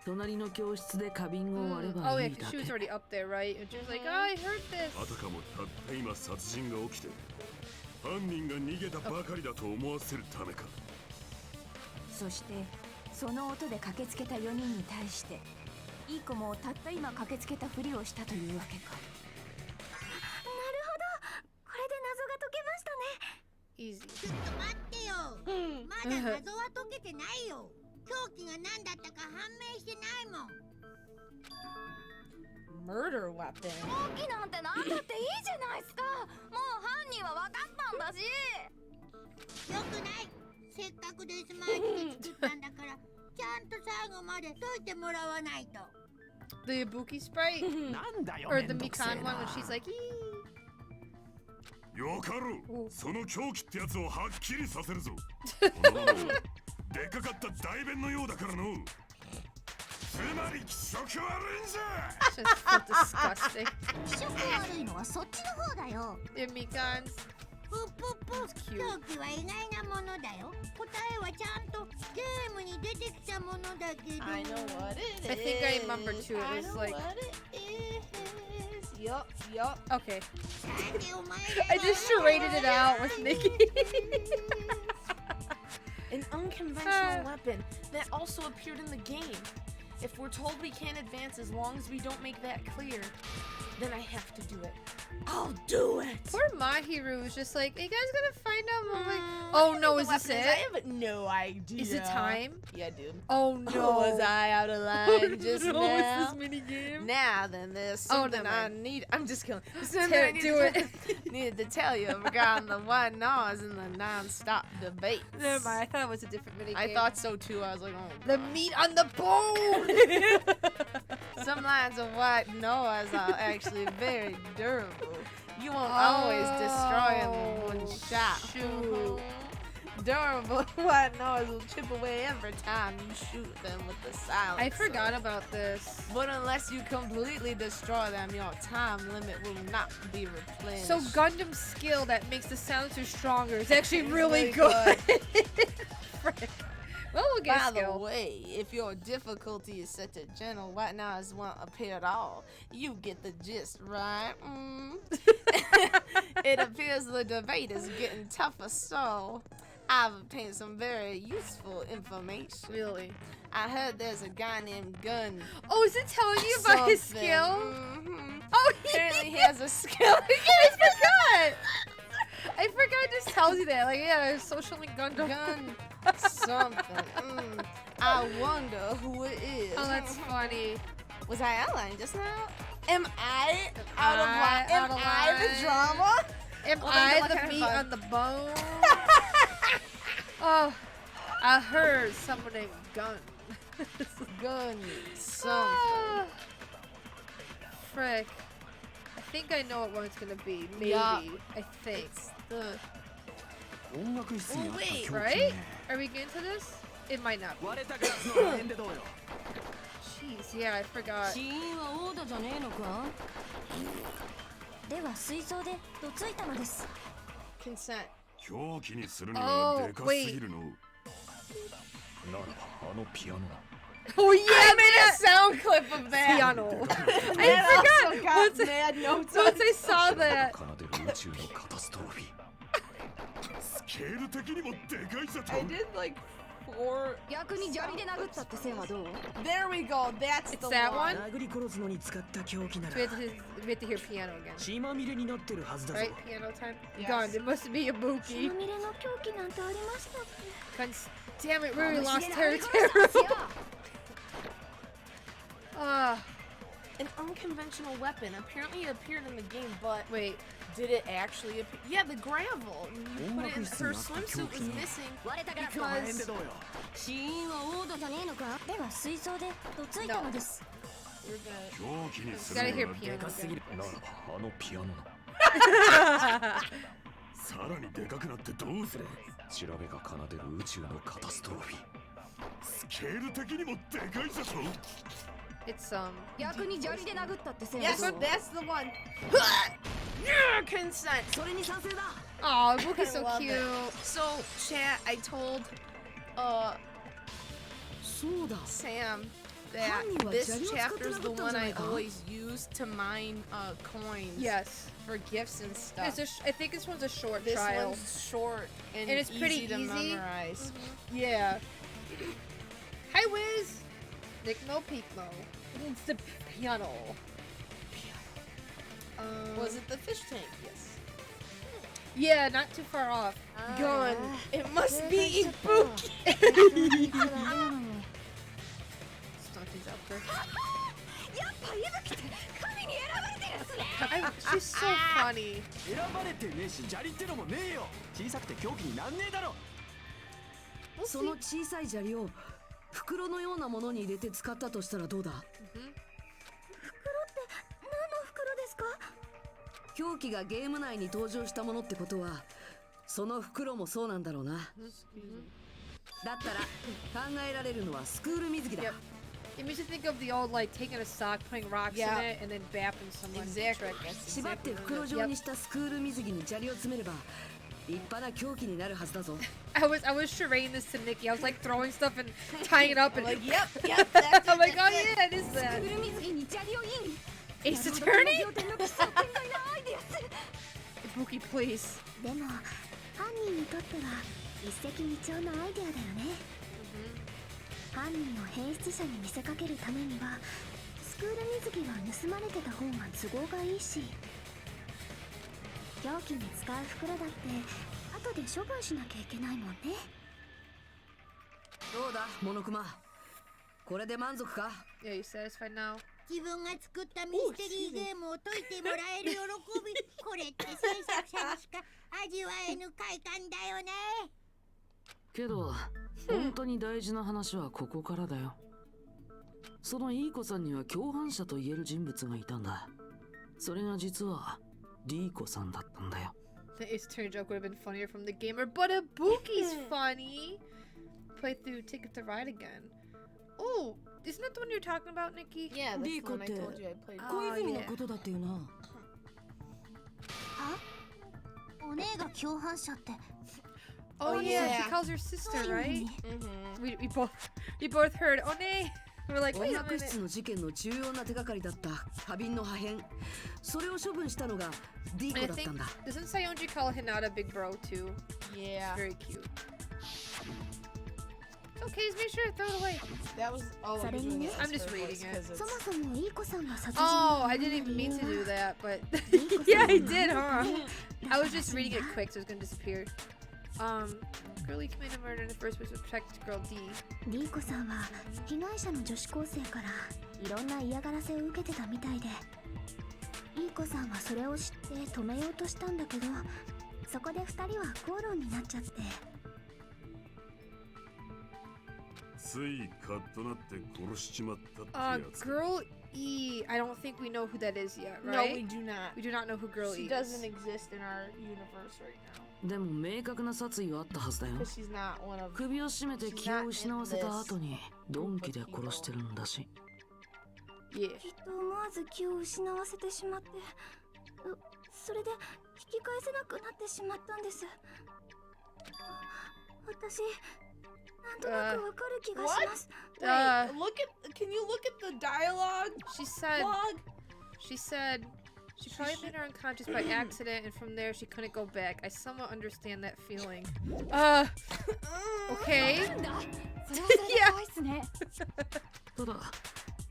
S11: 隣の教室で花瓶を割れば
S1: Oh
S11: い
S1: yeah,
S11: いだ
S1: 'cause
S11: け。
S1: she was already up there, right? And she was like, oh, I heard this.
S12: あたかもたった今殺人が起きて犯人が逃げたばかりだと思わせるためか。
S6: そしてその音で駆けつけた4人に対していい子もたった今駆けつけたふりをしたというわけか。なる
S13: ほど、これで謎が解けましたね。
S1: Easy.
S9: ちょっと待ってよ。まだ謎は解けてないよ。凶器が何だったか判明してないもん。
S8: Murder weapon.
S6: 凶器なんてなんだっていいじゃないっすか。もう犯人は分かったんだし。
S9: よくない。せっかくデスマーチで作ったんだからちゃんと最後まで解いてもらわないと。
S1: The Ibuki sprite?
S4: なんだよ
S1: Or
S4: め
S1: the
S4: んどくせえ
S1: Mikan
S4: な。
S1: one when she's like, ee.
S12: よかろう。その凶器ってやつをはっきりさせるぞ。このままでかかった大便のようだからの。つまり気色悪いんじゃ。
S1: Just so disgusting.
S9: 気色悪いのはそっちの方だよ。
S1: The Mikans.
S9: ぷっぷっぷ。凶器は意外なものだよ。答えはちゃんとゲームに出てきたものだけど。
S8: I know what it is.
S1: I think I remember too. It
S8: I
S1: was
S8: know
S1: like.
S8: what it is. Yup.
S1: Okay.
S9: なんでお前
S1: I just charaded it out with Nikki.
S8: An unconventional weapon that also appeared in the game. If we're told we can't advance as long as we don't make that clear, then I have to do it. I'll do it!
S1: Poor Mahirou was just like, hey guys gonna find out? I'm like, oh no, is this it?
S8: I have no idea.
S1: Is it time?
S8: Yeah, dude.
S1: Oh no.
S8: Was I out of line just
S1: no,
S8: now?
S1: It's this mini game.
S8: Now then, there's
S1: Oh,
S8: something
S1: never
S8: I
S1: mind.
S8: need. I'm just kidding. There's
S1: Tell
S8: something I
S1: it,
S8: need
S1: do
S8: to
S1: it.
S8: needed to tell you regarding the white noise and the non-stop debates.
S1: Never mind, I thought it was a different mini game.
S8: I thought so too. I was like, oh.
S1: The
S8: God.
S1: meat on the bone!
S8: Some lines of white noise are actually very durable. You won't always destroy them in one shot.
S1: Shoot.
S2: durable white noise will chip away every time you shoot them with the silencer.
S1: I forgot about this.
S2: But unless you completely destroy them, your time limit will not be replenished.
S1: So Gundam's skill that makes the silencer stronger is actually
S2: It's
S1: really
S2: really
S1: good. Frick. Well, we'll get
S2: By
S1: skill.
S2: the way, if your difficulty is set to gentle, white noise won't appear at all. You get the gist, right? It appears the debate is getting tougher, so I've obtained some very useful information.
S1: Really?
S2: I heard there's a guy named Gun.
S1: Oh, is it telling you about his
S2: something.
S1: skill?
S2: Mhm.
S1: Oh,
S2: Apparently he has a skill.
S1: I forgot. I forgot it just tells you that. Like, yeah, social link Gundam.
S2: Gun something. I wonder who it is.
S1: Oh, that's funny.
S2: Was I outlined just now? Am I out of
S1: I
S2: line?
S1: out
S2: Am
S1: of
S2: I
S1: line?
S2: the drama?
S1: Am
S2: Well,
S1: I
S2: then
S1: the
S2: what
S1: meat
S2: kind of
S1: on the bone? Oh, I heard someone named Gun.
S2: Gun something.
S1: Ah, frick. I think I know what one it's gonna be. Maybe.
S2: Yeah.
S1: I think.
S2: It's the.
S4: 音楽室にあった狂気
S1: Right? Are we getting to this? It might not be.
S4: 割れたガラスの破片でどうよ
S1: Jeez, yeah, I forgot.
S6: 死因はオーダじゃねえのか。
S7: では水槽でどついたのです。
S2: Consent.
S12: 狂気にするにはでかすぎるの。
S3: ならばあのピアノ
S1: Oh yeah,
S2: I made a sound clip of that.
S1: piano.
S2: And
S1: I
S2: also
S1: forgot.
S2: got
S1: Once I,
S2: mad notes
S1: once
S2: on
S1: I saw
S3: 調べが
S1: that.
S3: 奏でる宇宙のカタストロフィー
S12: スケール的にもでかいぞと
S2: I did like 4.
S6: 逆に砂利で殴ったって線はどう？
S2: There we go. That's
S1: It's
S2: the
S1: that
S2: one.
S1: one?
S4: 殴り殺すのに使った凶器なら
S1: We have to hear piano again.
S4: 血まみれになってるはずだぞ
S1: Right? Piano time?
S2: Yes.
S1: Gun, it must be a
S13: 血
S1: Buki.
S13: まみれの狂気なんてありましたっけ？
S1: Guns. Damn it, we really
S6: 虫
S1: lost
S6: で殴り
S1: territory.
S6: 殺したんすよ。
S1: Ah,
S2: An unconventional weapon. Apparently it appeared in the game, but
S1: wait.
S2: did it actually appear? Yeah, the gravel. You put it in, her swimsuit was missing
S6: 割れたガラスの破片で
S2: because
S6: どうよ。死因はオーダじゃねえのか。
S7: では水槽でどついたのです。
S2: we're gonna.
S12: 狂気にす
S1: Gotta
S12: るに
S1: hear
S12: は
S1: piano
S12: でかすぎ
S1: again.
S12: る
S3: ならばあのピアノの
S12: さらにでかくなってどうする
S3: 調べが奏でる宇宙のカタストロフィー
S12: スケール的にもでかいぞと
S1: It's,
S6: 逆に砂利で殴ったって線は
S2: Yes,
S6: どう？
S2: that's the one. Yeah, consent.
S5: それに賛成だ。
S1: oh, Buki's so
S2: I love
S1: cute.
S2: it. So, chat, I told
S5: そうだ。
S2: Sam that
S5: 犯人は
S2: this
S5: 砂利を使って
S2: chapter is the
S5: 殴ったん
S2: one
S5: じゃな
S2: I
S5: いか？
S2: always use to mine coins
S1: Yes.
S2: for gifts and stuff.
S1: It's I think this one's a short
S2: This
S1: trial.
S2: one's short and,
S1: And it's pretty
S2: easy to
S1: easy.
S2: memorize.
S1: Yeah. Hi, Wiz. Nickmo Peekmo. It's the piano.
S2: Was it the fish tank? Yes.
S1: Yeah, not too far off.
S2: Gun. It must be Ibuki.
S1: Something's up there.
S6: やっぱ伊吹って神に選ばれてるやつね。
S1: She's so funny.
S4: 選ばれてねえし砂利ってのもねえよ小さくて凶器になんねえだろ
S5: その小さい砂利を袋のようなものに入れて使ったとしたらどうだ？
S13: 袋って何の袋ですか？
S5: 凶器がゲーム内に登場したものってことはその袋もそうなんだろうな。だったら考えられるのはスクール水着だ。
S1: Yep. It makes you think of the old, like, taking a sock, putting rocks
S2: Yeah.
S1: in it, and then bapping someone.
S2: Exactly.
S5: 縛って袋状にしたスクール水着に砂利を詰めれば立派な凶器になるはずだぞ。
S1: I was charades this to Nikki. I was like throwing stuff and tying it up and
S2: Like, yep, that's
S1: I'm like,
S2: it,
S1: oh
S2: that's it.
S1: yeah, it is
S6: スク
S1: that.
S6: ール水着に砂利をイン。
S1: Ace
S6: なるほど
S1: Attorney?
S6: 仰天の奇想天外なアイデアス。
S1: Ibuki, please.
S13: でも犯人にとっては一石二鳥のアイデアだよね。犯人を変質者に見せかけるためにはスクール水着は盗まれてた方が都合がいいし、凶器に使う袋だって後で処分しなきゃいけないもんね。
S5: どうだモノクマ、これで満足か？
S1: Yeah, you satisfied now?
S9: 自分が作ったミステリーゲームを解いてもらえる喜び、これって制作者にしか味わえぬ快感だよね。
S11: けど本当に大事な話はここからだよ。そのいい子さんには共犯者と言える人物がいたんだ。それが実はリーコさんだったんだよ。
S1: The Ace Attorney joke would have been funnier from the gamer, but Ibuki's funny. Play through Ticket to Ride again. Oh, isn't that the one you're talking about, Nikki?
S8: Yeah, that's the one I
S5: Rico
S8: told you I played.
S1: Oh,
S5: 小泉の
S1: yeah.
S5: ことだってよな。
S13: はお姉が共犯者って
S1: Oh,
S8: Oh,
S1: yeah,
S8: yeah.
S1: she calls her sister, right?
S8: Mm-hmm.
S1: We both heard, oh, nee. We're like,
S5: 音
S1: wait a
S5: 楽室
S1: minute.
S5: の事件の重要な手がかりだった花瓶の破片、それを処分したのがディー
S1: And
S5: コ
S1: I
S5: だったん
S1: think,
S5: だ。
S1: doesn't Sayonji call Hinata Big Bro too?
S8: Yeah.
S1: Very cute. Okay, just make sure to throw it away.
S8: That was. Oh,
S13: So
S8: you're
S13: then
S8: doing
S13: you-
S8: it
S1: I'm
S8: as
S1: just
S8: her
S1: reading
S8: voice
S1: it.
S8: 'cause
S13: そも
S8: it's-
S13: そもイーコさんが殺人
S1: Oh,
S13: を
S1: I
S13: 犯した
S1: didn't mean to
S13: 理由
S1: do
S13: は
S1: that, but
S13: リーコ
S1: yeah,
S13: さ
S1: I
S13: んの
S1: did,
S13: 犯
S1: huh?
S13: 行
S1: I was just reading it quick, so it's gonna disappear. Girlie committed murder in the first place to protect girl D.
S13: リーコさんは被害者の女子高生からいろんな嫌がらせを受けてたみたいで、イーコさんはそれを知って止めようとしたんだけど、そこで2人は口論になっちゃって。
S12: ついカッとなって殺しちまったってやつ。
S1: Girl E. I don't think we know who that is yet,
S8: No,
S1: right?
S8: we do not.
S1: We do not know who Girl
S8: She
S1: E
S8: doesn't
S1: is.
S8: exist in our universe right now.
S11: でも明確な殺意はあったはずだよ。
S8: Because she's not one of.
S11: 首を絞めて気を失わせた後に鈍器で殺してるんだし。
S1: Yeah.
S13: きっと思わず気を失わせてしまって、それで引き返せなくなってしまったんです。私、なんとなくわかる気がします。
S8: Wait, look at. Can you look at the dialogue?
S1: She said.
S8: Log?
S1: She said. She probably made her unconscious by accident, and from there she couldn't go back. I somewhat understand that feeling. Okay.
S6: それはそれで怖いっすね。
S11: ただ、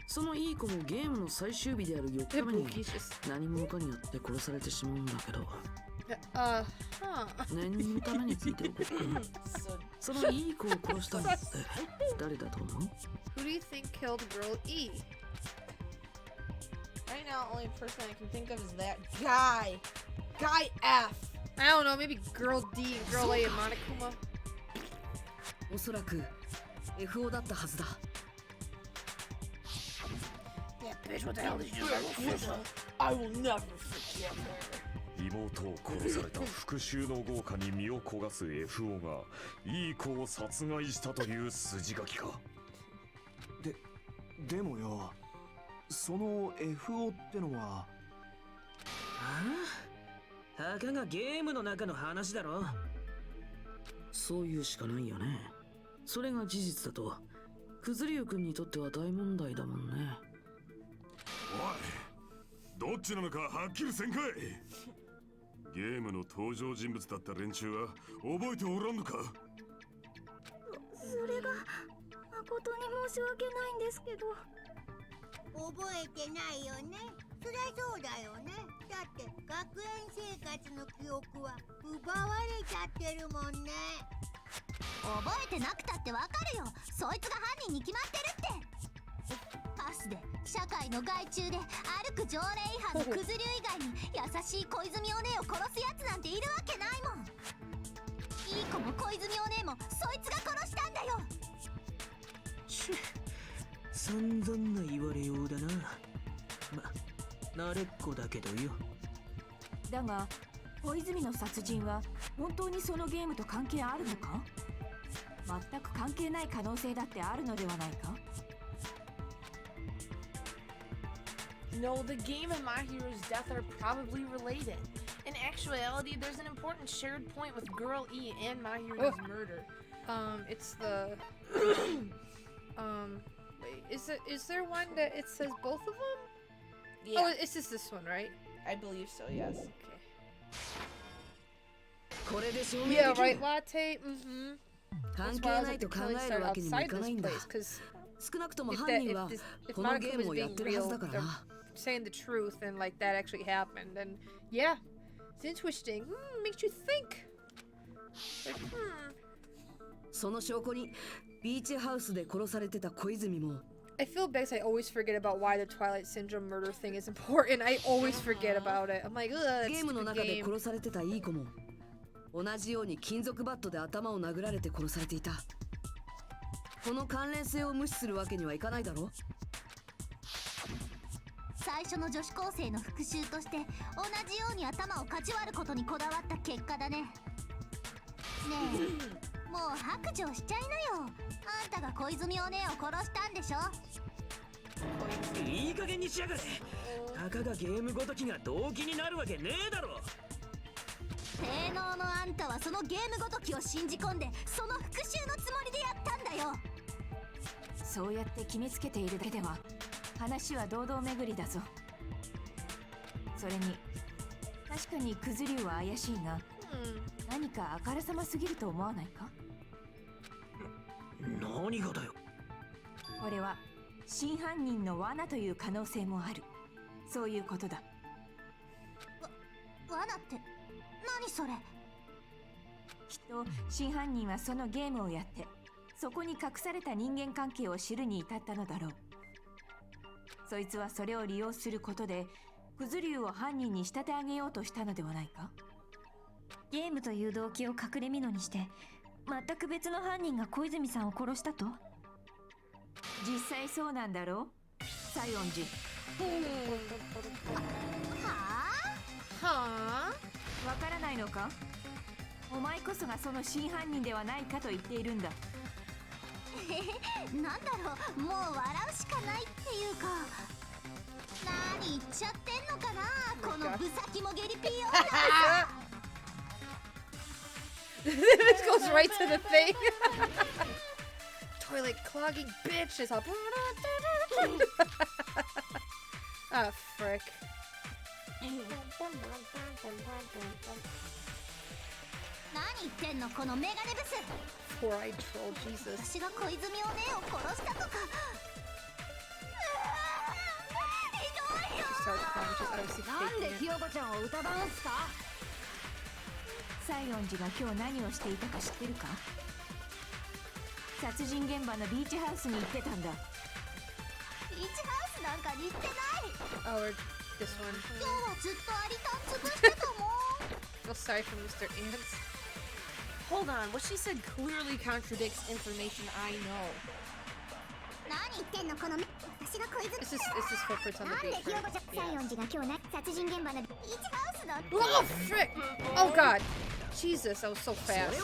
S11: そのいい子もゲームの最終日である4日目に
S1: Ibuki's just.
S11: 何者かによって殺されてしまうんだけど、
S1: Huh.
S11: 念のために聞いておこうかな。
S8: So,
S11: そのいい子を殺したのって誰だと思う？
S1: Who do you think killed Girl E?
S8: right now, only person I can think of is that guy. Guy F.
S1: I don't know. Maybe Girl D and Girl A and Monokuma.
S5: おそらく FO だったはずだ。
S1: That bitch, what the hell did you do?
S8: I will never forget her.
S3: 妹を殺された復讐の豪華に身を焦がす FO がいい子を殺害したという筋書きか。
S4: でもよ、その FO ってのは。
S14: たかがゲームの中の話だろ。
S11: そういうしかないよね。それが事実だと、クズリュウ君にとっては大問題だもんね。
S12: おい、どっちなのかはっきりせんかい。ゲームの登場人物だった連中は覚えておらんのか。
S13: それが誠に申し訳ないんですけど。
S9: 覚えてないよね。そりゃそうだよね。だって学園生活の記憶は奪われちゃってるもんね。
S13: 覚えてなくたってわかるよ。そいつが犯人に決まってるって。パスで社会の害虫で歩く条例違反のクズ流以外に優しい小泉お姉を殺すやつなんているわけないもん。いい子も小泉お姉もそいつが殺したんだよ。
S14: ちゅ、散々な言われようだな。慣れっこだけどよ。
S6: だが小泉の殺人は本当にそのゲームと関係あるのか？全く関係ない可能性だってあるのではないか？
S8: No, the game and Mahirou's death are probably related. In actuality, there's an important shared point with Girl E and Mahirou's murder.
S1: It's the. Wait, is there one that it says both of them?
S8: Yeah.
S1: Oh, it's just this one, right?
S8: I believe so, yes.
S1: Okay.
S5: これで証明で
S1: Yeah,
S5: き
S1: right,
S5: る。
S1: latte.
S5: 関係ないと考えるわけにもいかないんだ。
S1: Because
S5: 少なくとも犯人はこのゲームをやってるはずだからな。
S1: saying the truth and like that actually happened, and yeah, it's interesting. Makes you think. Like,
S5: その証拠にビーチハウスで殺されてた小泉も
S1: I feel bad because I always forget about why the Twilight Syndrome murder thing is important. I always forget about it. I'm like, ugh, that's
S5: ゲームの
S1: stupid
S5: 中で
S1: game.
S5: 殺されてたいい子も同じように金属バットで頭を殴られて殺されていた。この関連性を無視するわけにはいかないだろ。
S15: 最初の女子高生の復讐として同じように頭をかち割ることにこだわった結果だね。ねえ、もう白状しちゃいなよ。あんたが小泉お姉を殺したんでしょ。
S14: いい加減にしやがれ。たかがゲームごときが動機になるわけねえだろ。
S15: 低能のあんたはそのゲームごときを信じ込んでその復讐のつもりでやったんだよ。
S6: そうやって決めつけているだけでは話は堂々巡りだぞ。それに確かにクズ竜は怪しいが、何かあからさますぎると思わないか？
S14: 何がだよ。
S6: これは真犯人の罠という可能性もある。そういうことだ。
S15: 罠って何それ？
S6: きっと真犯人はそのゲームをやってそこに隠された人間関係を知るに至ったのだろう。そいつはそれを利用することでクズ竜を犯人に仕立て上げようとしたのではないか？
S7: ゲームという動機を隠れ蓑にして全く別の犯人が小泉さんを殺したと？
S6: 実際そうなんだろう、西園寺。
S1: は
S6: わからないのか？お前こそがその真犯人ではないかと言っているんだ。
S15: なんだろう、もう笑うしかないっていうか、何言っちゃってんのかな、このブサキモゲリピー女。
S1: This goes right to the thing. Toilet clogging bitch is up. Ah, frick.
S15: 何言ってんのこのメガネブス。
S1: Four-eyed troll, Jesus.
S15: 私が小泉お姉を殺したとか。ひどいよ。
S1: Starts crying. She's obviously
S6: なんで
S1: faking
S6: ひ
S1: it.
S6: よこちゃんを疑うんすか？西園寺が今日何をしていたか知ってるか？殺人現場のビーチハウスに行ってたんだ。
S15: ビーチハウスなんかに行ってない。
S1: Oh, or this one.
S15: 今日はずっとアリタン潰してたもん。
S1: Feel sorry for Mr. Ants.
S8: Hold on, what she said clearly contradicts information I know.
S15: 何言ってんのこの私が小泉。
S1: It's just footprints on
S15: な
S1: the
S15: んで
S1: beach.
S15: ひよこちゃん、西園寺が今日ね殺人現場のビーチハウスだって。
S1: Oh, frick! Oh, God. Jesus, that was so fast.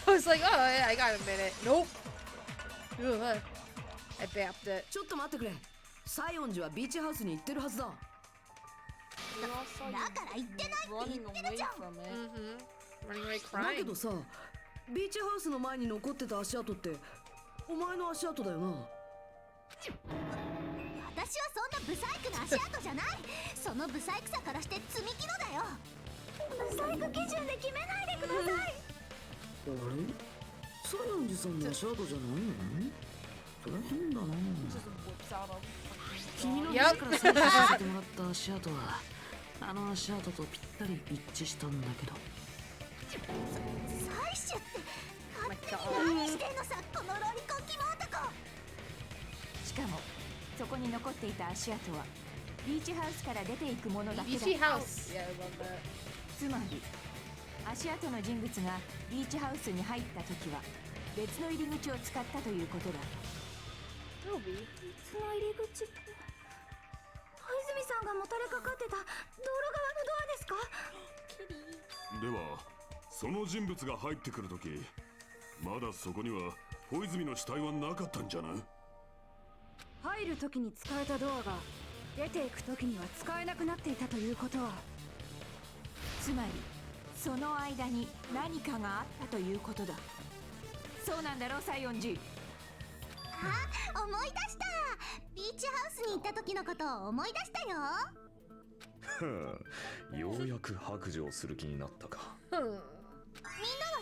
S1: I was like, oh, yeah, I got a minute. Nope. Ugh, I bapped it.
S5: ちょっと待ってくれ。西園寺はビーチハウスに行ってるはずだ。
S15: だから言ってないって言ってるじゃん。
S1: Running away
S5: だけ
S1: crying.
S5: どさ、ビーチハウスの前に残ってた足跡ってお前の足跡だよな。
S15: 私はそんなブサイクな足跡じゃない。そのブサイクさからして積み木のだよ。ブサイク基準で決めないでください。
S5: あれ？西園寺さんの足跡じゃないの？それ変だな。君の家から採取させてもらった足跡はあの足跡とぴったり一致したんだけど。
S15: 採取って勝手に何してんのさ、このロリコンキモ男。
S6: しかもそこに残っていた足跡はビーチハウスから出ていくものだけだ。
S1: Beachy house. Yeah, I love that.
S6: つまり足跡の人物がビーチハウスに入った時は別の入り口を使ったということだ。
S15: 別の入り口って、小泉さんがもたれかかってた道路側のドアですか？
S12: ではその人物が入ってくるとき、まだそこには小泉の死体はなかったんじゃな。
S6: 入る時に使えたドアが出ていく時には使えなくなっていたということは、つまりその間に何かがあったということだ。そうなんだろう、西園寺。
S15: あ、思い出した。ビーチハウスに行った時のことを思い出したよ。
S3: ようやく白状する気になったか。
S15: みんなは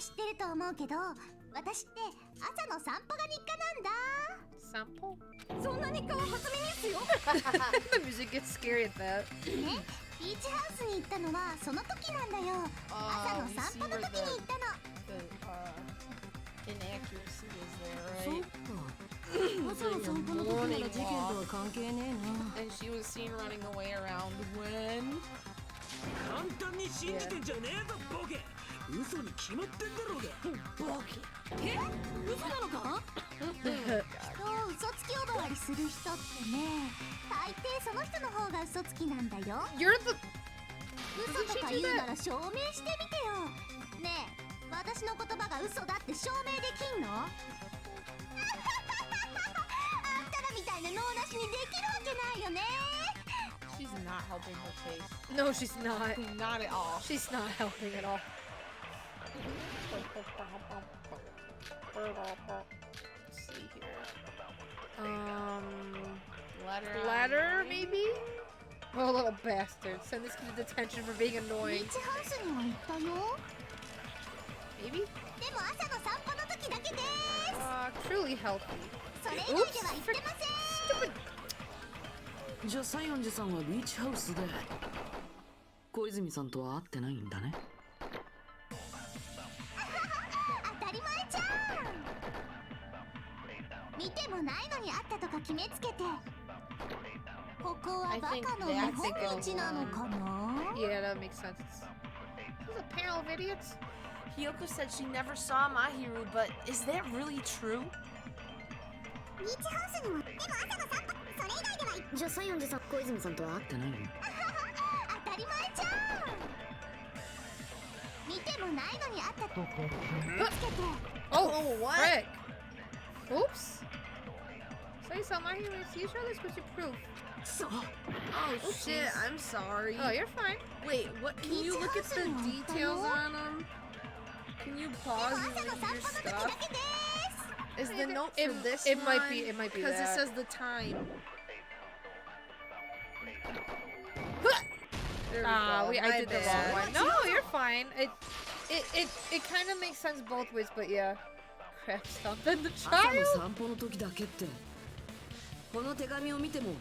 S15: 知ってると思うけど、私って朝の散歩が日課なんだ。
S1: 散歩？
S15: そんな日課は初耳っすよ。
S1: The music gets scary at that.
S15: ね、ビーチハウスに行ったのはその時なんだよ。朝の散歩の時に行ったの。
S8: inaccuracy is there,
S5: そっ
S8: right?
S5: か。朝の散歩の時なら事件とは関係ねえな。
S8: And she was seen running away around when?
S14: 簡単に信じてんじゃねえぞボケ。嘘に決まってんだろうが。ボケ。
S6: 嘘なのか？
S15: 嘘つき呼ばわりする人ってね、大抵その人の方が嘘つきなんだよ。
S1: You're the...
S15: 嘘とか言うなら証明してみてよ。ねえ、私の言葉が嘘だって証明できんの？あんたらみたいな脳なしにできるわけないよね。
S8: She's not helping her case.
S1: No, she's not.
S8: Not at all.
S1: She's not helping at all. Let's see here. Ladder, maybe? Oh, little bastard. Send this kid to detention for being
S15: ビ
S1: annoying.
S15: ーチハウスには行ったよ。
S1: Maybe?
S15: でも朝の散歩の時だけです。
S1: Truly healthy.
S15: それ以外では行ってません。
S11: じゃあ西園寺さんはビーチハウスで小泉さんとは会ってないんだね。
S15: 当たり前じゃん。見てもないのにあったとか決めつけて。ここはバカの見本道なのかな？
S1: Yeah, that makes sense. This is a panel of idiots.
S8: Hiyoko said she never saw Mahirou, but is that really true?
S15: ビーチハウスにも。でも朝の散歩。それ以外では。
S11: じゃあ西園寺さん小泉さんとは会ってないの？
S15: 当たり前じゃん。見てもないのにあったと決めつけて。
S1: Oh, frick. Oops. So you saw my humans. You sure this was your proof?
S10: Oh shit, I'm sorry.
S1: Oh, you're fine.
S10: Wait, what? Can you look at the details on them? Can you pause and read your stuff? Is the note for this
S1: it
S10: one?
S1: might be
S10: Because it
S1: that.
S10: says the time. There we go.
S1: I
S10: My
S1: did the
S10: bad.
S1: wrong one. No, you're fine. It kind of makes sense both ways, but yeah. Crap, something the
S5: 朝の
S1: child.
S5: 散歩の時だけってこの手紙を見ても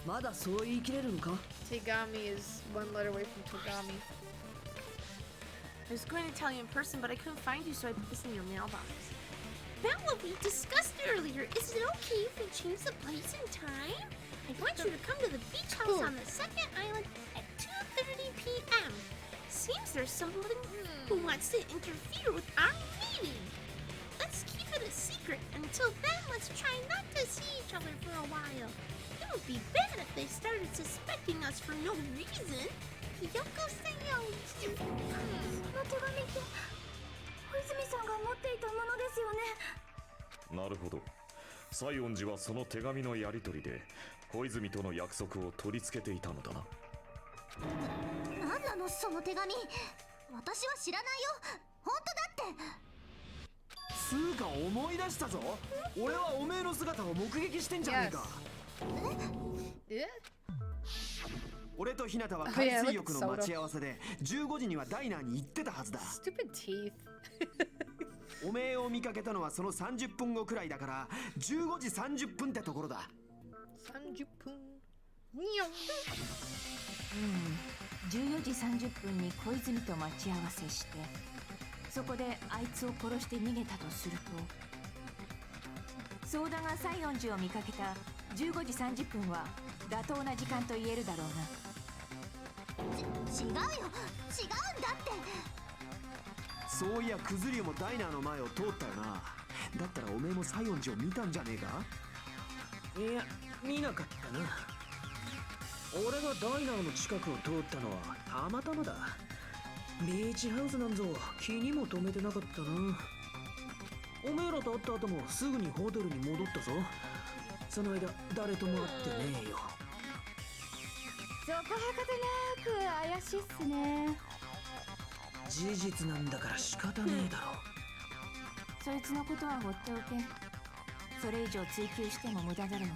S5: まだそう言い切れるのか？
S1: Tegami is one letter away from Togami.
S2: I was going to tell you in person, but I couldn't find you, so I put this in your mailbox. About what we discussed earlier, is it okay if we change the place and time? I want you to come to the beach house on the second island at 2:30 p.m. Seems there's someone who wants to interfere with our meeting. Let's keep it a secret. Until then, let's try not to see each other for a while. It would be bad if they started suspecting us for no reason. Hiyoko-san,
S15: その手紙って小泉さんが持っていたものですよね。
S3: なるほど。西園寺はその手紙のやり取りで小泉との約束を取り付けていたのだな。
S15: なんなのその手紙。私は知らないよ。本当だって。
S4: つうか思い出したぞ。俺はおめえの姿を目撃してんじゃねえか。
S1: え？
S4: 俺と日向は海水浴の待ち合わせで15時にはダイナーに行ってたはずだ。
S1: Stupid teeth.
S4: おめえを見かけたのはその30分後くらいだから15時30分ってところだ。
S1: 30分。にょん。
S6: 14時30分に小泉と待ち合わせして、そこであいつを殺して逃げたとすると、相田が西園寺を見かけた15時30分は妥当な時間と言えるだろうな。
S15: 違うよ。違うんだって。
S4: そういやクズリュウもダイナーの前を通ったよな。だったらおめえも西園寺を見たんじゃねえか。
S14: いや見なかったな。俺がダイナーの近くを通ったのはたまたまだ。ビーチハウスなんぞ気にも留めてなかったな。おめえらと会った後もすぐにホテルに戻ったぞ。その間誰とも会ってねえよ。
S13: そこはかとなく怪しいっすね。
S14: 事実なんだから仕方ねえだろ。
S6: そいつのことは放っておけ。それ以上追求しても無駄だろう。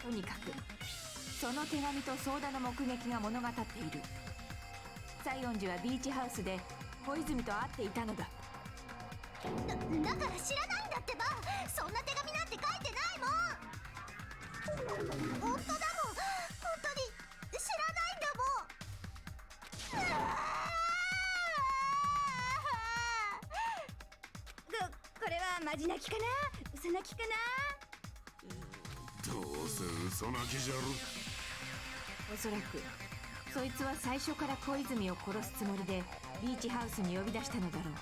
S6: とにかくその手紙と相田の目撃が物語っている。西園寺はビーチハウスで小泉と会っていたのだ。
S15: だから知らないんだってば。そんな手紙なんて書いてないもん。本当だもん。本当に知らないんだもん。
S13: これはマジ泣きかな嘘泣きかな。
S12: どうせ嘘泣きじゃろ。
S6: おそらくそいつは最初から小泉を殺すつもりでビーチハウスに呼び出したのだろう。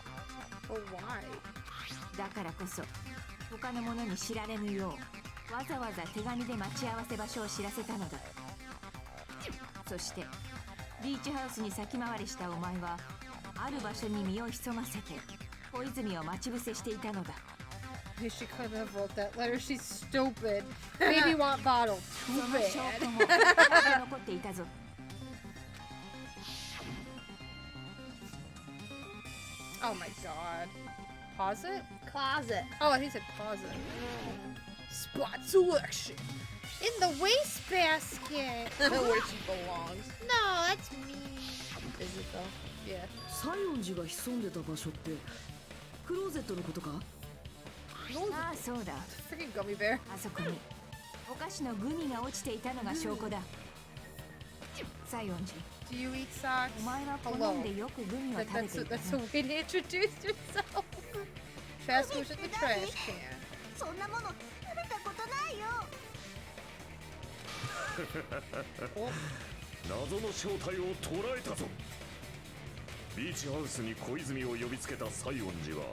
S1: But why?
S6: だからこそ他の者に知られぬようわざわざ手紙で待ち合わせ場所を知らせたのだ。そしてビーチハウスに先回りしたお前はある場所に身を潜ませて小泉を待ち伏せしていたのだ。
S1: She couldn't have wrote that letter. She's stupid. Baby want bottle.
S6: そ
S1: Too
S6: の
S1: bad.
S6: 証拠も残っていたぞ。
S1: Oh my god. Pause it? Closet. Oh, I think he said closet. Spot selection. In the wastebasket. Where she belongs. No, that's me. Is it though? Yeah.
S5: 西園寺が潜んでた場所ってクローゼットのことか？
S6: ああそうだ。
S1: Freaking gummy bear.
S6: あそこにお菓子のグミが落ちていたのが証拠だ。西園寺。
S1: Do you eat socks?
S6: お前は好
S1: Hello.
S6: んでよくグミを
S1: Like
S6: 食べ
S1: that's
S6: ていた
S1: that's
S6: な。
S1: a way to introduce yourself. Trash goes in the trash can.
S15: そんなもの食べたことないよ。
S3: 謎の正体を捉えたぞ。ビーチハウスに小泉を呼びつけた西園寺は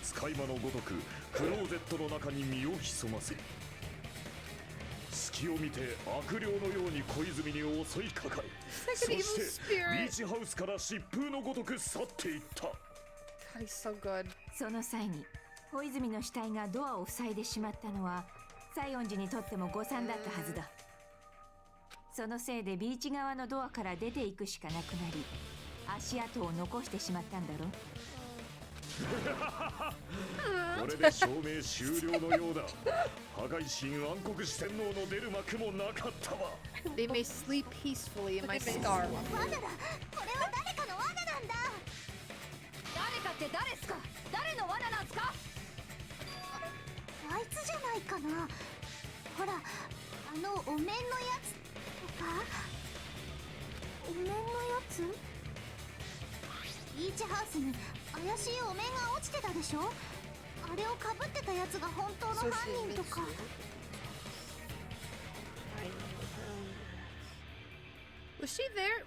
S3: 使い魔のごとくクローゼットの中に身を潜ませ、隙を見て悪霊のように小泉に襲いかかり、そしてビーチハウスから疾風のごとく去っていった。
S1: God, he's so good.
S6: その際に小泉の死体がドアを塞いでしまったのは西園寺にとっても誤算だったはずだ。そのせいでビーチ側のドアから出ていくしかなくなり足跡を残してしまったんだろう。
S3: これで証明終了のようだ。破壊神暗黒四天王の出る幕もなかったわ。
S1: They may sleep peacefully in my scar.
S15: 罠だ。これは誰かの罠なんだ。
S2: 誰かって誰っすか？誰の罠なんすか？
S15: あいつじゃないかな。ほら、あのお面のやつとか。お面のやつ？ビーチハウスに怪しいお面が落ちてたでしょ。あれをかぶってたやつが本当の犯人とか。
S1: Was she there?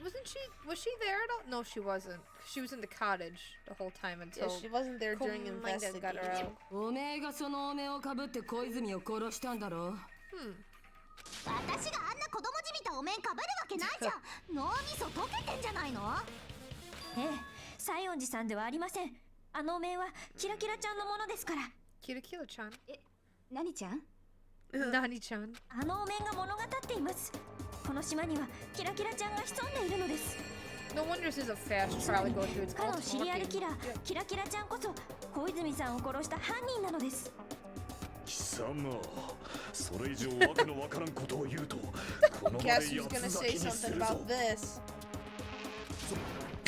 S1: Was she there at all? No, she wasn't. She was in the cottage the whole time until.
S2: Yeah, she wasn't there during
S1: Komaida got her out.
S5: おめえがそのお面をかぶって小泉を殺したんだろ。
S15: 私があんな子供じみたお面かぶるわけないじゃん。脳みそ溶けてんじゃないの？
S7: ええ、西園寺さんではありません。あのお面はキラキラちゃんのものですから。
S1: キラキラちゃん。
S7: 何ちゃん？
S1: 何ちゃん。
S7: あのお面が物語っています。この島にはキラキラちゃんが潜んでいるのです。
S1: No wonder this is a fast probably go through its
S7: かの
S1: ultimate
S7: シリアルキラー
S1: looking.
S7: キラキラちゃんこそ小泉さんを殺した犯人なのです。
S3: 貴様、それ以上わけのわからんことを言うと、この場で
S8: Guess
S3: 八
S8: who's
S3: つ
S8: gonna
S3: 咲
S8: say
S3: きにす
S8: something
S3: るぞ。
S8: about this?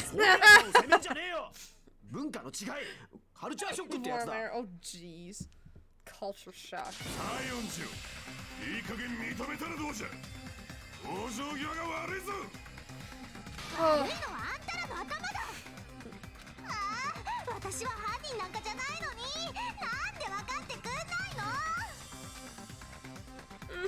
S4: そういうやつを責めんじゃねえよ。文化の違い、カルチャーショックってやつだ。
S8: Oh jeez.
S1: Culture shock.
S12: 西園寺をいい加減認めたらどうじゃ。往生際が悪いぞ。
S15: 悪いのはあんたらの頭だ。ああ、私は犯人なんかじゃないのに、なんで分かってくんないの？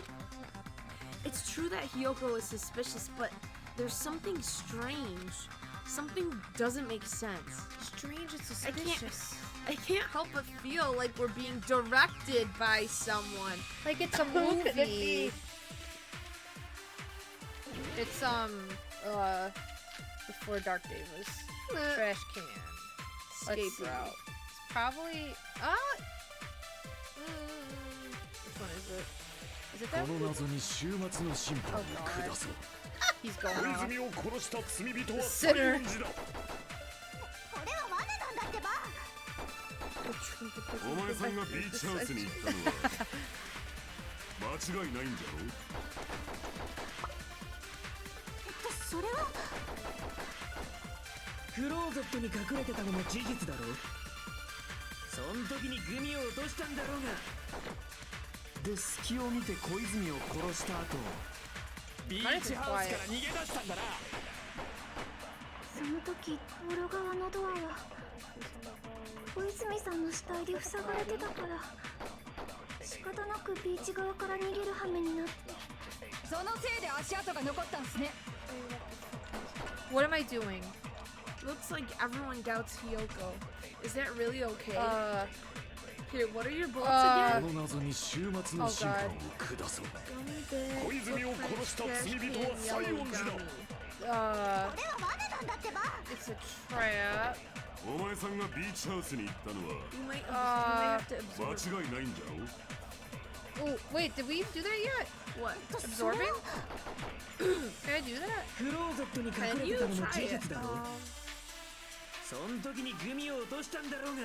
S8: It's true that Hiyoko is suspicious, but there's something strange. Something doesn't make sense.
S1: Strange and suspicious.
S8: I can't help but feel like we're being directed by someone.
S1: Like it's a
S8: Who could it
S1: movie.
S8: be?
S1: It's before Dark Days. Trash can. Let's
S8: Escape
S1: see.
S8: route.
S1: It's probably which one is it? Is it
S3: こ
S1: that
S3: の
S1: one?
S3: 謎に終末の審判を下そう。
S1: He's
S3: 小
S1: going off.
S3: 泉を殺した罪人は
S1: The
S3: 西
S1: sinner.
S3: 園寺だ。
S15: これは罠なんだってば。
S12: お前さんがビーチハウスに行ったのは間違いないんだろう。
S15: それは
S14: クローゼットに隠れてたのも事実だろ。そん時にグミを落としたんだろうが。
S4: で、隙を見て小泉を殺した後、ビーチハウスから逃げ出したんだな。
S13: その時道路側のドアは小泉さんの死体で塞がれてたから仕方なくビーチ側から逃げる羽目になって。
S2: そのせいで足跡が残ったんすね。
S1: What am I doing?
S8: Looks like everyone doubts Hiyoko. Is that really okay?
S10: Okay, what are your bolts
S3: こ
S10: again?
S3: の謎に終末の審判を下そう。小泉を殺した罪人は西園寺だ。
S1: It's a trap.
S12: お前さんがビーチハウスに行ったのは
S10: You might have to absorb.
S12: 間違いないんじゃろ
S1: Oh, wait, did we do that yet?
S10: What?
S1: Absorbing? Can I do that?
S14: クローゼットに隠れてたのも事実だろ。そん時にグミを落としたんだろうが。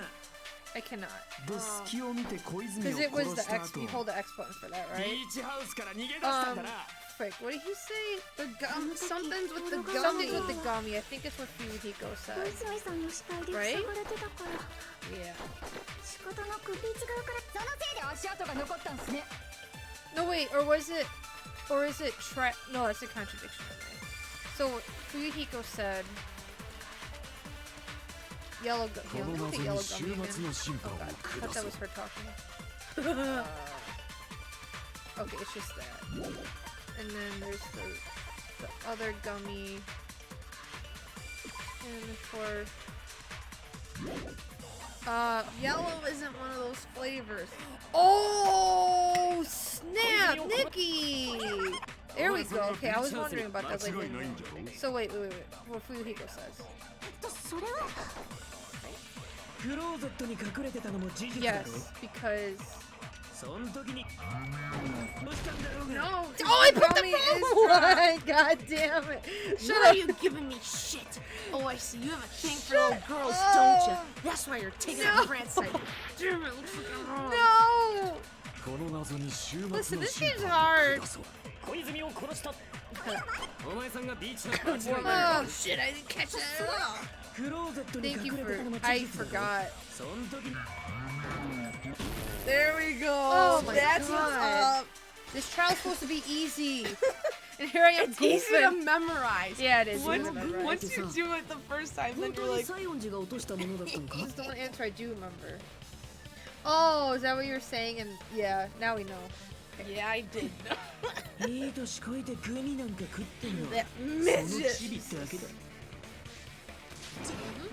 S1: I cannot.
S4: で隙を見て小泉を
S1: Because it was
S4: 殺
S1: the
S4: した
S1: X.
S4: 後
S1: You hold the X button for that,
S14: ビ
S1: right?
S14: ーチハウスから逃げ出したんだな。
S1: Frick, what did he say?
S10: The gum. Something's with the gum.
S1: Something with the gummy. I think it's what Fuyuhiko
S13: 小
S1: said.
S13: 泉さんの死体で塞がれてたから、
S1: Yeah.
S13: 仕方なくビーチ側からそのせいで足跡が残ったんすね。
S1: No, wait, or is it no, that's a contradiction. So, Fuyuhiko said, yellow gummy. Look at yellow gummy again. Oh god, I thought that was her talking. Okay, it's just that. And then there's the other gummy. And for...
S10: Yellow isn't one of those flavors.
S1: Oh, snap, Nikki! There we go. Okay, I was wondering about that later. So wait. What Fuyuhiko says.
S13: それは
S14: クローゼットに隠れてたのも事実だろ。
S1: Yes, because...
S14: そん時にどうしたんだろうが。
S10: No.
S1: Oh, I put the
S10: gummy
S1: wrong one! God damn it! Shut
S8: Why
S1: up!
S8: are you giving me shit? Oh, I see. You have a thing for little girls, don't you? That's why you're taking a France side. Damn it, looks like I'm wrong.
S1: No!
S3: この謎に終末
S1: Listen,
S3: の
S1: this
S3: 審
S1: game's
S3: 判を
S1: hard.
S3: 下そう。
S14: 小泉を殺した。お前さんがビーチハウス間違いない。
S1: Oh shit, I didn't catch that at all!
S14: クローゼットに
S1: Thank
S14: 隠
S1: you
S14: れ
S1: for...
S14: てたのも事
S1: I
S14: 実だろ。
S1: forgot.
S14: そん時に
S10: There we go.
S1: Oh my
S10: That's
S1: god.
S10: what's up.
S1: This trial's supposed to be easy. And here I am
S10: It's easy to
S1: goofing.
S10: memorize.
S1: Yeah, it is.
S10: Once,
S1: easy to memorize.
S10: once you do it the first time, then
S11: 本当
S10: you're
S11: に
S10: like,
S11: 西園寺が落としたものだったのか
S1: This is the one answer I do remember. Oh, is that what you were saying? And yeah, now we know.
S10: yeah, I did.
S14: いい年こいてグミなんか食ってんの。
S10: That
S14: その
S10: midget.
S14: チビってわけだ。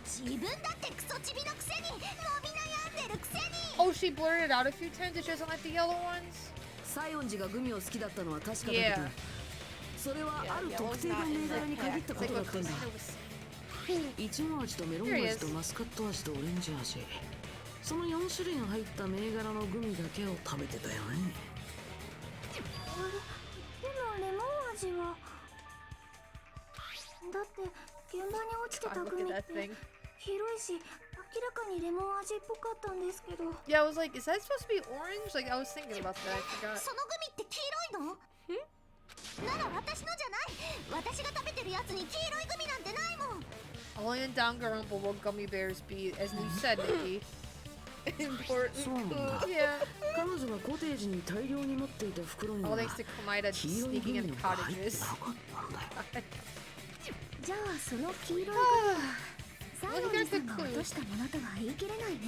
S13: 自分だってクソチビのくせに伸び悩んでるくせに。
S1: Oh, she blurted out a few times that she doesn't like the yellow ones?
S11: 西園寺がグミを好きだったのは確かだけど、
S1: Yeah.
S11: それはある特定の銘柄に限ったことだったんだ。いちご味とメロン味とマスカット味とオレンジ味、その4種類が入った銘柄のグミだけを食べてたよね。
S13: でもレモン味はだって現場に落ちてたグミって広いし明らかにレモン味っぽかったんですけど。
S1: Yeah, I was like, is that supposed to be orange? Like, I was thinking about that. I forgot.
S13: そのグミって黄色いの？なら私のじゃない。私が食べてるやつに黄色いグミなんてないもん。
S1: Only in Dangan will gummy bears be, as you said, Nikki. Important
S11: そうなんだ。
S1: Yeah.
S11: 彼女がコテージに大量に持っていた袋に
S1: All
S11: は
S1: thanks to Komaida
S11: 黄色いグ
S1: sneaking
S11: ミ
S1: in
S11: が入って
S1: cottages.
S11: なかったんだよ。
S13: じゃあその黄色いグミは西園寺さんが落としたものとは言い切れないね。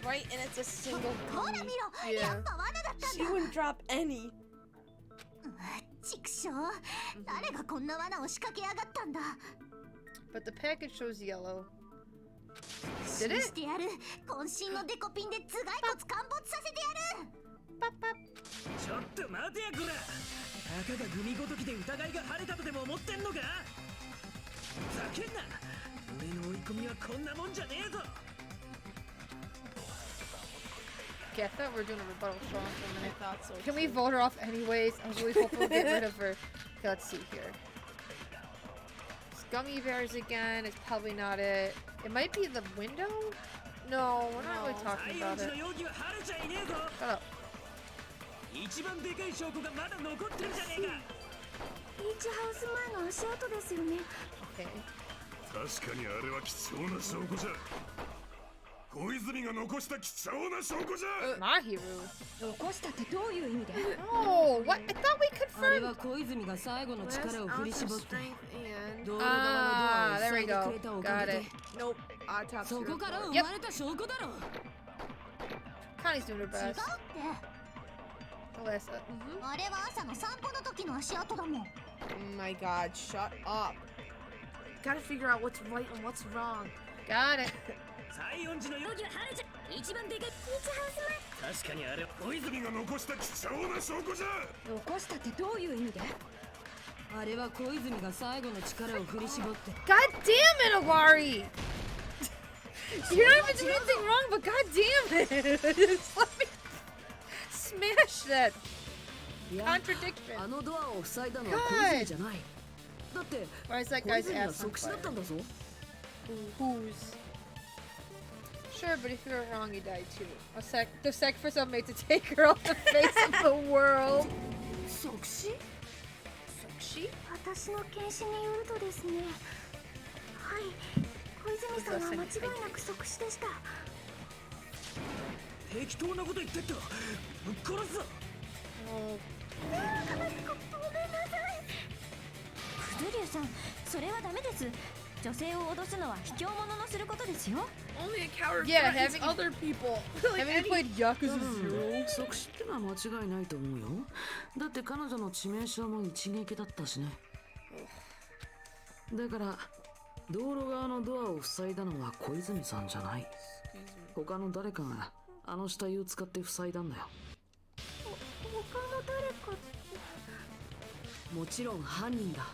S10: Right, and it's a single
S13: ほら見
S10: gummy.
S13: ろ、やっぱ罠だったん
S10: She
S13: だ。
S10: wouldn't drop any.
S13: ちくしょう、誰がこんな罠を仕掛けやがったんだ。
S1: But the package shows yellow.
S13: 信じてやる。渾身のデコピンで頭蓋骨陥没させてやる。
S14: ちょっと待てやこら。たかがグミごときで疑いが晴れたとでも思ってんのか。ふざけんな。俺の追い込みはこんなもんじゃねえぞ。
S1: Okay, I thought we were doing a rebuttal strong for a minute.
S10: I thought so.
S1: Can we vote her off anyways? I was really hoping we'd get rid of her. Okay, let's see here. It's gummy bears again. It's probably not it. It might be the window? No, we're not really talking about it. Shut up.
S14: 一番でかい証拠がまだ残ってるじゃねえか。
S13: ビーチハウス前の足跡ですよね。
S1: Okay.
S12: 確かにあれは貴重な証拠じゃ。小泉が残した貴重な証拠じゃ。
S1: Mahirou.
S6: 残したってどういう意味で？
S1: No, what? I thought we
S6: あれ
S1: confirmed.
S6: は小泉が最後の力を振り絞って
S10: And
S6: 道路側のドアを
S1: there
S6: 塞
S1: we
S6: いで
S1: go.
S6: くれたおか
S1: Got
S6: げ
S1: it.
S6: で
S10: nope, autopsy
S6: そこから
S10: report.
S6: 生まれた証拠だろ。
S1: Connie's doing her
S13: 違う
S1: best.
S13: って。
S1: Alyssa.
S13: あれは朝の散歩の時の足跡だもん。
S10: Oh my god, shut up. Gotta figure out what's right and what's wrong.
S1: Got it.
S14: 西園寺のよぎは春じゃ一番でかい
S15: ビーチハウス
S14: 確かにあれ
S12: 小泉が残した貴重な証拠じゃ。
S13: 残したってどういう意味で？
S5: あれは小泉が最後の力を振り絞って
S1: God damn it, Awari! You're not even doing anything wrong, but god damn it! Just let me smash that
S5: いや
S1: contradiction.
S5: あのドアを塞いだのは小泉じゃない。だって
S1: Why is that
S5: 小
S1: guy's
S5: 泉
S1: ass
S5: が
S1: on
S5: 即死だったん
S1: fire?
S5: だぞ。
S1: Whose? Sure, but if you were wrong, you died too. The sacrifice I'll make to take her off the face of the world.
S5: 即死？
S1: She?
S13: 私の検視によるとですね。はい、小泉さんは間違いなく即死でした。
S14: 適当なこと言ってったらぶっ殺すぞ。
S13: ごめんなさい。
S7: クズリュウさん、それはダメです。女性を脅すのは卑怯者のすることですよ。
S10: Only a coward
S1: Yeah,
S10: threatens
S1: having-
S10: other people. Like
S1: Haven't you
S10: any-
S1: played Yakuza Zero?
S11: 即死ってのは間違いないと思うよ。だって彼女の致命傷も一撃だったしね。だから道路側のドアを塞いだのは小泉さんじゃない。他の誰かがあの死体を使って塞いだんだよ。
S13: 他の誰かって。
S5: もちろん犯人だ。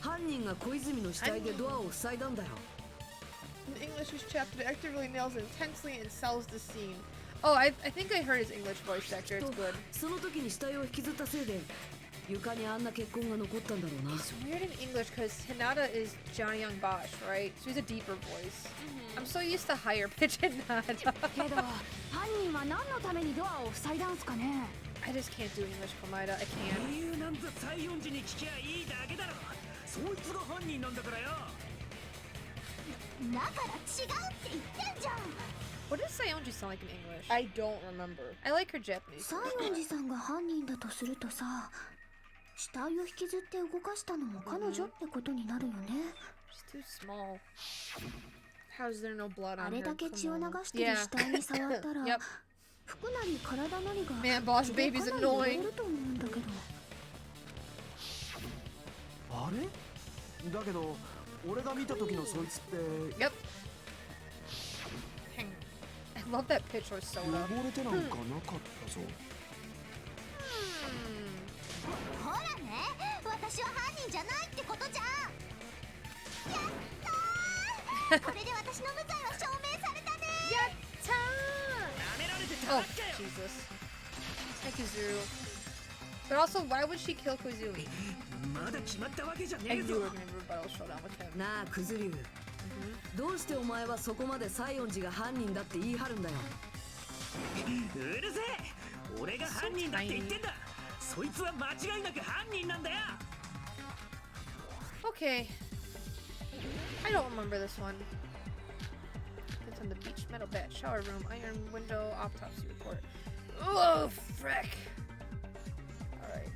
S5: 犯人が小泉の死体でドアを塞いだんだよ。
S1: In the English chapter, the actor really nails it intensely and sells the scene. Oh, I think I heard his English voice actor. It's good.
S5: その時に死体を引きずったせいで床にあんな血痕が残ったんだろうな。
S1: It's weird in English because Hinata is Johnny Young Bosch, right? So he's a deeper voice. I'm so used to higher pitch Hinata.
S13: けど、犯人は何のためにドアを塞いだんすかね。
S1: I just can't do English, Komaida. I can't.
S14: 理由なんざ西園寺に聞きゃいいだけだろ。そいつが犯人なんだからよ。
S13: だから違うって言ってんじゃん。
S1: What does Sayonji sound like in English? I don't remember. I like her Japanese.
S13: 西園寺さんが犯人だとするとさ、死体を引きずって動かしたのも彼女ってことになるよね。
S1: She's too small. How is there no blood on
S13: あ
S1: her?
S13: れだけ血を流
S1: Come on.
S13: してる死体に触ったら、
S1: Yep.
S13: 服なり体なりが
S1: Man, Bosch
S13: 血で
S1: Baby's
S13: かなり汚れ
S1: annoying.
S13: ると思うんだけど。
S4: あれだけど俺が見た時のそいつって
S1: Yep. Hang. I love that picture of Soda.
S4: 汚れてなんかなかったぞ。
S15: ほらね、私は犯人じゃないってことじゃん。やったーこれで私の無罪は証明されたね。やった
S14: 舐められてた
S1: Oh,
S14: だけよ。
S1: Jesus. Thank you, Zuru. But also, why would she kill Koizumi?
S14: まだ決まったわけじゃね
S1: I
S14: え
S1: knew
S14: ぞ
S1: we were gonna do a rebuttal showdown with him.
S5: なあクズリュウ、どうしてお前はそこまで西園寺が犯人だって言い張るんだよ。
S14: うるせえ。俺が犯人だって言ってんだ。そいつは間違いなく犯人なんだよ。
S1: Okay. I don't remember this one. It's on the beach, metal bat, shower room, iron window, autopsy report. Oh, frick. Alright.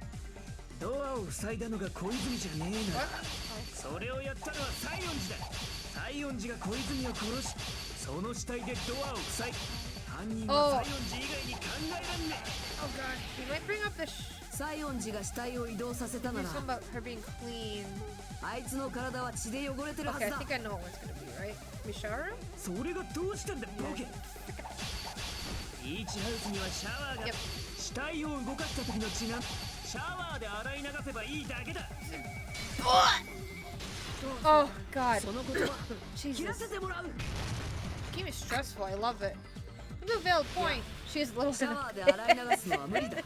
S14: ドアを塞いだのが小泉じゃねえな。それをやったのは西園寺だ。西園寺が小泉を殺し、その死体でドアを塞い。犯人は西園寺以外に考えらんねえ。
S1: Oh god. We might bring up this.
S5: 西園寺が死体を移動させたな
S1: There's
S5: ら
S1: something about her being clean.
S5: あいつの体は血で汚れてるは
S1: Okay,
S5: ず
S1: I
S5: だ。
S1: think I know what one's gonna be, right? Mishara?
S14: それがどうしたんだボケ。ビーチハウスにはシャワーが。
S1: Yep.
S14: 死体を動かした時の血がシャワーで洗い流せばいいだけだ。
S1: Oh god.
S14: そのことは切ら
S1: Jesus.
S14: せてもらう。
S1: Game is stressful. I love it. The valid point. She has little
S5: シャワーで洗い流すのは無理だ。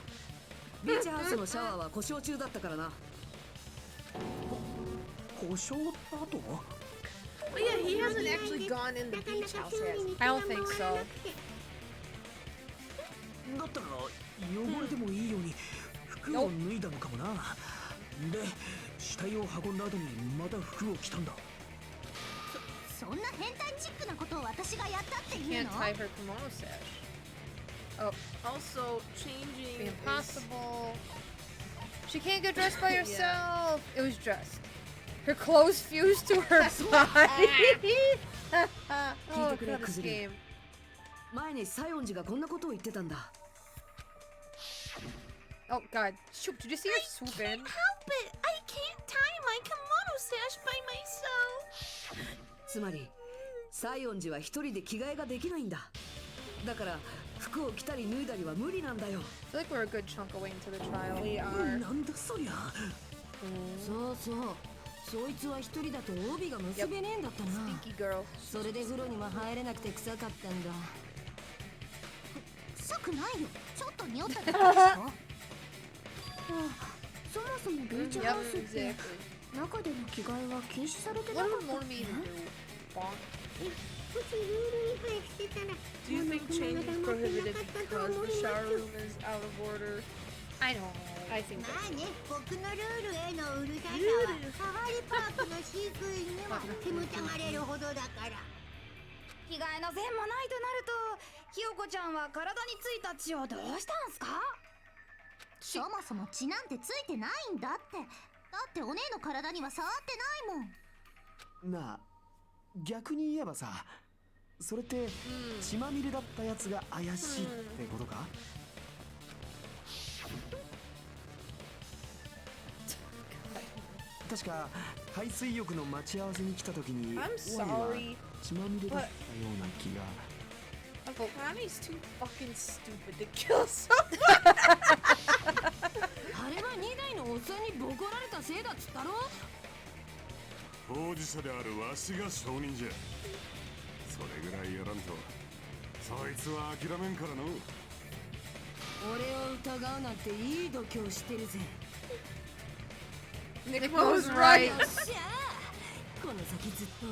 S5: ビーチハウスのシャワーは故障中だったからな。
S4: 故障だと
S1: Well, yeah, he hasn't actually gone in the beach house yet. I don't think so.
S14: だったら汚れてもいいように服を脱いだのかもな。で、死体を運んだ後にまた服を着たんだ。
S15: そんな変態チックなことを私がやったっていう
S1: Can't
S15: の？
S1: tie her kimono sash. Oh,
S10: Also, changing
S1: be
S10: is-
S1: impossible. She can't get dressed by herself. It was dressed. Her clothes fused to her body. Oh, God, this game.
S5: 前に西園寺がこんなことを言ってたんだ。
S1: Oh God! Shoot! Did you see her swoop in?
S2: Help it! I can't tie my kimono sash by myself.
S5: つまり西園寺は一人で着替えができないんだ。だから服を着たり脱いだりは無理なんだよ。
S1: I feel like we're a good chunk away into the trial. We are.
S14: なんだそりゃ。
S6: そうそう。そいつは一人だと帯が結べねえんだったな。
S1: Stinky girl.
S6: それで風呂にも入れなくて臭かったんだ。
S15: 臭くないよ。ちょっと匂っただけですか？そもそもビーチハウスって中での着替えは禁止されてなかったっけ？
S1: Do you think change is prohibited because the shower room is out of order? I don't know. I think
S9: まあね、僕のルールへのうるささはサファリパークの飼育員にも煙たがれるほどだから。
S16: 着替えの線もないとなると、ひよこちゃんは体についた血をどうしたんすか？
S15: そもそも血なんてついてないんだって。だってお姉の体には触ってないもん。
S4: なあ、逆に言えばさ、それって血まみれだったやつが怪しいってことか？確か海水浴の待ち合わせに来た時にワニは血まみれだったような気が。
S1: Connie's too fucking stupid to kill someone.
S6: あれは2台のおっさんにボコられたせいだっつったろ。
S12: 当事者であるわしが証人じゃ。それぐらいやらんとそいつは諦めんからの。
S6: 俺を疑うなんていい度胸してるぜ。
S1: Nick was right.
S6: よっしゃー。この先ずっと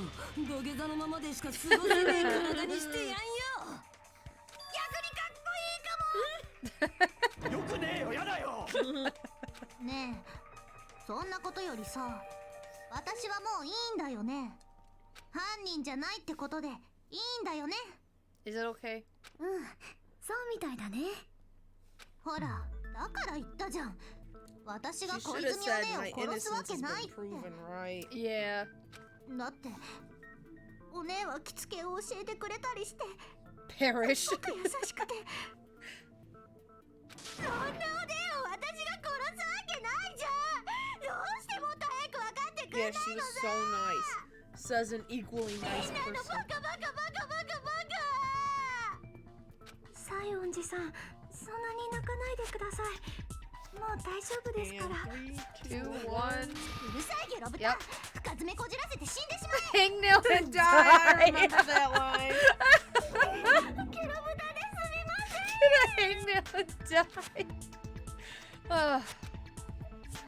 S6: 土下座のままでしか過ごせねえ体にしてやんよ。
S14: よくねえよ、やだよ。
S15: ねえ、そんなことよりさ、私はもういいんだよね。犯人じゃないってことでいいんだよね。
S1: Is it okay?
S15: うん、そうみたいだね。ほら、だから言ったじゃん。私が小泉お姉を殺すわけないって。
S1: Yeah.
S15: だってお姉は着付けを教えてくれたりして、
S1: Perish.
S15: すごく優しくて。そんなお姉を私が殺すわけないじゃん。どうしてもっと早く分かってくれないの
S1: Yeah, she was so nice. Says an equally nice
S15: みんなの
S1: person.
S15: バカバカバカバカバカ。西園寺さん、そんなに泣かないでください。もう大丈夫ですから。
S1: 3, 2, 1.
S15: うるさいゲロ豚。深爪こじらせて死んでしまえ。
S1: Hangnail and die. I remember that line.
S15: ゲロ豚ですみません。
S1: Hangnail and die.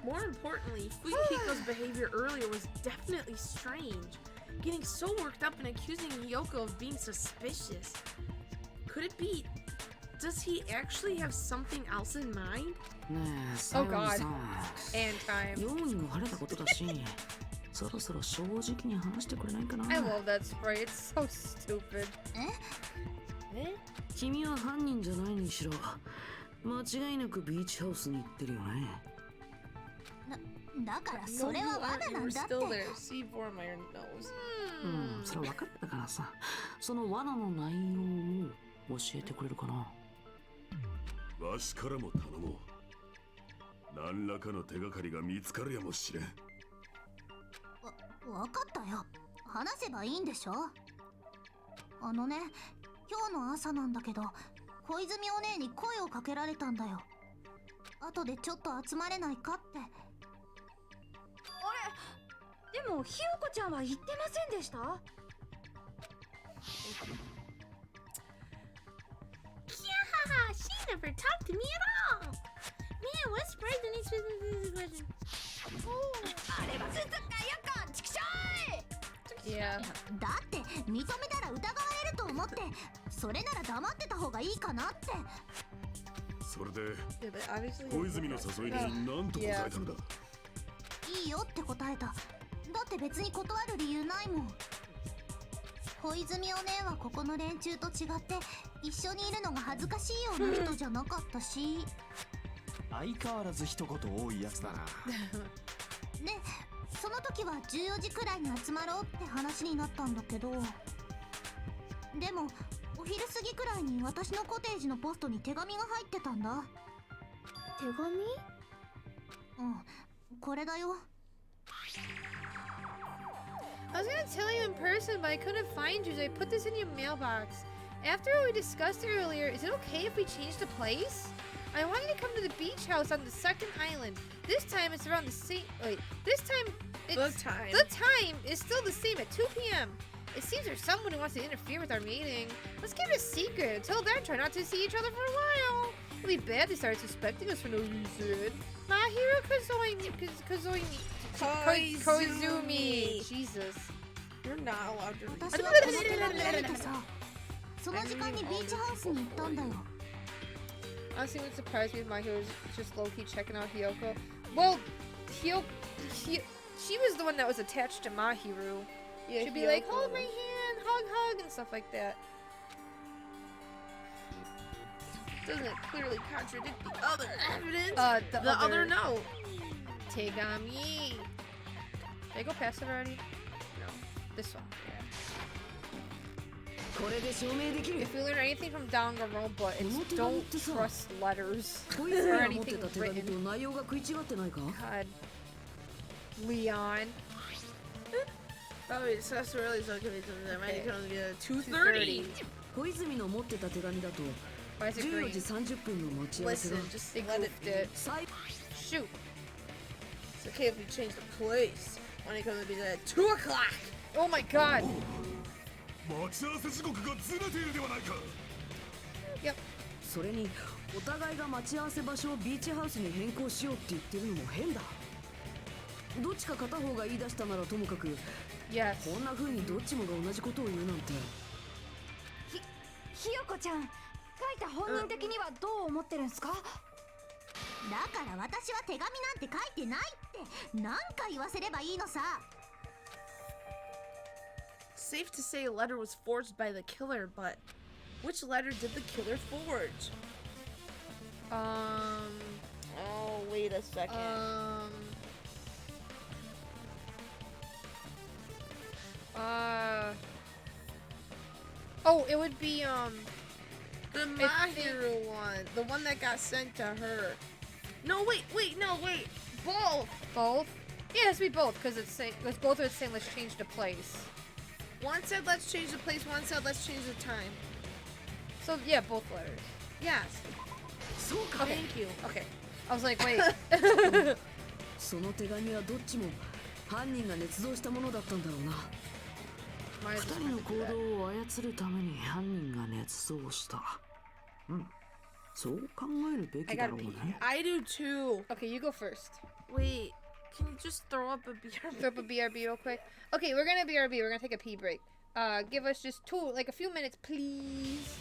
S8: More importantly, Fukihiko's behavior earlier was definitely strange. Getting so worked up and accusing Hiyoko of being suspicious. Could it be... Does he actually have something else in mind?
S11: ねえ、
S1: Oh God.
S11: さん。
S1: And time.
S11: 容疑も晴れたことだし、そろそろ正直に話してくれないかな。
S1: I love that spray. It's so stupid.
S11: 君は犯人じゃないにしろ、間違いなくビーチハウスに行ってるよね。
S15: だからそれは罠なんだって。
S1: Still there. C4 my nose.
S11: それ分かったからさ、その罠の内容を教えてくれるかな。
S12: わしからも頼もう。何らかの手がかりが見つかるやもしれん。
S15: わかったよ。話せばいいんでしょ。あのね、今日の朝なんだけど、小泉お姉に声をかけられたんだよ。後でちょっと集まれないかって。
S16: あれ？でもひよこちゃんは言ってませんでした？
S2: She never talked to me at all. Man, what surprised when he said this question?
S16: あれは鈴鹿やか、ちくしょい。
S1: Yeah.
S15: だって認めたら疑われると思って、それなら黙ってた方がいいかなって。
S12: それで
S1: Yeah, but obviously.
S12: 小泉の誘いに何と答えたんだ。
S15: いいよって答えた。だって別に断る理由ないもん。小泉お姉はここの連中と違って一緒にいるのが恥ずかしいような人じゃなかったし。
S4: 相変わらず一言多いやつだな。
S15: で、その時は14時くらいに集まろうって話になったんだけど、でもお昼過ぎくらいに私のコテージのポストに手紙が入ってたんだ。手紙？うん、これだよ。
S1: I was gonna tell you in person, but I couldn't find you, so I put this in your mailbox. After what we discussed earlier, is it okay if we change the place? I wanted to come to the beach house on the second island. This time it's around the same. Wait, this time it's the time is still the same at 2 p.m. It seems there's someone who wants to interfere with our meeting. Let's keep it a secret. Until then, try not to see each other for a while. It'll be bad they start suspecting us for no reason. Mahirou Koizumi. Jesus.
S8: You're not allowed to read.
S15: 私はこの手紙を見てさ、その時間にビーチハウスに行ったんだよ。
S1: Honestly, it would surprise me if Mahirou was just low-key checking out Hiyoko. Well, she was the one that was attached to Mahirou.
S8: Yeah,
S1: She'd be like, hold my hand, hug, and stuff like that.
S8: Doesn't it clearly contradict the other evidence?
S1: The
S8: other note.
S1: Tegami. Did I go past it already? No. This one. If we learn anything from Dangan Ronpa, it's don't trust letters or anything written. God. Leon.
S8: Probably discussed earlier, so it might come together 2:30.
S5: 小泉の持ってた手紙だと
S1: Why is it
S5: 14
S1: green?
S5: 時30分の待ち合わせ
S8: Listen,
S5: が
S8: just
S1: They
S8: let it
S1: goofed it. Shoot.
S8: It's okay if we change the place. When it comes to be at 2 o'clock.
S1: Oh my god.
S12: 待ち合わせ時刻がずれているではないか。
S1: Yep.
S5: それにお互いが待ち合わせ場所をビーチハウスに変更しようって言ってるのも変だ。どっちか片方が言い出したならともかく、
S1: Yes.
S5: こんな風にどっちもが同じことを言うなんて。
S16: ひよこちゃん、書いた本人的にはどう思ってるんすか？
S15: だから私は手紙なんて書いてないって何回言わせればいいのさ。
S8: Safe to say a letter was forged by the killer, but which letter did the killer forge? Oh, wait a second.
S1: Oh, it would be,
S8: The Mahirou one. The one that got sent to her. No, wait. Both.
S1: Both? Yeah, it has to be both, because both are saying let's change the place.
S8: One said let's change the place, one said let's change the time.
S1: So, yeah, both letters.
S8: Yes.
S1: Okay.
S8: Thank you.
S1: Okay. I was like, wait.
S5: その手紙はどっちも犯人が捏造したものだったんだろうな。
S1: Might as
S11: 二
S1: well
S11: 人の
S1: do
S11: 行
S1: that.
S11: 動を操るために犯人が捏造した。うん。そう考えるべ
S8: I
S11: きだ
S8: gotta
S11: ろう
S8: pee.
S11: ね。
S8: I do too.
S1: Okay, you go first.
S8: Wait, can you just throw up a BRB?
S1: Throw up a BRB real quick. Okay, we're gonna BRB. We're gonna take a pee break. Give us just a few minutes, please.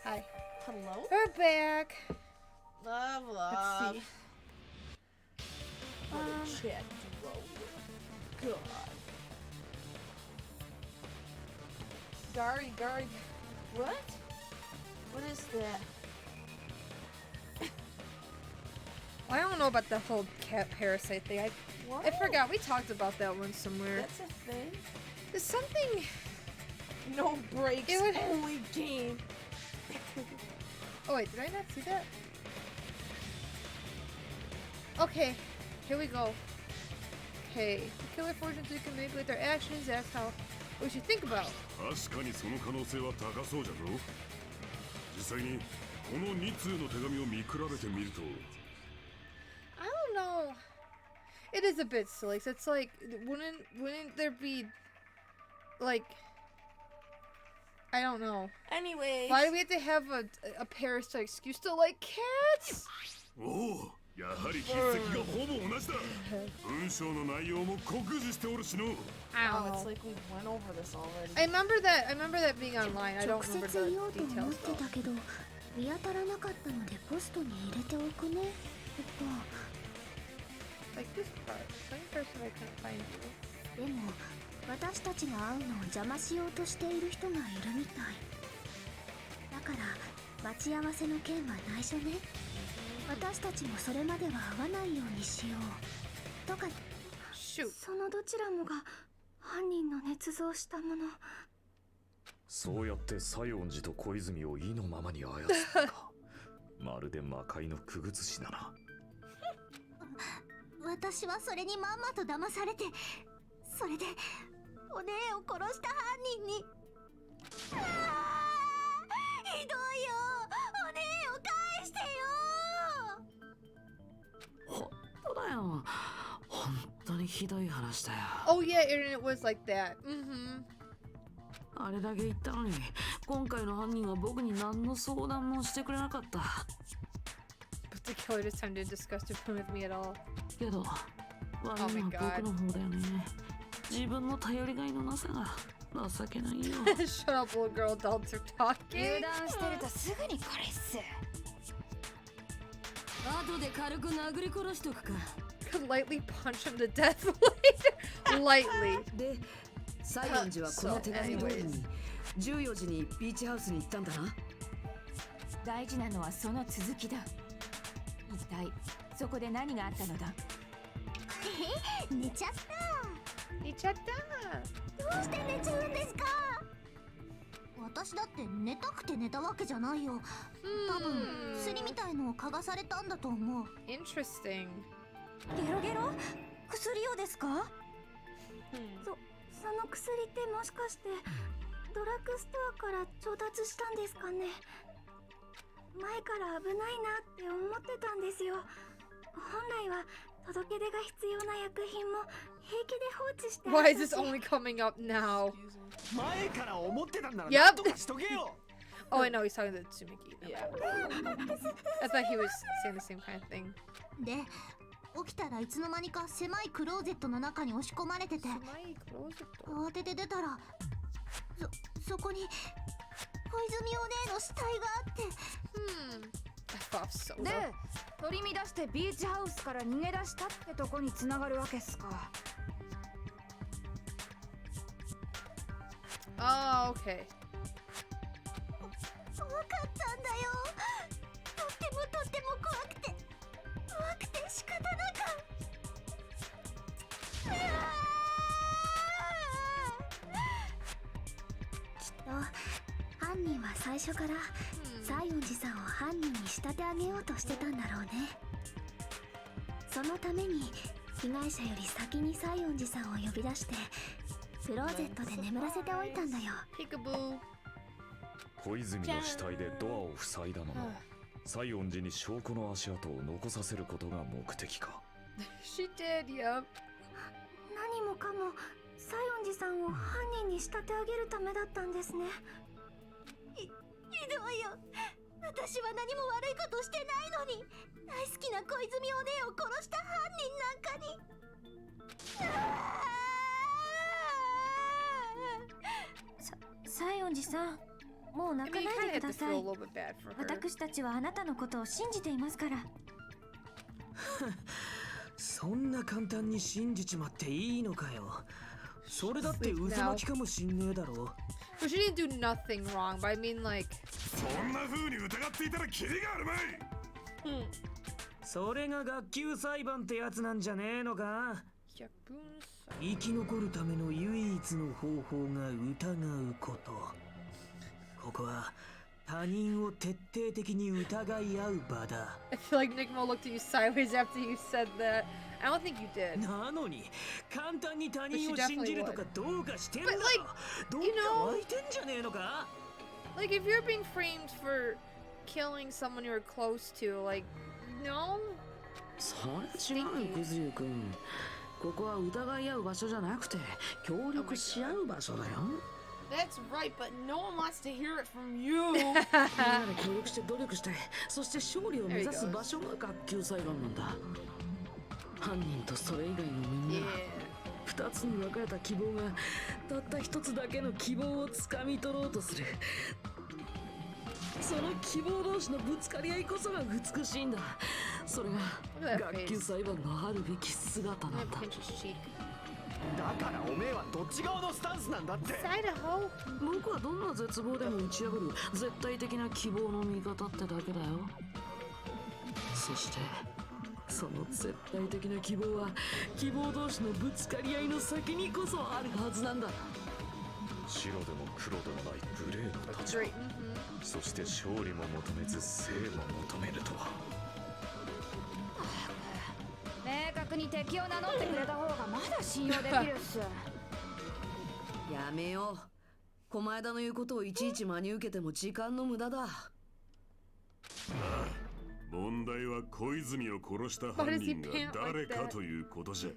S1: Hi.
S8: Hello?
S1: We're back.
S8: Love.
S1: Let's see.
S8: What a chat duo. God. Gary. What? What is that?
S1: I don't know about the whole cat parasite thing. I forgot. We talked about that one somewhere.
S8: That's a thing?
S1: There's something.
S8: No breaks.
S1: It would
S8: only game.
S1: Oh wait, did I not see that? Okay, here we go. Okay, the killer fortunes we can manipulate their actions. That's how we should think about.
S12: 確かにその可能性は高そうじゃぞ。実際にこの2通の手紙を見比べてみると。
S1: I don't know. It is a bit silly. So it's like, wouldn't there be, like, I don't know.
S8: Anyway.
S1: Why do we have to have a parasite excuse to like cats?
S12: おお、やはり筆跡がほぼ同じだ。文章の内容も酷似しておるしの。
S8: Wow, it's like we went over this already.
S1: I remember that being online. I don't remember the
S15: 直接言おうと思
S1: details
S15: ってたけど見当たらなかったのでポストに入れておくね。
S1: Like this part. Same person I couldn't find you.
S15: でも私たちが会うのを邪魔しようとしている人がいるみたい。だから待ち合わせの件は内緒ね。私たちもそれまでは会わないようにしよう。とか。そのどちらもが犯人の捏造したもの。
S3: そうやって西園寺と小泉を意のままに操るか。まるで魔界のくぐつしだな。
S15: 私はそれにまんまと騙されて、それでお姉を殺した犯人に。ひどいよ、お姉を返してよ。
S11: 本当だよ。本当にひどい話だよ。
S1: Oh yeah, it was like that. Mm-hmm.
S11: あれだけ言ったのに、今回の犯人は僕に何の相談もしてくれなかった。
S1: But the killer just didn't discuss it with me at all.
S11: けど、悪いのは僕の方だよね。自分の頼りがいのなさが情けないよ。
S1: Shut up, little girl. Adults are talking.
S16: 油断してるとすぐにこれっす。
S5: 後で軽く殴り殺しとくか。
S1: Could lightly punch him to death later. Lightly.
S5: で、西園寺はこの手紙通りに14時にビーチハウスに行ったんだな。
S6: 大事なのはその続きだ。一体そこで何があったのだ。
S15: 寝ちゃった。
S1: 寝ちゃった。
S15: どうして寝ちゃうんですか。私だって寝たくて寝たわけじゃないよ。多分薬みたいのを嗅がされたんだと思う。
S1: Interesting.
S15: ゲロゲロ？薬をですか？その薬ってもしかしてドラッグストアから調達したんですかね。前から危ないなって思ってたんですよ。本来は届け出が必要な薬品も平気で放置して。
S1: Why is this only coming up now?
S4: 前から思ってたんなら
S1: Yep.
S4: なんとかしとけよ。
S1: Oh, I know he's talking to Tsumiki. Yeah. I thought he was saying the same kind of thing.
S15: で、起きたらいつの間にか狭いクローゼットの中に押し込まれてて、慌てて出たらそこに小泉お姉の死体があって。
S16: で、取り乱してビーチハウスから逃げ出したってとこに繋がるわけっすか。
S1: Oh, okay.
S15: わかったんだよ。とっても怖くて仕方なく。きっと犯人は最初から西園寺さんを犯人に仕立て上げようとしてたんだろうね。そのために被害者より先に西園寺さんを呼び出してクローゼットで眠らせておいたんだよ。
S3: 小泉の死体でドアを塞いだまま西園寺に証拠の足跡を残させることが目的か。
S1: She did, yep.
S15: 何もかも西園寺さんを犯人に仕立て上げるためだったんですね。ひどいよ。私は何も悪いことしてないのに、大好きな小泉お姉を殺した犯人なんかに。西園寺さん、
S6: もう泣か
S1: I mean,
S6: な
S1: you
S6: い
S1: kind
S6: で
S1: of
S6: くだ
S1: have to
S6: さ
S1: feel a
S6: い。
S1: little bit bad for her.
S6: 私たちはあなたのことを信じていますから。
S14: そんな簡単に信じちまっていいのかよ。それだって渦巻きかもしんねえだろ。
S1: But she didn't do nothing wrong, but I mean like...
S12: そんな風に疑っていたらキリがあるまい。
S14: それが学級裁判ってやつなんじゃねえのか。生き残るための唯一の方法が疑うこと。ここは他人を徹底的に疑い合う場だ。
S1: I feel like Nickmo looked at you sideways after you said that. I don't think you did.
S14: なのに簡単に他人を信じるとかどうかしてんだろ。
S1: But like,
S14: どっ
S1: you
S14: か
S1: know,
S14: 湧いてんじゃねえのか。
S1: like if you're being framed for killing someone you're close to, like, no?
S11: それ違うよクズリュウ君。ここは疑い合う場所じゃなくて協力し合う場所だよ。
S8: That's right, but no one wants to hear it from you.
S11: みんなで協力して努力して、そして勝利を目指す場所が学級裁判なんだ。犯人とそれ以外のみんな、二つに分かれた希望がたった一つだけの希望をつかみ取ろうとする。その希望同士のぶつかり合いこそが美しいんだ。それが学級裁判のあるべき姿なんだ。
S4: だからおめえはどっち側のスタンスなんだって。
S11: 僕はどんな絶望でも打ち破る絶対的な希望の味方ってだけだよ。そしてその絶対的な希望は希望同士のぶつかり合いの先にこそあるはずなんだ。
S3: 白でも黒でもないグレーの立場、そして勝利も求めず生も求めるとは。
S16: 明確に敵を名乗ってくれた方がまだ信用できるっす。
S5: やめよう。狛枝の言うことをいちいち真に受けても時間の無駄だ。
S12: 問題は小泉を殺した犯人が誰かということじゃ。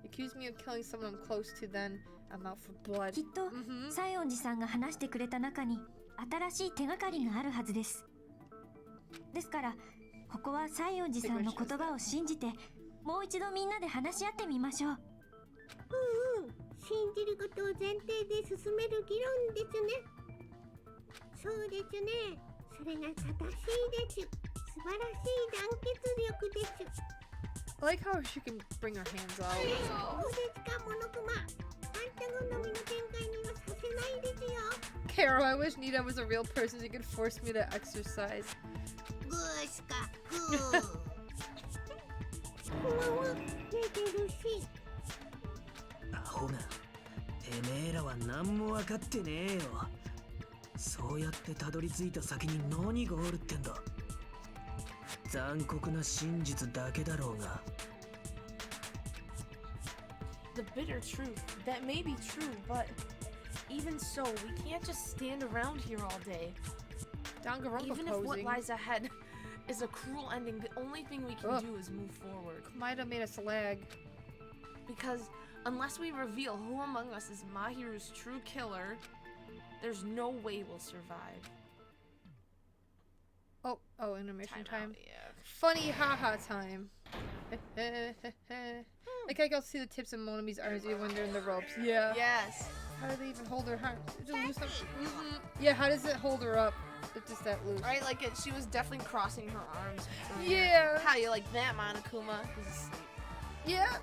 S1: Accuse me of killing someone I'm close to, then I'm out for blood.
S6: きっと西園寺さんが話してくれた中に新しい手がかりがあるはずです。ですからここは西園寺さんの言葉を信じてもう一度みんなで話し合ってみましょう。
S9: 信じることを前提で進める議論ですね。そうですね。それが正しいです。素晴らしい団結力です。
S1: I like how she can bring her hands out.
S9: どうですか、モノクマ。あんた好みの展開にはさせないですよ。
S1: Carol, I wish Nita was a real person who could force me to exercise.
S9: グーしかグー。ふわふわ出てるし。
S14: アホが、てめえらは何も分かってねえよ。そうやってたどり着いた先に何があるってんだ。残酷な真実だけだろうが。
S8: The bitter truth. That may be true, but even so, we can't just stand around here all day. Even if what lies ahead is a cruel ending, the only thing we can do is move forward.
S1: Might have made us lag.
S8: Because unless we reveal who among us is Mahirou's true killer, there's no way we'll survive.
S1: Oh, intermission time. Funny haha time. Like I can see the tips of Monami's arms even when they're in the ropes. Yeah.
S8: Yes.
S1: How do they even hold her arms? Just loose them. Yeah, how does it hold her up? It's just that loose.
S8: Right, like she was definitely crossing her arms.
S1: Yeah.
S8: How you like that, Monokuma?
S1: Yeah.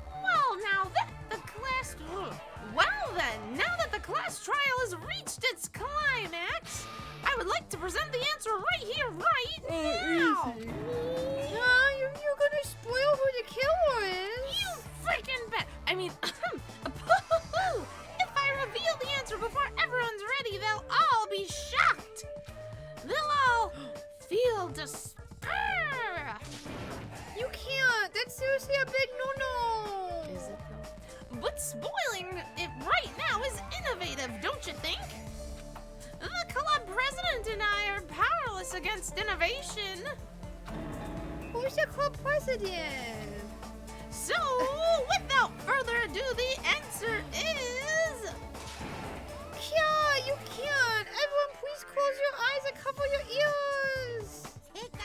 S8: Well, now that the class... Well then, now that the class trial has reached its climax, I would like to present the answer right here, right now!
S1: You're gonna spoil who the killer is!
S8: You freaking bet! I mean, if I reveal the answer before everyone's ready, they'll all be shocked! They'll all feel despair!
S1: You can't! That's seriously a big no-no!
S8: Is it though? But spoiling it right now is innovative, don't you think? The club president and I are powerless against innovation.
S1: Who's the club president?
S8: So, without further ado, the answer is...
S1: Yeah, you can't! Everyone please close your eyes and cover your ears!
S9: 正解。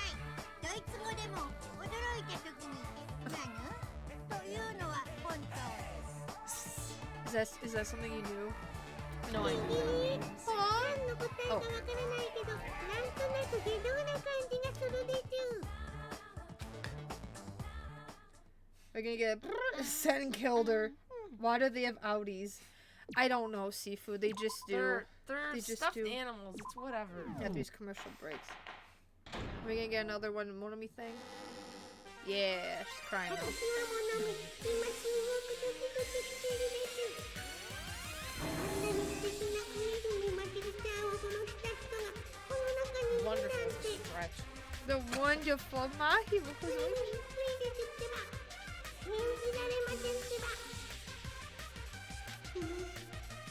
S9: ドイツ語でも驚いた時に言ったのというのは本当です。
S1: Is that something you knew?
S8: No, I
S9: didn't. 答えかわからないけど、なんとなく下道な感じがするでちゅ。
S1: We're gonna get set and killed her. Why do they have Audis? I don't know, Sifu. They just do.
S10: They're
S1: They just
S10: stuffed
S1: do.
S10: animals. It's whatever.
S1: Yeah, these commercial breaks. Are we gonna get another one Monomi thing? Yeah, she's crying now.
S9: 私はモノミ、今すごくドキドキしているでちゅ。あんなに素敵な海にまつりちゃんを殺した人がこの中にいるなんて。
S10: Wonderful stretch.
S1: The wonderful Mahirou.
S9: ついですってば。信じられませんってば。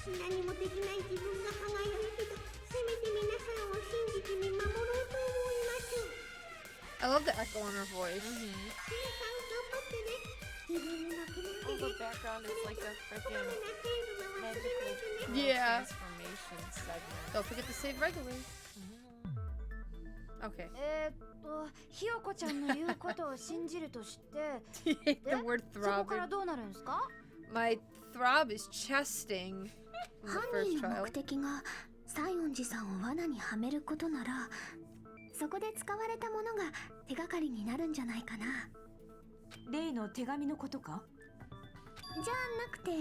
S9: 何もできない自分が歯がゆいけど、せめて皆さんを信じて見守ろうと思います。
S1: I love the echo in her voice.
S9: 皆さん頑張ってね。自分に負けないで
S10: Oh,
S9: ね。
S10: the background is like a
S9: こ
S10: freaking
S9: まめなセールは忘れないで
S10: magical
S9: ね。
S1: Yeah.
S10: transformation segment.
S1: Don't forget to save regularly. Okay.
S16: ひよこちゃんの言うことを信じるとして
S1: You hate the word
S16: そこから
S1: throbbing.
S16: どうなるんですか？
S1: My throb is chesting. In the
S13: 犯
S1: first
S13: 人の
S1: trial.
S13: 目的が西園寺さんを罠にはめることなら、そこで使われたものが手がかりになるんじゃないかな。
S6: 例の手紙のことか？
S13: じゃなくて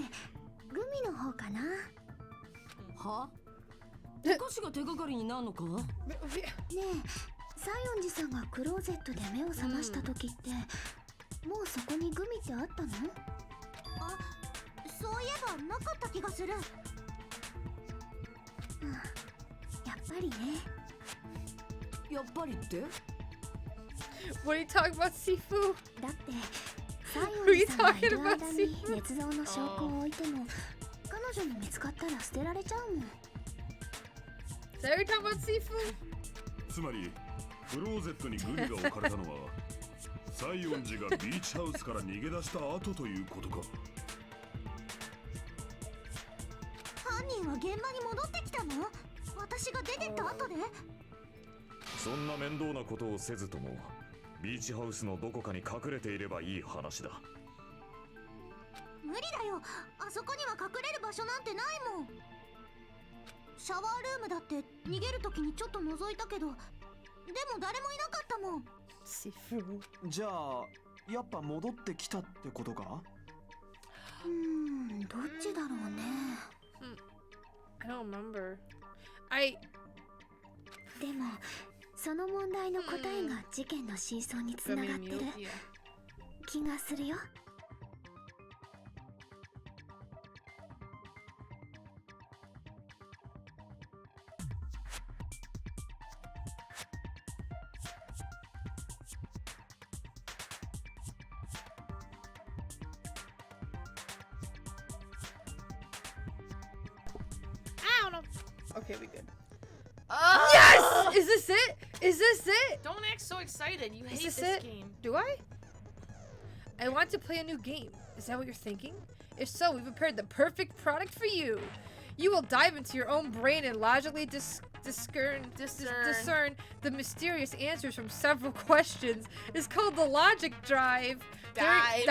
S13: グミの方かな。
S11: は？お菓子が手がかりになるのか？
S13: ねえ、西園寺さんがクローゼットで目を覚ました時って、もうそこにグミってあったの？
S15: あ、そういえばなかった気がする。
S13: うん、やっぱりね。
S11: やっぱりって？
S1: What are you talking about, Sifu?
S13: だって西園寺さんがいる間に捏造の証拠を置いても、彼女に見つかったら捨てられちゃうもん。
S1: So are you talking about Sifu?
S12: つまりクローゼットにグミが置かれたのは西園寺がビーチハウスから逃げ出した後ということか。
S15: 犯人は現場に戻ってきたの？私が出てった後で？
S3: そんな面倒なことをせずともビーチハウスのどこかに隠れていればいい話だ。
S15: 無理だよ。あそこには隠れる場所なんてないもん。シャワールームだって逃げるときにちょっと覗いたけど、でも誰もいなかったもん。
S1: Sifu.
S4: じゃあやっぱ戻ってきたってことか？
S13: どっちだろうね。
S1: I don't remember.
S13: でもその問題の答えが事件の真相につながってる気がするよ。
S1: Okay, we good.
S10: Oh!
S1: Yes! Is this it? Is this it?
S10: Don't act so excited. You hate
S1: Is
S10: this
S1: this it?
S10: game.
S1: Do I? I want to play a new game. Is that what you're thinking? If so, we've prepared the perfect product for you. You will dive into your own brain and logically discern the mysterious answers from several questions. It's called the Logic Drive. Dive.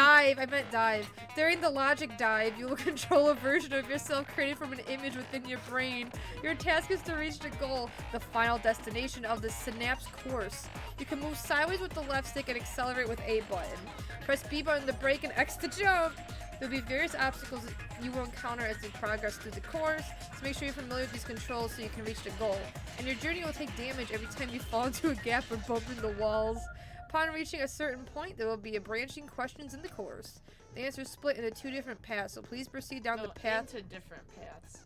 S1: During the Logic Dive, you will control a version of yourself created from an image within your brain. Your task is to reach the goal, the final destination of the Synapse course. You can move sideways with the left stick and accelerate with A button. Press B button to brake and X to jump. There will be various obstacles you will encounter as you progress through the course, so make sure you're familiar with these controls so you can reach the goal. And your journey will take damage every time you fall into a gap or bump into walls. Upon reaching a certain point, there will be a branching questions in the course. The answers split into two different paths, so please proceed down the path.
S10: Into different paths.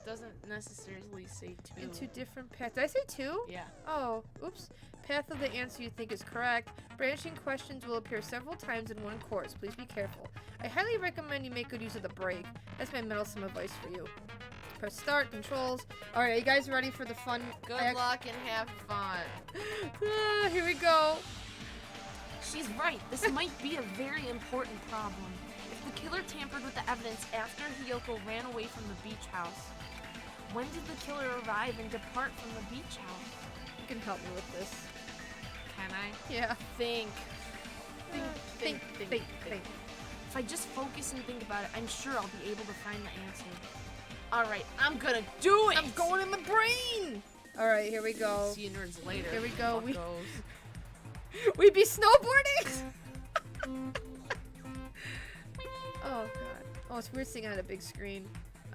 S10: Doesn't necessarily say two.
S1: Into different paths. Did I say two?
S10: Yeah.
S1: Oh, oops. Path of the answer you think is correct. Branching questions will appear several times in one course. Please be careful. I highly recommend you make good use of the brake. That's my meddlesome advice for you. Press start, controls. Alright, are you guys ready for the fun?
S10: Good luck and have fun.
S1: Here we go.
S10: She's right. This might be a very important problem. If the killer tampered with the evidence after Hiyoko ran away from the beach house, when did the killer arrive and depart from the beach house?
S1: You can help me with this.
S10: Can I?
S1: Yeah.
S10: Think.
S1: Think.
S10: If I just focus and think about it, I'm sure I'll be able to find the answer. Alright, I'm gonna do it!
S1: I'm going in the brain! Alright, here we go.
S10: See you nerds later.
S1: Here we go.
S10: Buckos.
S1: We be snowboarding! Oh god. Oh, it's weird seeing it on a big screen.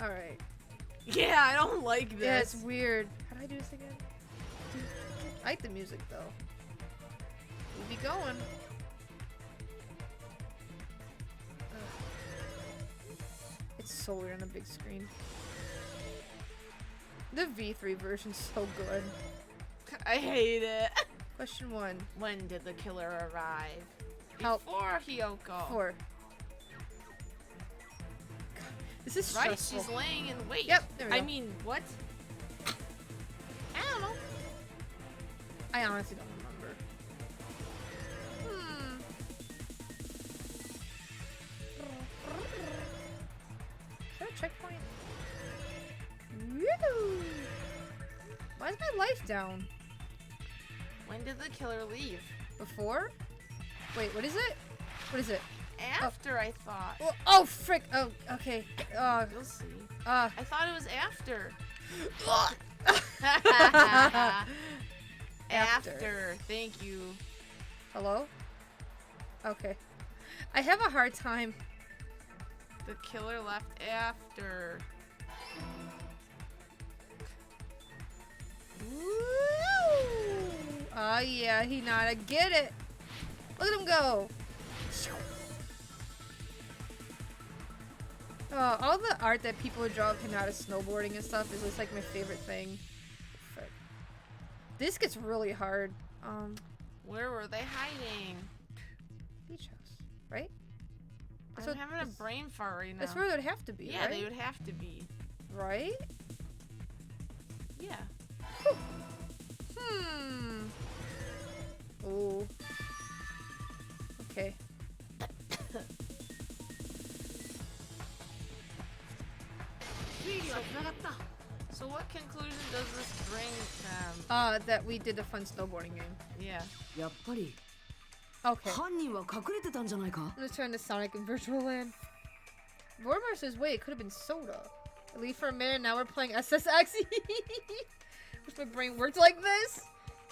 S1: Alright.
S10: Yeah, I don't like this.
S1: Yeah, it's weird. How do I do this again? I like the music though. We be going. It's so weird on a big screen. The V3 version's so good.
S10: I hate it.
S1: Question 1.
S10: When did the killer arrive?
S1: Help.
S10: Before Hiyoko.
S1: 4. This is
S10: right.
S1: stressful.
S10: She's laying in wait.
S1: Yep. There we go.
S10: I mean, what?
S1: I don't know. I honestly don't remember. Is that a checkpoint? Woo! Why is my life down?
S10: When did the killer leave?
S1: Before? Wait, what is it? What is it?
S10: After, I thought.
S1: Oh, frick! Oh, okay.
S10: You'll see. I thought it was after. After. Thank you.
S1: Hello? Okay. I have a hard time.
S10: The killer left after.
S1: Oh yeah, he not. I get it. Look at him go. Oh, all the art that people draw of Hinata snowboarding and stuff is just like my favorite thing. Frick. This gets really hard.
S10: Where were they hiding?
S1: Beach house, right?
S10: I'm having a brain fart right now.
S1: That's where they would have to be,
S10: Yeah,
S1: right?
S10: they would have to be.
S1: Right?
S10: Yeah.
S1: Oh. Okay.
S10: So what conclusion does this bring them?
S1: That we did a fun snowboarding game.
S10: Yeah.
S11: やっぱり
S1: Okay.
S11: 犯人は隠れてたんじゃないか
S1: Let's turn to Sonic in Virtual Land. Vormar says, wait, it could have been Soda. Leave for a minute, now we're playing SSX. Wish my brain worked like this.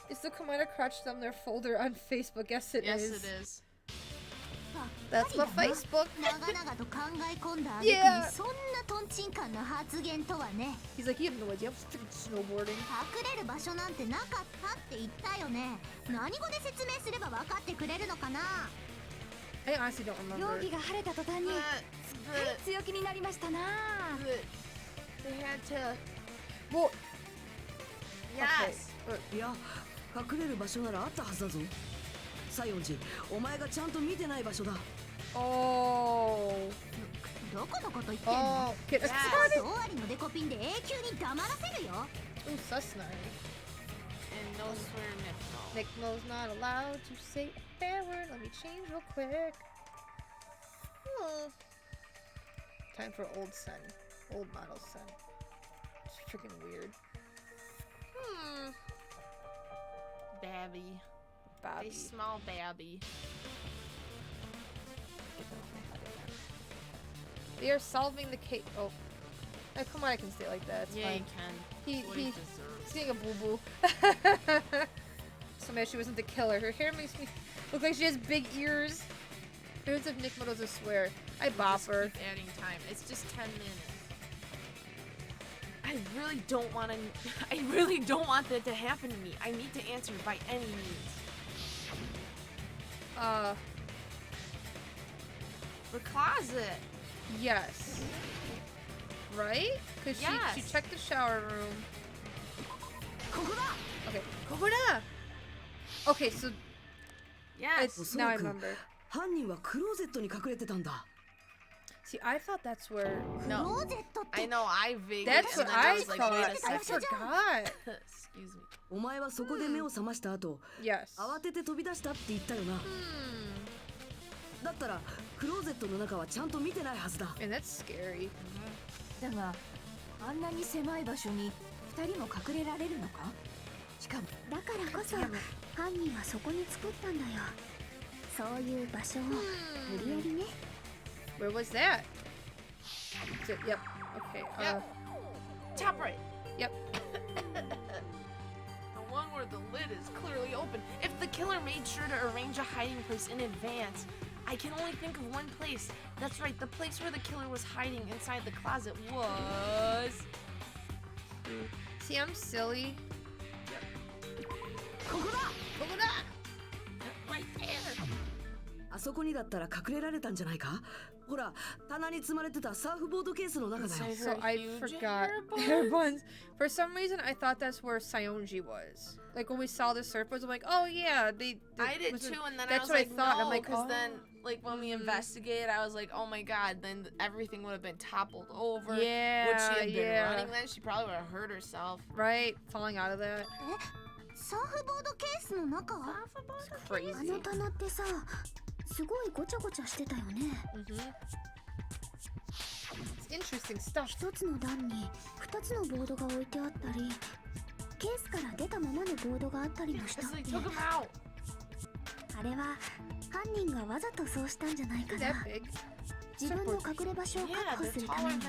S1: Is the Komanda Crotch Thumb their folder on Facebook? Yes, it is.
S10: Yes, it is.
S1: That's my Facebook.
S15: 長々と考え込んだ挙句
S1: Yeah.
S15: にそんなトンチンカンな発言とはね。
S1: He's like, you have no idea, I'm freaking snowboarding.
S15: 隠れる場所なんてなかったって言ったよね。何語で説明すれば分かってくれるのかな。
S1: I honestly don't remember.
S16: 容疑が晴れた途端にすっかり強気になりましたな。
S10: They had to.
S1: Well,
S10: Yes.
S11: いや隠れる場所ならあったはずだぞ西園寺お前がちゃんと見てない場所だ
S1: Oh.
S15: どこのこと言ってんの？
S1: Oh. Okay,
S15: 総ありのデコピンで永久に黙らせるよ。
S1: Ooh, sus nice.
S10: And no swear Nick.
S1: Nickno's not allowed to say a bad word. Let me change real quick. Time for old Sun. Old model Sun. It's freaking weird.
S10: Babby.
S1: Bobby.
S10: A small Babby.
S1: They are solving the case. Oh. Come on, I can stay like that. It's
S10: Yeah,
S1: fine.
S10: you can.
S1: He,
S10: What
S1: he,
S10: he deserves.
S1: he's getting a boo-boo. So mad she wasn't the killer. Her hair makes me look like she has big ears. Parents of Nick Muddles, I swear. I bop
S10: Just
S1: her.
S10: keep adding time. It's just 10 minutes. I really don't want to. I really don't want that to happen to me. I need to answer by any means. The closet.
S1: Yes. Right? Because
S10: Yes.
S1: she checked the shower room. Okay. Kokoda! Okay, so
S10: Yes.
S1: now I remember.
S11: 犯人はクローゼットに隠れてたんだ
S1: See, I thought that's where.
S15: クローゼットって
S10: I know. I vaguely.
S1: That's
S10: and
S1: what
S10: then
S1: I
S10: was like,
S1: thought.
S10: wait a
S1: I
S10: second.
S1: forgot.
S10: Excuse me.
S11: お前はそこで目を覚ました後
S1: Yes.
S11: 慌てて飛び出したって言ったよなだったらクローゼットの中はちゃんと見てないはずだ
S1: And that's scary.
S6: だがあんなに狭い場所に2人も隠れられるのかしかも
S13: だからこそ犯人はそこに作ったんだよそういう場所を無理やりね
S1: Where was that? Yep. Okay.
S10: Yep. top right.
S1: Yep.
S10: The one where the lid is clearly open. If the killer made sure to arrange a hiding place in advance, I can only think of one place. That's right, the place where the killer was hiding inside the closet was...
S1: See, I'm silly.
S10: Right there.
S5: あそこにだったら隠れられたんじゃないか？ほら、棚に積まれてたサーフボードケースの中だよ。
S1: So I forgot hair buns. For some reason, I thought that's where Saionji was. Like when we saw the surfboards, I'm like, oh yeah,
S10: I did too, and then
S1: that's
S10: I was
S1: what
S10: like,
S1: I thought.
S10: no,
S1: I'm like,
S10: because
S1: oh.
S10: then, like when we investigated, I was like, oh my god, then everything would have been toppled over.
S1: Yeah,
S10: Would she have been
S1: yeah.
S10: running then? She probably would have hurt herself.
S1: Right, falling out of that.
S15: サーフボードケースの中は
S1: Crazy.
S15: あの棚ってさ、すごいごちゃごちゃしてたよね。
S1: It's interesting stuff.
S15: 一つの段に2つのボードが置いてあったり、ケースから出たままのボードがあったりもしたって。あれは犯人がわざとそうしたんじゃないかな。自分の隠れ場所を確保するためにね。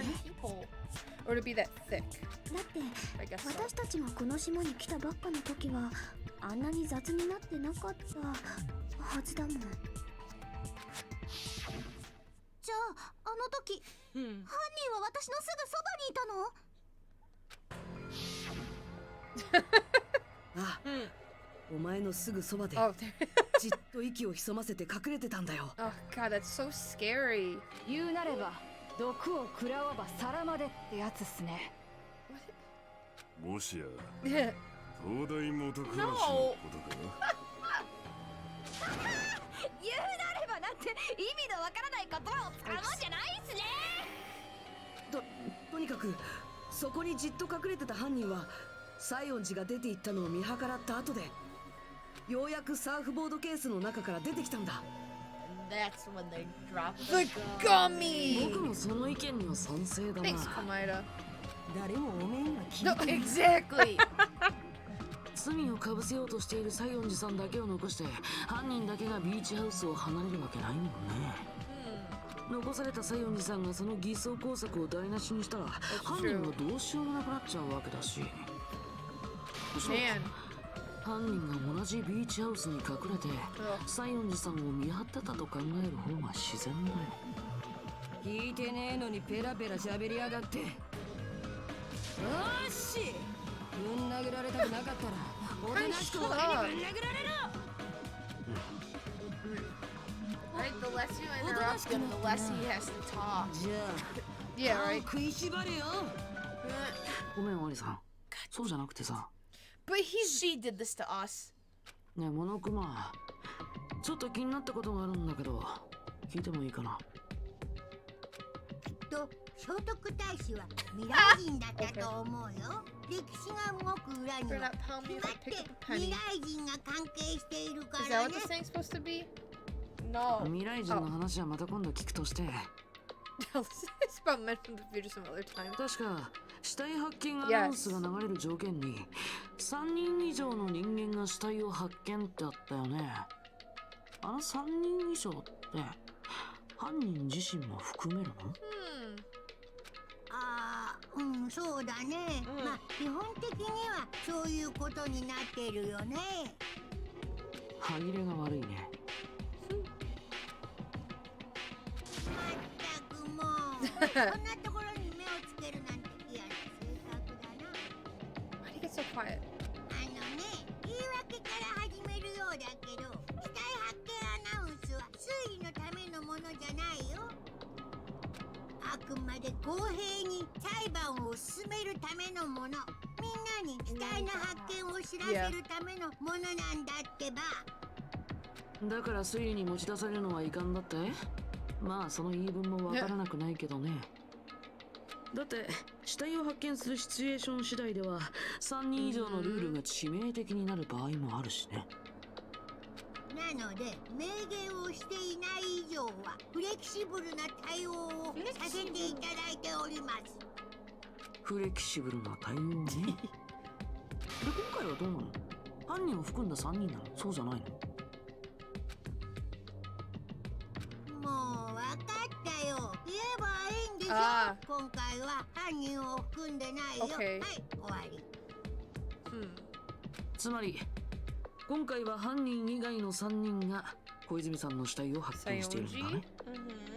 S1: Or to be that thick.
S15: だって私たちがこの島に来たばっかの時はあんなに雑になってなかったはずだもん。じゃああの時、犯人は私のすぐそばにいたの？
S5: あ、お前のすぐそばでじっと息を潜ませて隠れてたんだよ。
S1: Oh god, that's so scary.
S17: 言うなれば毒を食らわば皿までってやつっすね。
S12: もしや東大元暮らしのことか？
S17: 言うなればなんて意味のわからない言葉を使うもんじゃないっすね。
S5: とにかくそこにじっと隠れてた犯人は西園寺が出て行ったのを見計らった後でようやくサーフボードケースの中から出てきたんだ。
S10: That's when they dropped
S1: the gummy.
S11: 僕もその意見には賛成だな。
S1: Thanks, Kamaida.
S11: 誰もお面は聞い
S1: No,
S11: てない。
S1: exactly.
S11: 罪をかぶせようとしている西園寺さんだけを残して犯人だけがビーチハウスを離れるわけないもんね。残された西園寺さんがその偽装工作を台無しにしたら犯人はどうしようもなくなっちゃうわけだし。犯人が同じビーチハウスに隠れて西園寺さんを見張ってたと考える方が自然だよ。
S5: 聞いてねえのにペラペラ喋りやがって。よし、ぶん殴られたくなかったら俺なしく俺にぶん殴られる。
S10: Right, the less you interrupt him, the less he has to talk.
S1: Yeah, right.
S5: 食いしばれよ。
S11: ごめん、ワリさん。そうじゃなくてさ。
S10: But she did this to us.
S11: ねえ、モノクマ。ちょっと気になったことがあるんだけど、聞いてもいいかな。
S9: 聖徳太子は未来人だったと思うよ。歴史が動く裏には決まって未来人が関係しているからね。
S1: Is that what this thing's supposed to be? No.
S11: 未来人の話はまた今度聞くとして。
S1: It's about men from the future some other time.
S11: 確か死体発見アナウンスが流れる条件に3人以上の人間が死体を発見ってあったよね。あの3人以上って犯人自身も含めるの？
S9: そうだね。まあ基本的にはそういうことになってるよね。
S11: 歯切れが悪いね。
S9: まったくもうこんなところに目をつけるなんて嫌な性格だな。
S1: Why do you get so quiet?
S9: 言い訳から始めるようだけど、死体発見アナウンスは推理のためのものじゃないよ。あくまで公平に裁判を進めるためのもの。みんなに死体の発見を知らせるためのものなんだってば。
S11: だから推理に持ち出されるのはいかんだって？まあその言い分もわからなくないけどね。だって死体を発見するシチュエーション次第では3人以上のルールが致命的になる場合もあるしね。
S9: なので明言をしていない以上はフレキシブルな対応をさせていただいております。
S11: フレキシブルな対応ね。で今回はどうなの？犯人を含んだ3人なの？そうじゃないの？
S9: もう分かったよ。言えばいいんでし
S1: Ah.
S9: 今回は犯人を含んでないよ。
S1: Okay.
S9: はい、終わり。
S11: つまり今回は犯人以外の3人が小泉さんの死体を発見しているんだね。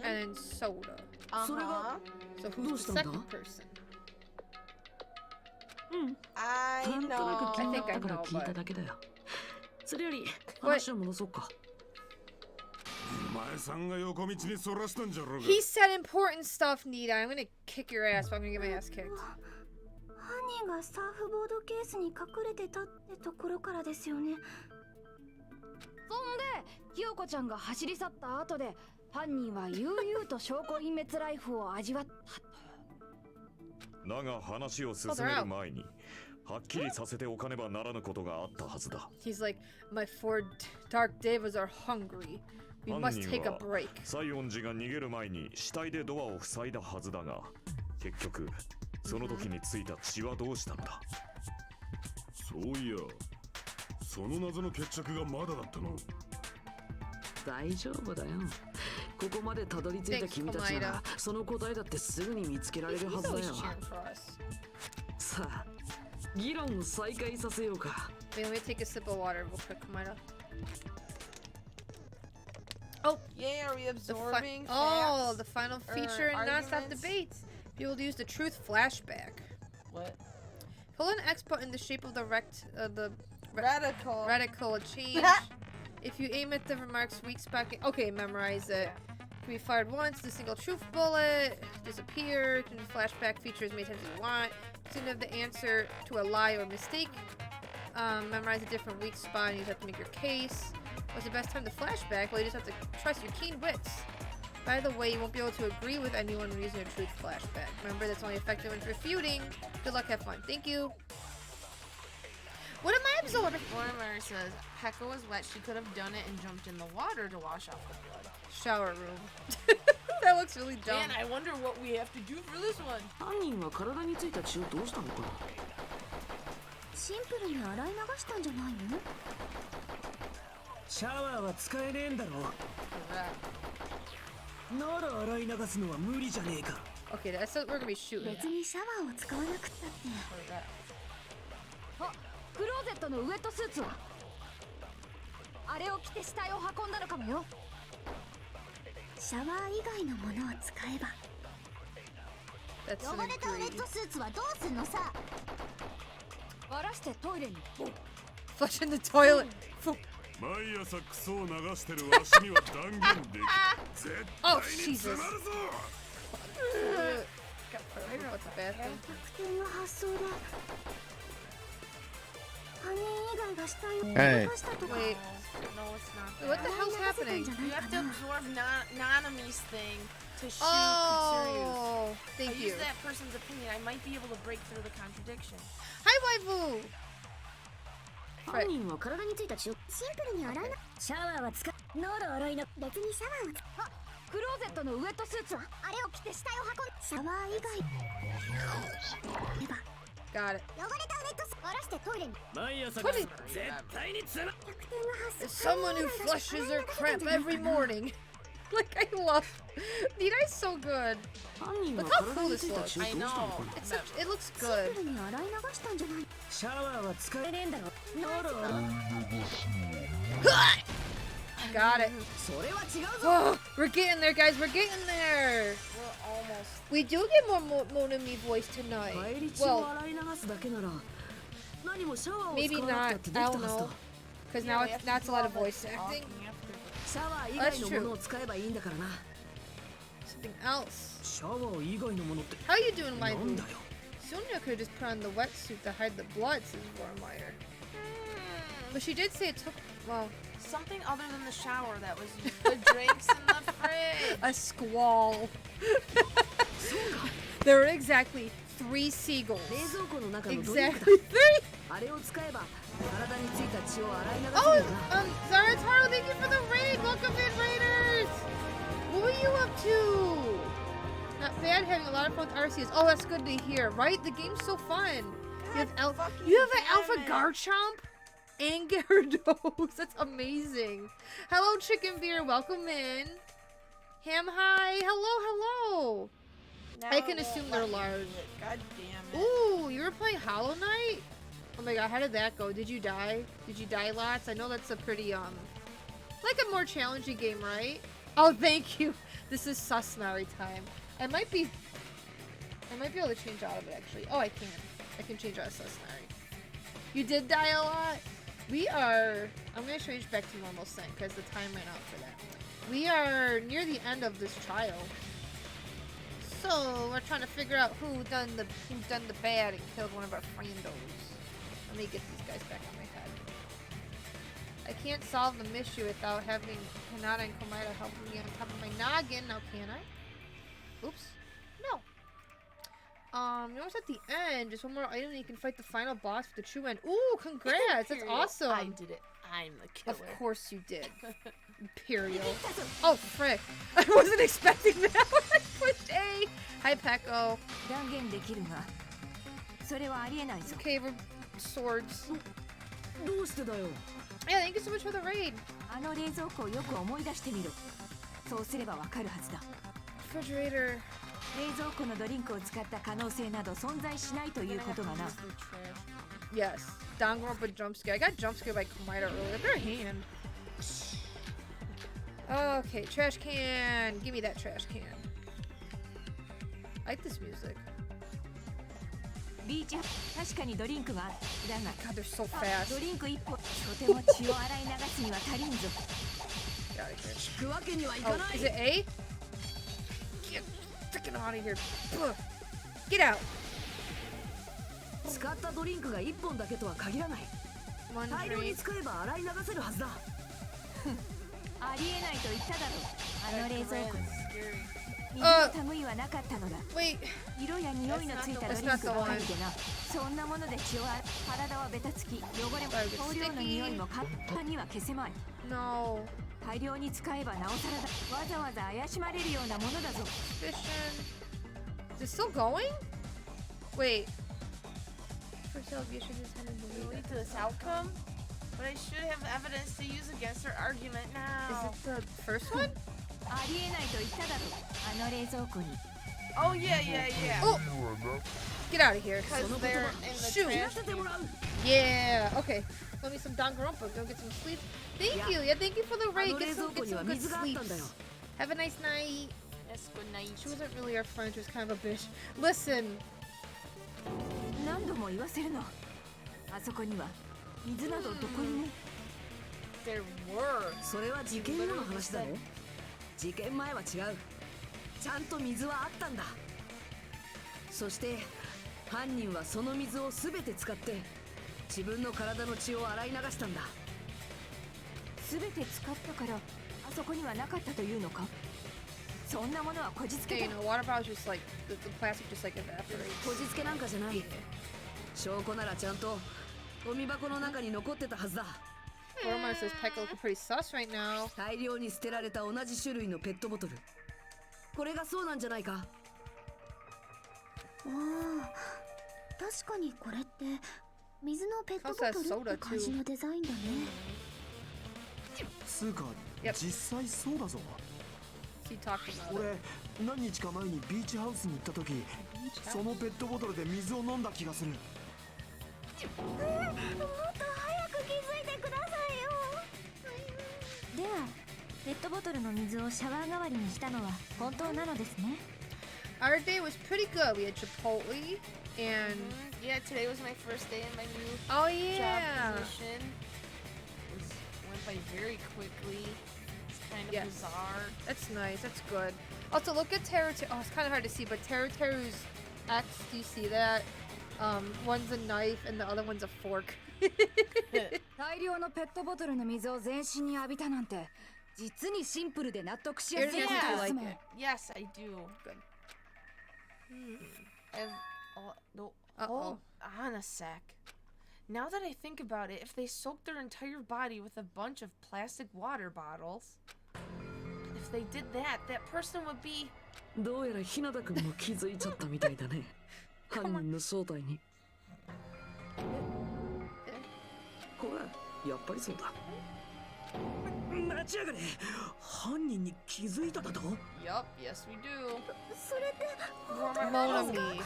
S1: And then soda.
S11: それが
S1: So
S11: ど
S1: who's
S11: う
S1: the
S11: したんだ
S1: second person?
S11: なんとなく気になったから聞いただけだよ。それより話を戻そうか。
S12: お前さんが横道にそらしたんじゃろうが。
S1: He said important stuff, Nita. I'm gonna kick your ass, but I'm gonna get my ass kicked.
S13: 犯人がサーフボードケースに隠れてたってところからですよね。
S17: そんでひよこちゃんが走り去った後で犯人は悠々と証拠隠滅ライフを味わったと。
S3: だが話を進める前にはっきりさせておかねばならぬことがあったはずだ。
S1: He's like, my four dark devas are hungry. We
S3: 犯
S1: must
S3: 人
S1: take a
S3: は
S1: break.
S3: 西園寺が逃げる前に死体でドアを塞いだはずだが、結局その時についた血はどうしたのだ。
S12: そういや、その謎の決着がまだだったの。
S11: 大丈夫だよ。ここまでたどり着いた君たちならその答えだってすぐに見つけられるはずだよ。さあ、議論を再開させようか。
S1: Wait, let me take a sip of water real quick, Maida. Oh,
S8: yeah, are we absorbing?
S1: Oh, the final feature in non-stop
S8: arguments?
S1: debates. Be able to use the truth flashback.
S8: What?
S1: Hold an X button in the shape of the
S8: reticle.
S1: Reticle change. If you aim at the remark's weak spot, okay, memorize it. Can be fired once. The single truth bullet disappear. Can be flashback features many times you want. Soon have the answer to a lie or mistake. Memorize a different weak spot, and you have to make your case. What's the best time to flashback? Well, you just have to trust your keen wits. By the way, you won't be able to agree with anyone when using a truth flashback. Remember, that's only effective when refuting. Good luck, have fun. Thank you. What am I absorbing?
S10: Warmer says, Heko was wet. She could have done it and jumped in the water to wash off the blood.
S1: Shower room. That looks really dumb.
S8: Man, I wonder what we have to do for this one.
S11: 犯人は体についた血をどうしたのかな。
S13: シンプルに洗い流したんじゃないの？
S14: シャワーは使えねえんだろ。なら洗い流すのは無理じゃねえか。
S1: Okay, that's what we're gonna be shooting.
S13: 別にシャワーを使わなくったって。
S17: あ、クローゼットのウエットスーツはあれを着て死体を運んだのかもよ。
S13: シャワー以外のものを使えば。
S1: 汚
S13: れたウエットスーツはどうすんのさ。
S17: 割らしてトイレに。
S1: Flush in the toilet.
S12: 毎朝クソを流してるわしには断言できる。絶対に詰まるぞ。
S1: What's the bathroom?
S13: 逆転の発想で。犯人以外が死体を動かしたとか。
S1: Wait.
S10: No, it's not.
S1: Wait, what the hell's happening?
S10: You have to absorb Nanami's thing to shoot
S1: Oh,
S10: Kutsuryu's.
S1: thank
S10: I
S1: you.
S10: use that person's opinion. I might be able to break through the contradiction.
S1: Hi, waifu.
S11: 犯人は体についた血を
S13: シンプルに洗いな。シャワーは使う。なら洗いな。別にシャワーを使う。
S17: あ、クローゼットのウエットスーツはあれを着て死体を運ん。
S13: シャワー以外。
S1: Got it.
S13: 汚れたウエットスーツ割らしてトイレに。
S14: 毎朝絶対に詰まる。
S13: 逆転の発想。
S1: Someone who flushes her crap every morning. Like, I love Nidai's so good. Look how cool this looks.
S10: I know.
S1: It looks good.
S13: シンプルに洗い流したんじゃない。
S14: シャワーは使えねえんだろ。
S1: Got it.
S11: それは違うぞ。
S1: Oh, we're getting there, guys. We're getting there.
S10: We're almost.
S1: We do get more Monami voice tonight.
S11: 帰り血を
S1: Well,
S11: 洗い流すだけなら何もシャワーを
S1: maybe
S11: 使わなくた
S1: not.
S11: ってで
S1: I
S11: きた
S1: don't
S11: はずだ。
S1: know. Because now it's a lot of voice acting.
S11: シャワー以外のものを使えばいいんだからな。
S1: Something else.
S14: シャワー以外のものって
S1: How you doing,
S14: な
S1: waifu?
S14: んだよ。
S1: Sonia could have just put on the wetsuit to hide the blood, says Vormeyer. But she did say it took, well,
S10: Something other than the shower that was used. The drinks in the fridge.
S1: a squall. There were exactly 3 seagulls.
S11: 冷蔵庫の中のドリンクだ。
S1: Exactly 3.
S11: あれを使えば体についた血を洗い流せ
S1: Oh,
S11: るんだな。
S1: Zarataro, thank you for the raid. Welcome in, Raiders. What were you up to? Not bad, having a lot of fun with Arceus. Oh, that's good to hear, right? The game's so fun. You have an Alpha Garchomp and Gyarados. That's amazing. Hello, Chicken Beer. Welcome in. Ham hi. Hello, hello. I can assume they're large.
S8: God damn it.
S1: Ooh, you were playing Hollow Knight? Oh my god, how did that go? Did you die? Did you die lots? I know that's a pretty, like a more challenging game, right? Oh, thank you. This is Susmari time. I might be able to change out of it, actually. Oh, I can. I can change out of Susmari. You did die a lot? I'm gonna change back to normal sync, because the time ran out for that. We are near the end of this trial. So, we're trying to figure out who done the bad and killed one of our friendos. Let me get these guys back on my head. I can't solve the issue without having Hinata and Komaeda helping me on top of my noggin. Now can I? Oops. No. You know what's at the end? Just one more item and you can fight the final boss with the true end. Ooh, congrats! That's awesome!
S8: I did it. I'm the killer.
S1: Of course you did. Imperial. Oh, frick. I wasn't expecting that when I pushed A. Hi, Peko. It's okay, we're swords. Yeah, thank you so much for the raid. Refrigerator. Yes. Dangan jump scare. I got jump scared by Komaeda earlier. Their hand. Okay, trash can. Give me that trash can. I like this music. God, they're so fast. Get out of here. Oh, is it A? Get freaking out of here. Get out.
S5: 使ったドリンクが1本だけとは限らない。大量に使えば洗い流せるはずだ。
S6: ありえないと言っただろ。あの冷蔵庫に水の類はなかったのだ。色や匂いのついたドリンクばかりでな。そんなもので血を体はベタつき、汚れも香料の匂いも簡単には消せまい。
S1: No.
S6: 大量に使えばなおさらだ。わざわざ怪しまれるようなものだぞ。
S1: Is it still going? Wait. First allegation is headed to
S8: lead to this outcome, but I should have evidence to use against her argument now.
S1: Is it the first one?
S6: ありえないと言っただろ。あの冷蔵庫に。
S8: Oh yeah, yeah, yeah.
S1: Oh! Get out of here.
S8: Because they're in the
S1: Shoot.
S8: trash.
S1: Yeah. Okay. Let me some Danganronpa. Go get some sleep. Thank you. Yeah, thank you for the raid. Get some good sleep. Have a nice night.
S8: Yes, good night.
S1: She wasn't really our friend. She was kind of a bitch. Listen.
S6: 何度も言わせるの。あそこには水などどこにも。
S8: There were.
S5: それは事件後の話だろ。事件前は違う。ちゃんと水はあったんだ。そして犯人はその水を全て使って自分の体の血を洗い流したんだ。
S6: 全て使ったからあそこにはなかったというのか。そんなものはこじつけだ。
S1: You know, water bottle just like the plastic just like evaporates.
S5: こじつけなんかじゃない。証拠ならちゃんとゴミ箱の中に残ってたはずだ。
S1: Ronpa says Pekka looking pretty sus right now.
S5: 大量に捨てられた同じ種類のペットボトル。これがそうなんじゃないか。
S13: ああ、確かにこれって水のペットボトルって感じのデザインだね。
S4: つうか、実際そうだぞ。俺、何日か前にビーチハウスに行った時、そのペットボトルで水を飲んだ気がする。
S15: もっと早く気づいてくださいよ。
S7: では、ペットボトルの水をシャワー代わりにしたのは本当なのですね。
S1: Our day was pretty good. We had Chipotle and
S8: yeah, today was my first day in my new
S1: job
S8: position. Went by very quickly. Kind of bizarre.
S1: That's nice. That's good. Also, look at oh, it's kind of hard to see, but Teru's X, do you see that? One's a knife and the other one's a fork.
S17: 大量のペットボトルの水を全身に浴びたなんて実にシンプルで納得しやすいことですもん。
S8: Yes, I do. Good. Oh, on a sec. Now that I think about it, if they soaked their entire body with a bunch of plastic water bottles, if they did that, that person would be...
S11: どうやら日向くんも気づいちゃったみたいだね。犯人の正体に。ほら、やっぱりそうだ。
S14: 待ちやがれ。犯人に気づいただと？
S10: Yup, yes we do.
S15: それって
S10: Monami.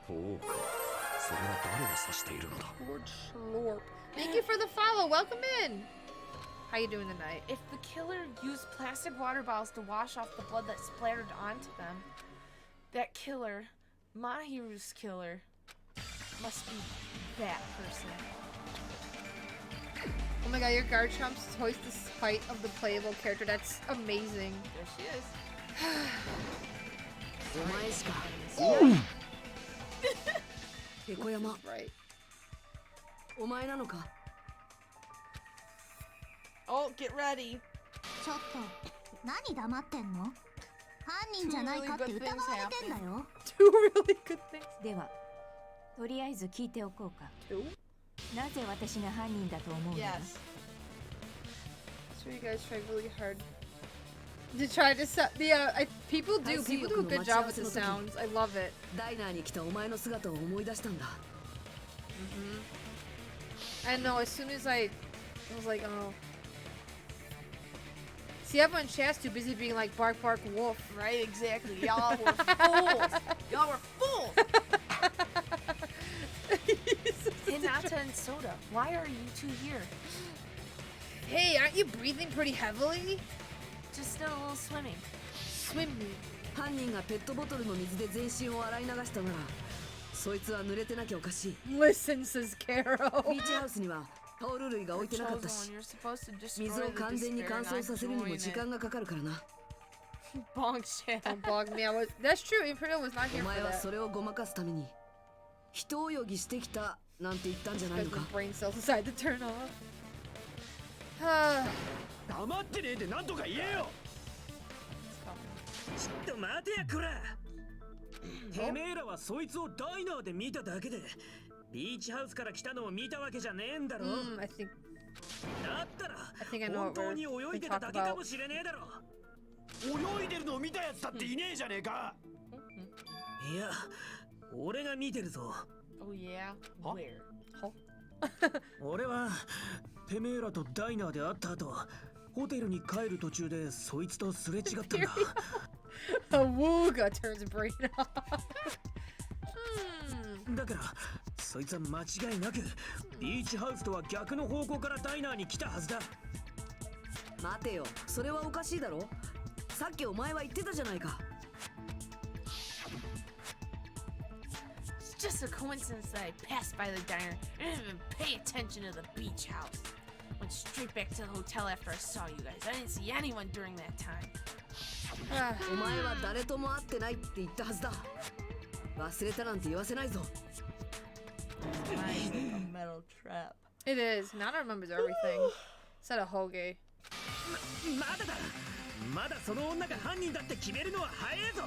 S3: そうか、それは誰を指しているのだ。
S1: Thank you for the follow. Welcome in. How you doing tonight?
S10: If the killer used plastic water bottles to wash off the blood that splattered onto them, that killer, Mahirou's killer, must be that person.
S1: Oh my god, your Garchomp's twice the height of the playable character. That's amazing.
S10: There she is.
S5: お前しか。猫山。
S1: Right.
S5: お前なのか。
S10: Oh, get ready.
S15: ちょっと何黙ってんの？犯人じゃないかって疑われてんだよ。
S1: Two really good things.
S6: ではとりあえず聞いておこうか。なぜ私が犯人だと思うの？
S10: Yes.
S1: So you guys tried really hard to try to set the people do a good job with the sounds. I love it.
S5: ダイナーに来たお前の姿を思い出したんだ。
S1: I know, as soon as I was like, oh. See, everyone chat's too busy being like bark bark wolf.
S10: Right, exactly. Y'all were fools. Y'all were fools. Hinata and Soda, why are you two here?
S1: Hey, aren't you breathing pretty heavily?
S10: Just a little swimming.
S1: Swimming.
S5: 犯人がペットボトルの水で全身を洗い流したなら、そいつは濡れてなきゃおかしい。
S1: Listen, says Carol.
S5: ビーチハウスにはタオル類が置いてなかったし、水を完全に乾燥させるにも時間がかかるからな。
S10: Bonk chat.
S1: Don't bog me. That's true. Imperial was not here
S5: お
S1: for
S5: 前は
S1: that.
S5: それをごまかすために人泳ぎしてきたなんて言ったんじゃないの
S1: Because
S5: か。
S1: the brain cells decided to turn off.
S14: 黙ってねえで何とか言えよ。ちょっと待てやこら。てめえらはそいつをダイナーで見ただけでビーチハウスから来たのを見たわけじゃねえんだろ。
S1: I think
S14: だったら
S1: I know
S14: 本
S1: what
S14: 当に泳いでただけかもしれねえだろ。
S4: 泳いでるのを見たやつだっていねえじゃねえか。
S14: いや、俺が見てるぞ。
S10: Oh yeah? Where?
S14: 俺はてめえらとダイナーで会った後、ホテルに帰る途中でそいつとすれ違ったんだ。
S1: Awooga turns brain off.
S14: だからそいつは間違いなくビーチハウスとは逆の方向からダイナーに来たはずだ。
S5: 待てよ、それはおかしいだろ。さっきお前は言ってたじゃないか。
S10: It's just a coincidence that I passed by the diner and didn't even pay attention to the beach house. Went straight back to the hotel after I saw you guys. I didn't see anyone during that time.
S5: お前は誰とも会ってないって言ったはずだ。忘れたなんて言わせないぞ。
S10: Metal trap.
S1: It is. Nana remembers everything. Said a Hoge.
S14: まだだ。まだその女が犯人だって決めるのは早いぞ。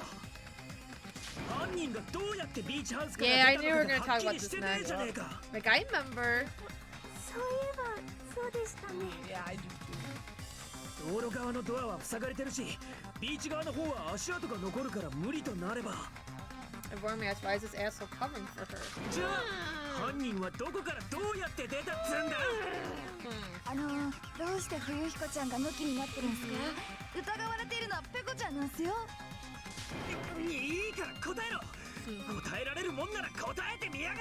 S14: 犯人がどうやってビーチハウスから
S1: Yeah, I
S14: 出
S1: knew
S14: た
S1: we
S14: の
S1: were
S14: か
S1: gonna
S14: はっ
S1: talk
S14: き
S1: about
S14: りし
S1: this
S14: てねえじゃねえ
S1: next.
S14: か。
S1: Like, I remember.
S15: そういえばそうでしたね。
S10: Yeah, I do too.
S14: 道路側のドアは塞がれてるし、ビーチ側の方は足跡が残るから無理となれば。
S1: Everyone me asked, why is this asshole covering for her?
S14: じゃあ犯人はどこからどうやって出たっつうんだ。
S17: どうして冬彦ちゃんがムキになってるんすか？疑われているのはペコちゃんなんすよ。
S14: いいから答えろ。答えられるもんなら答えてみやが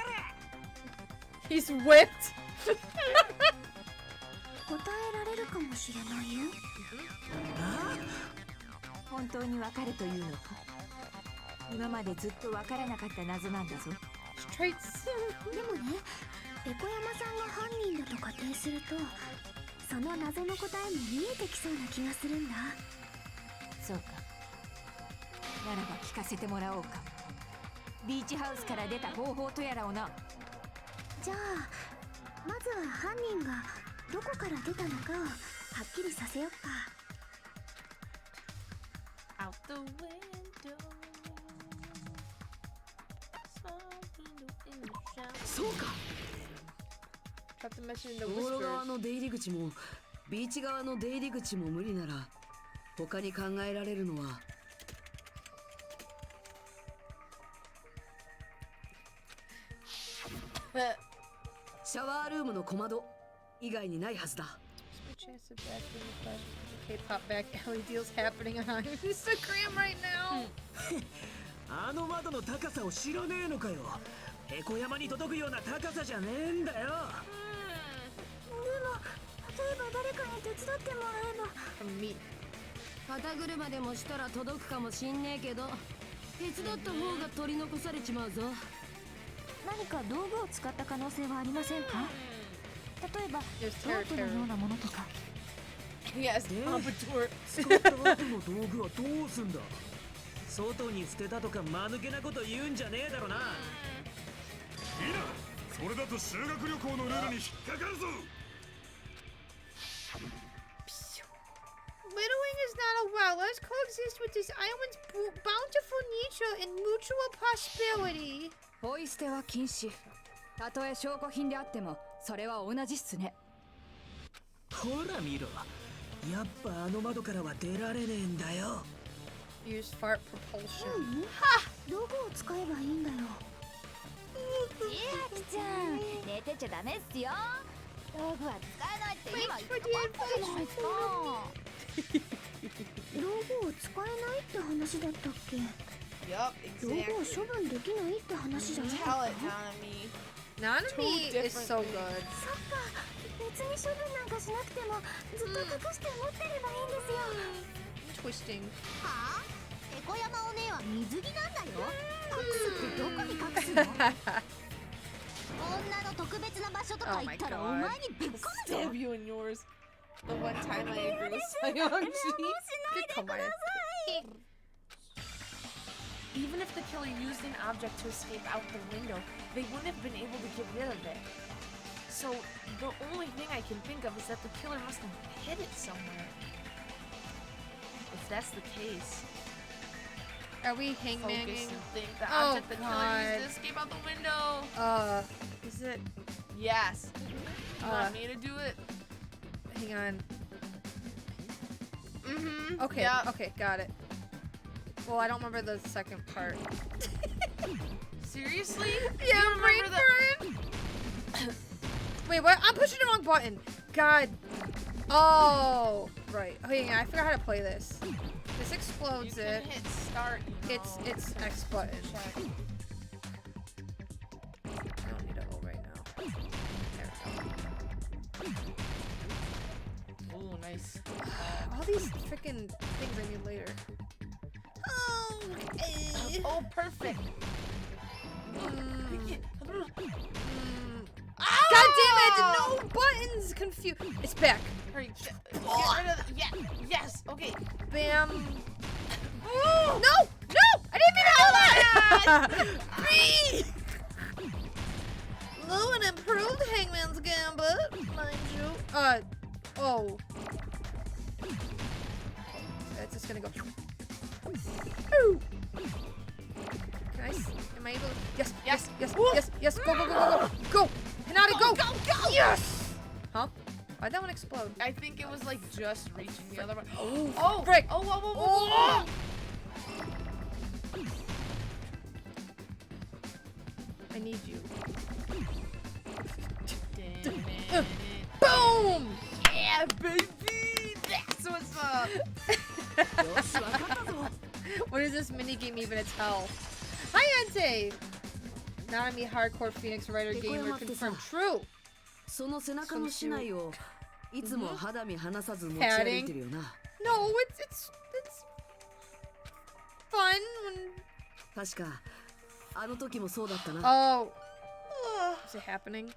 S14: れ。
S1: He's whipped.
S15: 答えられるかもしれないよ。
S6: 本当にわかるというのか。今までずっとわからなかった謎なんだぞ。
S15: でもね、ペコ山さんが犯人だと仮定すると、その謎の答えも見えてきそうな気がするんだ。
S6: そうか。ならば聞かせてもらおうか。ビーチハウスから出た方法とやらをな。
S15: じゃあまずは犯人がどこから出たのかをはっきりさせよっか。
S10: Out the window.
S5: そうか。
S1: Have to mention the
S5: 道路側
S1: whispers.
S5: の出入り口もビーチ側の出入り口も無理なら、他に考えられるのは。シャワールームの小窓以外にないはずだ。
S1: chance to back in the flash. K-pop back alley deals happening on Instagram right now.
S14: あの窓の高さを知らねえのかよ。へこ山に届くような高さじゃねえんだよ。
S15: でも例えば誰かに手伝ってもらえば。
S5: 肩車でもしたら届くかもしんねえけど、手伝った方が取り残されちまうぞ。
S6: 何か道具を使った可能性はありませんか？例えばロープのようなものとか。
S8: Yes, Pompadour.
S14: 使った後の道具はどうすんだ。外に捨てたとか間抜けなこと言うんじゃねえだろな。
S12: いいな、それだと修学旅行のルールに引っかかるぞ。
S1: Littling is not allowed. Let's coexist with this island's bountiful nature and mutual prosperity.
S17: ポイ捨ては禁止。たとえ証拠品であってもそれは同じっすね。
S14: ほら見ろ、やっぱあの窓からは出られねえんだよ。
S1: Use fart propulsion.
S15: 道具を使えばいいんだよ。
S17: 千秋ちゃん、寝てちゃダメっすよ。道具は使えないって今言ったばっかりじゃないですか。
S15: 道具を使えないって話だったっけ？
S8: Yup,
S15: 道具を
S8: exactly.
S15: 処分できないって話じゃなかった？
S8: Tell it, Nanami.
S1: Nanami is so good.
S15: そっか、別に処分なんかしなくてもずっと隠して持ってればいいんですよ。
S1: Twisting.
S15: はあ？へこ山お姉は水着なんだよ。隠すってどこに隠すの？女の特別な場所とか言ったらお前にぶっ込むぞ。
S8: Stab you in yours. The one time I agree with Sayonji. Even if the killer used an object to escape out the window, they wouldn't have been able to get rid of it. So the only thing I can think of is that the killer must have hid it somewhere. If that's the case,
S1: Are we
S8: focus
S1: hangmanging?
S8: and think the
S1: Oh,
S8: object the killer used to escape out the window.
S1: Is it?
S8: Yes. You want me to do it?
S1: Hang on.
S8: Mm-hmm.
S1: Okay,
S8: Yeah.
S1: okay, got it. Well, I don't remember the second part.
S8: Seriously?
S1: Yeah,
S8: You remember
S1: brain burn. Wait, what? I'm pushing the wrong button. God. Oh, right. Oh, yeah, I forgot how to play this. This explodes
S8: You
S1: it.
S8: can hit start. You know.
S1: It's X button.
S8: Check.
S1: I don't need to go right now. There we go.
S8: Ooh, nice.
S1: All these freaking things I need later.
S8: Oh, perfect.
S1: God damn it! No buttons! Confused. It's back.
S8: Hurry, get rid of the, yeah, yes, okay.
S1: Bam. No! No! I didn't mean to hold that! B! Low and improved Hangman's Gambit, mind you. Oh. It's just gonna go. Ooh. Can I am I able to? Yes, yes, yes, yes, yes. Go, go, go, go, go. Go! Hinata, go!
S8: Go, go!
S1: Yes! Huh? Why'd that one explode?
S8: I think it was like just reaching the other one.
S1: Oh,
S8: Oh,
S1: frick!
S8: Oh, whoa, whoa, whoa, whoa.
S1: I need you.
S8: Dun,
S1: Boom!
S8: yeah, baby! That's what's up!
S1: What is this minigame even tell? Hi, Ante! Nanami hardcore Phoenix writer gamer confirmed. True!
S5: その背中の竹刀をいつも肌身離さず持ち歩いてるよな。
S1: No, it's fun when...
S5: 確かあの時もそうだったな。
S1: Oh. Is it happening?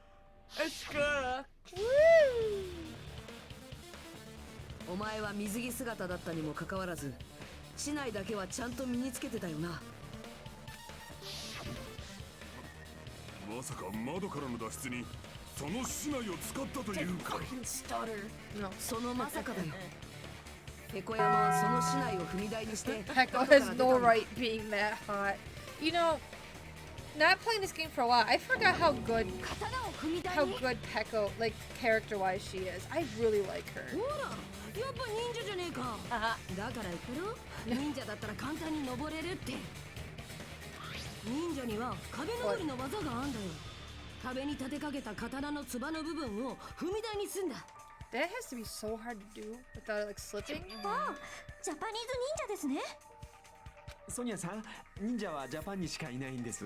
S8: It's good.
S5: お前は水着姿だったにもかかわらず、竹刀だけはちゃんと身につけてたよな。
S12: まさか窓からの脱出にその竹刀を使ったというか。
S1: No.
S5: そのまさかだよ。ペコ山はその竹刀を踏み台にして。
S1: Peko has no right being that hot. You know, not playing this game for a while, I forgot how good Peko, like character-wise, she is. I really like her.
S5: やっぱ忍者じゃねえか。だから言ったろ。忍者だったら簡単に登れるって。忍者には壁登りの技があんだよ。壁に立てかけた刀のつばの部分を踏み台にすんだ。
S1: That has to be so hard to do without like slipping.
S15: あ、ジャパニーズ忍者ですね。
S4: ソニアさん、忍者はジャパンにしかいないんです。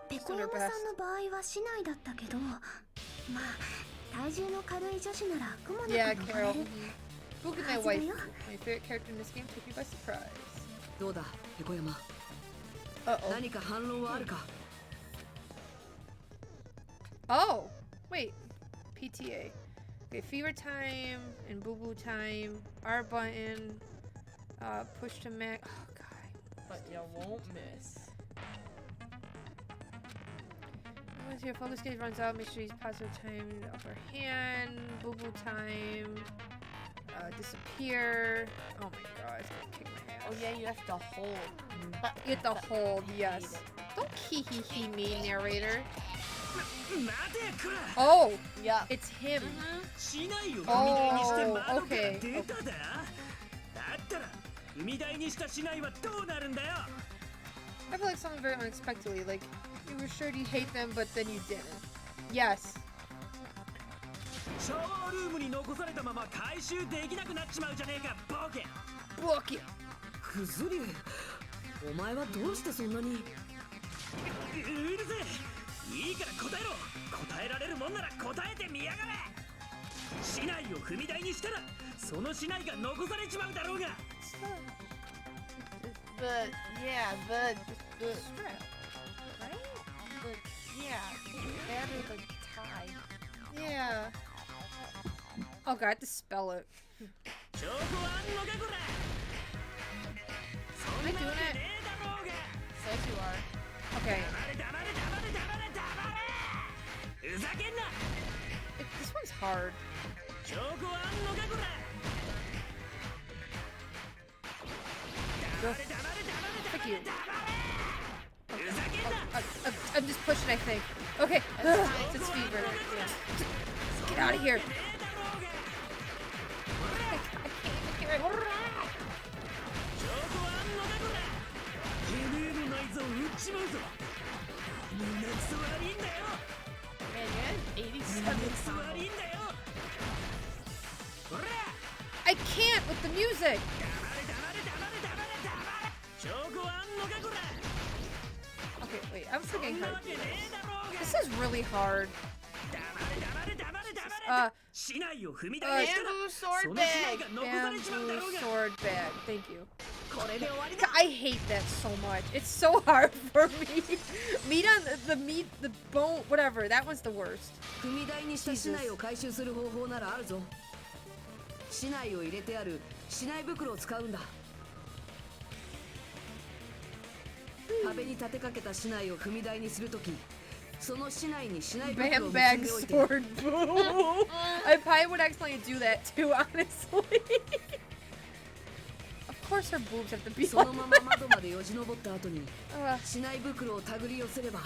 S13: ペコヤマさんの場合は市内だったけど、まあ体重の軽い女子なら苦もなく登れる。
S1: Who can my wife? My favorite character in this game took me by surprise.
S5: どうだ、ペコヤマ。何か反論はあるか？
S1: Oh, wait. PTA. Okay, fever time and boo boo time. R button. Push to max. Oh god.
S10: But you won't miss.
S1: Once your focus gauge runs out, make sure you use positive time in the upper hand. Boo boo time. Disappear. Oh my god, it's gonna kick my ass.
S10: Oh yeah, you have to hold.
S1: You have to hold, yes. Don't hee me, narrator. Oh,
S10: yeah,
S1: it's him.
S14: Oh,
S1: okay. I feel like something very unexpectedly. Like you were sure you'd hate them, but then you didn't. Yes.
S14: シャワールームに残されたまま回収できなくなっちまうじゃねえか、ボケ。
S1: ボケ。
S5: クズリュウ、お前はどうしてそんなに？
S14: うるせえ。いいから答えろ。答えられるもんなら答えてみやがれ。市内を踏み台にしたら、その市内が残されちまうだろうが。
S10: The strap, right? That is the tie.
S1: Yeah. Oh god, I have to spell it. Am I doing it?
S10: Says you are.
S1: Okay. This one's hard. Fuck you. I'm just pushing, I think. Okay. It's fever. Get out of here. I can't even hear it. I can't with the music. Okay, wait, I'm forgetting how to do this. This is really hard.
S10: Bamboo sword bag.
S1: Bamboo sword bag. Thank you. I hate that so much. It's so hard for me. Meat on the bone, whatever. That one's the worst.
S5: 踏み台にした市内を回収する方法ならあるぞ。市内を入れてある市内袋を使うんだ。壁に立てかけた市内を踏み台にするとき、その市内に市内袋を結んでおいて。
S1: Sword boo. I probably would accidentally do that too, honestly. Of course her boobs have to be
S5: そのまま窓までよじ登った後に市内袋を手繰り寄せれば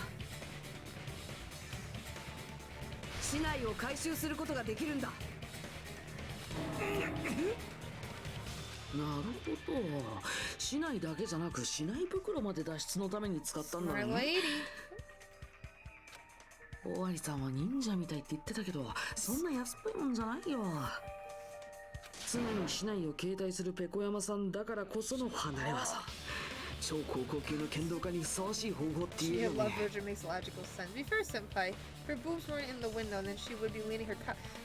S5: 市内を回収することができるんだ。
S11: なるほど。市内だけじゃなく市内袋まで脱出のために使ったんだね。おわりさんは忍者みたいって言ってたけど、そんな安っぽいもんじゃないよ。常に市内を携帯するペコヤマさんだからこその離れ技。超高校級の剣道家にふさわしい方法って言えるね。
S1: Love Virgin makes logical sense. Be fair, senpai. Her boobs weren't in the window, then she would be leaning her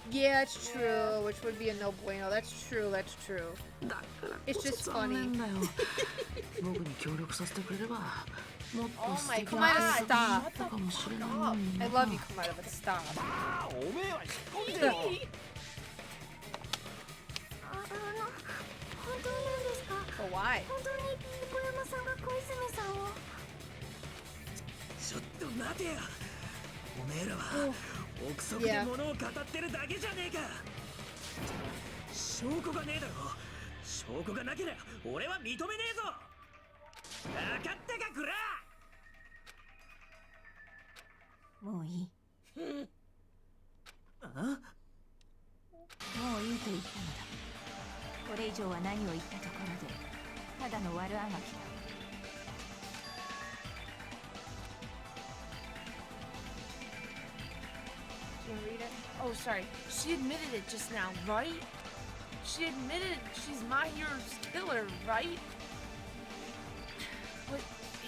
S1: Yeah, it's true, which would be a no bueno. That's true, that's true. It's just funny.
S11: 僕に協力させてくれれば、もっと素敵
S1: Come
S11: な
S1: on,
S11: ことがあったかもしれないのに。
S1: I love you, Kamada, but stop.
S4: おめえは引っ込んでよ。
S15: 本当なんですか？
S1: But why?
S15: 本当に横山さんが小泉さんを。
S14: ちょっと待てよ。おめえらは憶測で物を語ってるだけじゃねえか。証拠がねえだろ。証拠がなければ俺は認めねえぞ。分かったかクラ。
S6: もういい。
S14: あ？
S6: もういいと言ったのだ。これ以上は何を言ったところでただの悪あがきだ。
S1: You wanna read it?
S8: Oh, sorry. She admitted it just now, right? She admitted she's Mahirou's killer, right? But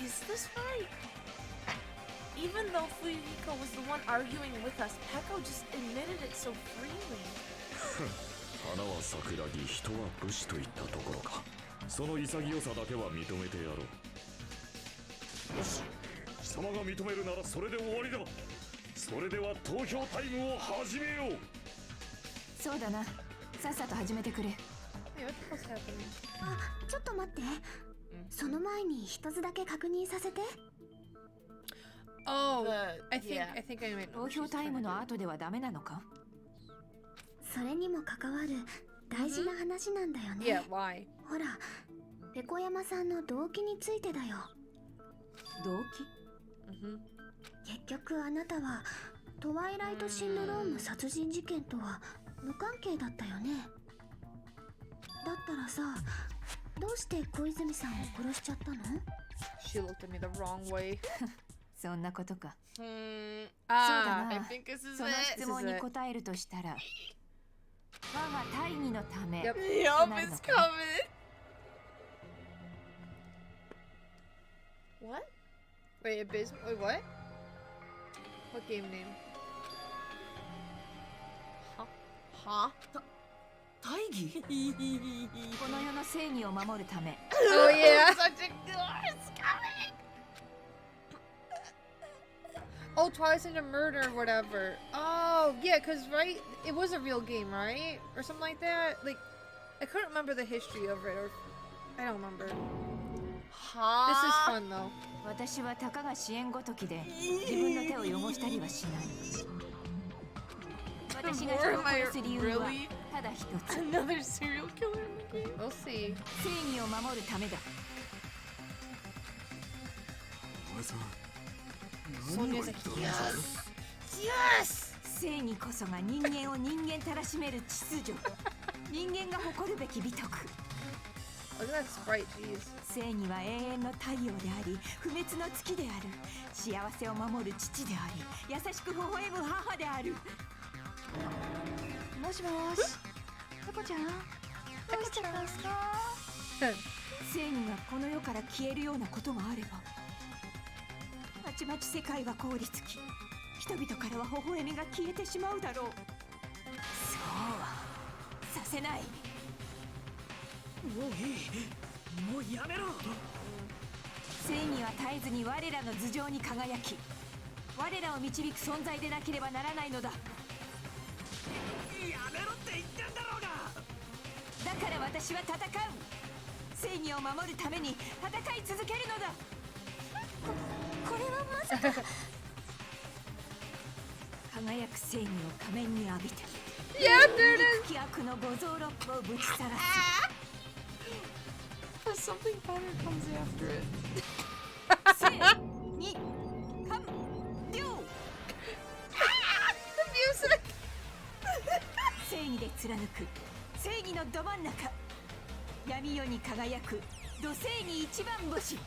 S8: is this right? Even though Fuyuhiko was the one arguing with us, Peko just admitted it so freely.
S3: 花は桜木、人は武士といったところか。その潔さだけは認めてやろう。よし、貴様が認めるならそれで終わりだ。それでは投票タイムを始めよう。
S6: そうだな。さっさと始めてくれ。
S13: あ、ちょっと待って。その前に一つだけ確認させて。
S1: Oh, I think I might.
S6: 投票タイムの後ではダメなのか？
S13: それにも関わる大事な話なんだよね。
S1: Yeah, why?
S13: ほら、ペコ山さんの動機についてだよ。
S6: 動機？
S13: 結局あなたはトワイライトシンドローム殺人事件とは無関係だったよね。だったらさ、どうして小泉さんを殺しちゃったの？
S1: She looked at me the wrong way.
S6: そんなことか。そうだ
S1: I
S6: な。
S1: think this is
S6: その
S1: it.
S6: 質問に答えるとしたら、我が大義のため。
S1: Yep,
S6: となる
S1: it's
S6: のか。
S1: coming. What? Wait, Abysmal? Wait, what? What game name? Huh?
S5: 大義？
S6: この世の正義を守るため。
S1: Oh yeah. Such a good it's coming. Oh, Twilight Syndrome murder or whatever. Oh, yeah, cause right, it was a real game, right? Or something like that. Like, I couldn't remember the history of it, or I don't remember. This is fun though.
S6: 私はたかが支援ごときで自分の手を汚したりはしない。私が人を殺す理由はただ一つ。
S1: Another serial killer in the game? We'll see.
S6: 正義を守るためだ。
S4: お前さん、
S1: Sonya's like, yes! Yes!
S6: 正義こそが人間を人間たらしめる秩序。人間が誇るべき美徳。
S1: Look at that sprite, jeez.
S6: 正義は永遠の太陽であり、不滅の月である。幸せを守る父であり、優しく微笑む母である。
S17: もしもし、ペコちゃん、どうしちゃったんですか？
S6: 正義がこの世から消えるようなことがあれば、たちまち世界は凍りつき、人々からは微笑みが消えてしまうだろう。そうはさせない。
S14: もういい、もうやめろ。
S6: 正義は絶えずに我らの頭上に輝き、我らを導く存在でなければならないのだ。
S14: やめろって言ってんだろうが。
S6: だから私は戦う。正義を守るために戦い続けるのだ。
S13: これはまさか。
S6: 輝く正義を仮面に浴びて、憎き悪の五臓六腑をぶちさらす。
S1: But something better comes after it.
S6: 正義完了。
S1: Music.
S6: 正義で貫く正義のど真ん中、闇夜に輝く土正義一番星。一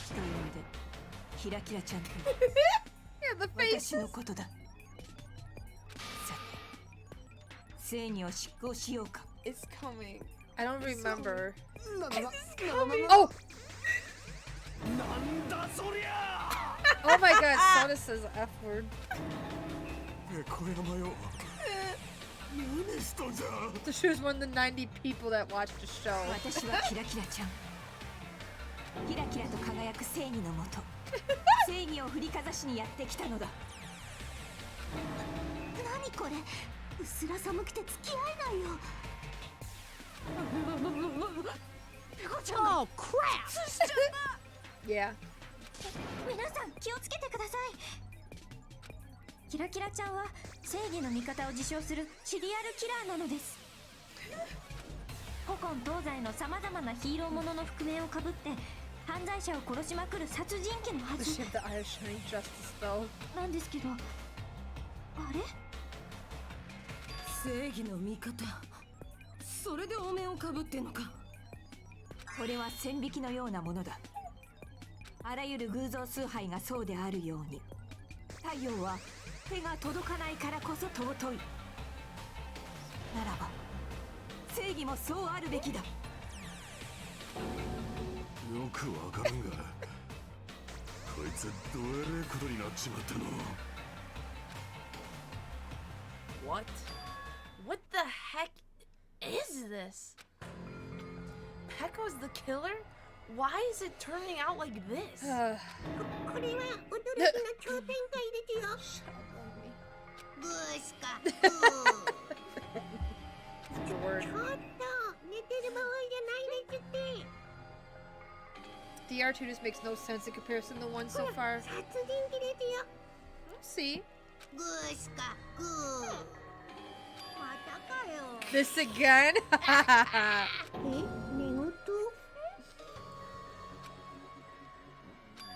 S6: 人でキラキラちゃんと私のことだ。さて、正義を執行しようか。
S1: It's coming. I don't remember.
S4: Oh!
S1: Oh my god, Soda says the F word.
S4: これ山よ。
S1: So she was one of the 90 people that watched the show.
S6: 私はキラキラちゃん。キラキラと輝く正義のもと、正義を振りかざしにやってきたのだ。
S13: 何これ、うっすら寒くて付き合えないよ。ペコちゃんが
S1: Oh crap! Yeah.
S13: 皆さん気をつけてください。キラキラちゃんは正義の味方を自称するシリアルキラーなのです。古今東西のさまざまなヒーローものの覆面をかぶって犯罪者を殺しまくる殺人鬼のはず
S1: The Irish Shining Justice though.
S13: なんですけど、あれ？
S5: 正義の味方、それでお面をかぶってんのか。
S6: これは線引きのようなものだ。あらゆる偶像崇拝がそうであるように、太陽は手が届かないからこそ尊い。ならば正義もそうあるべきだ。
S12: よくわからんが、こいつどえれえことになっちまったの。
S10: What? What the heck is this? Pecco's the killer? Why is it turning out like this?
S9: これは驚きの超展開ですよ。グースかグー。ちょっと寝てる場合じゃないですって。
S1: DR2 just makes no sense in comparison to one so far.
S9: 殺人鬼ですよ。
S1: See?
S9: グースかグー。またかよ。
S1: This again?
S9: 寝言？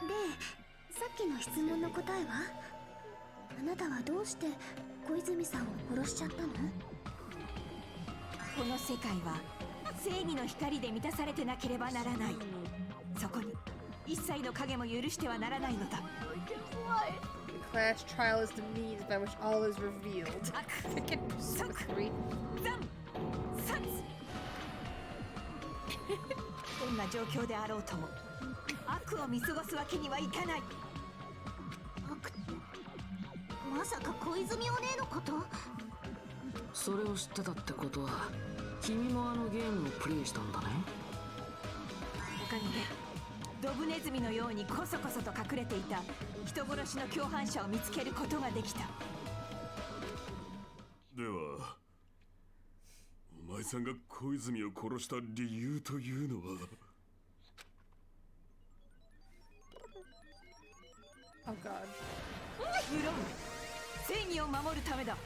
S13: で、さっきの質問の答えは？あなたはどうして小泉さんを殺しちゃったの？
S6: この世界は正義の光で満たされてなければならない。そこに一切の影も許してはならないのだ。
S1: The class trial is the means by which all is revealed. Freaking symmetry.
S6: どんな状況であろうとも悪を見過ごすわけにはいかない。
S13: 悪ってまさか小泉お姉のこと？
S11: それを知ってたってことは君もあのゲームをプレイしたんだね。
S6: おかげでドブネズミのようにコソコソと隠れていた人殺しの共犯者を見つけることができた。
S12: ではお前さんが小泉を殺した理由というのは？
S1: Oh god.
S6: 無論正義を守るためだ。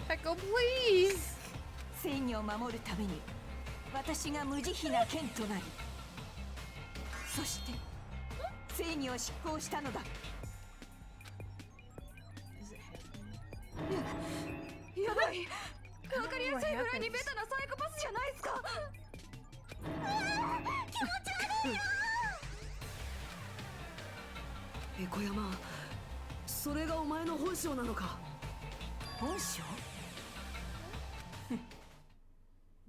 S1: Pecco, please!
S6: 正義を守るために私が無慈悲な剣となり、そして正義を執行したのだ。
S17: やばい、わかりやすいぐらいにベタなサイコパスじゃないですか。
S13: 気持ち悪いよ。
S5: エコ山、それがお前の本性なのか？
S6: 本性？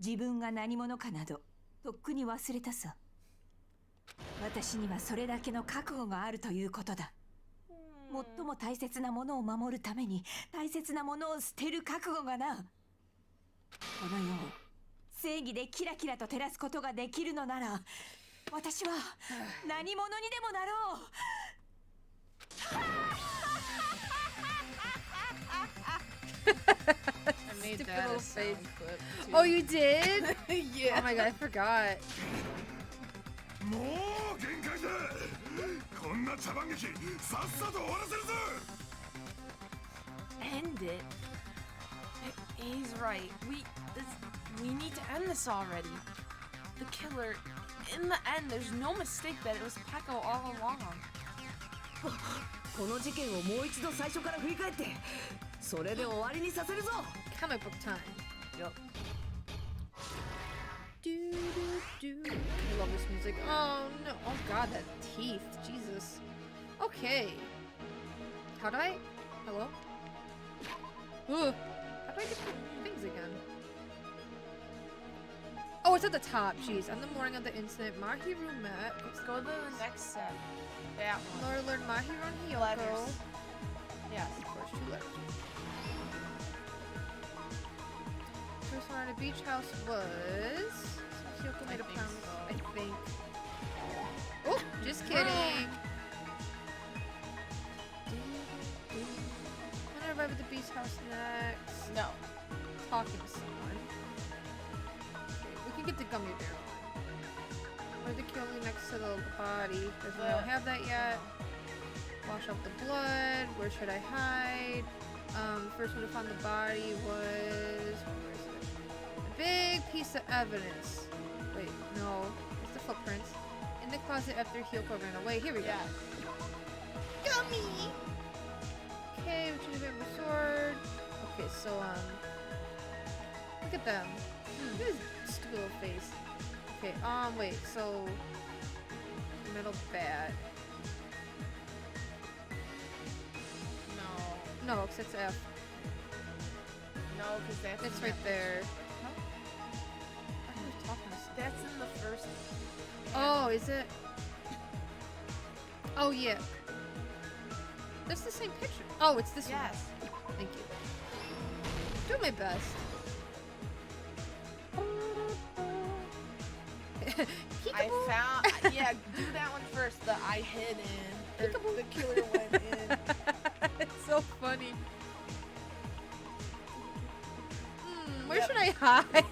S6: 自分が何者かなどとっくに忘れたさ。私にはそれだけの覚悟があるということだ。最も大切なものを守るために大切なものを捨てる覚悟がな。この世を正義でキラキラと照らすことができるのなら、私は何者にでもなろう。
S10: I made
S1: Stupid
S10: that
S1: little
S10: a sound
S1: face.
S10: clip, too.
S1: Oh, you did?
S10: Yeah.
S1: Oh my god, I forgot.
S12: もう限界だ。こんな茶番劇さっさと終わらせるぞ。
S10: End it? He's right. We need to end this already. The killer, in the end, there's no mistake that it was Pecco all along.
S5: この事件をもう一度最初から振り返って、それで終わりにさせるぞ。
S1: Comic book time.
S10: Yup.
S1: Do do do. I love this music. Oh no! Oh god, that teeth. Jesus. Okay. How do I? Hello? Ugh. How do I get the things again? Oh, it's at the top. Jeez. On the morning of the incident, Mahirou met.
S10: Let's go to the next set. That one.
S1: Lord Mahirou and Hiyoko.
S10: Letters.
S1: Yes, of course, 2 letters. First one at a beach house was... Hiyoko made a promise, I think. Oh, just kidding. I'm gonna arrive at the beach house next.
S10: No.
S1: Talking to someone. Okay, we can get the gummy bear one. Or the killing next to the body, because we don't have that yet. Wash out the blood. Where should I hide? First one to find the body was... Where is it? A big piece of evidence. Wait, no. It's the footprints. In the closet after Hiyoko ran away. Here we go. Gummy! Okay, we should have a sword. Okay, so, look at them. Look at his stupid little face. Okay, wait, so... Metal bat. No. No, because it's F.
S10: No, because that's
S1: It's
S10: in
S1: right
S10: that-
S1: there.
S10: That's in the first.
S1: Oh, is it? Oh, yeah. That's the same picture. Oh, it's this
S10: Yes.
S1: one. Thank you. Do my best.
S10: I found. Yeah, do that one first. The I hid in. Or the killer went in.
S1: It's so funny. Where
S10: Yep.
S1: should I hide?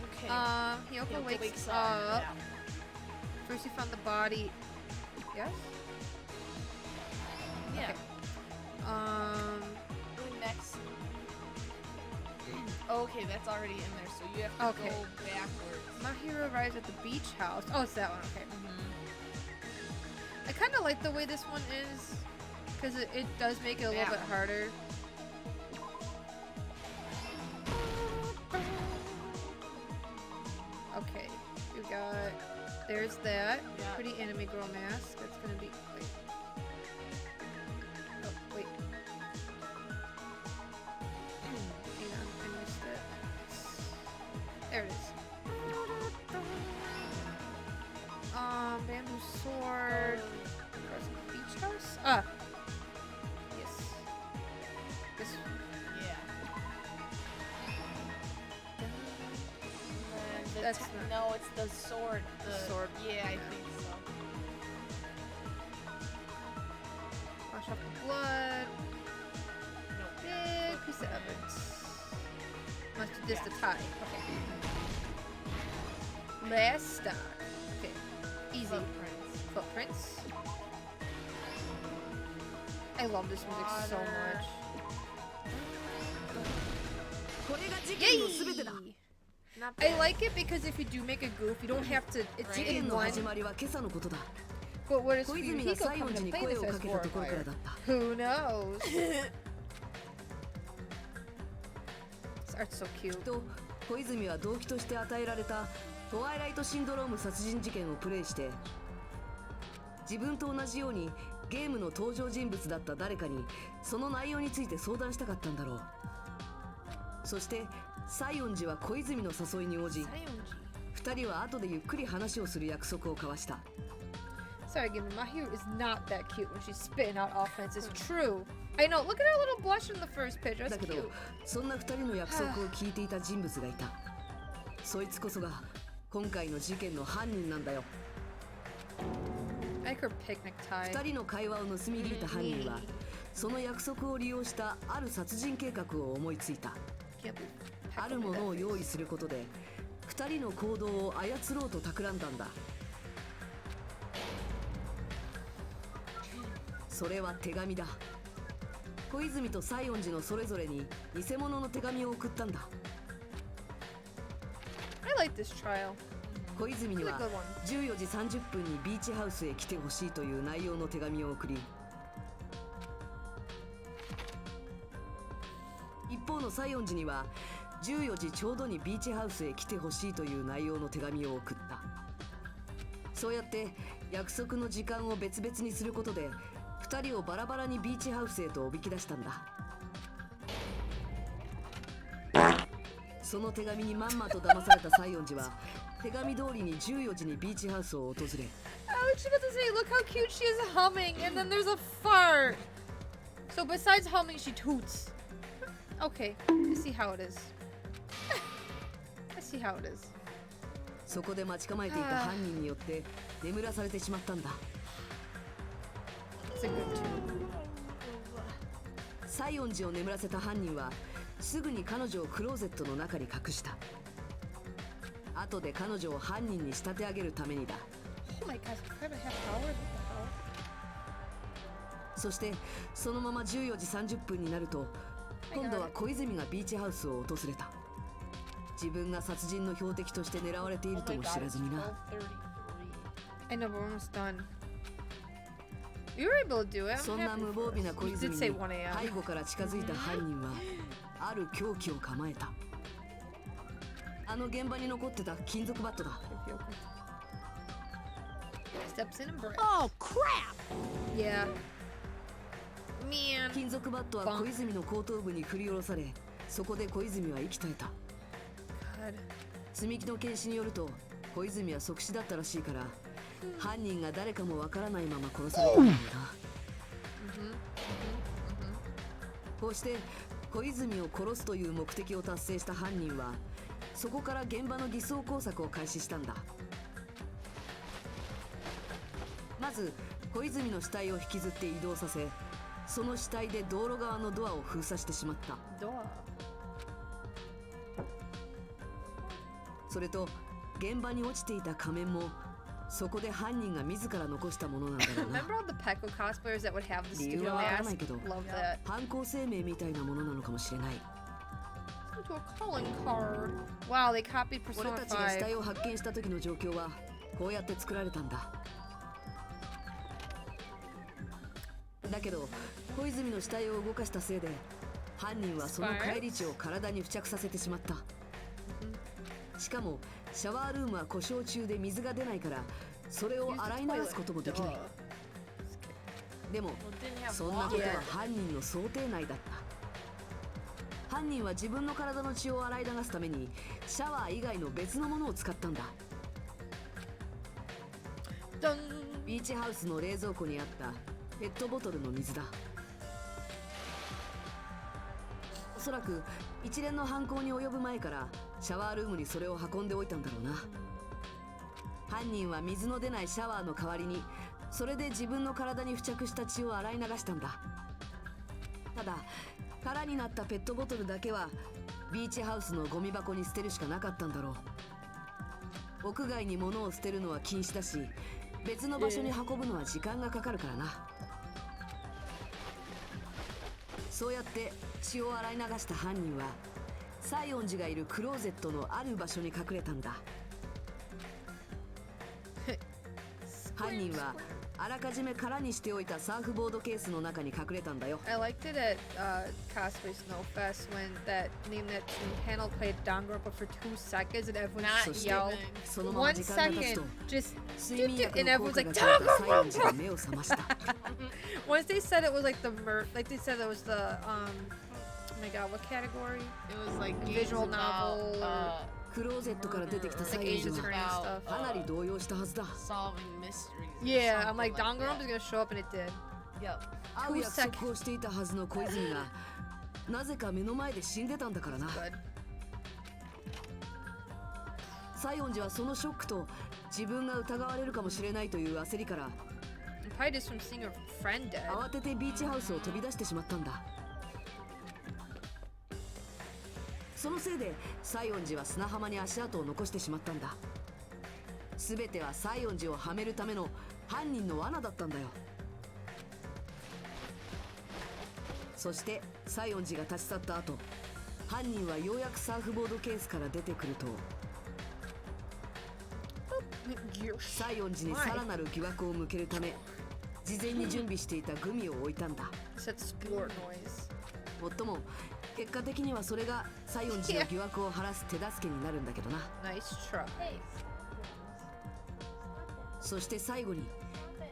S10: Okay.
S1: Hiyoko
S10: Hiyoko
S1: wakes
S10: wakes
S1: up.
S10: up, yeah.
S1: First you found the body. Yes?
S10: Yeah.
S1: Okay.
S10: Next. Okay, that's already in there, so you have to
S1: Okay.
S10: go backwards.
S1: Mahirou arrives at the beach house. Oh, it's that one. Okay. I kind of like the way this one is, because it does make it a little bit harder. Okay, we got. There's that pretty anime girl mask. That's gonna be. Wait. Oh wait. Hang on, I missed it. There it is. Bamboo sword. Beach house? Ah. Yes. This.
S10: Yeah. And the
S1: That's
S10: no, it's the sword. The
S1: sword.
S10: Yeah, I think so.
S1: Wash off the blood. Big piece of evidence. Must do this to tie. Okay. Last stop. Okay. Easy. Footprints. I love this music so much. Yay! I like it because if you do make a goof, you don't have to. It's
S5: 事件
S1: in
S5: の
S1: one.
S5: 始まりは今朝のことだ。
S1: But what is
S5: 小
S1: for
S5: 泉
S1: you?
S5: が
S1: Hiko
S5: 西
S1: come
S5: 園寺
S1: to
S5: に
S1: play
S5: 声
S1: this
S5: を
S1: as
S5: かけたところから
S1: Warfire.
S5: だった。
S1: Who knows? This art's so cute.
S5: と小泉は動機として与えられたトワイライトシンドローム殺人事件をプレイして自分と同じようにゲームの登場人物だった誰かにその内容について相談したかったんだろう。そして西園寺は小泉の誘いに応じ2人は後でゆっくり話をする約束を交わした。
S1: Sorry, Given, Mahirou is not that cute when she's spitting out offense. It's true. I know. Look at her little blush in the first picture. That's
S5: だけど
S1: cute.
S5: そんな2人の約束を聞いていた人物がいた。そいつこそが今回の事件の犯人なんだよ。
S1: I like her picnic tie.
S5: 2人の会話を盗み聞いた犯人はその約束を利用したある殺人計画を思いついた。あるものを用意することで2人の行動を操ろうと企んだんだ。それは手紙だ。小泉と西園寺のそれぞれに偽物の手紙を送ったんだ。
S1: I like this trial.
S5: 小泉に
S1: It's a
S5: は
S1: good one.
S5: 14時30分にビーチハウスへ来てほしいという内容の手紙を送り、一方の西園寺には14時ちょうどにビーチハウスへ来てほしいという内容の手紙を送った。そうやって約束の時間を別々にすることで2人をバラバラにビーチハウスへとおびき出したんだ。その手紙にまんまと騙された西園寺は手紙通りに14時にビーチハウスを訪れ、
S1: I was just about to say, look how cute she is humming, and then there's a fart. So besides humming, she toots. Okay, I see how it is. I see how it is.
S5: そこで待ち構えていた犯人によって眠らされてしまったんだ。
S1: It's a good tune.
S5: 西園寺を眠らせた犯人はすぐに彼女をクローゼットの中に隠した。後で彼女を犯人に仕立て上げるためにだ。
S1: Oh my gosh, I haven't had powers. What the hell?
S5: そしてそのまま14時30分になると今度は小泉がビーチハウスを訪れた。自分が殺人の標的として狙われているとも知らずにな。
S1: I know, but we're almost done. You were able to do it.
S5: そんな無防備な小
S1: You
S5: 泉
S1: did say
S5: に
S1: 1 a.m.
S5: 背後から近づいた犯人はある凶器を構えた。あの現場に残ってた金属バットだ。
S1: Steps in and breath.
S8: Oh crap!
S1: Yeah. Man.
S5: 金属バットは小泉の後頭部に振り下ろされ、そこで小泉は息絶えた。積み木の検視によると小泉は即死だったらしいから、犯人が誰かもわからないまま殺されたんだろうな。こうして小泉を殺すという目的を達成した犯人は、そこから現場の偽装工作を開始したんだ。まず小泉の死体を引きずって移動させ、その死体で道路側のドアを封鎖してしまった。それと現場に落ちていた仮面もそこで犯人が自ら残したものなんだろうな。
S1: Remember all the Pecco cosplayers that would have the
S5: 理由
S1: stupid
S5: はわからない
S1: mask?
S5: けど、
S1: Love that.
S5: 犯行声明みたいなものなのかもしれない。
S1: To a calling card. Wow, they copied
S5: 俺
S1: Persona
S5: たちが死体
S1: 5.
S5: を発見した時の状況はこうやって作られたんだ。だけど小泉の死体を動かしたせいで、犯人はその返り血を体に付着させてしまった。しかもシャワールームは故障中で水が出ないから、それを洗い流すこともできない。でもそんなことは犯人の想定内だった。犯人は自分の体の血を洗い流すためにシャワー以外の別のものを使ったんだ。ビーチハウスの冷蔵庫にあったペットボトルの水だ。おそらく一連の犯行に及ぶ前からシャワールームにそれを運んでおいたんだろうな。犯人は水の出ないシャワーの代わりにそれで自分の体に付着した血を洗い流したんだ。ただ空になったペットボトルだけはビーチハウスのゴミ箱に捨てるしかなかったんだろう。屋外に物を捨てるのは禁止だし、別の場所に運ぶのは時間がかかるからな。そうやって血を洗い流した犯人は西園寺がいるクローゼットのある場所に隠れたんだ。犯人はあらかじめ空にしておいたサーフボードケースの中に隠れたんだよ。
S1: I liked it at Cosplay Snowfest when that name that panel played Dangan for 2 seconds and everyone
S5: Not
S1: yelled.
S5: そのまま
S1: 1
S5: 時間が経つ
S1: second,
S5: と
S1: just
S5: 睡眠薬
S1: and
S5: の効
S1: everyone's
S5: 果
S1: like
S5: がついた西園
S1: Dangan.
S5: 寺が目を覚ました。
S1: Once they said it was like the like they said it was the oh my god, what category?
S10: It was like
S1: visual
S10: games about,
S1: novel.
S5: クローゼットから出てきた西園寺はかなり動揺したはずだ。
S10: solving mysteries. or
S1: Yeah, I'm
S10: something
S1: like
S10: that.
S1: Dangan is gonna show up and it did.
S10: Yep.
S5: 会う約束をしていたはずの小泉がなぜか目の前で死んでたんだからな。西園寺はそのショックと自分が疑われるかもしれないという焦りから
S1: Probably just from seeing a friend dead.
S5: 慌ててビーチハウスを飛び出してしまったんだ。そのせいで西園寺は砂浜に足跡を残してしまったんだ。全ては西園寺をはめるための犯人の罠だったんだよ。そして西園寺が立ち去った後、犯人はようやくサーフボードケースから出てくると、西園寺にさらなる疑惑を向けるため事前に準備していたグミを置いたんだ。もっとも結果的にはそれが西園寺の疑惑を晴らす手助けになるんだけどな。
S1: Nice try.
S5: そして最後に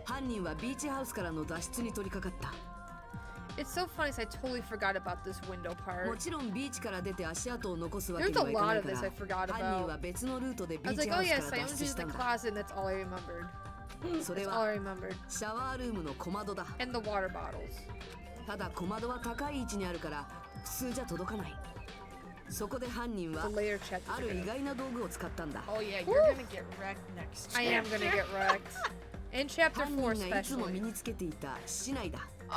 S5: 犯人はビーチハウスからの脱出に取り掛かった。
S1: It's so funny, so I totally forgot about this window
S5: も
S1: part.
S5: ちろんビーチから出て足跡を残すわけに
S1: There's
S5: は
S1: a
S5: いかな
S1: lot
S5: い
S1: of
S5: か
S1: this I
S5: ら、
S1: forgot
S5: 犯人は
S1: about.
S5: 別のルートで
S1: I
S5: ビ
S1: was
S5: ーチ
S1: like,
S5: ハ
S1: oh
S5: ウス
S1: yeah,
S5: から脱
S1: Sayonji's
S5: 出
S1: in
S5: し
S1: the
S5: たんだ。
S1: closet, and that's all I remembered.
S5: それ
S1: That's
S5: は
S1: all I remembered.
S5: シャワールームの小窓だ。
S1: And the water bottles.
S5: ただ小窓は高い位置にあるから普通じゃ届かない。そこで犯人は
S1: The layer check.
S5: ある意外な道具を使ったんだ。
S10: Oh yeah, you're gonna get wrecked next.
S1: I am gonna get wrecked. In chapter
S5: 犯
S1: 4
S5: 人がいつも
S1: especially.
S5: 身につけていた竹刀だ。
S10: Oh.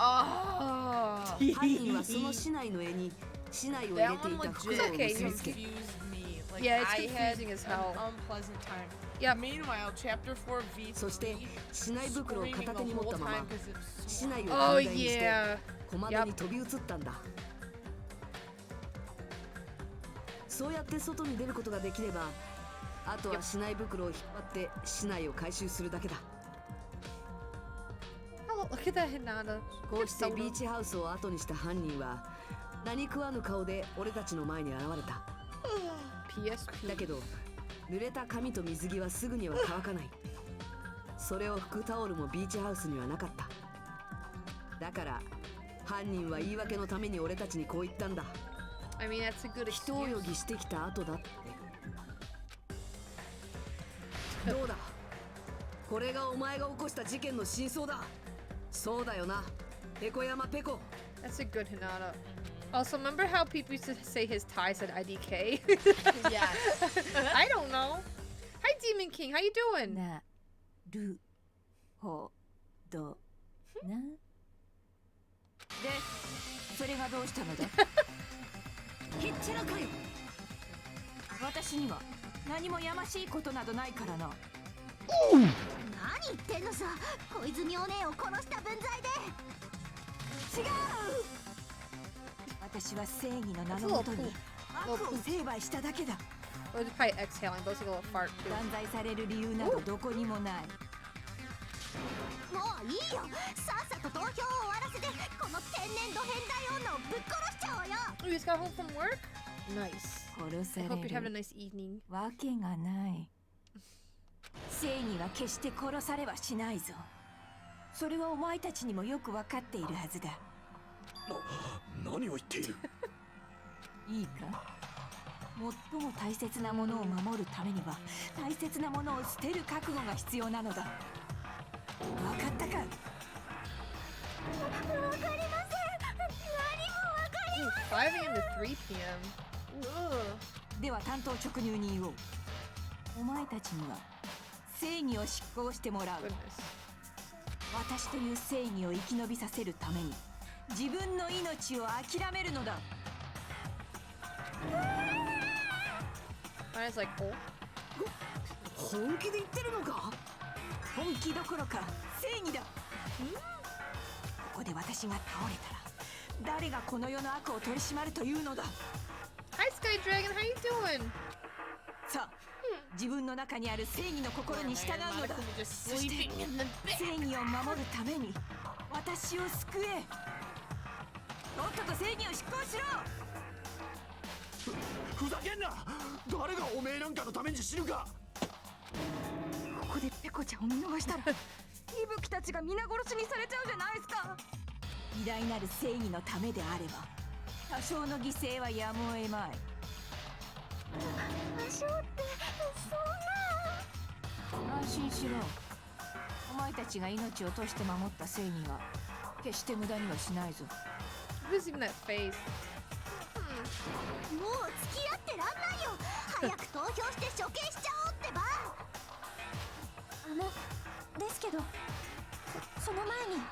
S5: 犯人はその竹刀の柄に竹刀を入れ
S10: That
S5: てい
S10: one
S5: た
S10: legit
S5: 袋を結びつけ、
S10: confused me. Like
S1: Yeah, it's
S10: I had
S1: confusing as
S10: an
S1: hell.
S10: unpleasant time.
S1: Yep.
S10: Meanwhile, chapter 4 V3.
S5: そして竹刀袋を片手に持ったまま
S10: screaming the whole time 'cause it was
S5: 竹刀
S1: Oh
S5: を踏み台にして
S1: yeah.
S5: 小窓に飛び移ったんだ。そうやって外に出ることができれば、あとは竹刀袋を引っ張って竹刀を回収するだけだ。
S1: Oh, look at that Hinata.
S5: こうしてビーチハウスを後にした犯人は何食わぬ顔で俺たちの前に現れた。
S1: PSP.
S5: だけど濡れた髪と水着はすぐには乾かない。それを拭くタオルもビーチハウスにはなかった。だから犯人は言い訳のために俺たちにこう言ったんだ。
S1: I mean, that's a good
S5: 人
S1: excuse.
S5: 泳ぎしてきた後だって。どうだ、これがお前が起こした事件の真相だ。そうだよな、ペコ山ペコ。
S1: That's a good Hinata. Also, remember how people used to say his tie said IDK?
S10: Yes.
S1: I don't know. Hi, Demon King. How you doing?
S6: なるほどな。で、それがどうしたのだ。
S5: へっちゃらかよ。
S6: 私には何もやましいことなどないからな。
S15: 何言ってんのさ、小泉お姉を殺した分際で。
S6: 違う。私は正義の名のもとに悪を成敗しただけだ。
S1: Or just probably exhaling, but it's like a little fart too.
S6: 断罪される理由などどこにもない。
S15: もういいよ、さっさと投票を終わらせてこの天然ド変態女をぶっ殺しちゃおうよ。
S1: Oh, you just got home from work? Nice.
S6: 殺さ
S1: I
S6: れ
S1: hope you'd have a
S6: る
S1: nice evening.
S6: わけがない。正義は決して殺されはしないぞ。それはお前たちにもよくわかっているはずだ。
S4: 何を言っている。
S6: いいか、最も大切なものを守るためには大切なものを捨てる覚悟が必要なのだ。わかったか。わかりません。何もわかりません。
S1: 5 a.m. to 3 p.m.
S6: では担当直入に言おう。お前たちには正義を執行してもらう。私という正義を生き延びさせるために自分の命を諦めるのだ。
S1: Mine's like, oh.
S5: 本気で言ってるのか。
S6: 本気どころか正義だ。ここで私が倒れたら誰がこの世の悪を取り締まるというのだ。
S1: Hi, Sky Dragon. How you doing?
S6: さあ、自分の中にある正義の心に従うのだ。そして正義を守るために私を救え。とっとと正義を執行しろ。
S4: ふざけんな。誰がおめえなんかのために死ぬか。
S17: ここでペコちゃんを見逃したら伊吹たちが皆殺しにされちゃうじゃないですか。
S6: 偉大なる正義のためであれば多少の犠牲はやむを得まい。
S15: 多少ってそんな。
S6: 安心しろ。お前たちが命を落として守った正義は決して無駄にはしないぞ。
S1: Who's even that face?
S15: もう付き合ってらんないよ。早く投票して処刑しちゃおうってば。ですけど、その前に。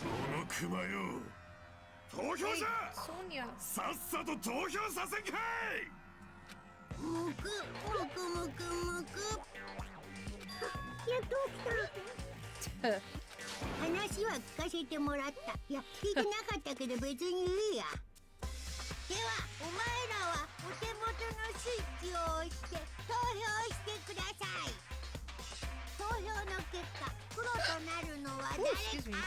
S12: このクマよ、投票じゃ。さっさと投票させんかい。
S9: むくむくむくむく。やっと来た。話は聞かせてもらった。いや、聞いてなかったけど別にいいや。ではお前らはお手元のスイッチを押して投票してください。投票の結果、黒となるのは誰か。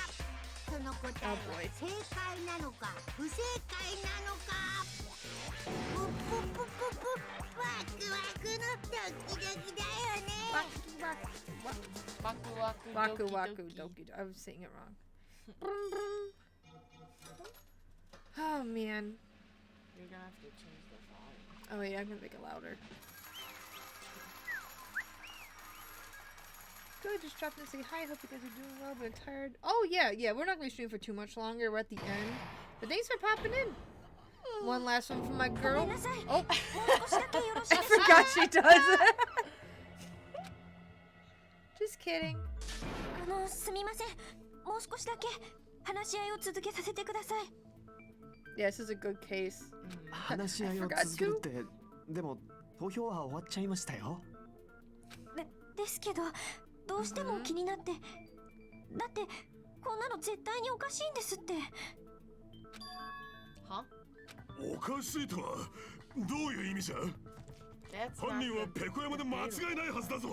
S9: その答えは正解なのか不正解なのか。プププププワクワクのドキドキだよね。
S1: Waku waku doki. I was saying it wrong. Oh man.
S10: You're gonna have to change the volume.
S1: Oh wait, I'm gonna make it louder. Good, just dropped in to say hi. Hope you guys are doing well, but I'm tired. Oh yeah, we're not gonna stream for too much longer. We're at the end. But thanks for popping in. One last one from my girl. Oh, I forgot she does it. Just kidding.
S15: すみません。もう少しだけ話し合いを続けさせてください。
S1: Yeah, this is a good case.
S4: 話し合いを続けるって、でも投票は終わっちゃいましたよ。
S15: ですけど、どうしても気になって。だってこんなの絶対におかしいんですって。
S10: は？
S12: おかしいとはどういう意味じゃ。犯人はペコ山で間違いないはずだぞ。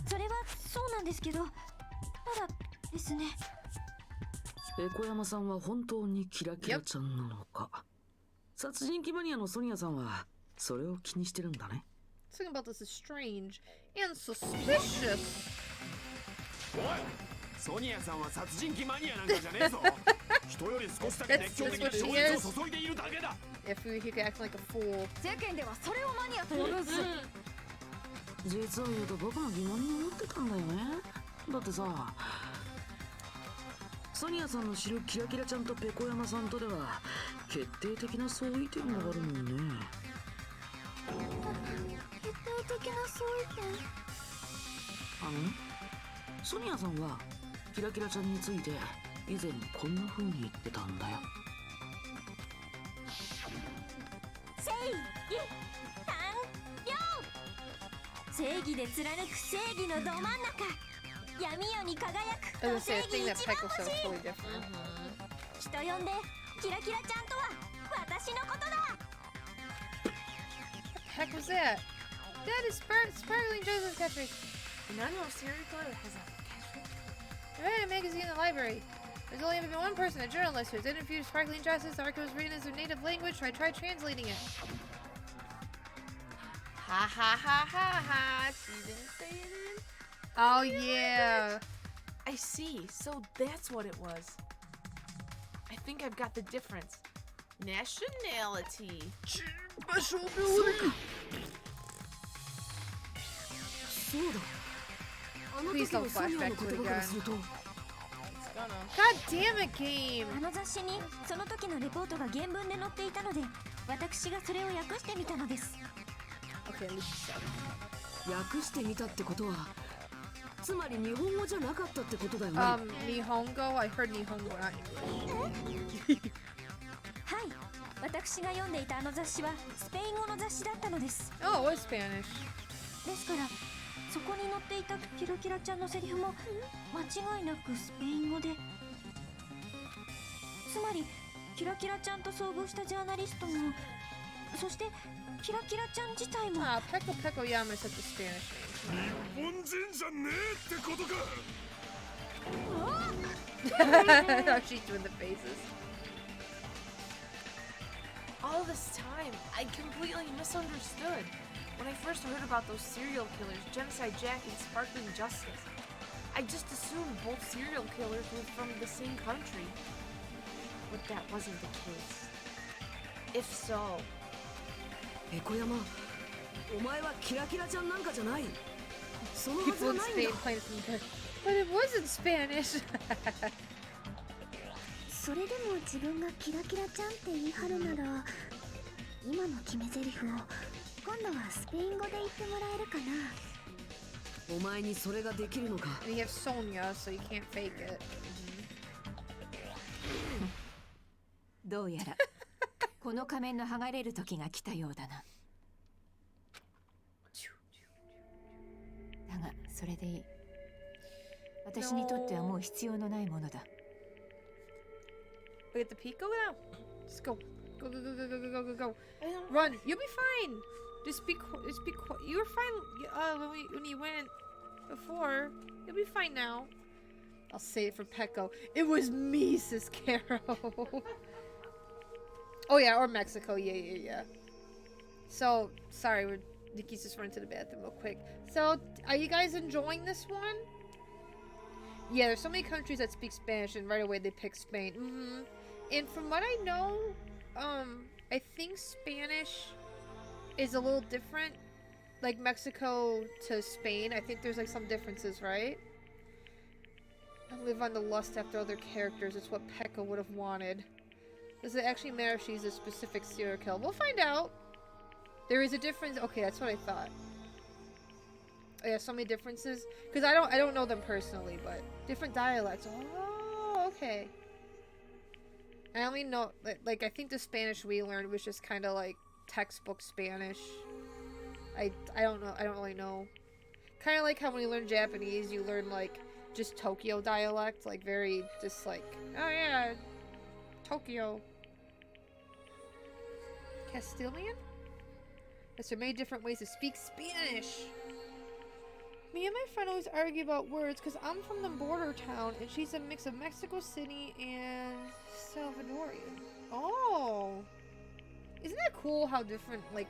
S15: それはそうなんですけど、ただですね。
S11: ペコ山さんは本当にキラキラちゃんなのか。殺人鬼マニアのソニアさんはそれを気にしてるんだね。
S1: Something about this is strange and suspicious.
S12: おい、
S4: ソニアさんは殺人鬼マニアなんかじゃねえぞ。人より少しだけ熱狂的に情熱を注いでいるだけだ。
S1: If he could act like a fool.
S17: 世間ではそれをマニアと呼ぶんす。
S11: 実を言うと僕も疑問に思ってたんだよね。だってさ、ソニアさんの知るキラキラちゃんとペコヤマさんとでは決定的な相違点があるもんね。
S15: 決定的な相違点。
S11: ソニアさんはキラキラちゃんについて以前こんな風に言ってたんだよ。
S7: 正義完了。正義で貫く正義のど真ん中、闇夜に輝く正義一番星。人呼んでキラキラちゃんとは私のことだ。
S1: Heck was that? That is Sparkling Joseph's catchphrase.
S10: And I know a serial killer has a catchphrase.
S1: I read a magazine in the library. There's only ever been one person, a journalist, who has interviewed Sparkling Justice. The article was written as their native language, so I tried translating it.
S10: Ha ha ha ha ha. She didn't say it.
S1: Oh yeah.
S10: I see. So that's what it was. I think I've got the difference. Nationality. Special ability.
S11: そうだ。あの時のソニアの言葉からすると。
S1: God damn it, game!
S7: あの雑誌にその時のレポートが原文で載っていたので、私がそれを訳してみたのです。
S1: Okay, at least so.
S11: 訳してみたってことは、つまり日本語じゃなかったってことだよね。
S1: Nihongo? I heard Nihongo, not English.
S7: はい、私が読んでいたあの雑誌はスペイン語の雑誌だったのです。
S1: Oh, it was Spanish.
S7: ですから、そこに載っていたキラキラちゃんのセリフも間違いなくスペイン語で、つまりキラキラちゃんと遭遇したジャーナリストも、そしてキラキラちゃん自体も。
S1: Ah, Peko Peko Yama is such a Spanish name.
S12: 日本人じゃねえってことか。
S1: How she's doing the faces.
S10: All this time, I completely misunderstood. When I first heard about those serial killers, Genocide Jack and Sparkling Justice, I just assumed both serial killers were from the same country. But that wasn't the case. If so...
S11: ペコヤマ、お前はキラキラちゃんなんかじゃない。そのはずはないんだ。
S1: But it wasn't Spanish.
S13: それでも自分がキラキラちゃんって言い張るなら、今の決め台詞を今度はスペイン語で言ってもらえるかな。
S11: お前にそれができるのか。
S1: And you have Sonia, so you can't fake it.
S6: どうやらこの仮面の剥がれる時が来たようだな。だがそれでいい。私にとってはもう必要のないものだ。
S1: We get the Pico now. Just go. Go, go, go, go, go, go, go, go. Run. You'll be fine. Just be quiet. You were fine when you went before. You'll be fine now. I'll say it for Peko. It was me, Sis Caro. Oh yeah, or Mexico. Yeah. So, sorry, Nikki's just running to the bathroom real quick. So, are you guys enjoying this one? Yeah, there's so many countries that speak Spanish, and right away they pick Spain. And from what I know, I think Spanish is a little different, like Mexico to Spain. I think there's like some differences, right? I live on the lust after other characters. It's what Pekka would have wanted. Does it actually matter if she's a specific serial killer? We'll find out. There is a difference. Okay, that's what I thought. Oh, yeah, so many differences. Because I don't know them personally, but different dialects. Oh, okay. I only know, like I think the Spanish we learned was just kind of like textbook Spanish. I don't know. I don't really know. Kind of like how when you learn Japanese, you learn like just Tokyo dialect, like very just like, oh yeah, Tokyo. Castilian? Yes, there are many different ways to speak Spanish. Me and my friend always argue about words because I'm from the border town and she's a mix of Mexico City and Salvadorian. Oh! Isn't that cool how different, like...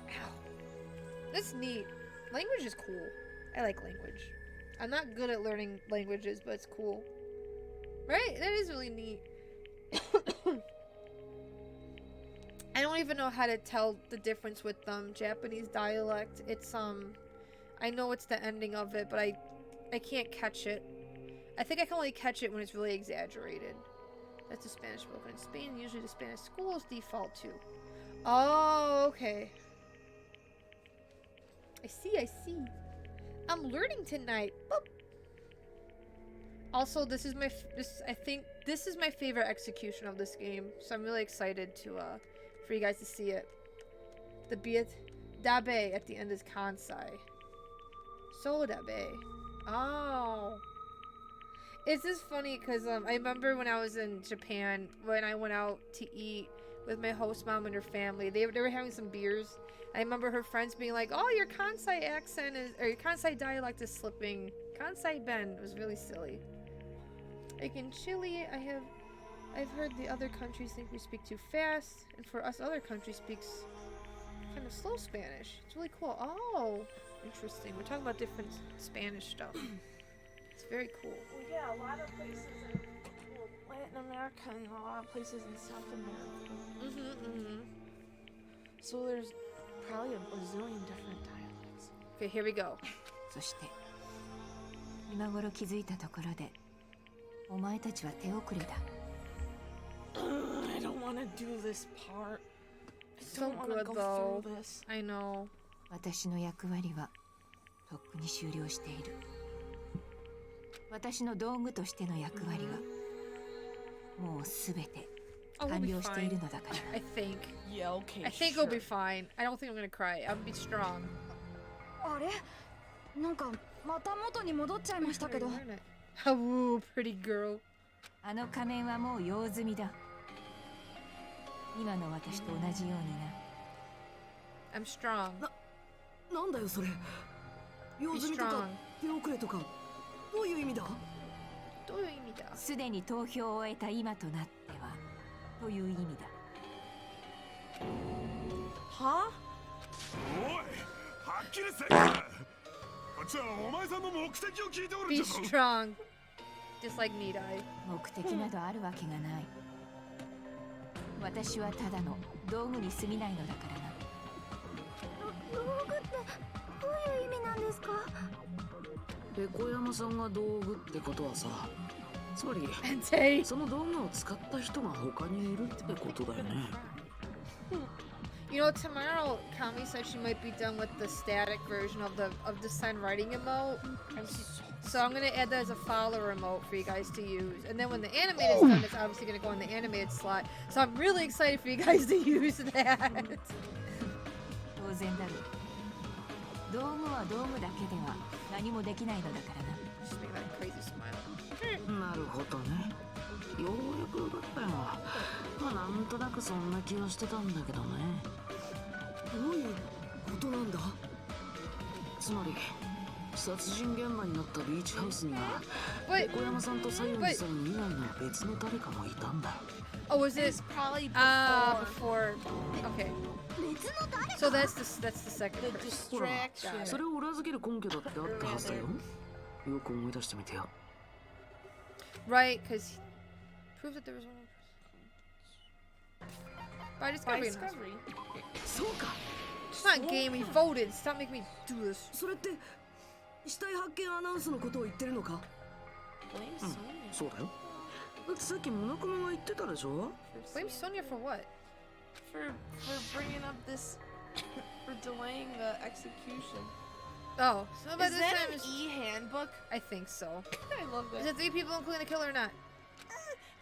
S1: Ow. That's neat. Language is cool. I like language. I'm not good at learning languages, but it's cool. Right? That is really neat. I don't even know how to tell the difference with Japanese dialect. It's I know it's the ending of it, but I can't catch it. I think I can only catch it when it's really exaggerated. That's the Spanish spoken in Spain. Usually the Spanish schools default to. Oh, okay. I see. I'm learning tonight. Boop. Also, I think this is my favorite execution of this game, so I'm really excited for you guys to see it. The dabe at the end is kansai. So dabe. Oh. It's just funny because I remember when I was in Japan, when I went out to eat with my host mom and her family, they were having some beers. I remember her friends being like, "Oh, your Kansai accent your Kansai dialect is slipping. Kansai Ben." It was really silly. Like in Chile, I've heard the other countries think we speak too fast, and for us other countries speaks kind of slow Spanish. It's really cool. Oh, interesting. We're talking about different Spanish stuff. It's very cool.
S10: Well, yeah, a lot of places in Latin America and a lot of places in South America. So there's probably a bazillion different dialects.
S1: Okay, here we go.
S6: そして今頃気づいたところでお前たちは手遅れだ
S10: I don't want to do this part.
S1: So good though. I know.
S6: 私の役割はとっくに終了している私の道具としての役割はもうすべて完了しているのだから
S1: I think.
S10: Yeah, okay.
S1: I think it'll be fine. I don't think I'm gonna cry. I'll be strong.
S17: あれなんかまた元に戻っちゃいましたけど
S1: Ooh, pretty girl.
S6: あの仮面はもう用済みだ今の私と同じようにな
S1: I'm strong.
S5: なんだよそれ用済みとか手遅れとかどういう意味だ
S1: どういう意味だ
S6: すでに投票を終えた今となってはという意味だ
S10: は
S12: おいはっきりせえこっちはお前さんの目的を聞いておるん
S1: Be
S12: じゃぞ
S1: strong. Just like Need I.
S6: 目的などあるわけがない私はただの道具に過ぎないのだからな
S15: 道具ってどういう意味なんですか
S11: ペコ山さんが道具ってことはさつまりその道具を使った人が他にいるってことだよね
S1: You know, tomorrow Kami said she might be done with the static version of the send writing emote. So I'm gonna add that as a follower emote for you guys to use. And then when the animated is done, it's obviously gonna go in the animated slot. So I'm really excited for you guys to use that.
S6: 当然だろう道具は道具だけでは何もできないのだからな
S1: Just make that crazy smile.
S11: なるほどねようやく分かったよまあなんとなくそんな気はしてたんだけどね
S5: どういうことなんだ
S11: つまり殺人現場になったビーチハウスにはペコ山さんと西園寺さん以外の別の誰かもいたんだ
S1: Oh, was it?
S10: Probably
S1: before. Okay. So that's the second
S10: The
S1: person.
S10: distraction.
S11: それを裏付ける根拠だってあったはずだよよく思い出してみてよ
S1: Right, because he proves that there was one more person. By discovery.
S5: そうか
S1: It's not game, we voted. Stop making me do this.
S5: それって死体発見アナウンスのことを言ってるのか
S11: そうだよだってさっきモナクマが言ってたでしょ
S1: Blame Sonia for what?
S10: For bringing up this, for delaying the execution.
S1: Oh, so about
S10: Is
S1: this
S10: that
S1: time
S10: an
S1: is
S10: e-handbook?
S1: I think so.
S10: I love that.
S1: Is it 3 people including the killer or not?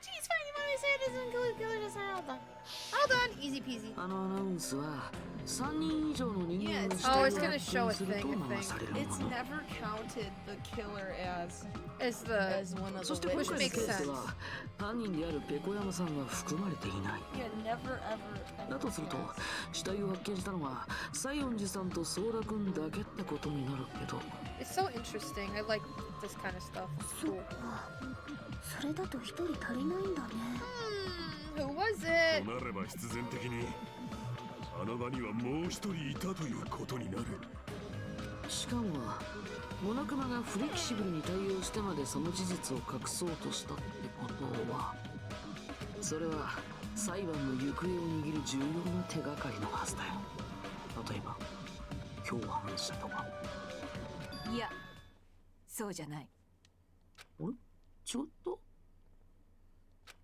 S10: Jeez, fine, you always say it doesn't include the killer, just hold on.
S1: Hold on, easy peasy.
S11: あのアナウンスは3人以上の人間の死
S1: Oh,
S11: 体を
S1: it's gonna
S11: 発
S1: show
S11: 見
S1: a
S11: する
S1: thing,
S11: と
S1: I
S11: 流されるも
S10: It's
S11: の
S10: never counted the killer as one of
S11: そし
S10: the
S11: て今回の
S10: witnesses.
S11: ケースは犯人であるペコ山さんは含まれていない
S10: Yeah, never ever.
S11: だとすると死体を発見したのは西園寺さんとソーラ君だけってことになるけど
S1: It's so interesting. I like this kind of stuff. Cool.
S15: それだと一人足りないんだね
S1: Who was it?
S12: となれば必然的にあの場にはもう一人いたということになる
S11: しかもモナクマがフレキシブルに対応してまでその事実を隠そうとしたってことは、それは裁判の行方を握る重要な手がかりのはずだよ。例えば共犯者とか。
S6: いや、そうじゃない。
S11: あれ？ちょっと？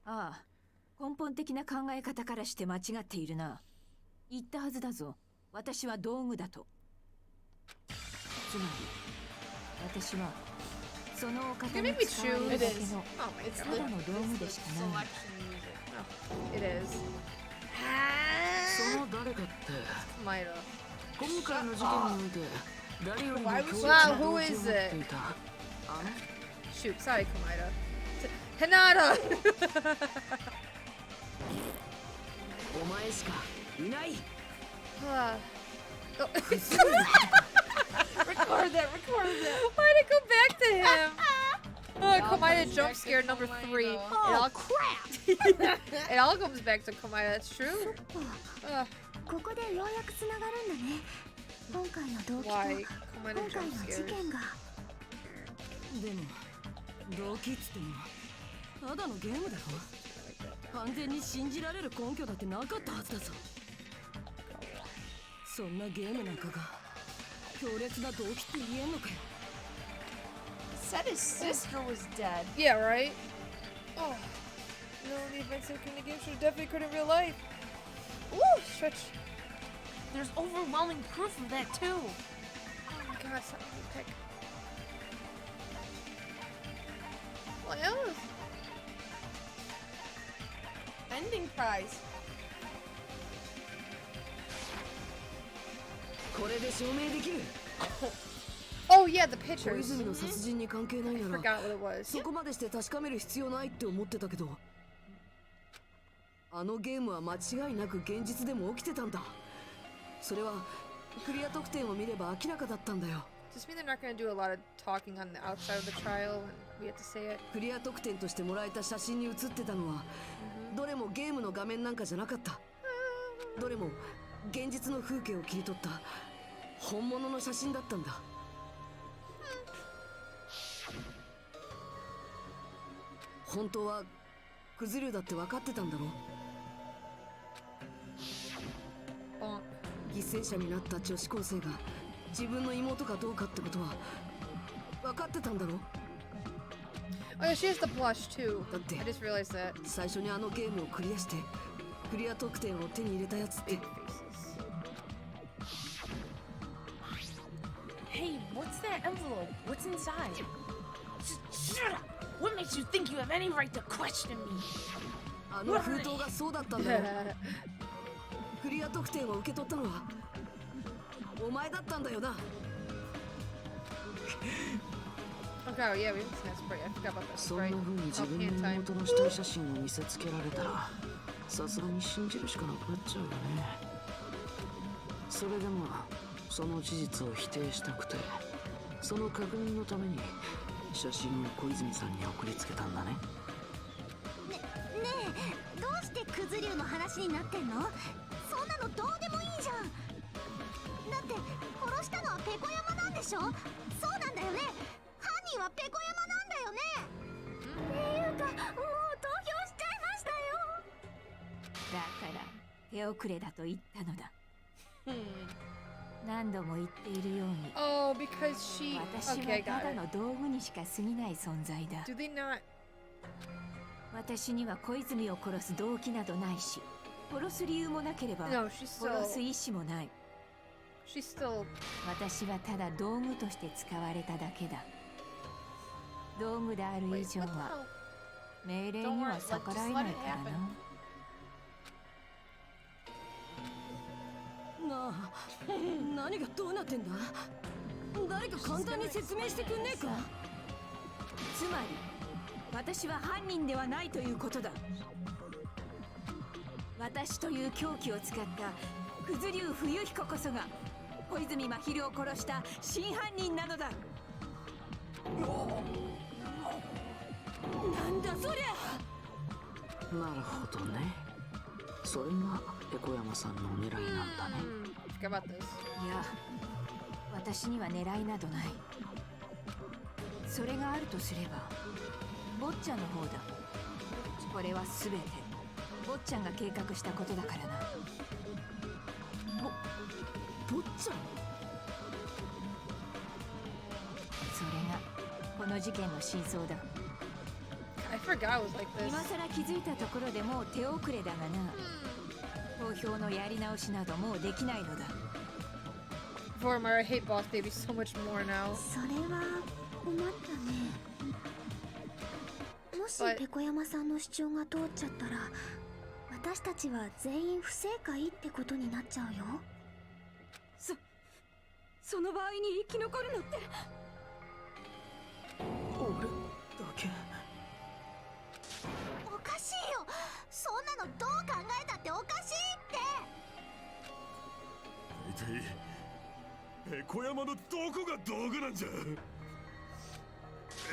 S6: ああ、根本的な考え方からして間違っているな。言ったはずだぞ。私は道具だと。つまり私はそのお方に使われるだけのただの道具でしかない。
S11: その誰かって今回の事件において誰よりも強烈な動機を持っていた。
S1: Shoot, sorry, Kamaida. Hinata!
S11: お前しかいない。
S1: Record that. Why'd it go back to him? Kamaida jump scare number 3.
S15: Oh, crap!
S1: It all comes back to Kamaida, that's true.
S13: ここでようやくつながるんだね。今回の動機と今回の事件が。
S11: でも動機っつってもただのゲームだろ。完全に信じられる根拠だってなかったはずだぞ。そんなゲームなんかが強烈な動機って言えんのかよ。
S10: Said his sister was dead.
S1: Yeah, right? Oh. No, the events in the game should definitely occurred in real life. Ooh, stretch.
S10: There's overwhelming proof of that too.
S1: Oh my god, something to pick. What else?
S10: Ending prize.
S11: これで証明できる。
S1: Oh yeah, the pictures.
S11: 小泉の殺人に関係ないな
S1: forgot
S11: ら
S1: what it was.
S11: そこまでして確かめる必要ないって思ってたけど、あのゲームは間違いなく現実でも起きてたんだ。それはクリア得点を見れば明らかだったんだよ。
S1: Does this mean they're not going to do a lot of talking on the outside of the trial and we have to say it?
S11: クリア得点としてもらえた写真に写ってたのは、どれもゲームの画面なんかじゃなかった。どれも現実の風景を切り取った本物の写真だったんだ。本当はクズ竜だって分かってたんだろう。犠牲者になった女子高生が自分の妹かどうかってことは分かってたんだろう。
S1: Oh yeah, she has the blush too.
S11: だって
S1: I just realized that.
S11: 最初にあのゲームをクリアしてクリア得点を手に入れたやつって。
S10: Hey, what's that envelope? What's inside? Shut up! What makes you think you have any right to question me?
S11: あの封筒がそうだったんだよ。クリア得点を受け取ったのはお前だったんだよな。
S1: Okay, yeah, we haven't seen that spray. I forgot about that
S11: そんな
S1: spray.
S11: 風に自
S1: Oh,
S11: 分
S1: hand
S11: の
S1: time.
S11: 妹の死体写真を見せつけられたらさすがに信じるしかなくなっちゃうよね。それでもその事実を否定したくて、その確認のために写真を小泉さんに送りつけたんだね。
S15: ねえ、どうしてクズ竜の話になってんの？そんなのどうでもいいじゃん。だって殺したのはペコ山なんでしょ？そうなんだよね。犯人はペコ山なんだよね。っていうか、もう投票しちゃいましたよ。
S6: だから手遅れだと言ったのだ。何度も言っているように、
S1: Oh, because she.
S6: 私
S1: Okay, I
S6: はた
S1: got
S6: だ
S1: it.
S6: の道具にしか過ぎない存在だ。
S1: Do they not?
S6: 私には小泉を殺す動機などないし、殺す理由もなければ
S1: No, she's still.
S6: 殺す意思もない。
S1: She's still.
S6: 私はただ道具として使われただけだ。道具である以上は命令には逆らえないからな。
S5: なあ、何がどうなってんだ？誰か簡単に説明してくんねえか？
S6: つまり私は犯人ではないということだ。私という凶器を使ったクズ竜冬彦こそが小泉真昼を殺した真犯人なのだ。なんだそりゃ。
S11: なるほどね。それが横山さんの狙いなんだね。
S1: Forget about this.
S6: いや、私には狙いなどない。それがあるとすれば坊ちゃんの方だ。これは全て坊ちゃんが計画したことだからな。
S11: 坊ちゃん。
S6: それがこの事件の真相だ。
S1: I forgot it was like this.
S6: 今さら気づいたところでもう手遅れだがな。投票のやり直しなどもうできないのだ。
S1: Vormar, I hate Boss Baby so much more now.
S13: それは困ったね。もしペコ山さんの主張が通っちゃったら、私たちは全員不正解ってことになっちゃうよ。
S17: その場合に生き残るのって
S14: 俺だけ。
S15: おかしいよ。そんなのどう考えたっておかしいって。
S12: 大体ペコ山のどこが道具なんじゃ。ペ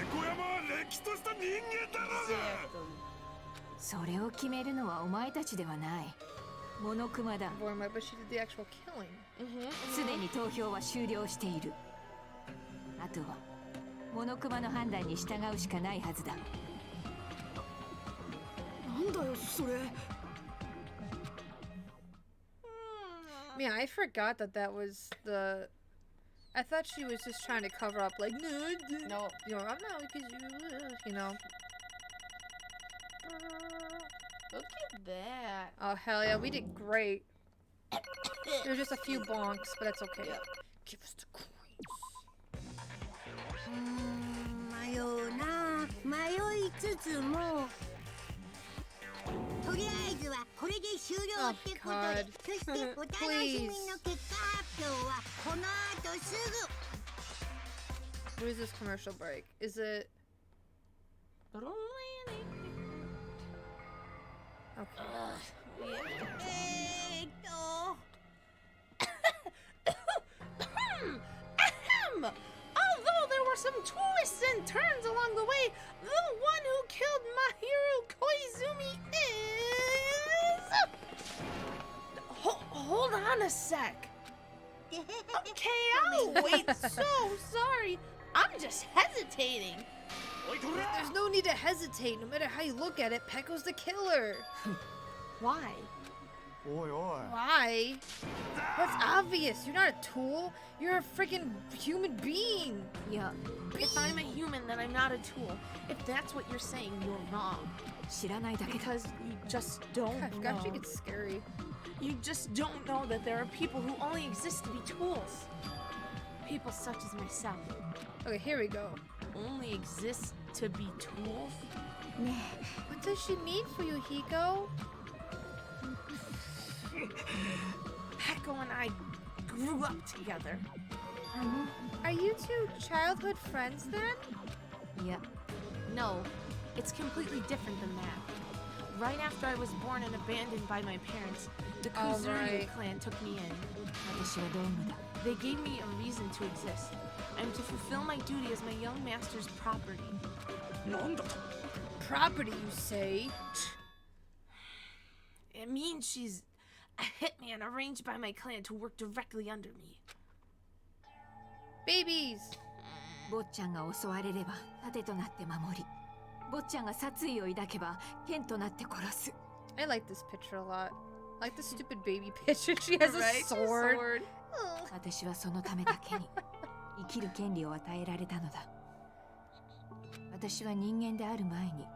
S12: コ山はれっきとした人間だろうが。
S6: それを決めるのはお前たちではない。モノクマだ。
S1: Vormar, but she did the actual killing.
S6: すでに投票は終了している。あとはモノクマの判断に従うしかないはずだ。
S11: なんだよそれ。
S1: Man, I forgot that was the. I thought she was just trying to cover up, like, no, you know, I'm not because you know.
S10: Look at that.
S1: Oh hell yeah, we did great. There were just a few bonks, but that's okay. Give us the coins.
S9: 迷うな。迷いつつもとりあえずはこれで終了ってことで、そしてお楽しみの結果発表はこの後すぐ。
S1: What is this commercial break? Is it? Okay.
S10: 'Ahem! Although there were some twists and turns along the way, the one who killed Mahirou Koizumi is... Hold on a sec. Okay, I'll wait. So sorry. I'm just hesitating.
S1: There's no need to hesitate. No matter how you look at it, Pecco's the killer.
S10: Why?
S4: Oi, oi.
S1: Why? That's obvious. You're not a tool. You're a freaking human being.
S10: Yeah. If I'm a human, then I'm not a tool. If that's what you're saying, you're wrong. Because you just don't know.
S1: Gosh, it gets scary.
S10: You just don't know that there are people who only exist to be tools. People such as myself.
S1: Okay, here we go.
S10: Only exist to be tools?
S1: What does she mean for you, Hiko?
S10: Pecco and I grew up together.
S1: Are you two childhood friends then?
S10: Yep. No, it's completely different than that. Right after I was born and abandoned by my parents, the Kuzuryu clan took me in. They gave me a reason to exist. I'm to fulfill my duty as my young master's property.
S1: Property, you say?
S10: It means she's a hitman arranged by my clan to work directly under me.
S1: Babies!
S6: 坊ちゃんが襲われれば盾となって守り、坊ちゃんが殺意を抱けば剣となって殺す。
S1: I like this picture a lot. I like the stupid baby picture. She has a sword.
S6: 私はそのためだけに生きる権利を与えられたのだ。私は人間である前に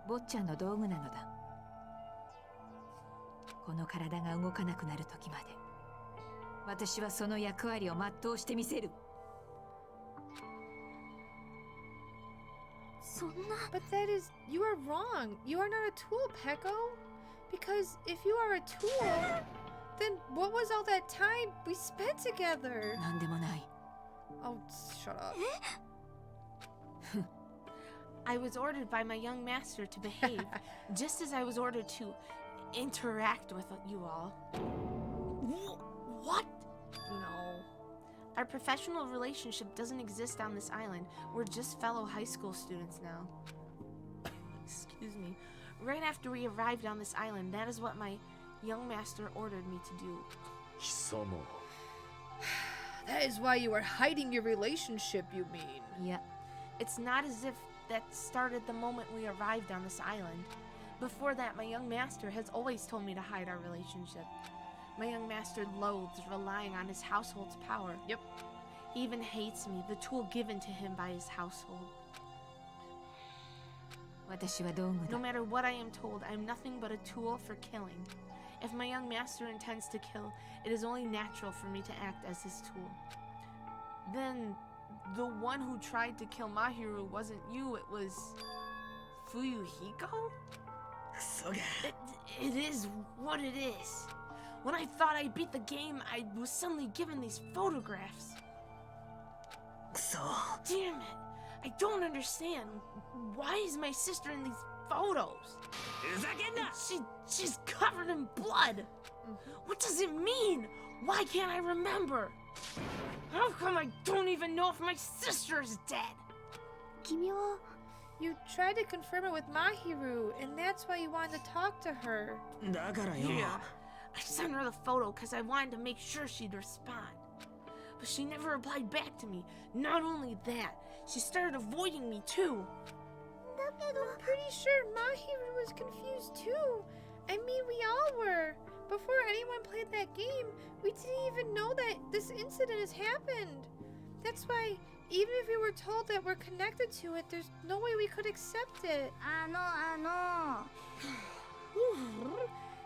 S6: 坊ちゃんの道具なのだ。この体が動かなくなる時まで私はその役割を全うしてみせる。
S1: そんな But that is... You are wrong. You are not a tool, Pecco. Because if you are a tool, then what was all that time we spent together?
S6: なんでもない。
S1: Oh, shut up.
S10: I was ordered by my young master to behave, just as I was ordered to interact with you all. What?
S1: No.
S10: Our professional relationship doesn't exist on this island. We're just fellow high school students now. Excuse me. Right after we arrived on this island, that is what my young master ordered me to do.
S1: That is why you are hiding your relationship, you mean?
S6: Yeah.
S10: It's not as if that started the moment we arrived on this island. Before that, my young master has always told me to hide our relationship. My young master loathes relying on his household's power.
S1: Yep.
S10: He even hates me, the tool given to him by his household. No matter what I am told, I am nothing but a tool for killing. If my young master intends to kill, it is only natural for me to act as his tool. Then, the one who tried to kill Mahirou wasn't you, it was Fuyuhiko? It is what it is. When I thought I beat the game, I was suddenly given these photographs. Damn it! I don't understand. Why is my sister in these photos? She's covered in blood. What does it mean? Why can't I remember? How come I don't even know if my sister is dead?
S1: You tried to confirm it with Mahirou, and that's why you wanted to talk to her.
S10: Yeah. I sent her the photo because I wanted to make sure she'd respond. But she never replied back to me. Not only that, she started avoiding me too.
S1: I'm pretty sure Mahirou was confused too. I mean, we all were. Before anyone played that game, we didn't even know that this incident has happened. That's why, even if we were told that we're connected to it, there's no way we could accept it.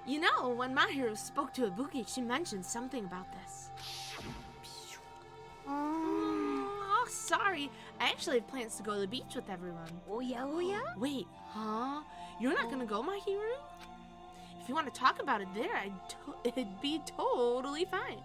S10: You know, when Mahirou spoke to Ibuki, she mentioned something about this. Oh, sorry. I actually have plans to go to the beach with everyone.
S1: Oh yeah?
S10: Wait, huh? You're not gonna go, Mahirou? If you want to talk about it there, it'd be totally fine.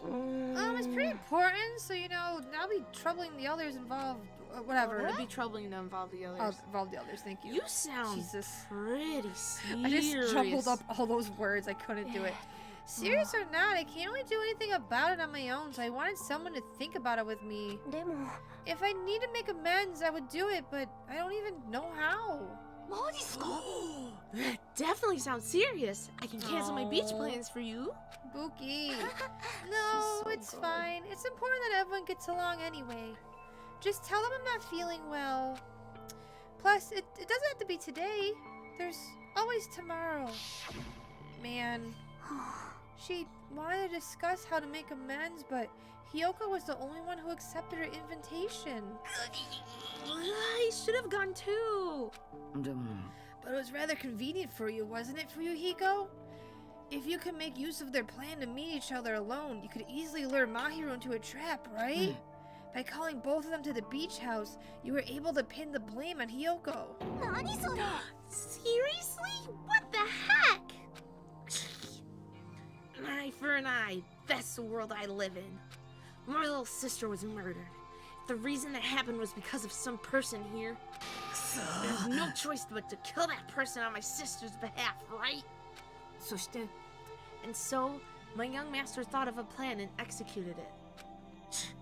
S1: It's pretty important, so I'll be troubling the others involved. Whatever.
S10: It'd be troubling to involve the others.
S1: Involve the others, thank you.
S10: You sound pretty serious.
S1: I just jumbled up all those words. I couldn't do it. Serious or not, I can't really do anything about it on my own, so I wanted someone to think about it with me. If I need to make amends, I would do it, but I don't even know how.
S10: That definitely sounds serious. I can cancel my beach plans for you.
S1: Buki. No, it's fine. It's important that everyone gets along anyway. Just tell them I'm not feeling well. Plus, it doesn't have to be today. There's always tomorrow. Man. She wanted to discuss how to make amends, but Hiyoko was the only one who accepted her invitation.
S10: I should have gone too.
S1: But it was rather convenient for you, wasn't it, Fuyuhiko? If you could make use of their plan to meet each other alone, you could easily lure Mahirou into a trap, right? By calling both of them to the beach house, you were able to pin the blame on Hiyoko.
S10: Seriously? What the heck? An eye for an eye. That's the world I live in. My little sister was murdered. The reason that happened was because of some person here. There's no choice but to kill that person on my sister's behalf, right? And so, my young master thought of a plan and executed it.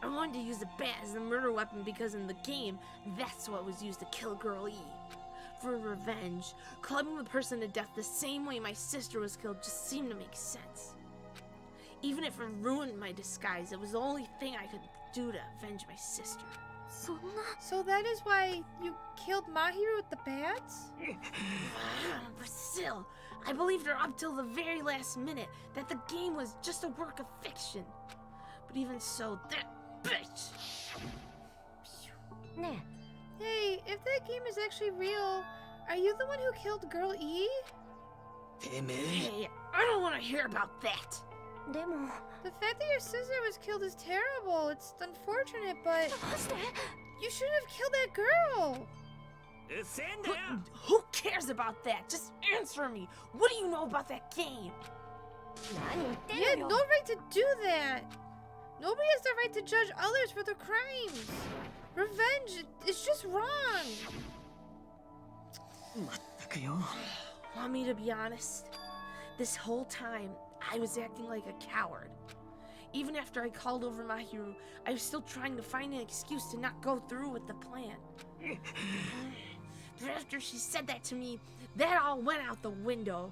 S10: I wanted to use the bat as the murder weapon because in the game, that's what was used to kill Girl E. For revenge, clubbing the person to death the same way my sister was killed just seemed to make sense. Even if it ruined my disguise, it was the only thing I could do to avenge my sister.
S1: So that is why you killed Mahirou with the bats?
S10: But still, I believed her up till the very last minute that the game was just a work of fiction. But even so, that bitch!
S1: Hey, if that game is actually real, are you the one who killed Girl E?
S10: Hey, I don't want to hear about that!
S1: The fact that your sister was killed is terrible. It's unfortunate, but you shouldn't have killed that girl.
S10: Who cares about that? Just answer me. What do you know about that game?
S1: You had no right to do that. Nobody has the right to judge others for their crimes. Revenge is just wrong.
S10: Want me to be honest? This whole time, I was acting like a coward. Even after I called over Mahirou, I was still trying to find an excuse to not go through with the plan. But after she said that to me, that all went out the window.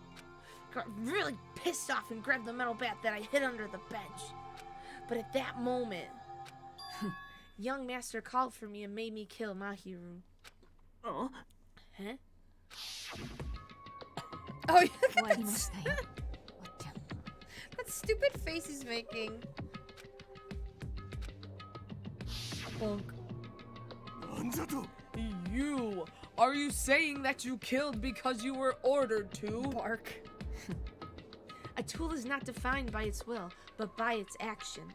S10: Got really pissed off and grabbed the metal bat that I hid under the bench. But at that moment, Young Master called for me and made me kill Mahirou.
S14: Huh?
S10: Huh?
S1: Oh, yeah. That stupid face he's making. Bonk.
S10: You! Are you saying that you killed because you were ordered to?
S1: Bark.
S10: A tool is not defined by its will, but by its actions.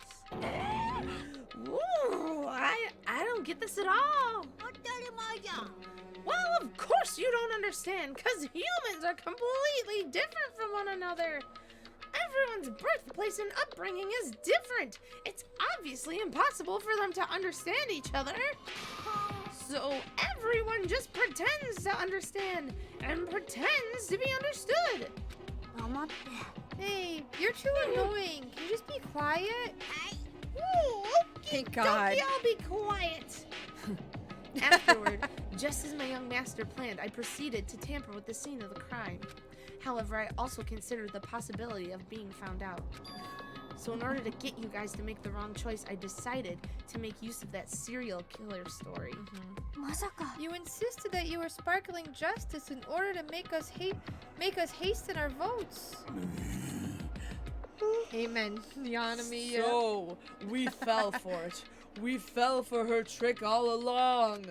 S10: Ooh, I don't get this at all. Well, of course you don't understand, because humans are completely different from one another. Everyone's birthplace and upbringing is different. It's obviously impossible for them to understand each other. So everyone just pretends to understand and pretends to be understood.
S1: Hey, you're too annoying. Can you just be quiet?
S10: Ooh,
S1: Thank God.
S10: Don't y'all be quiet. Afterward, just as my young master planned, I proceeded to tamper with the scene of the crime. However, I also considered the possibility of being found out. So in order to get you guys to make the wrong choice, I decided to make use of that serial killer story.
S1: You insisted that you were sparkling justice in order to make us hasten our votes. Amen. Yanami.
S10: So, we fell for it. We fell for her trick all along.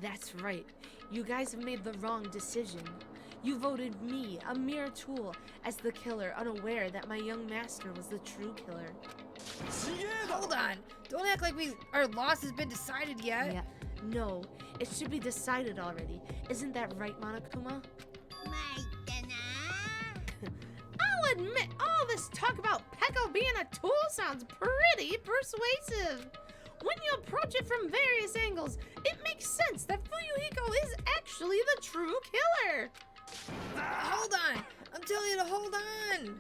S10: That's right. You guys have made the wrong decision. You voted me, a mere tool, as the killer, unaware that my young master was the true killer.
S1: Hold on. Don't act like our loss has been decided yet.
S10: Yeah. No, it should be decided already. Isn't that right, Monokuma? I'll admit, all this talk about Peko being a tool sounds pretty persuasive. When you approach it from various angles, it makes sense that Fuyuhiko is actually the true killer.
S1: Hold on. I'm telling you to hold on.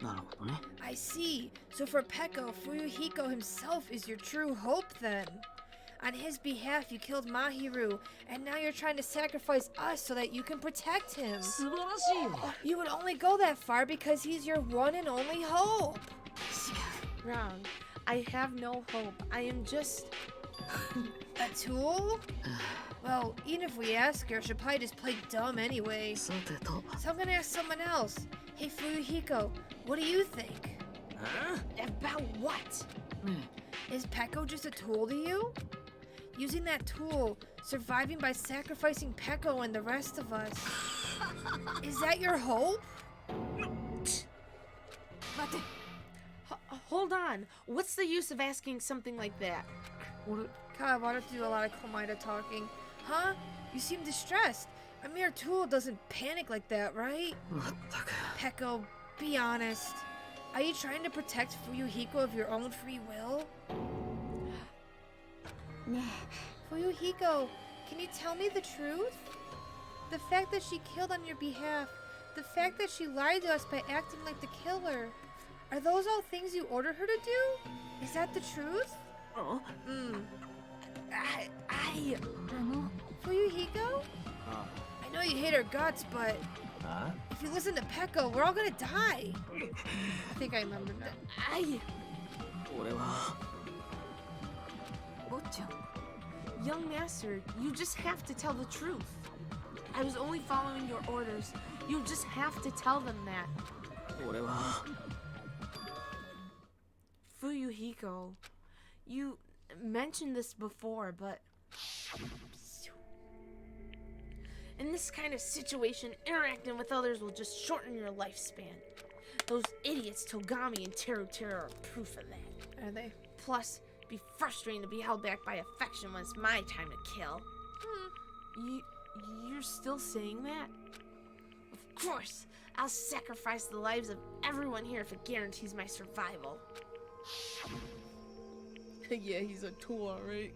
S1: I see. So for Peko, Fuyuhiko himself is your true hope then. On his behalf, you killed Mahirou, and now you're trying to sacrifice us so that you can protect him. You would only go that far because he's your one and only hope.
S10: Wrong. I have no hope. I am just...
S1: a tool? Well, even if we ask her, she'll probably just play dumb anyway. So I'm gonna ask someone else. Hey, Fuyuhiko, what do you think?
S14: Huh?
S10: About what?
S1: Is Peko just a tool to you? Using that tool, surviving by sacrificing Peko and the rest of us. Is that your hope?
S10: Hold on. What's the use of asking something like that?
S1: God, why don't you do a lot of Komaida talking? Huh? You seem distressed. A mere tool doesn't panic like that, right? Peko, be honest. Are you trying to protect Fuyuhiko of your own free will? Fuyuhiko, can you tell me the truth? The fact that she killed on your behalf, the fact that she lied to us by acting like the killer, are those all things you ordered her to do? Is that the truth? Fuyuhiko? I know you hate her guts, but if you listen to Peko, we're all gonna die. I think I remember now.
S10: Young master, you just have to tell the truth. I was only following your orders. You just have to tell them that. Fuyuhiko, you mentioned this before, but in this kind of situation, interacting with others will just shorten your lifespan. Those idiots Togami and Teru are proof of that.
S1: Are they?
S10: Plus, be frustrating to be held back by affection when it's my time to kill. You're still saying that? Of course, I'll sacrifice the lives of everyone here if it guarantees my survival.
S1: Yeah, he's a tool, alright.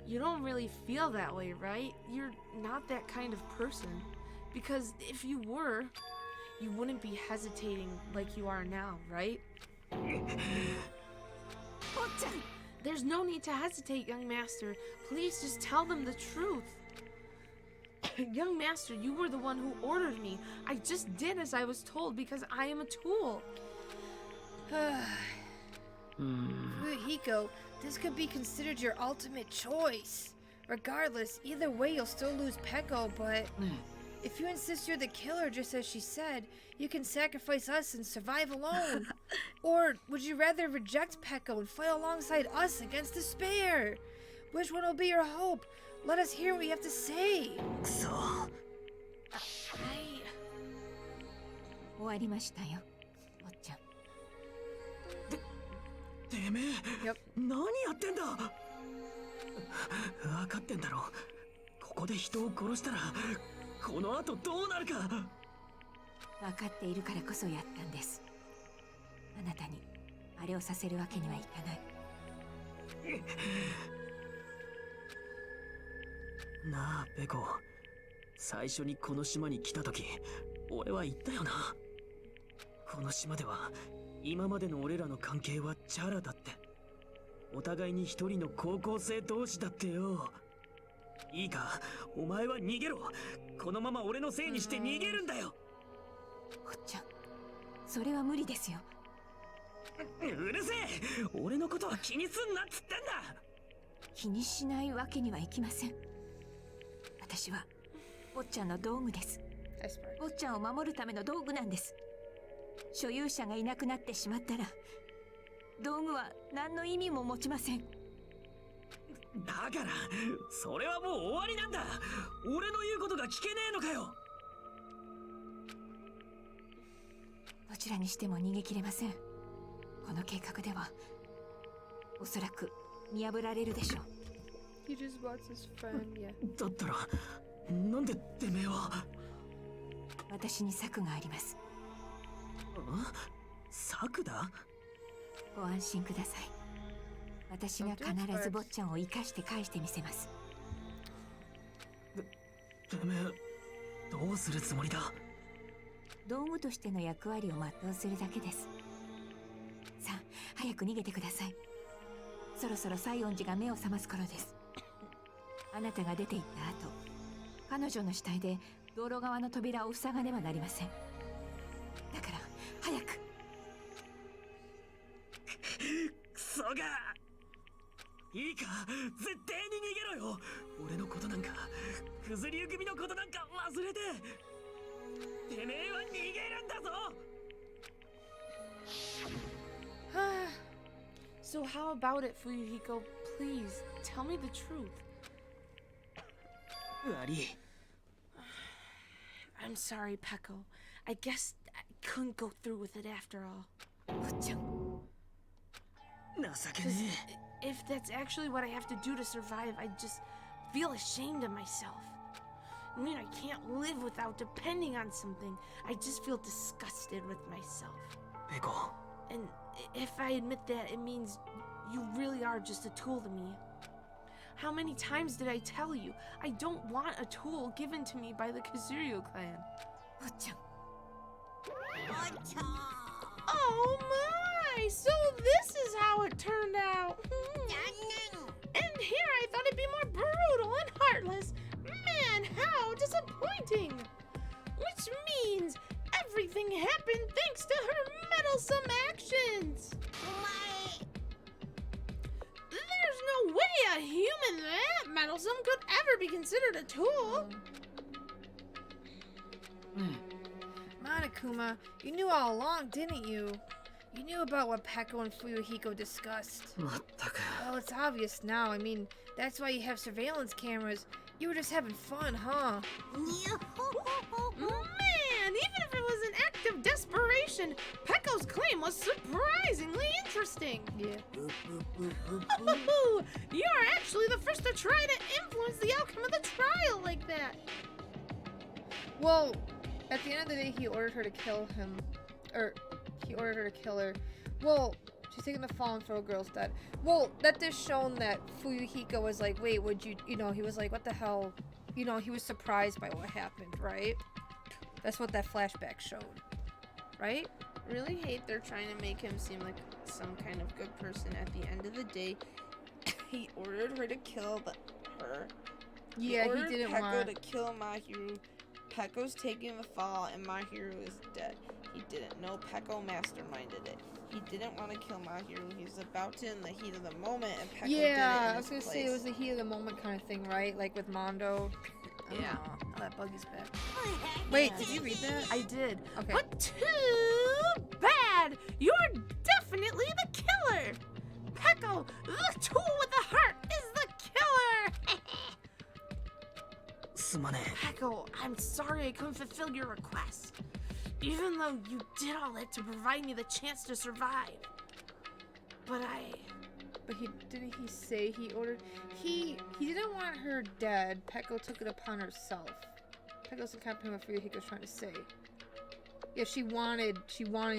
S10: You don't really feel that way, right? You're not that kind of person. Because if you were, you wouldn't be hesitating like you are now, right? There's no need to hesitate, young master. Please just tell them the truth. Young master, you were the one who ordered me. I just did as I was told because I am a tool.
S1: Fuyuhiko, this could be considered your ultimate choice. Regardless, either way you'll still lose Peko, but if you insist you're the killer just as she said, you can sacrifice us and survive alone. Or would you rather reject Peko and fight alongside us against despair? Which one will be your hope? Let us hear what you have to say.
S6: 終わりましたよ、坊ちゃん。
S4: てめえ、何やってんだ。分かってんだろ。ここで人を殺したらこの後どうなるか。
S6: 分かっているからこそやったんです。あなたにあれをさせるわけにはいかない。
S4: なあペコ、最初にこの島に来た時俺は言ったよな。この島では今までの俺らの関係はチャラだって。お互いに一人の高校生同士だってよ。いいか、お前は逃げろ。このまま俺のせいにして逃げるんだよ。
S6: 坊ちゃん、それは無理ですよ。
S4: うるせえ、俺のことは気にすんなっつってんだ。
S6: 気にしないわけにはいきません。私は坊ちゃんの道具です。坊ちゃんを守るための道具なんです。所有者がいなくなってしまったら道具は何の意味も持ちません。
S4: だからそれはもう終わりなんだ。俺の言うことが聞けねえのかよ。
S6: どちらにしても逃げ切れません。この計画ではおそらく見破られるでしょう。
S1: He just wants his friend, yeah.
S4: だったらなんでてめえは。
S6: 私に策があります。
S4: 策だ。
S6: ご安心ください。私が必ず坊ちゃんを生かして返してみせます。
S4: てめえどうするつもりだ。
S6: 道具としての役割を全うするだけです。さあ早く逃げてください。そろそろ西園寺が目を覚ます頃です。あなたが出て行った後、彼女の死体で道路側の扉を塞がねばなりません。だから早く。
S4: クソが。いいか、絶対に逃げろよ。俺のことなんか、クズリュウ組のことなんか忘れて。てめえは逃げるんだぞ。
S10: So how about it, Fuyuhiko? Please, tell me the truth.
S4: 悪い。
S10: I'm sorry, Peko. I guess I couldn't go through with it after all.
S4: 情けね
S10: え。If that's actually what I have to do to survive, I just feel ashamed of myself. I mean, I can't live without depending on something. I just feel disgusted with myself.
S4: ペコ。
S10: And if I admit that, it means you really are just a tool to me. How many times did I tell you I don't want a tool given to me by the Kazuryu clan? Oh my! So this is how it turned out. And here I thought it'd be more brutal and heartless. Man, how disappointing! Which means everything happened thanks to her meddlesome actions. There's no way a human that meddlesome could ever be considered a tool.
S1: Monokuma, you knew all along, didn't you? You knew about what Peko and Fuyuhiko discussed. Well, it's obvious now. I mean, that's why you have surveillance cameras. You were just having fun, huh?
S10: Man, even if it was an act of desperation, Peko's claim was surprisingly interesting.
S1: Yeah.
S10: You're actually the first to try to influence the outcome of the trial like that.
S1: Well, at the end of the day, he ordered her to kill him. Or, he ordered her to kill her. Well, she's taking the fall and throw girls dead. Well, that is shown that Fuyuhiko was like, wait, would you, he was like, what the hell? He was surprised by what happened, right? That's what that flashback showed, right?
S10: Really hate they're trying to make him seem like some kind of good person. At the end of the day, he ordered her to kill her.
S1: Yeah, he didn't
S10: Peko
S1: want
S10: to kill Mahirou. Peko's taking the fall and Mahirou is dead. He didn't know Peko masterminded it.
S8: He didn't want to kill Mahirou. He was about to in the heat of the moment, and Pekko
S1: Yeah,
S8: did it in
S1: I was gonna
S8: his
S1: say it
S8: place.
S1: was the heat of the moment kind of thing, right? Like with Mondo.
S8: Yeah.
S1: Oh, that buggy's back. Wait, did you read that?
S10: I did.
S1: Okay.
S10: But too bad! You're definitely the killer! Pekko, the tool with the heart, is the killer!
S4: すまねえ。
S10: Pekko, I'm sorry I couldn't fulfill your request. Even though you did all that to provide me the chance to survive. But
S1: he didn't he say he ordered he didn't want her dead. Pekko took it upon herself. Pekko's the kind of what Fuyuhiko's trying to say. Yeah, she wanted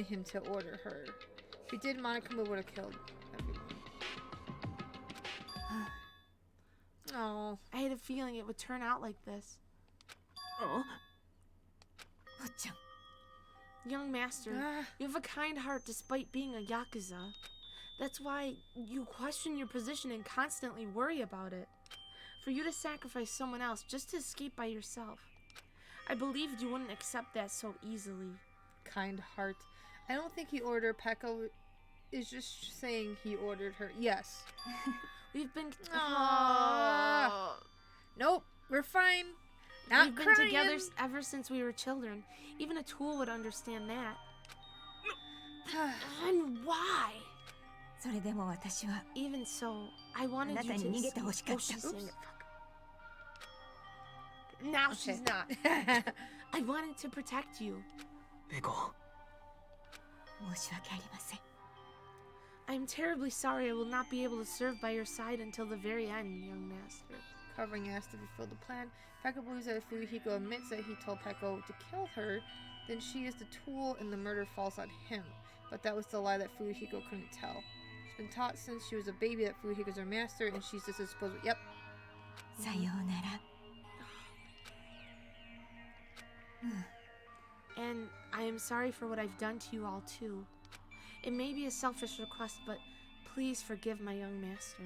S1: him to order her. If he did, Monokuma would have killed everyone. Oh,
S10: I had a feeling it would turn out like this.
S4: Oh?
S10: Young master, you have a kind heart despite being a Yakuza. That's why you question your position and constantly worry about it. For you to sacrifice someone else just to escape by yourself. I believed you wouldn't accept that so easily.
S1: Kind heart. I don't think he ordered Pekko is just saying he ordered her. Yes.
S10: We've been...
S1: Nope, we're fine. Not
S10: We've been
S1: crying.
S10: together ever since we were children. Even a tool would understand that. And why?
S6: それでも私は
S10: Even so, I wanted
S6: あな
S10: you
S6: た
S10: to
S6: に逃げてほしかっ
S10: Oh,
S6: た。
S10: she's saying it. Fuck. Now she's not. I wanted to protect you.
S4: ペコ。
S6: 申し訳ありません。
S10: I'm terribly sorry I will not be able to serve by your side until the very end, young master.
S1: Covering asked to fulfill the plan. Pekko believes that if Fuyuhiko admits that he told Pekko to kill her, then she is the tool and the murder falls on him. But that was the lie that Fuyuhiko couldn't tell. She's been taught since she was a baby that Fuyuhiko's her master, and she's just supposed to... Yep.
S6: さようなら。
S10: And I am sorry for what I've done to you all too. It may be a selfish request, but please forgive my young master.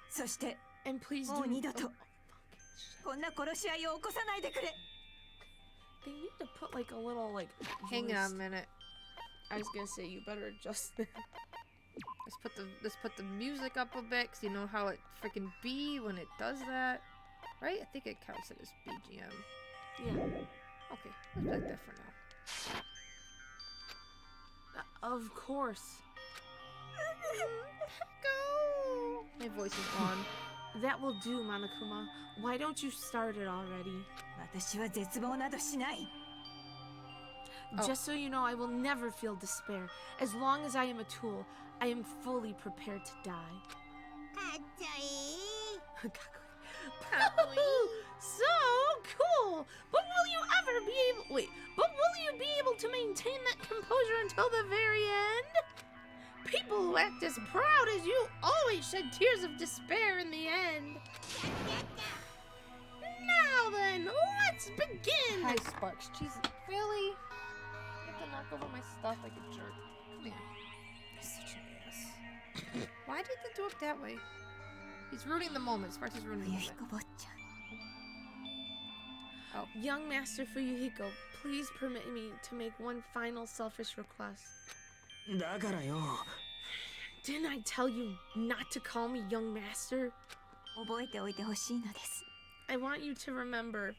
S6: そして
S10: And please
S6: もう
S10: do
S6: 二度とこんな殺し合いを起こさないでくれ。
S10: They need to put like a little like
S1: Hang
S10: voice.
S1: on a minute.
S8: I was gonna say, you better adjust that.
S1: Let's put the music up a bit, cause you know how it freaking be when it does that, right? I think it counts it as BGM.
S10: Yeah.
S1: Okay, let's like that for now.
S10: Of course.
S1: My voice is on.
S10: That will do, Monokuma. Why don't you start it already?
S6: 私は絶望などしない。
S10: Just so you know, I will never feel despair. As long as I am a tool, I am fully prepared to die. So cool! But will you ever be able... Wait, but will you be able to maintain that composure until the very end? People who act as proud as you always shed tears of despair in the end. Now then, let's begin!
S1: Hi, Sparks. Jesus, really? You have to knock over my stuff like a jerk. Come here. You're such an ass. Why did they do it that way? He's ruining the moment. Sparks is ruining the moment.
S6: 冬彦坊ちゃん。
S1: Oh.
S10: Young Master Fuyuhiko, please permit me to make one final selfish request.
S4: だからよ。
S10: Didn't I tell you not to call me Young Master?
S6: 覚えておいてほしいのです。
S10: I want you to remember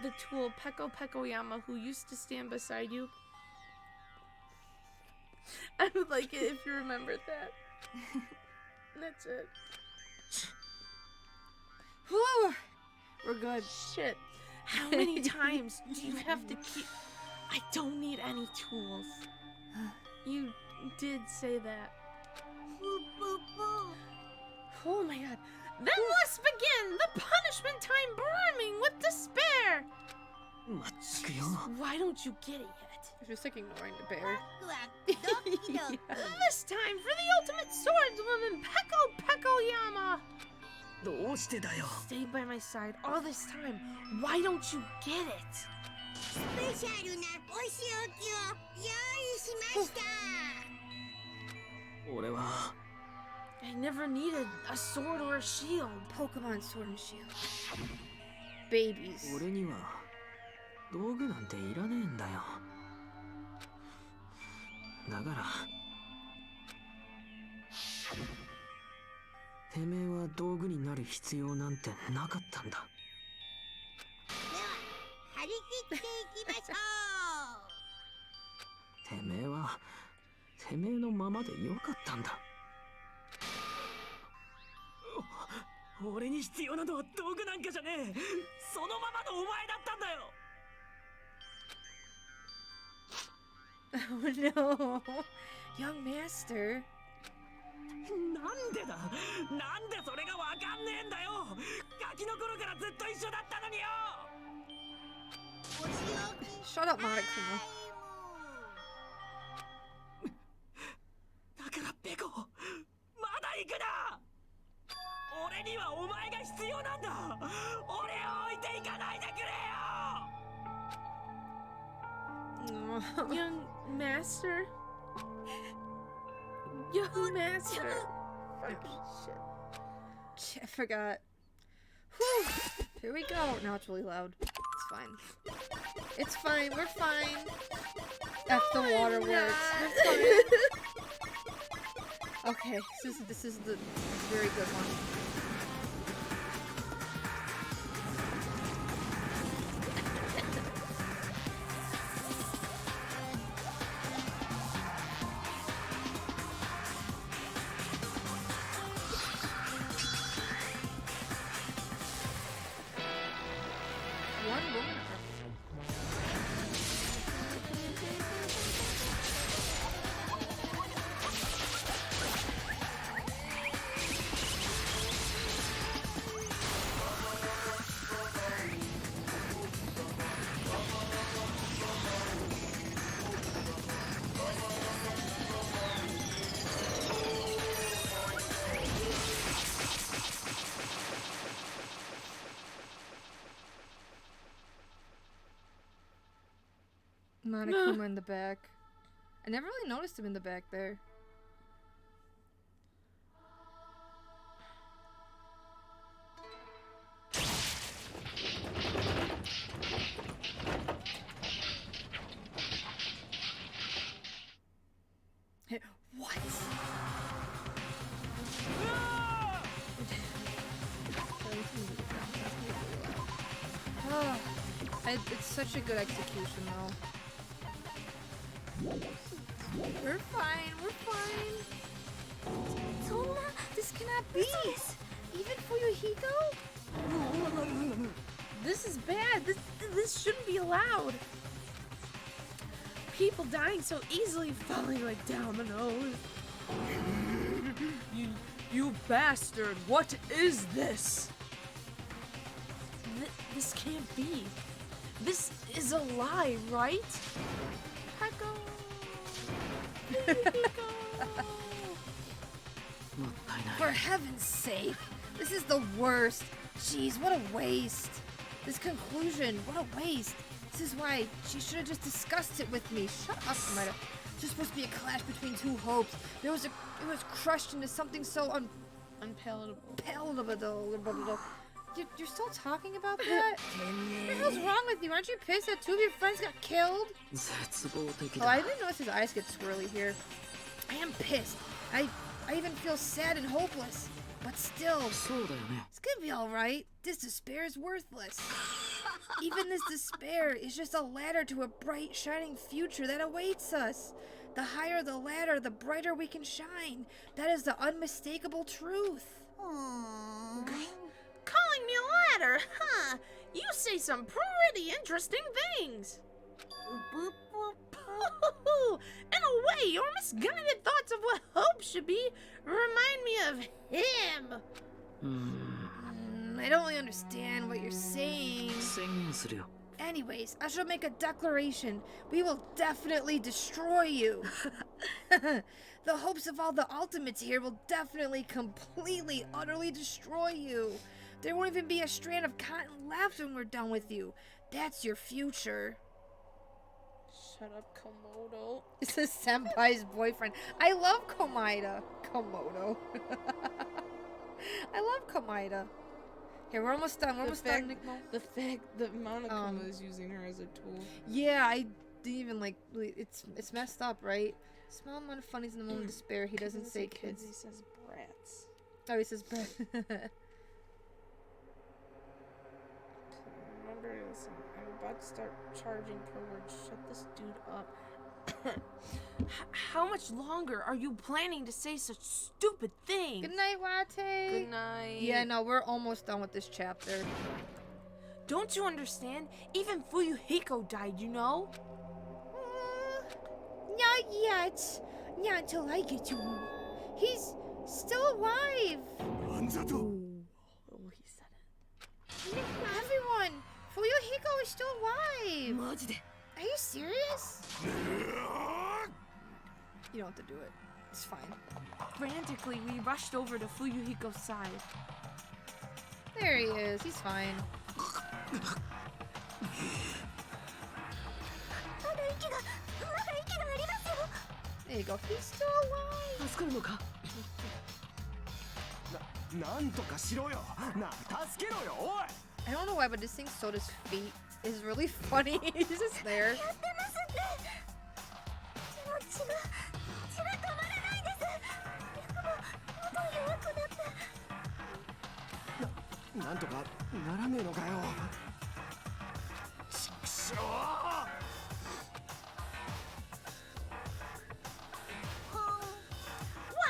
S10: the tool Pekko Pekkoyama who used to stand beside you. I would like it if you remembered that. That's it.
S1: Whew! We're good.
S10: Shit. How many times do you have to keep... I don't need any tools. You did say that. Oh my god. Then let's begin! The punishment time brimming with despair!
S4: まっつくよ。
S10: Why don't you get it yet?
S1: You're just like ignoring the bear.
S10: This time for the ultimate swordswoman, Pekko Pekkoyama!
S4: どうしてだよ。
S10: Stay by my side all this time. Why don't you get it?
S9: スペシャルなお仕置きを用意しました。
S4: 俺は
S10: I never needed a sword or a shield.
S1: Pokemon Sword and Shield. Babies.
S4: 俺には道具なんていらねえんだよ。だから
S14: 道具になる必要なんてなかったんだ。
S9: 張り切っていきましょう。
S14: てめえはてめえのままでよかったんだ。俺に必要なのは道具なんかじゃねえ。そのままのお前だったんだよ。
S1: Oh no, young master.
S14: なんでだ。なんでそれがわかんねえんだよ。ガキの頃からずっと一緒だったのによ。
S1: Shut up, Monokuma.
S14: だからペコ、まだ行くな。俺にはお前が必要なんだ。俺を置いていかないでくれよ。
S10: Young master? Young master.
S1: Shit, I forgot. Whew. Here we go. Now it's really loud. It's fine. It's fine. We're fine. F the waterworks. We're fine. Okay, this is the very good one. Monokuma in the back. I never really noticed him in the back there. What? It's such a good execution, though. We're fine. We're fine. This cannot be. Even for Yohiko?
S10: This is bad. This shouldn't be allowed. People dying so easily, falling like dominoes. You bastard! What is this? This can't be. This is a lie, right?
S1: For heaven's sake, this is the worst. Jeez, what a waste. This conclusion, what a waste. This is why she should have just discussed it with me. Shut up, Komida. It's just supposed to be a clash between two hopes. It was crushed into something so unpalatable. You're still talking about that? What the hell's wrong with you? Aren't you pissed that two of your friends got killed? Oh, I didn't notice his eyes get swirly here. I am pissed. I even feel sad and hopeless. But still, it's gonna be alright. This despair is worthless. Even this despair is just a ladder to a bright, shining future that awaits us. The higher the ladder, the brighter we can shine. That is the unmistakable truth.
S10: Calling me a ladder, huh? You say some pretty interesting things. In a way, your misguided thoughts of what hope should be remind me of him.
S1: I don't really understand what you're saying. Anyways, I shall make a declaration. We will definitely destroy you. The hopes of all the ultimates here will definitely, completely, utterly destroy you. There won't even be a strand of cotton left when we're done with you. That's your future.
S10: Shut up, Komodo.
S1: It's a senpai's boyfriend. I love Komida. Komodo. I love Komida. Here, we're almost done. We're almost done.
S10: The fact that Monokuma is using her as a tool.
S1: Yeah, I didn't even like. It's messed up, right? Small amount of funnies in the moment of despair. He doesn't say kids.
S10: He says brats.
S1: Oh, he says bad.
S10: Remember, listen, I'm about to start charging per word. Shut this dude up. How much longer are you planning to say such stupid things?
S1: Good night, Wate.
S10: Good night.
S1: Yeah, no, we're almost done with this chapter.
S10: Don't you understand? Even Fuyuhiko died, you know?
S1: Not yet. Not until I get to him. He's still alive.
S10: Oh, he said it.
S1: Everyone, Fuyuhiko is still alive. Are you serious? You don't have to do it. It's fine.
S10: Frantically, we rushed over to Fuyuhiko's side.
S1: There he is. He's fine. There you go. He's still alive.
S14: なんとかしろよ。なあ、助けろよ、おい。
S1: I don't know why, but this thing Soda's feet is really funny. He's just there.
S14: なんとかならねえのかよ。ちくしょう。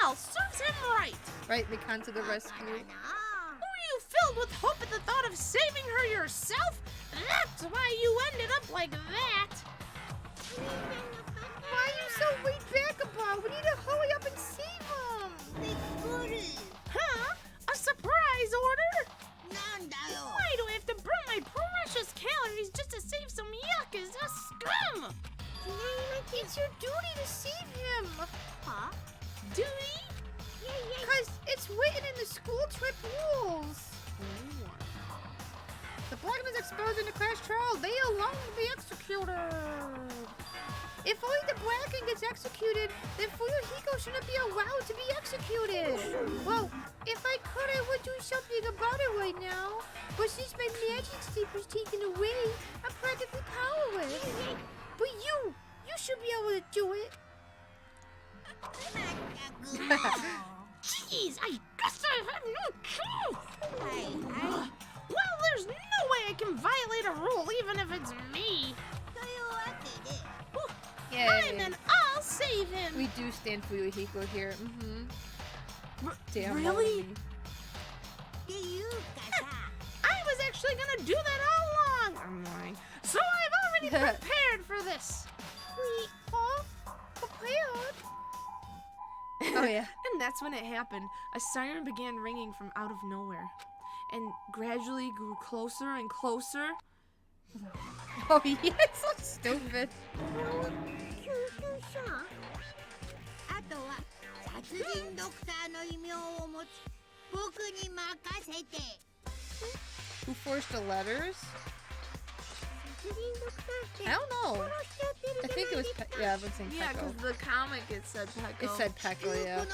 S10: Well, serves him right.
S1: Right, Mikan to the rescue.
S10: Were you filled with hope at the thought of saving her yourself? That's why you ended up like that.
S1: Why are you so laid back about? We need to hurry up and save him.
S10: Huh? A surprise order? Why do I have to burn my precious calories just to save some yakuza scum?
S1: It's your duty to save him.
S10: Huh? Duty?
S1: Because it's written in the school trip rules. The blackman's exposed in the crash trial. They alone will be executed. If only the Bracken gets executed, then Fuyuhiko shouldn't be allowed to be executed. Well, if I could, I would do something about it right now. But since my magic sleep was taken away, I'm practically powerless. But you should be able to do it.
S10: Jeez, I guess I have no clue. Well, there's no way I can violate a rule, even if it's me.
S1: Yay.
S10: Fine, then I'll save him.
S1: We do stand Fuyuhiko here. Damn.
S10: Really? I was actually gonna do that all along. I'm lying. So I've already prepared for this.
S1: Prepared? Oh yeah.
S10: And that's when it happened. A siren began ringing from out of nowhere, and gradually grew closer and closer.
S1: Oh yeah, it's so stupid. Who forged the letters? I don't know. I think it was yeah, I've been saying
S10: Yeah,
S1: Peko.
S10: because the comic it said Peko.
S1: It said Peko, yeah.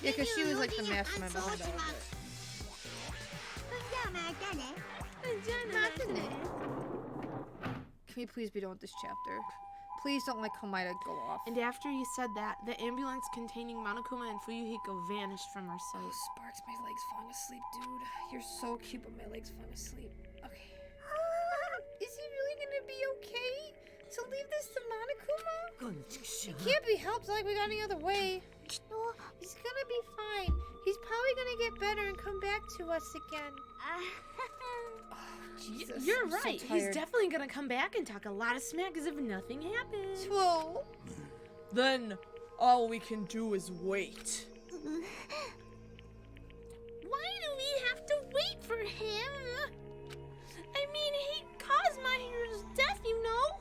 S1: Yeah, because she was like the mastermind behind all of it. Can we please be done with this chapter? Please don't let Komaeda go off.
S10: And after he said that, the ambulance containing Monokuma and Fuyuhiko vanished from our sight.
S1: Oh, Sparks, my leg's falling asleep, dude. You're so cute, but my leg's falling asleep. Okay. Is he really gonna be okay? To leave this to Monokuma? It can't be helped like we got any other way. He's gonna be fine. He's probably gonna get better and come back to us again. Jesus,
S10: You're
S1: I'm so
S10: right. He's
S1: tired.
S10: definitely gonna come back and talk a lot of smack as if nothing happened.
S1: Whoa.
S8: Then all we can do is wait.
S10: Why do we have to wait for him? I mean, he caused Mahirou's death, you know?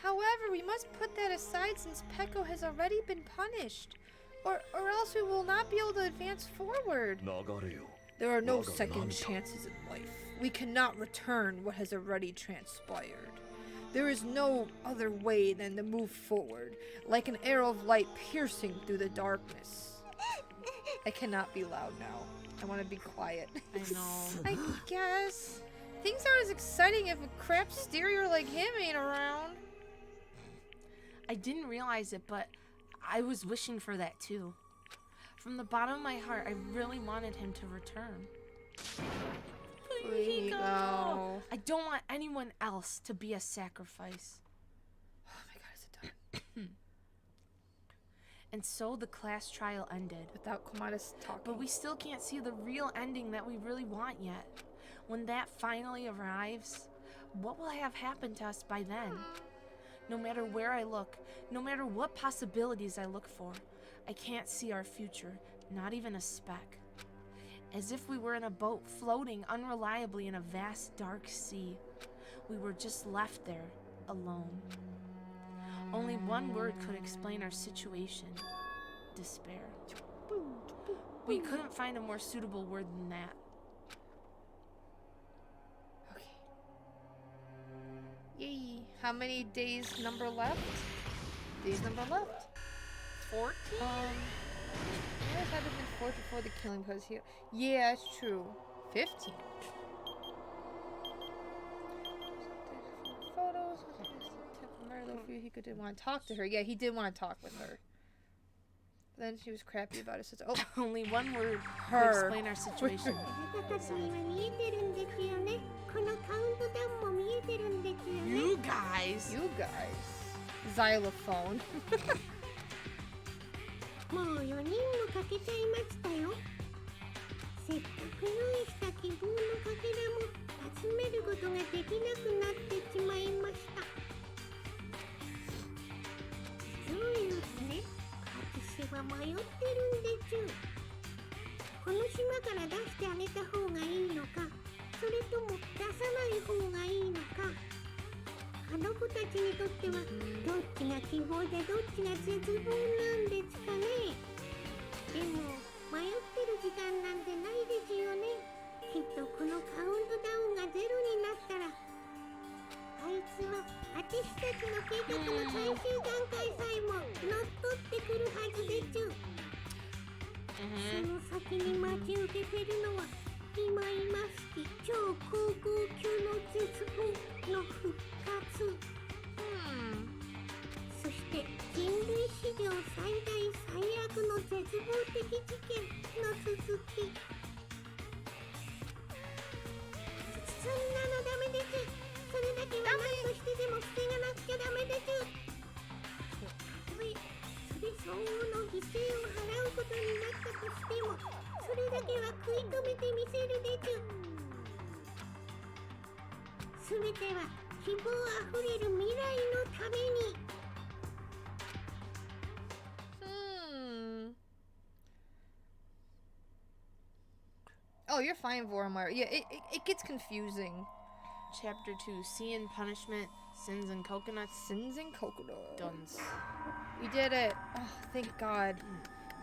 S1: However, we must put that aside since Peko has already been punished. Or else we will not be able to advance forward. There are no second chances in life. We cannot return what has already transpired. There is no other way than to move forward, like an arrow of light piercing through the darkness. I cannot be loud now. I want to be quiet.
S10: I know.
S1: I guess. Things aren't as exciting if a crap stereo like him ain't around.
S10: I didn't realize it, but I was wishing for that too. From the bottom of my heart, I really wanted him to return.
S1: Fuyuhiko.
S10: I don't want anyone else to be a sacrifice.
S1: Oh my god, is it done?
S10: And so the class trial ended.
S1: Without Komada's talking.
S10: But we still can't see the real ending that we really want yet. When that finally arrives, what will have happened to us by then? No matter where I look, no matter what possibilities I look for, I can't see our future, not even a speck. As if we were in a boat floating unreliably in a vast dark sea. We were just left there, alone. Only one word could explain our situation. Despair. We couldn't find a more suitable word than that.
S1: Okay. Yay. How many days number left? Days number left?
S10: 14?
S1: It had to have been 4 before the killing because here. Yeah, it's true. 15. Photos. He didn't want to talk to her. Yeah, he did want to talk with her. But then she was crappy about it. So oh,
S10: only one word
S1: her.
S10: could explain our situation. You guys.
S1: You guys. Xylophone.
S9: もう4人もかけちゃいましたよ。せっかく用意した希望のかけらも集めることができなくなってしまいました。実を言うとね、私は迷ってるんでちゅ。この島から出してあげた方がいいのか、それとも出さない方がいいのか。あの子たちにとってはどっちが希望でどっちが絶望なんですかね。でも迷ってる時間なんてないですよね。きっとこのカウントダウンがゼロになったらあいつは私たちの計画の最終段階さえも乗っ取ってくるはずでちゅ。その先に待ち受けてるのは今好き超高校級の絶望の復活。そして人類史上最大最悪の絶望的事件の続き。そんなのダメです。それだけは何としてでも防がなくちゃダメです。たとえそれ相応の犠牲を払うことになったとしてもそれだけは食い止めてみせるでちゅ。すべては希望あふれる未来のために。
S1: Oh, you're fine, Vormar. Yeah, it gets confusing.
S10: Chapter 2, Sea and Punishment, Sins and Coconuts.
S1: Sins and Coconuts.
S10: Duns.
S1: We did it. Oh, thank God.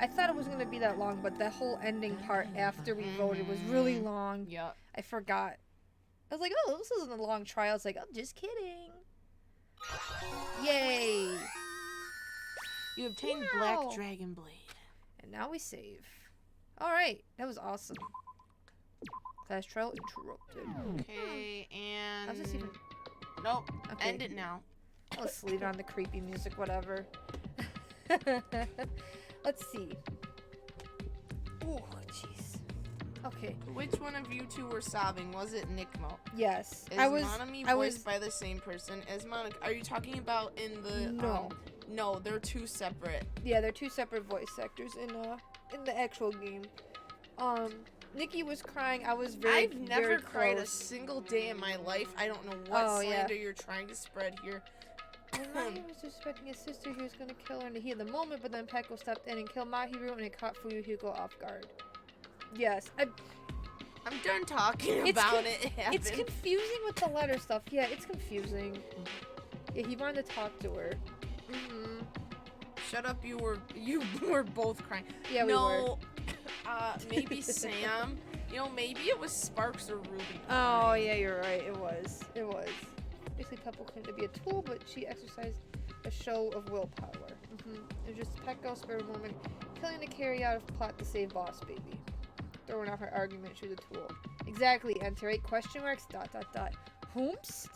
S1: I thought it was going to be that long, but that whole ending part after we voted was really long.
S10: Yeah.
S1: I forgot. I was like, oh, this isn't a long trial. It's like, oh, just kidding. Yay.
S10: You obtained Black Dragon Blade.
S1: And now we save. Alright, that was awesome. Class trial interrupted.
S10: Okay, and...
S1: How's this even...
S10: Nope,
S1: okay.
S10: End it now.
S1: Let's leave it on the creepy music, whatever. Let's see. Oh, jeez. Okay.
S10: Which one of you two were sobbing? Was it Nikmo?
S1: Yes.
S10: Is Monami voiced by the same person as Monica? Are you talking about in the...
S1: No.
S10: No, they're two separate.
S1: Yeah, they're two separate voice actors in the actual game. Nikki was crying. I was
S10: I've never
S1: very
S10: cried a
S1: close.
S10: single day in my life. I don't know what slander you're trying to spread here.
S1: When Mahirou was suspecting his sister, he was going to kill her in the heat of the moment, but then Peko stepped in and killed Mahirou, and it caught Fuyuhiko off guard. Yes, I'm
S10: done talking about it.
S1: It's confusing with the letter stuff. Yeah, it's confusing. Yeah, he wanted to talk to her.
S10: Shut up! You were both crying.
S1: Yeah, we were.
S10: Maybe Sam. You know, maybe it was Sparks or Ruby.
S1: Oh yeah, you're right. It was. Basically, Peppo claimed to be a tool, but she exercised a show of willpower. It was just Peko, spare woman, killing to carry out a plot to save Boss Baby. Throwing out her argument, she was a tool. Exactly. Enter 8 question marks. ... Whomst?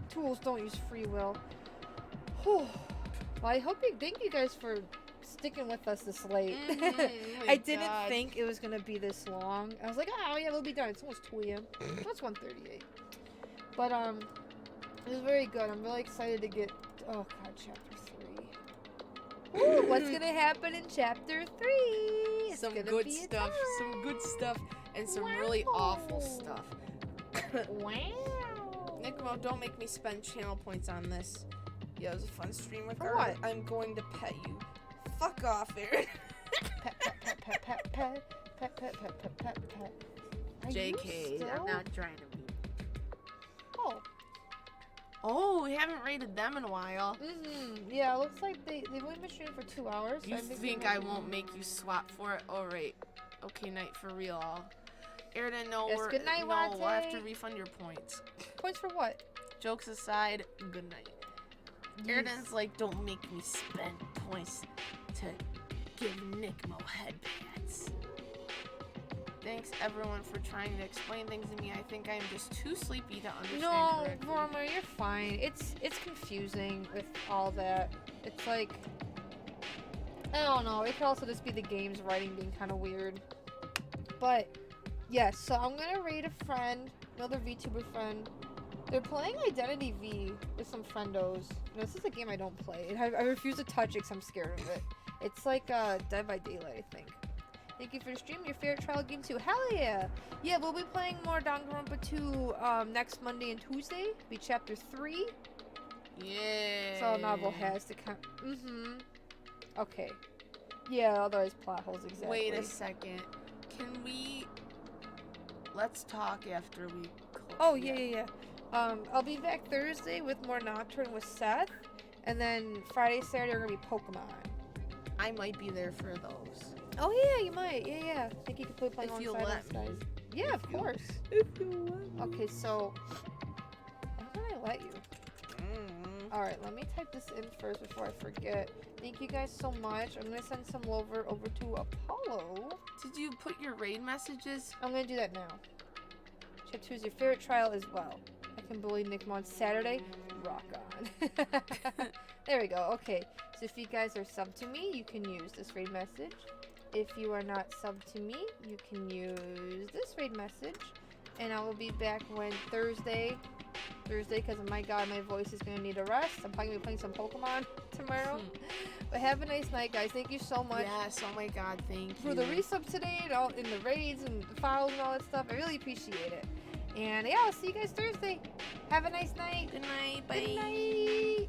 S1: Tools don't use free will. Well, thank you guys for sticking with us this late.
S10: Oh
S1: I didn't
S10: God.
S1: think it was gonna be this long. I was like, oh yeah, we'll be done. It's almost 2 a.m. That's 1:38. But it was very good. I'm really excited to get. Oh God, chapter 3. Ooh, what's gonna happen in chapter 3? It's
S10: Some
S1: gonna
S10: good
S1: be a
S10: stuff. Some good stuff. And some really awful stuff.
S1: Wow.
S10: Nickmo, don't make me spend channel points on this. Yeah, it was a fun stream with
S1: For
S10: her.
S1: what?
S10: I'm going to pet you. Fuck off, Aaron.
S1: Pet, pet, pet, pet, pet, pet, pet, pet, pet, pet, pet, pet. Are you
S10: JK, I'm
S1: still-
S10: not trying to be.
S1: Oh.
S10: Oh, we haven't rated them in a while.
S1: Yeah, it looks like they've only been streaming for 2 hours. So
S10: You
S1: I think
S10: think
S1: they
S10: I
S1: might-
S10: won't make you swap for it? Oh, right. Okay, night for real. Airden, no,
S1: Yes, good night,
S10: no, we'll have to
S1: Wate.
S10: refund your points.
S1: Points for what?
S10: Jokes aside, good night. Airden's like, don't make me spend points to give Nickmo headpats. Thanks everyone for trying to explain things to me. I think I'm just too sleepy to understand
S1: No,
S10: correctly.
S1: Vorma, you're fine. It's confusing with all that. It's like, I don't know. It could also just be the game's writing being kind of weird. But yes, so I'm gonna raid a friend, another VTuber friend. They're playing Identity V with some friendos. No, this is a game I don't play. And I refuse to touch it because I'm scared of it. It's like Dead by Daylight, I think. Thank you for the stream. Your favorite trial game too. Hell yeah! Yeah, we'll be playing more Danganronpa 2 next Monday and Tuesday. Be chapter 3.
S10: Yeah.
S1: So novel has to come. Okay. Yeah, otherwise plot holes exactly.
S10: Wait a second. Can we... Let's talk after we...
S1: Oh, yeah. I'll be back Thursday with more Nocturne with Seth. And then Friday, Saturday are going to be Pokemon.
S10: I might be there for those.
S1: Oh, yeah, you might. Yeah. I think you could play
S10: If you
S1: alongside
S10: let
S1: us
S10: me.
S1: guys. Yeah, of course.
S10: If you let me.
S1: Okay, so... How can I let you? Alright, let me type this in first before I forget. Thank you guys so much. I'm gonna send some over to Apollo.
S10: Did you put your raid messages?
S1: I'm gonna do that now. Chat 2 is your favorite trial as well. I can bully Nickmo on Saturday. Rock on. There we go. Okay, so if you guys are sub to me, you can use this raid message. If you are not sub to me, you can use this raid message. And I will be back when Thursday, because my god, my voice is going to need a rest. I'm probably going to be playing some Pokemon tomorrow. But have a nice night, guys. Thank you so much.
S10: Yes, oh my god, thank you.
S1: For the resub today, and all in the raids and the files and all that stuff. I really appreciate it. And yeah, I'll see you guys Thursday. Have a nice night.
S10: Good night. Bye.
S1: Good night.